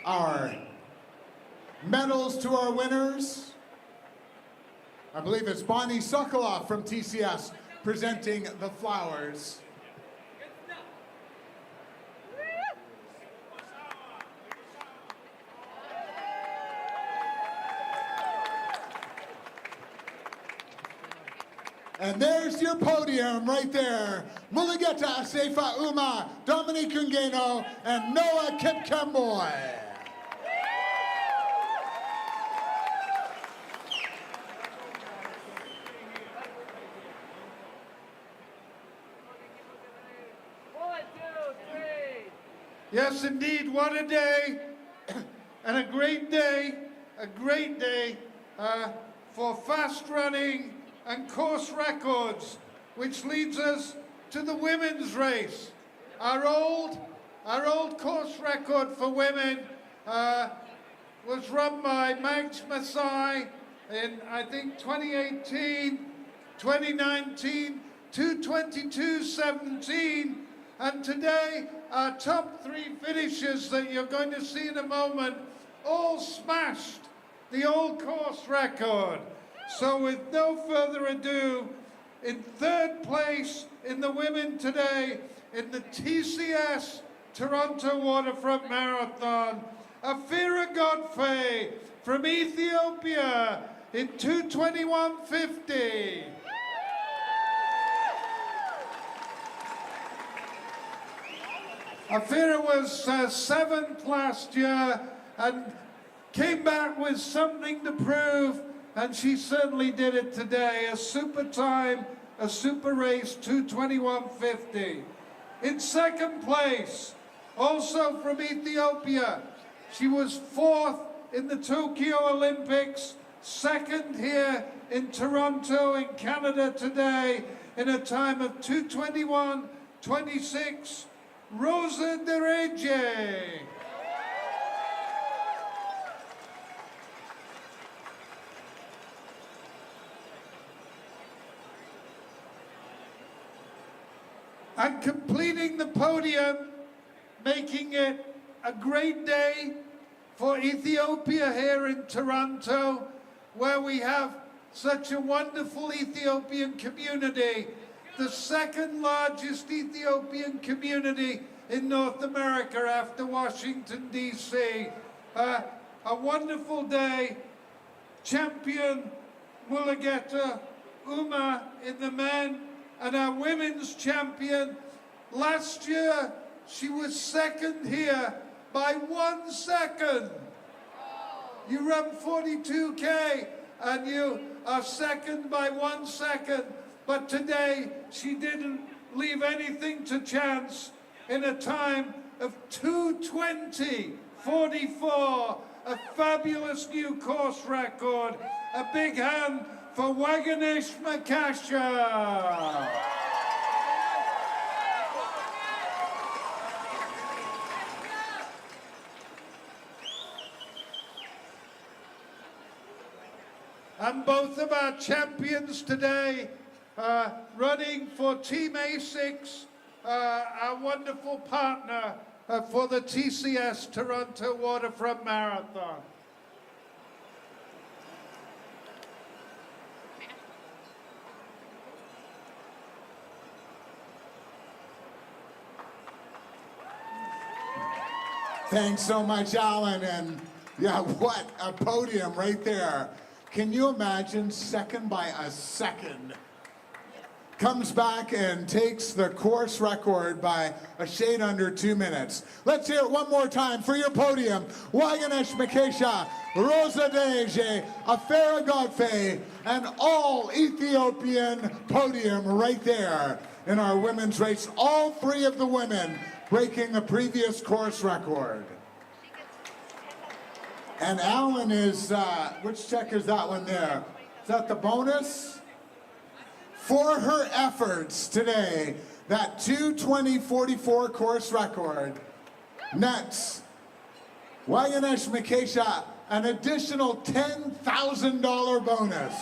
our medals to our winners. I believe it's Bonnie Sokolov from TCS presenting the flowers. And there's your podium right there. Mulugeta Asefa Uma, Dominique Ungeno, and Noah Kipkemboy. Yes, indeed, what a day, and a great day for fast running and course records, which leads us to the women's race. Our old course record for women was run by Mags Masai in, I think, 2018, 2019, 2:22:17, and today our top three finishers that you're going to see in a moment all smashed the old course record. So with no further ado, in third place in the women today in the TCS Toronto Waterfront Marathon, Afira Godfrey from Ethiopia in 2:21:50. Afira was 7th last year and came back with something to prove, and she certainly did it today. A super time, a super race, 2:21:50. In second place, also from Ethiopia, she was 4th in the Tokyo Olympics, 2nd here in Toronto in Canada today in a time of 2:21:26. Rosa Dereje. And completing the podium, making it a great day for Ethiopia here in Toronto, where we have such a wonderful Ethiopian community, the second largest Ethiopian community in North America after Washington, D.C. A wonderful day. Champion Mulugeta Uma in the men, and our women's champion. Last year, she was 2nd here by 1 second. You run 42K and you are 2nd by 1 second. But today, she didn't leave anything to chance in a time of 2:20:44, a fabulous new course record. A big hand for Waganesh Makasha. And both of our champions today running for Team A6, our wonderful partner for the TCS Toronto Waterfront Marathon. Thanks so much, Alan. And yeah, what a podium right there. Can you imagine, 2nd by a second? Comes back and takes the course record by a shade under 2 minutes. Let's hear it one more time for your podium. Waganesh Makesha, Rosa Deje, Afera Godfrey, and all Ethiopian podium right there in our women's race. All 3 of the women breaking the previous course record. And Alan is, which check is that one there? Is that the bonus? For her efforts today, that 2:20:44 course record nets Waganesh Makesha an additional $10,000 bonus.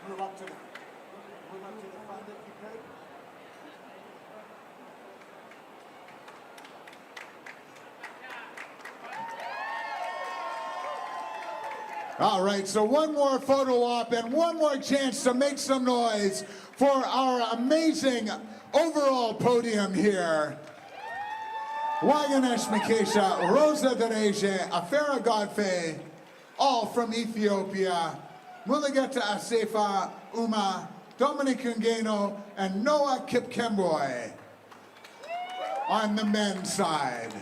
Move up to the front if you could. All right, so one more photo op and one more chance to make some noise for our amazing overall podium here. Waganesh Mikesha, Rosa Dereje, Afera Godfrey, all from Ethiopia, Mulugeta Asefa Uma, Dominic Ngeno, and Noah Kipkemboi on the men's side.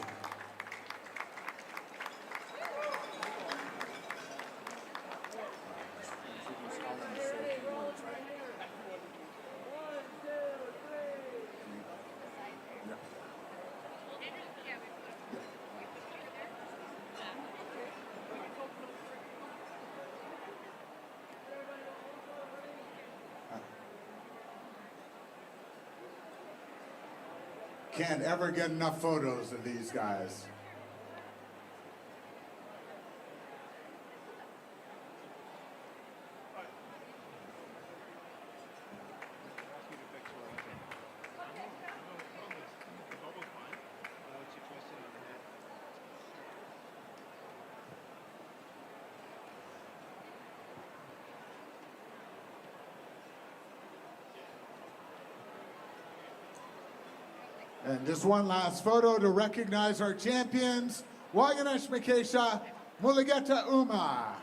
Can't ever get enough photos of these guys. And just one last photo to recognize our champions, Waganesh Mikesha, Mulugeta Uma.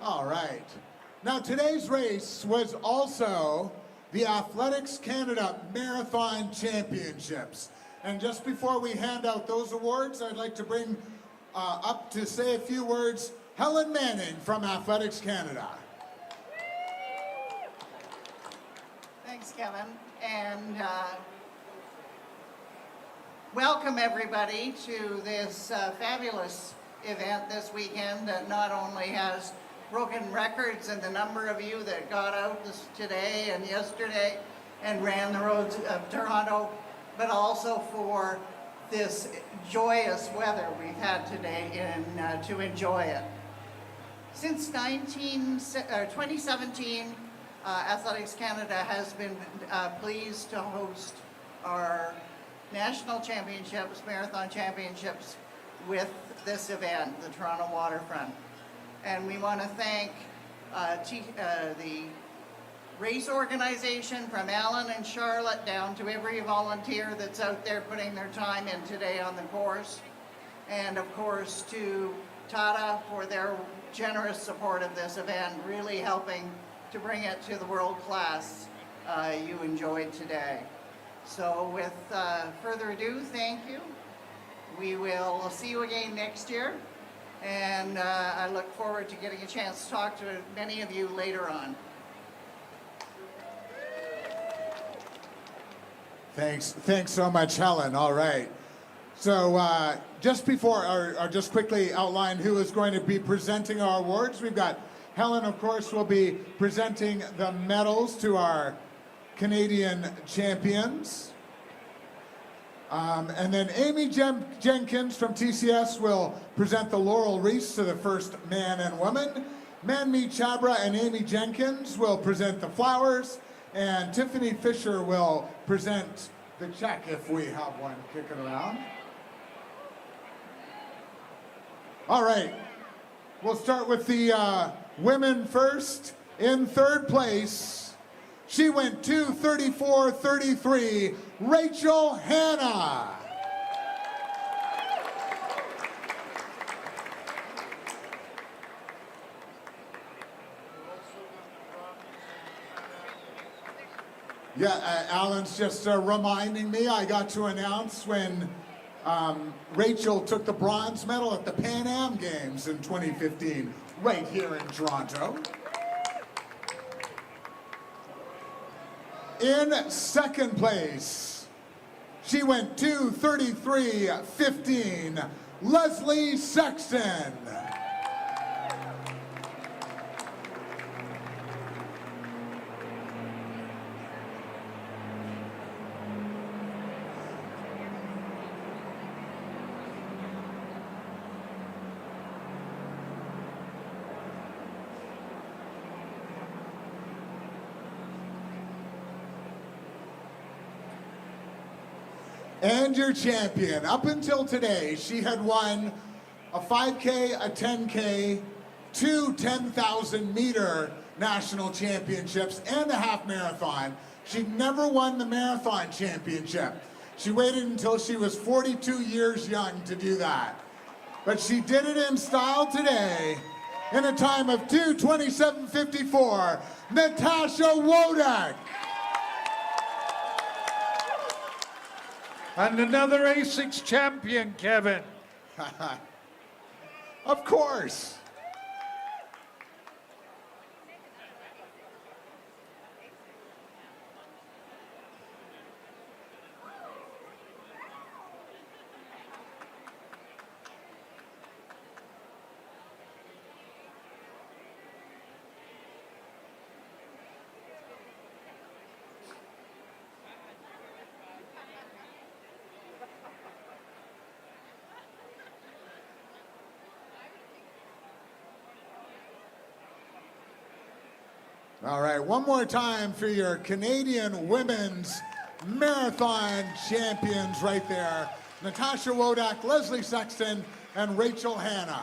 All right. Now today's race was also the Athletics Canada Marathon Championships. And just before we hand out those awards, I'd like to bring up to say a few words, Helen Manning from Athletics Canada. Thanks, Kevin. And welcome everybody to this fabulous event this weekend that not only has broken records and the number of you that got out today and yesterday and ran the roads of Toronto, but also for this joyous weather we've had today to enjoy it. Since 2017, Athletics Canada has been pleased to host our national championships, marathon championships, with this event, the Toronto Waterfront. And we want to thank the race organization from Alan and Charlotte down to every volunteer that's out there putting their time in today on the course. And of course to Tata for their generous support of this event, really helping to bring it to the world class you enjoyed today. So with further ado, thank you. We will see you again next year. And I look forward to getting a chance to talk to many of you later on. Thanks so much, Helen. All right. So just before, or just quickly outline who is going to be presenting our awards. We've got Helen, of course, will be presenting the medals to our Canadian champions. And then Amy Jenkins from TCS will present the laurel wreaths to the first man and woman. Manmeet Chabra and Amy Jenkins will present the flowers. And Tiffany Fisher will present the check if we have one kicking around. All right, we'll start with the women first. In third place, she went 2:34.33, Rachel Hanna. Yeah, Alan's just reminding me, I got to announce when Rachel took the bronze medal at the Pan Am Games in 2015, right here in Toronto. In second place, she went 2:33.15, Leslie Sexton. And your champion. Up until today, she had won a 5K, a 10K, two 10,000-meter national championships, and a half marathon. She never won the marathon championship. She waited until she was 42 years young to do that. But she did it in style today in a time of 2:27:54. Natasha Wodak. And another ASICS champion, Kevin. Of course. All right, one more time for your Canadian women's marathon champions right there. Natasha Wodak, Leslie Sexton, and Rachel Hanna.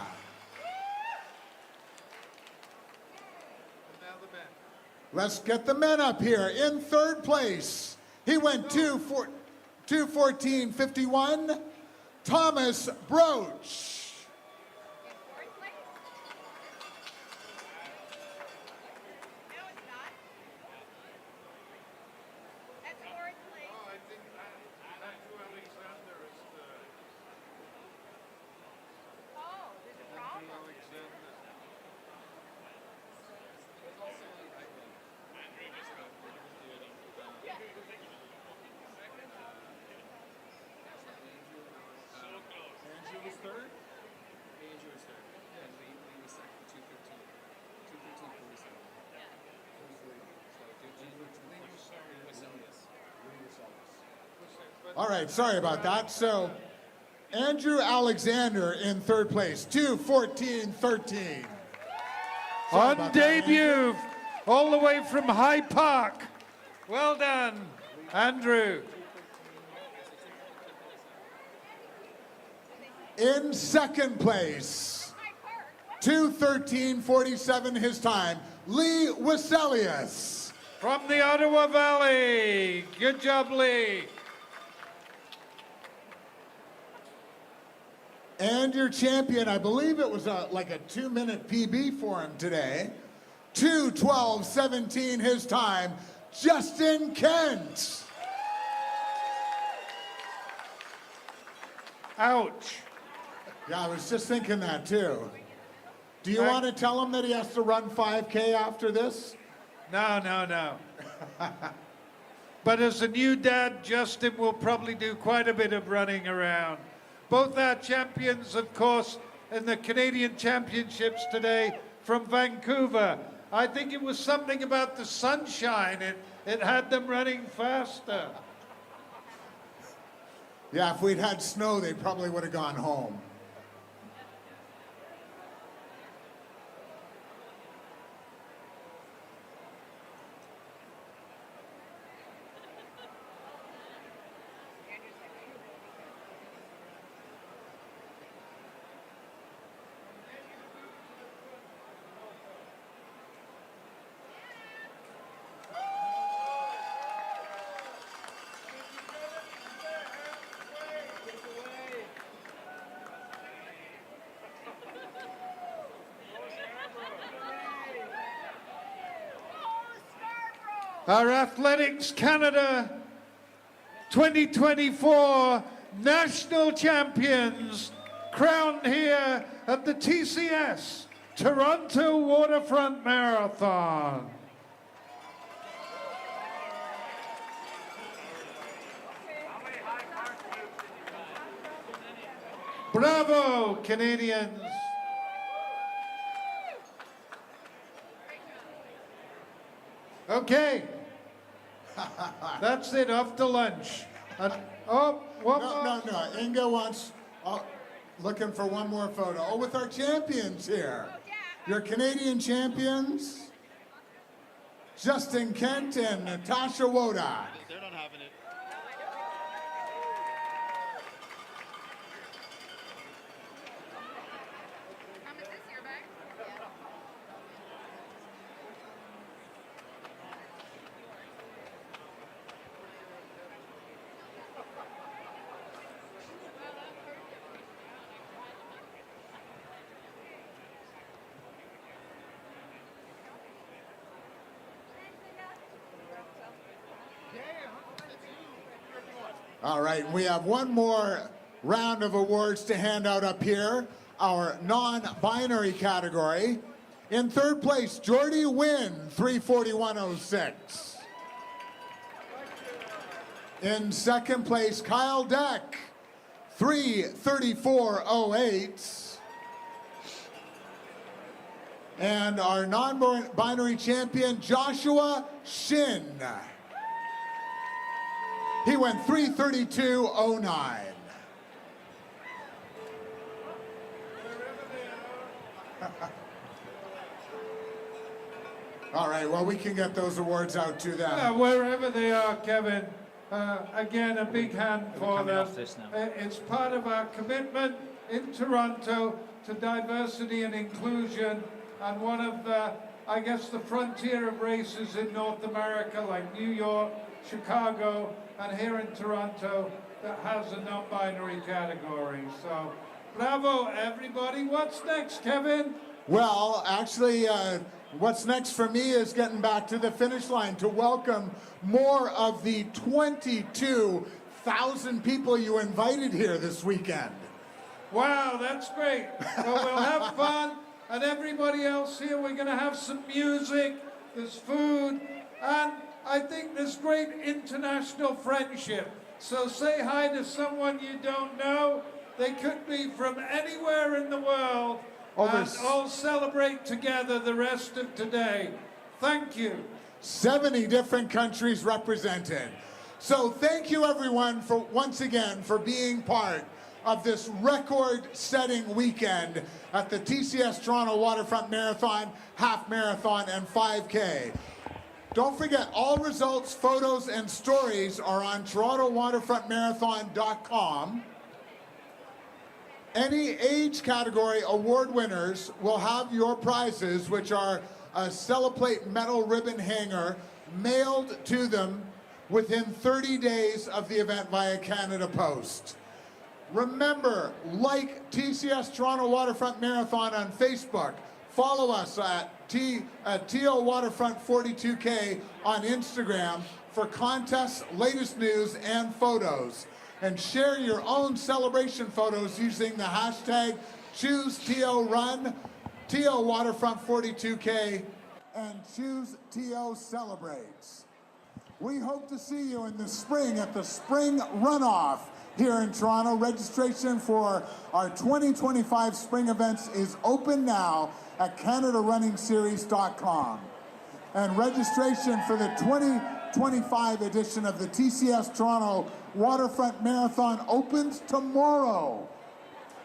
Let's get the men up here. In third place, he went 2:14:51, Thomas Broach. All right, sorry about that. So, Andrew Alexander in third place, 2:14:13. On debut, all the way from High Park. Well done, Andrew. In second place, 2:13:47 his time, Lee Weselius. From the Ottawa Valley. Good job, Lee. And your champion, I believe it was like a 2-minute PB for him today. 2:12:17 his time, Justin Kent. Ouch. Yeah, I was just thinking that too. Do you want to tell him that he has to run 5K after this? No. But as a new dad, Justin will probably do quite a bit of running around. Both our champions, of course, in the Canadian Championships today from Vancouver. I think it was something about the sunshine. It had them running faster. Yeah, if we'd had snow, they probably would have gone home. Our Athletics Canada 2024 national champions crowned here at the TCS Toronto Waterfront Marathon. Bravo, Canadians. Okay. That's it, off to lunch. One more. No. Inga wants, looking for one more photo. Oh, with our champions here. Your Canadian champions, Justin Kent and Natasha Wodak. They're not having it. All right, we have one more round of awards to hand out up here, our non-binary category. In third place, Jordy Wynn, 3:41.06. In second place, Kyle Deck, 3:34.08. And our non-binary champion, Joshua Shin. He went 3:32.09. All right, well, we can get those awards out to them. Yeah, wherever they are, Kevin. Again, a big hand for them. It's part of our commitment in Toronto to diversity and inclusion, and one of the, I guess, the frontier of races in North America, like New York, Chicago, and here in Toronto, that has a non-binary category. So, bravo, everybody. What's next, Kevin? Well, actually, what's next for me is getting back to the finish line to welcome more of the 22,000 people you invited here this weekend. Wow, that's great. Well, we'll have fun. And everybody else here, we're going to have some music, there's food, and I think there's great international friendship. So say hi to someone you don't know. They could be from anywhere in the world. And all celebrate together the rest of today. Thank you. 70 different countries represented. So thank you everyone for once again for being part of this record-setting weekend at the TCS Toronto Waterfront Marathon, Half Marathon, and 5K. Don't forget, all results, photos, and stories are on TorontoWaterfrontMarathon.com. Any age category award winners will have your prizes, which are a Celeplate metal ribbon hanger, mailed to them within 30 days of the event via Canada Post. Remember, like TCS Toronto Waterfront Marathon on Facebook. Follow us at TO Waterfront 42K on Instagram for contests, latest news, and photos. And share your own celebration photos using the hashtag ChooseTORun, TO Waterfront 42K, and ChooseTO We hope to see you in the spring at the Spring Runoff here in Toronto. Registration for our 2025 spring events is open now at CanadaRunningseries.com. And registration for the 2025 edition of the TCS Toronto Waterfront Marathon opens tomorrow,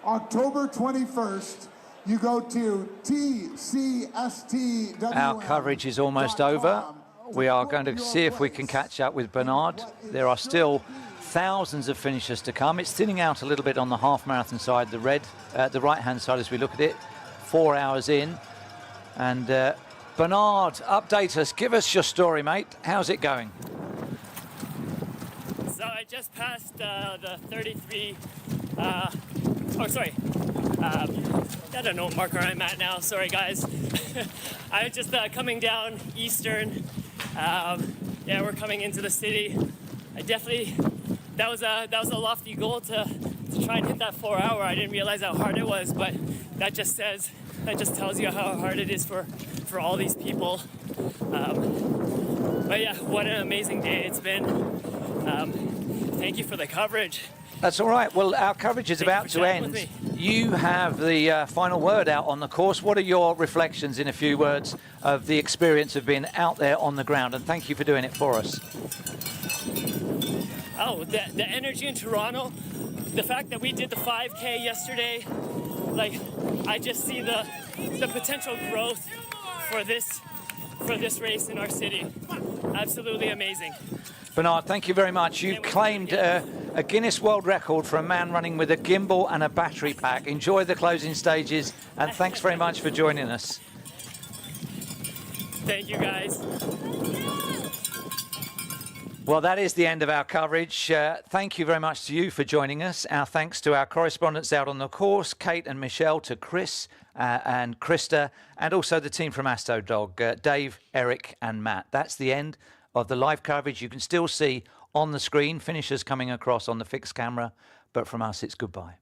October 21st. You go to TCSTWM. Our coverage is almost over. We are going to see if we can catch up with Bernard. There are still thousands of finishers to come. It's thinning out a little bit on the half marathon side, the right-hand side as we look at it. 4 hours in. And Bernard, update us. Give us your story, mate. How's it going? So I just passed the 33, I don't know what marker I'm at now, sorry guys. I was just coming down Eastern. Yeah, we're coming into the city. I definitely, that was a lofty goal to try and hit that 4 hour. I didn't realize how hard it was, but that just tells you how hard it is for all these people. But yeah, what an amazing day it's been. Thank you for the coverage. That's all right. Well, our coverage is about to end. You have the final word out on the course. What are your reflections in a few words of the experience of being out there on the ground? And thank you for doing it for us. Oh, the energy in Toronto, the fact that we did the 5K yesterday, like I just see the potential growth for this race in our city. Absolutely amazing. Bernard, thank you very much. You've claimed a Guinness World Record for a man running with a gimbal and a battery pack. Enjoy the closing stages, and thanks very much for joining us. Thank you, guys. Well, that is the end of our coverage. Thank you very much to you for joining us. Our thanks to our correspondents out on the course, Kate and Michelle, to Chris and Krista, and also the team from Astrodog, Dave, Eric and Matt. That's the end of the live coverage. You can still see on the screen, finishers coming across on the fixed camera, but from us, it's goodbye.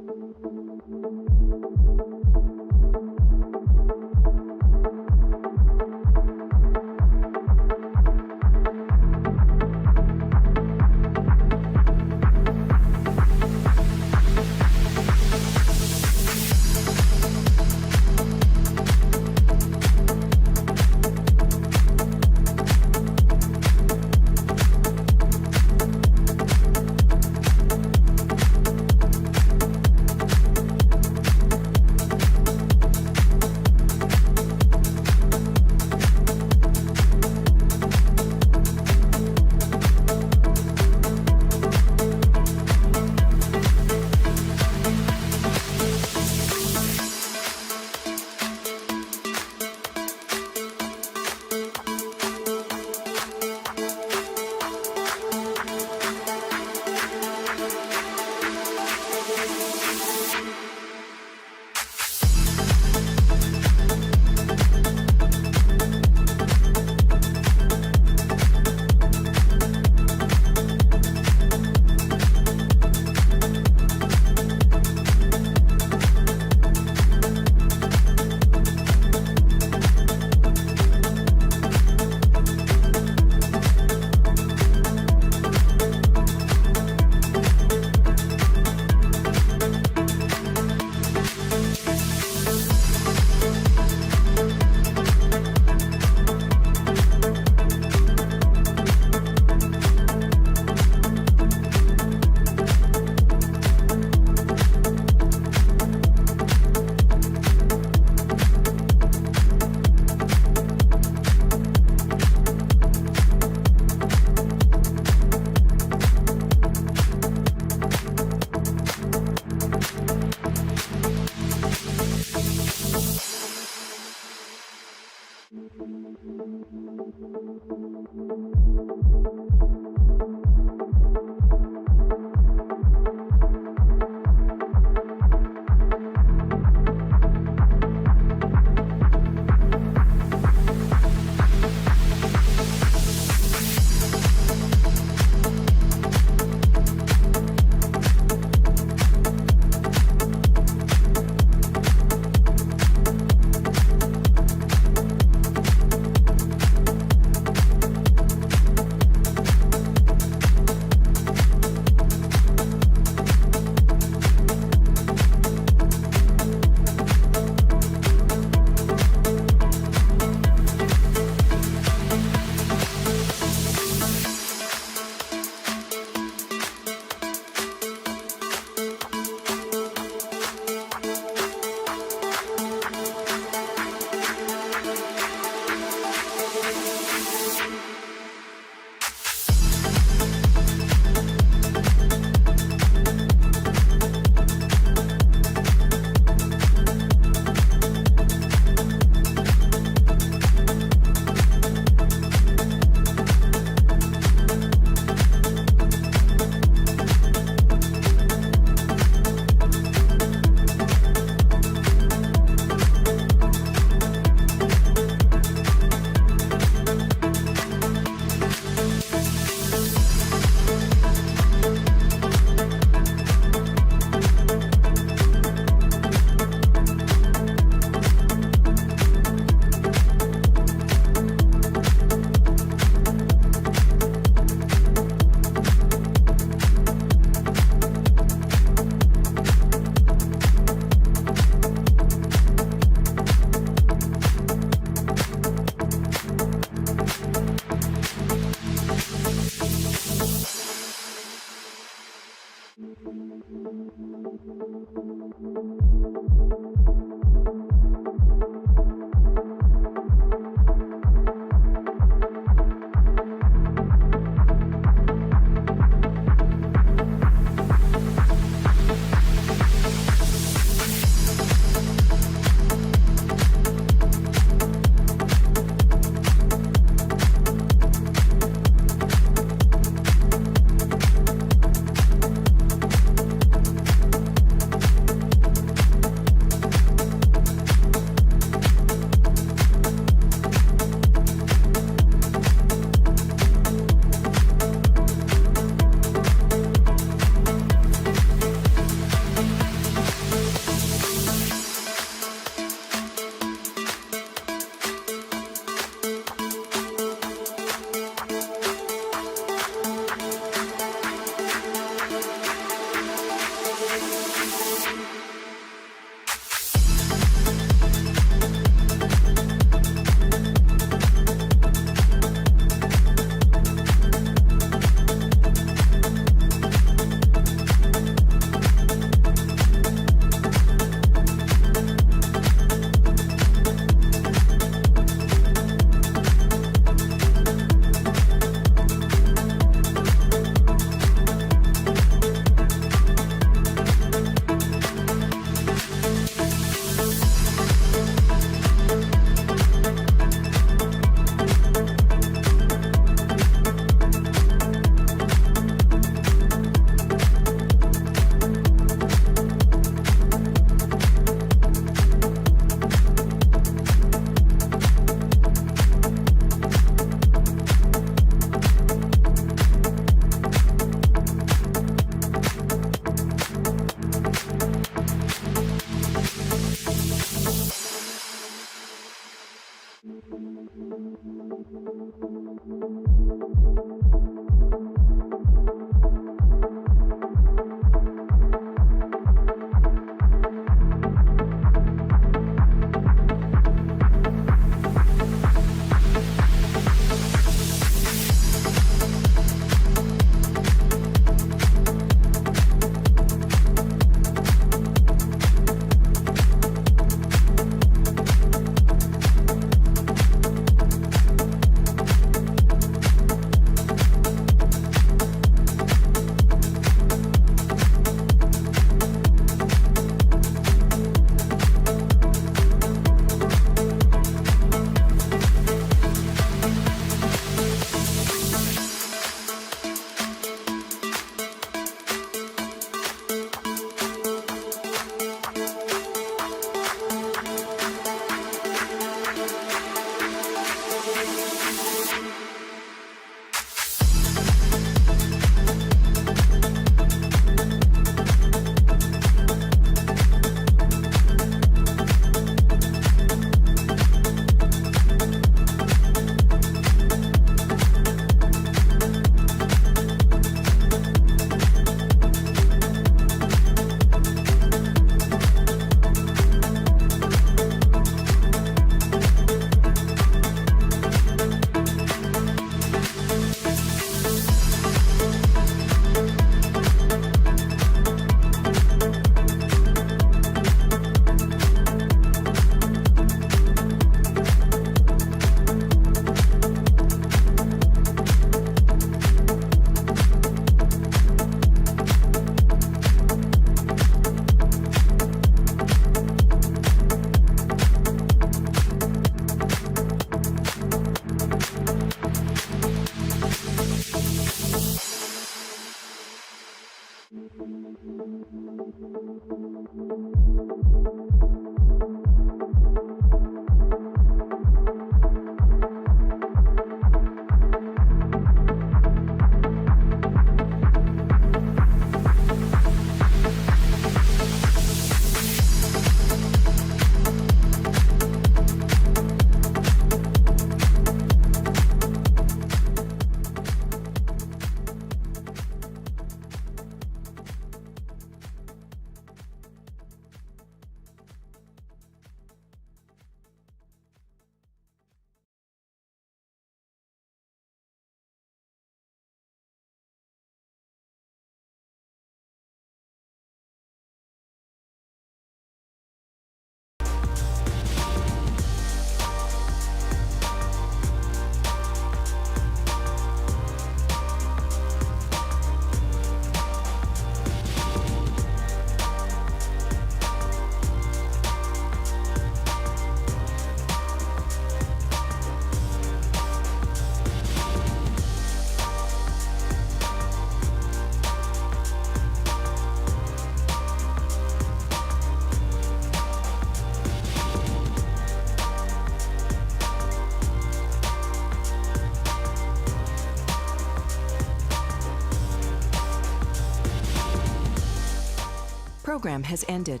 Program has ended.